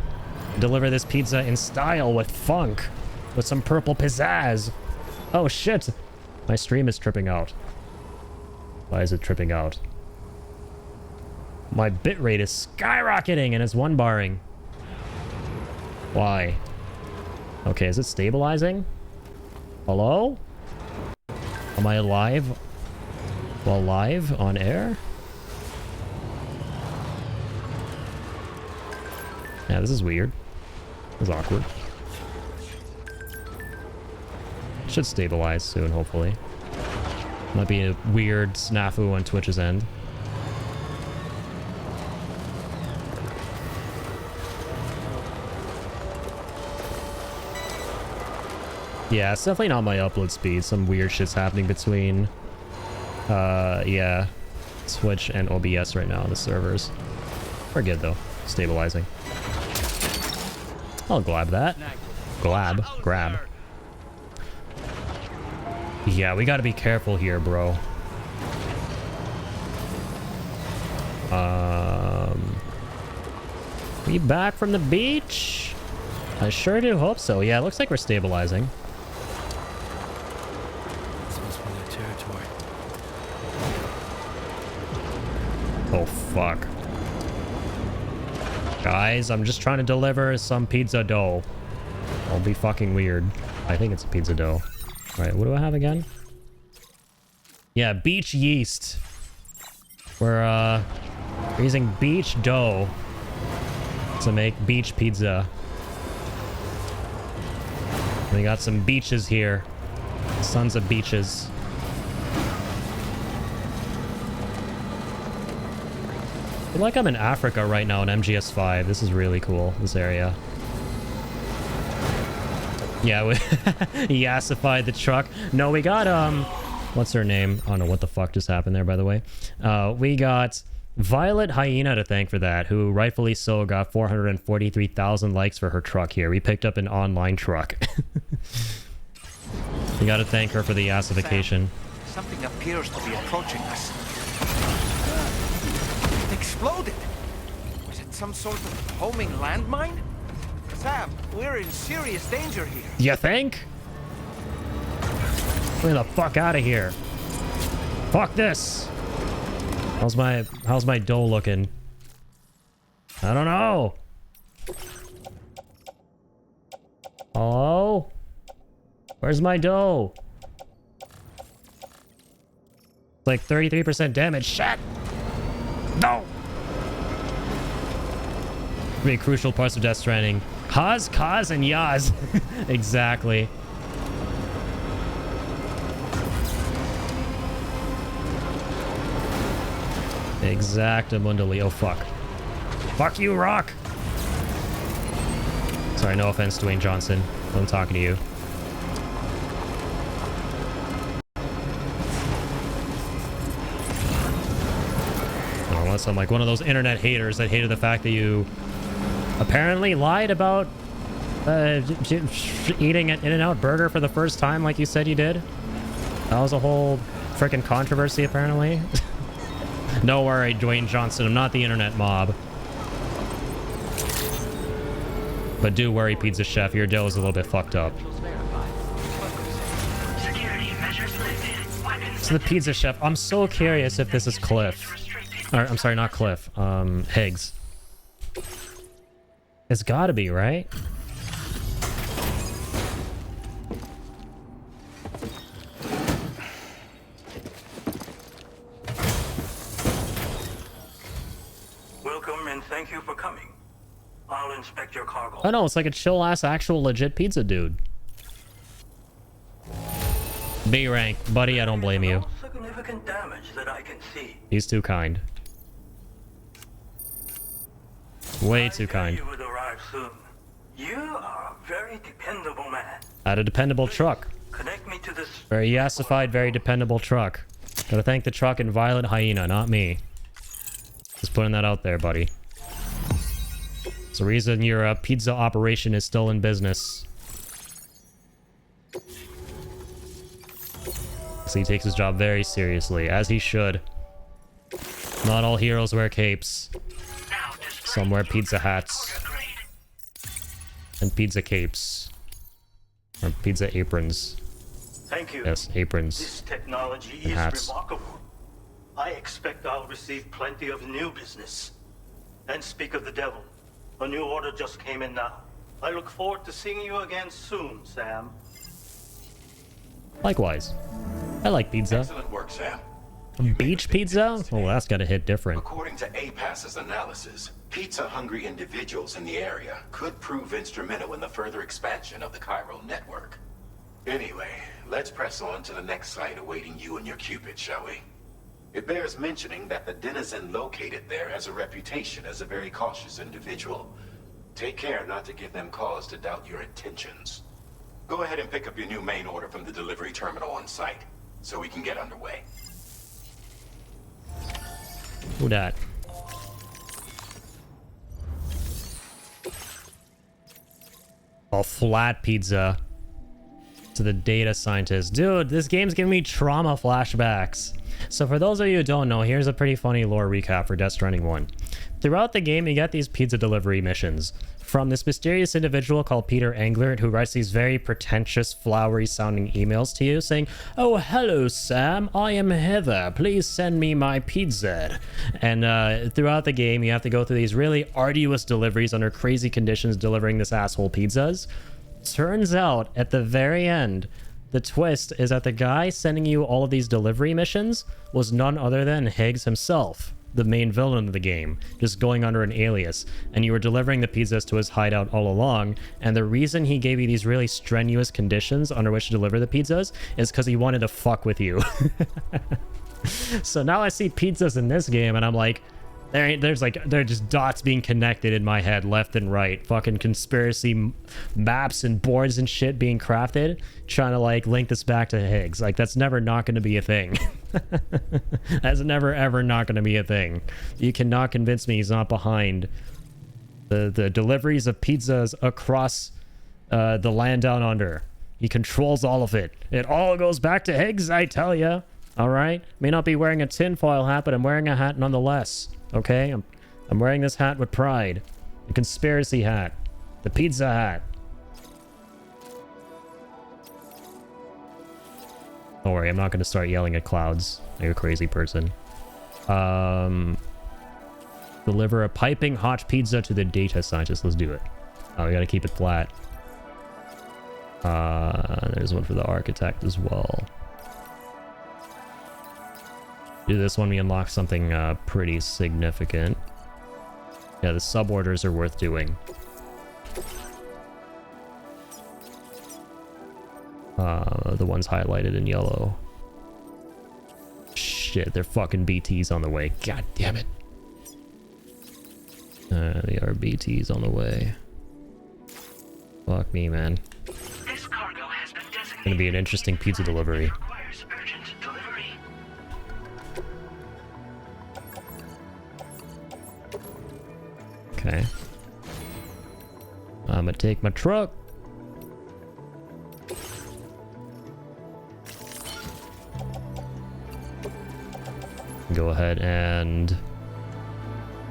Deliver this pizza in style with funk. With some purple pizzazz. Oh shit. My stream is tripping out. Why is it tripping out? My bitrate is skyrocketing and it's 1-barring. Why? Okay, is it stabilizing? Hello? Am I alive? Well, live on air? Yeah, this is weird. This is awkward. Should stabilize soon, hopefully. Might be a weird snafu on Twitch's end. Yeah, it's definitely not my upload speed. Some weird shit's happening between, yeah, Twitch and OBS right now on the servers. We're good, though. Stabilizing. I'll grab that. Grab. Yeah, we gotta be careful here, bro. We back from the beach? I sure do hope so. Yeah, it looks like we're stabilizing.
This must be their territory.
Oh, fuck. Guys, I'm just trying to deliver some pizza dough. I'll be fucking weird. I think it's a pizza dough. Alright, what do I have again? Yeah, beach yeast. We're using beach dough to make beach pizza. We got some beaches here. Sons of beaches. I feel like I'm in Africa right now in MGS5. This is really cool, this area. Yeah, we yassified the truck. No, we got, what's her name? I don't know what the fuck just happened there, by the way. We got Violet Hyena to thank for that, who rightfully so got 443,000 likes for her truck here. We picked up an online truck. We gotta thank her for the yassification.
Something appears to be approaching us. It exploded! Was it some sort of homing landmine? Sam, we're in serious danger here.
You think? Get the fuck out of here. Fuck this. How's my dough looking? I don't know. Hello? Where's my dough? It's like 33% damage. Shit! No! Three crucial parts of Death Stranding. Kaz, Kaz, and Yaz. Exactly. Exactamundally. Oh, fuck. Fuck you, Rock! Sorry, no offense, Dwayne Johnson. I'm talking to you. Unless I'm like one of those internet haters that hated the fact that you apparently lied about eating an In-N-Out burger for the first time like you said you did. That was a whole freaking controversy, apparently. Don't worry, Dwayne Johnson. I'm not the internet mob. But do worry, Pizza Chef. Your dough is a little bit fucked up. So the Pizza Chef. I'm so curious if this is Cliff. Or, I'm sorry, not Cliff. Higgs. It's gotta be, right?
Welcome and thank you for coming. I'll inspect your cargo.
Oh no, it's like a chill-ass, actual, legit pizza dude. B rank. Buddy, I don't blame you.
Significant damage that I can see.
He's too kind. Way too kind.
You would arrive soon. You are a very dependable man.
I had a dependable truck.
Connect me to this.
Very yassified, very dependable truck. Gotta thank the truck and Violent Hyena, not me. Just putting that out there, buddy. It's the reason your pizza operation is still in business. So he takes his job very seriously, as he should. Not all heroes wear capes. Some wear pizza hats. And pizza capes. Or pizza aprons.
Thank you.
Yes, aprons.
This technology
and
is
hats.
remarkable. I expect I'll receive plenty of new business. And speak of the devil, a new order just came in now. I look forward to seeing you again soon, Sam.
Likewise. I like pizza.
Excellent work, Sam.
Beach pizza? Oh, that's gotta hit different.
According to APAS's analysis, pizza-hungry individuals in the area could prove instrumental in the further expansion of the Cairo network. Anyway, let's press on to the next site awaiting you and your Cupid, shall we? It bears mentioning that the denizen located there has a reputation as a very cautious individual. Take care not to give them cause to doubt your intentions. Go ahead and pick up your new main order from the delivery terminal on site, so we can get underway.
Who dat? A flat pizza to the data scientist. Dude, this game's giving me trauma flashbacks. So for those of you who don't know, here's a pretty funny lore recap for Death Stranding 1. Throughout the game, you get these pizza delivery missions from this mysterious individual called Peter Englert, who writes these very pretentious, flowery-sounding emails to you saying, "Oh, hello, Sam. I am Heather. Please send me my pizza." And throughout the game, you have to go through these really arduous deliveries under crazy conditions delivering this asshole pizzas. Turns out, at the very end, the twist is that the guy sending you all of these delivery missions was none other than Higgs himself, the main villain of the game, just going under an alias, and you were delivering the pizzas to his hideout all along, and the reason he gave you these really strenuous conditions under which to deliver the pizzas is because he wanted to fuck with you. So now I see pizzas in this game, and I'm like, there's just dots being connected in my head left and right. Fucking conspiracy maps and boards and shit being crafted, trying to like link this back to Higgs. Like, that's never not going to be a thing. That's never ever not going to be a thing. You cannot convince me he's not behind the deliveries of pizzas across the land down under. He controls all of it. It all goes back to Higgs, I tell ya. All right? May not be wearing a tinfoil hat, but I'm wearing a hat nonetheless. Okay? I'm wearing this hat with pride. The conspiracy hat. The pizza hat. Don't worry, I'm not going to start yelling at clouds. like a crazy person. Deliver a piping hot pizza to the data scientist. Let's do it. Oh, we gotta keep it flat. There's one for the architect as well. Do this one, we unlock something pretty significant. Yeah, the sub-orders are worth doing. The ones highlighted in yellow. Shit, they're fucking BTs on the way. God damn it. They are BTs on the way. Fuck me, man.
This cargo has been designated.
Gonna be an interesting pizza delivery.
Requires urgent delivery.
Okay. I'm gonna take my truck. Go ahead and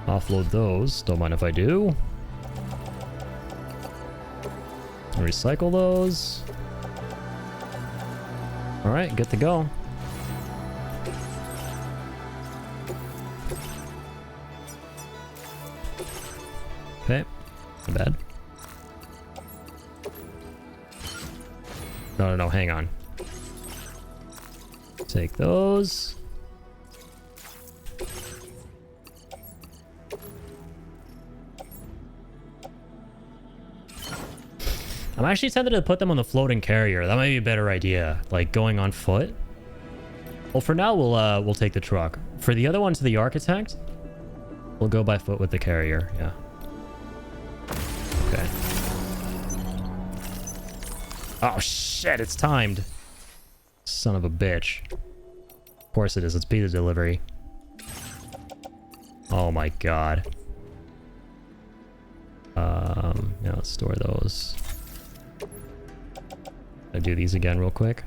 offload those. Don't mind if I do. Recycle those. All right, good to go. Okay, not bad. No, hang on. Take those. I'm actually tempted to put them on the floating carrier. That might be a better idea. Like going on foot. Well, for now, we'll take the truck. For the other one to the architect, we'll go by foot with the carrier. Yeah. Okay. Oh shit! It's timed. Son of a bitch. Of course it is. It's pizza delivery. Oh my god. Yeah, let's store those. I'll do these again real quick.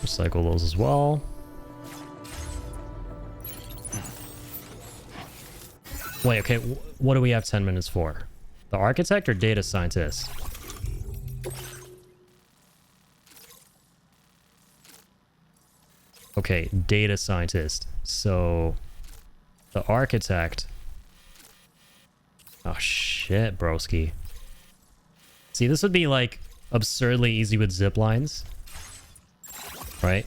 Recycle those as well. Wait, okay, what do we have 10 minutes for? The architect or data scientist? Okay, data scientist. So, the architect... Oh shit, broski. See, this would be like absurdly easy with zip lines. Right?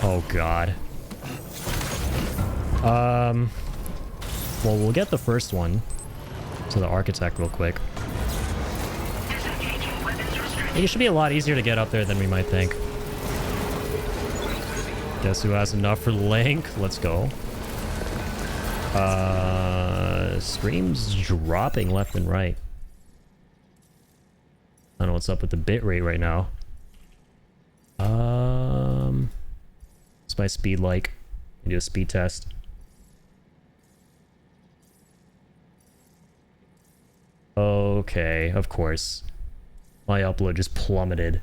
Oh god. Well, we'll get the first one to the architect real quick. It should be a lot easier to get up there than we might think. Guess who has enough for Link? Let's go. Stream's dropping left and right. I don't know what's up with the bitrate right now. What's my speed like? Do a speed test. Okay, of course. My upload just plummeted.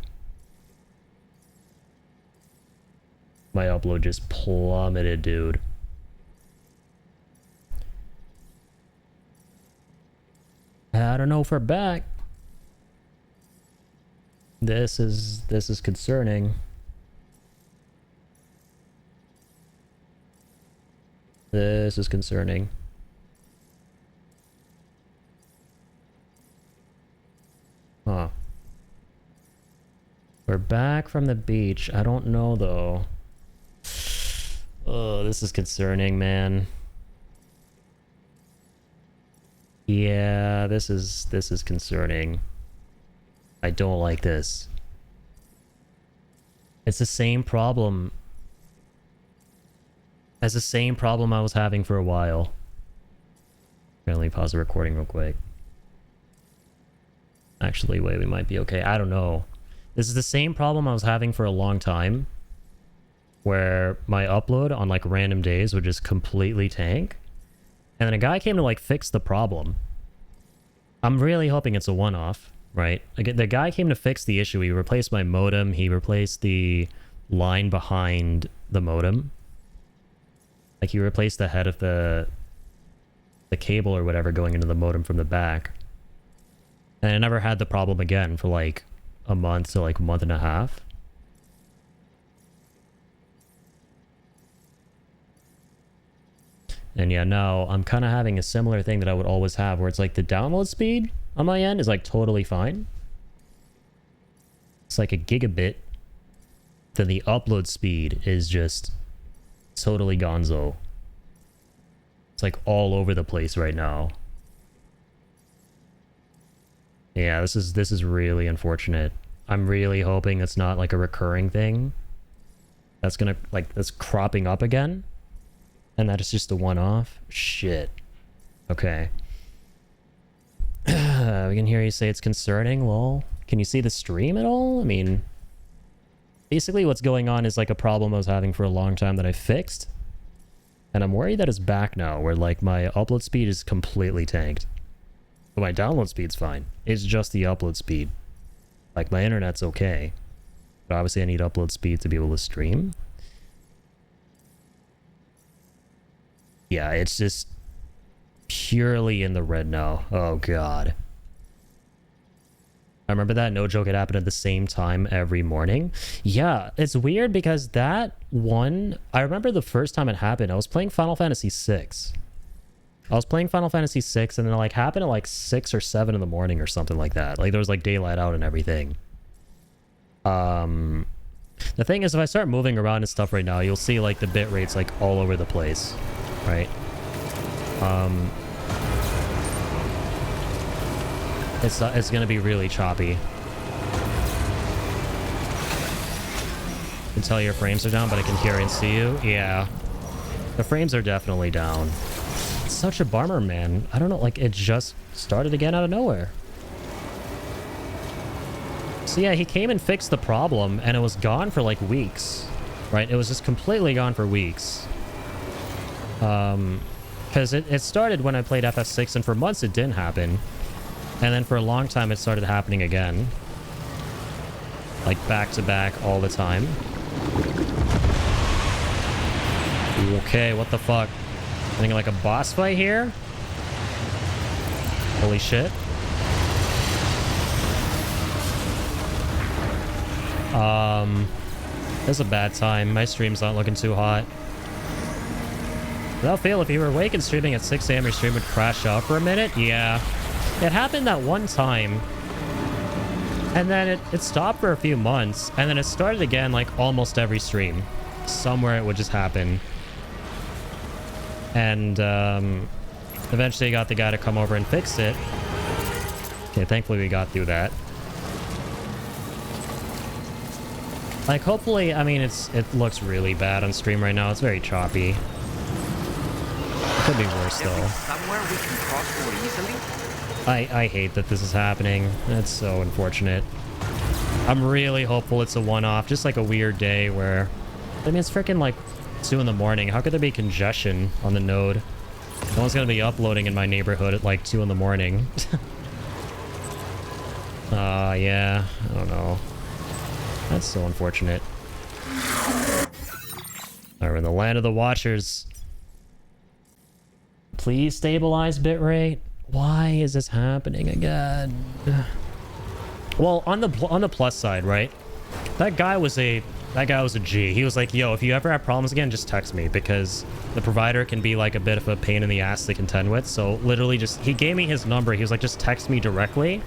My upload just plummeted, dude. I don't know if we're back. This is concerning. This is concerning. Huh. We're back from the beach. I don't know though. Oh, this is concerning, man. Yeah, this is concerning. I don't like this. It's the same problem. It's the same problem I was having for a while. Let me pause the recording real quick. Actually, wait, we might be okay. I don't know. This is the same problem I was having for a long time. Where my upload on like random days would just completely tank. And then a guy came to like fix the problem. I'm really hoping it's a one-off, right? Like, the guy came to fix the issue. He replaced my modem. He replaced the line behind the modem. Like, he replaced the head of the cable or whatever going into the modem from the back. And I never had the problem again for like a month to like a month and a half. And yeah, now I'm kind of having a similar thing that I would always have where it's like the download speed on my end is like totally fine. It's like a gigabit. Then the upload speed is just totally gonzo. It's like all over the place right now. Yeah, this is really unfortunate. I'm really hoping it's not like a recurring thing. That's gonna like that's cropping up again. And that is just a one-off? Shit. Okay. We can hear you say it's concerning. Well, can you see the stream at all? I mean, basically what's going on is like a problem I was having for a long time that I fixed. And I'm worried that it's back now, where like my upload speed is completely tanked. But my download speed's fine. It's just the upload speed. Like my internet's okay. But obviously I need upload speed to be able to stream. Yeah, it's just purely in the red now. Oh, God. I remember that, no joke, it happened at the same time every morning. Yeah, it's weird because that one... I remember the first time it happened, I was playing Final Fantasy VI. I was playing Final Fantasy VI and then it like happened at like 6 or 7 in the morning or something like that. Like there was like daylight out and everything. The thing is, if I start moving around and stuff right now, you'll see like the bit rates like all over the place. Right? It's gonna be really choppy. I can tell your frames are down, but I can hear and see you. Yeah. The frames are definitely down. It's such a bummer, man. I don't know, like it just started again out of nowhere. So yeah, he came and fixed the problem and it was gone for like weeks. Right? It was just completely gone for weeks. Because it started when I played FF6 and for months it didn't happen. And then for a long time it started happening again. Like back to back all the time. Okay, what the fuck? Getting like a boss fight here? Holy shit. This is a bad time. My stream's not looking too hot. Without fail, if you were awake and streaming at 6 AM, your stream would crash out for a minute. Yeah. It happened that one time. And then it stopped for a few months. And then it started again like almost every stream. Somewhere it would just happen. And eventually I got the guy to come over and fix it. Okay, thankfully we got through that. Like hopefully, I mean, it looks really bad on stream right now. It's very choppy. Could be worse though.
Somewhere we can cross more easily?
I hate that this is happening. That's so unfortunate. I'm really hopeful it's a one-off, just like a weird day where... I mean, it's freaking like 2 in the morning. How could there be congestion on the node? No one's gonna be uploading in my neighborhood at like 2 in the morning. Yeah. I don't know. That's so unfortunate. Alright, we're in the land of the Watchers. Please stabilize bitrate. Why is this happening again? Well, on the plus side, right? That guy was a G. He was like, yo, if you ever have problems again, just text me, because the provider can be like a bit of a pain in the ass to contend with. So literally he gave me his number. He was like, just text me directly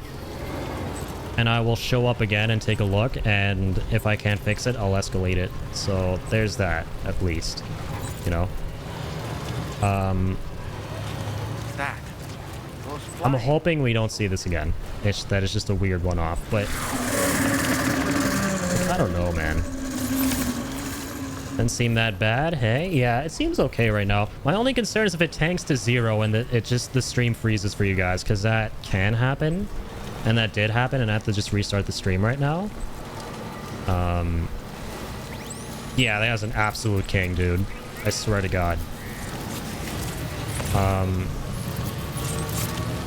and I will show up again and take a look. And if I can't fix it, I'll escalate it. So there's that, at least, you know? I'm hoping we don't see this again. That is just a weird one-off, but I don't know, man. Doesn't seem that bad. Hey, yeah, it seems okay right now. My only concern is if it tanks to 0 and the stream freezes for you guys, because that can happen, and that did happen, and I have to just restart the stream right now. Yeah, that was an absolute king, dude. I swear to God.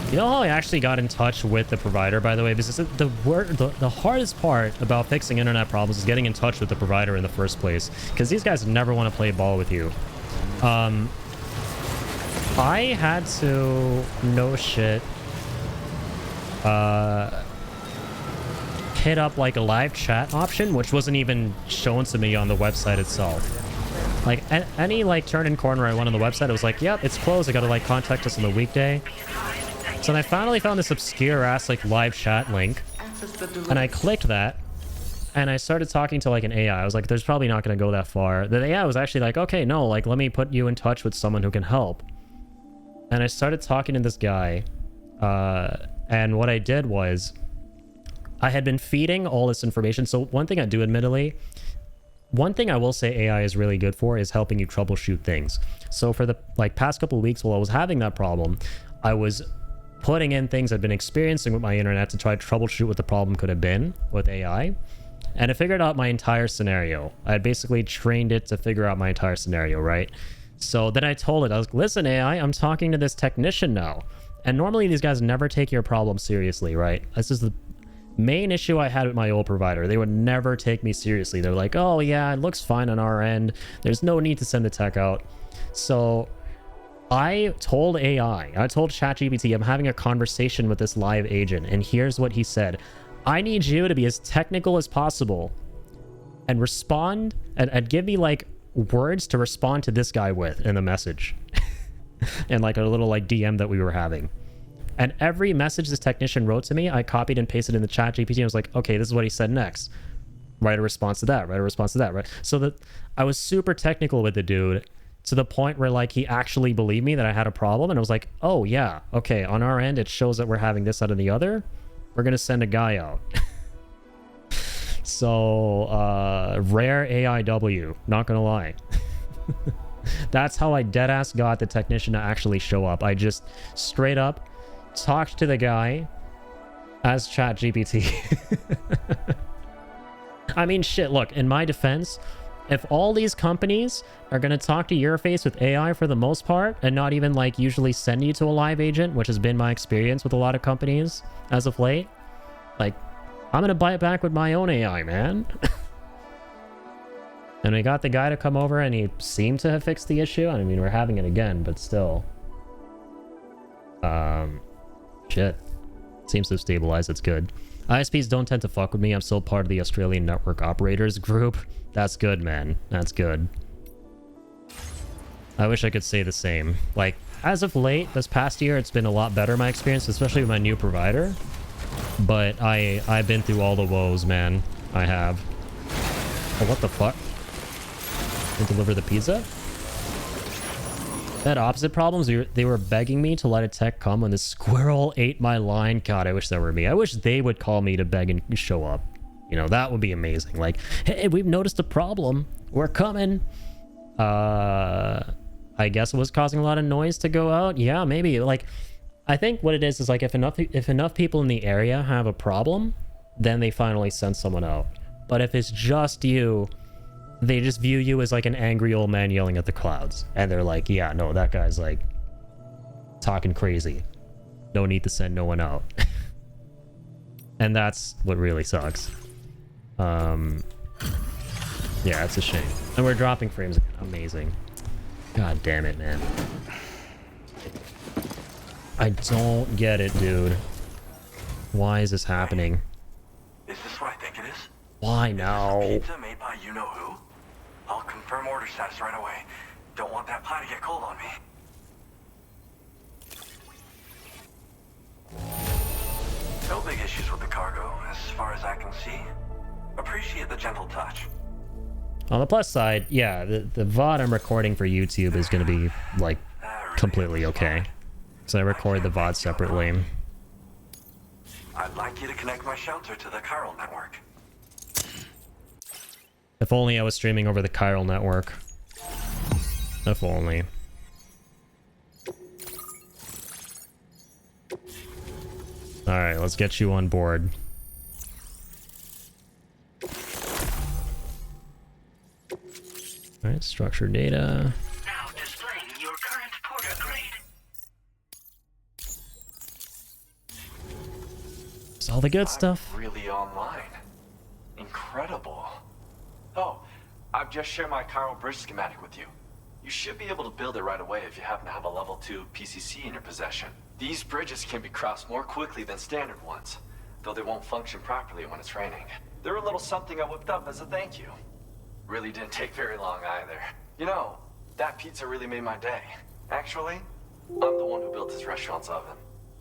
You know how I actually got in touch with the provider, by the way? Because the hardest part about fixing internet problems is getting in touch with the provider in the first place. Because these guys never want to play ball with you. I had to... No shit. hit up like a live chat option, which wasn't even shown to me on the website itself. Like any like turn and corner I went on the website, it was like, yep, it's closed. I gotta like contact us on the weekday. So then I finally found this obscure ass like live chat link, and I clicked that, and I started talking to like an AI. I was like, there's probably not gonna go that far. The AI was actually like, okay, no, like let me put you in touch with someone who can help. And I started talking to this guy, and what I did was I had been feeding all this information. So one thing I do, admittedly, one thing I will say AI is really good for is helping you troubleshoot things. So for the like past couple of weeks while I was having that problem, I was putting in things I've been experiencing with my internet to try to troubleshoot what the problem could have been with AI. And I figured out my entire scenario. I had basically trained it to figure out my entire scenario, right? So then I told it, I was like, listen, AI, I'm talking to this technician now. And normally these guys never take your problem seriously, right? This is the main issue I had with my old provider. They would never take me seriously. They're like, oh yeah, it looks fine on our end. There's no need to send the tech out. So I told AI, I told ChatGPT, I'm having a conversation with this live agent. And here's what he said. I need you to be as technical as possible and respond and give me like words to respond to this guy with in the message. And like a little like DM that we were having. And every message this technician wrote to me, I copied and pasted in the chat GPT. I was like, okay, this is what he said next. Write a response to that, write a response to that, right? So that I was super technical with the dude to the point where like he actually believed me that I had a problem. And I was like, oh yeah, okay, on our end, it shows that we're having this, that, and the other. We're going to send a guy out. So, rare AIW, not going to lie. That's how I deadass got the technician to actually show up. I just straight up talked to the guy as ChatGPT. I mean, shit, look, in my defense, if all these companies are going to talk to your face with AI for the most part and not even like usually send you to a live agent, which has been my experience with a lot of companies as of late, like, I'm going to buy it back with my own AI, man. And we got the guy to come over and he seemed to have fixed the issue. I mean, we're having it again, but still. Shit. Seems to have stabilized. It's good. ISPs don't tend to fuck with me. I'm still part of the Australian network operators group. That's good, man. That's good. I wish I could say the same. Like, as of late, this past year, it's been a lot better, my experience, especially with my new provider. But I've been through all the woes, man. I have. Oh, what the fuck? They deliver the pizza? They had opposite problems. They were begging me to let a tech come when the squirrel ate my line. God, I wish that were me. I wish they would call me to beg and show up. You know, that would be amazing. Like, hey, we've noticed a problem. We're coming. I guess it was causing a lot of noise to go out. Yeah, maybe. Like, I think what it is like if enough people in the area have a problem, then they finally send someone out. But if it's just you, they just view you as like an angry old man yelling at the clouds. And they're like, yeah, no, that guy's like talking crazy. No need to send no one out. And that's what really sucks. Yeah, it's a shame. And we're dropping frames again. Amazing. God damn it, man. I don't get it, dude. Why is this happening?
Is this what I think it is?
Why now?
Pizza made by you-know-who? I'll confirm order status right away. Don't want that pie to get cold on me. No big issues with the cargo, as far as I can see. Appreciate the gentle touch.
On the plus side, yeah, the VOD I'm recording for YouTube is going to be, like, completely okay. So I record the VOD separately.
I'd like you to connect my shelter to the chiral network.
If only I was streaming over the chiral network. If only. Alright, let's get you on board. Alright, structured data.
Now displaying your current porter grade.
It's all the good stuff.
Really online. Incredible. Oh, I've just shared my chiral bridge schematic with you.
You should be able to build it right away if you happen to have a level 2 PCC in your possession. These bridges can be crossed more quickly than standard ones, though they won't function properly when it's raining. They're a little something I whipped up as a thank you. Really didn't take very long either. You know, that pizza really made my day. Actually, I'm the one who built his restaurant's oven.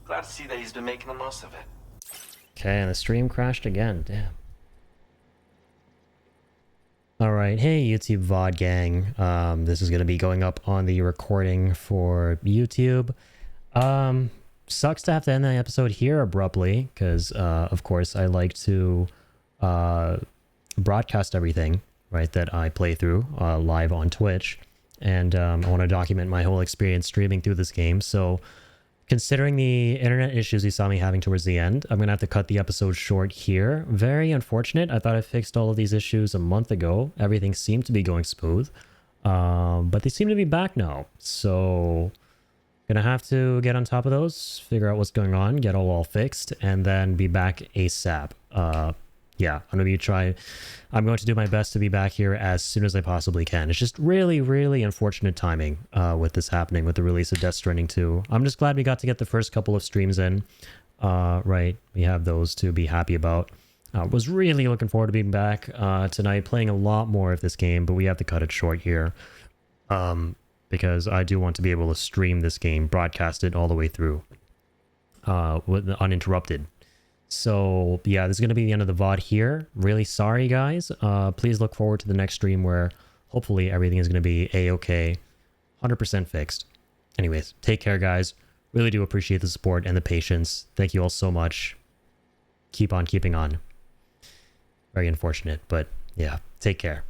Glad to see that he's been making the most of it.
Okay, and the stream crashed again. Damn. Alright, hey YouTube VOD gang. This is going to be going up on the recording for YouTube. Sucks to have to end the episode here abruptly, because of course I like to broadcast everything, right, that I play through live on Twitch. And I want to document my whole experience streaming through this game. So considering the internet issues you saw me having towards the end, I'm going to have to cut the episode short here. Very unfortunate. I thought I fixed all of these issues a month ago. Everything seemed to be going smooth. But they seem to be back now. So gonna have to get on top of those, figure out what's going on, get all fixed, and then be back ASAP. Yeah, I'm going to do my best to be back here as soon as I possibly can. It's just really, really unfortunate timing with this happening, with the release of Death Stranding 2. I'm just glad we got to get the first couple of streams in. Right, we have those to be happy about. Was really looking forward to being back tonight, playing a lot more of this game, but we have to cut it short here. Because I do want to be able to stream this game, broadcast it all the way through, uninterrupted. So yeah, this is going to be the end of the VOD here. Really sorry, guys. Please look forward to the next stream where hopefully everything is going to be a-okay, 100% fixed. Anyways, take care, guys. Really do appreciate the support and the patience. Thank you all so much. Keep on keeping on. Very unfortunate, but yeah, take care.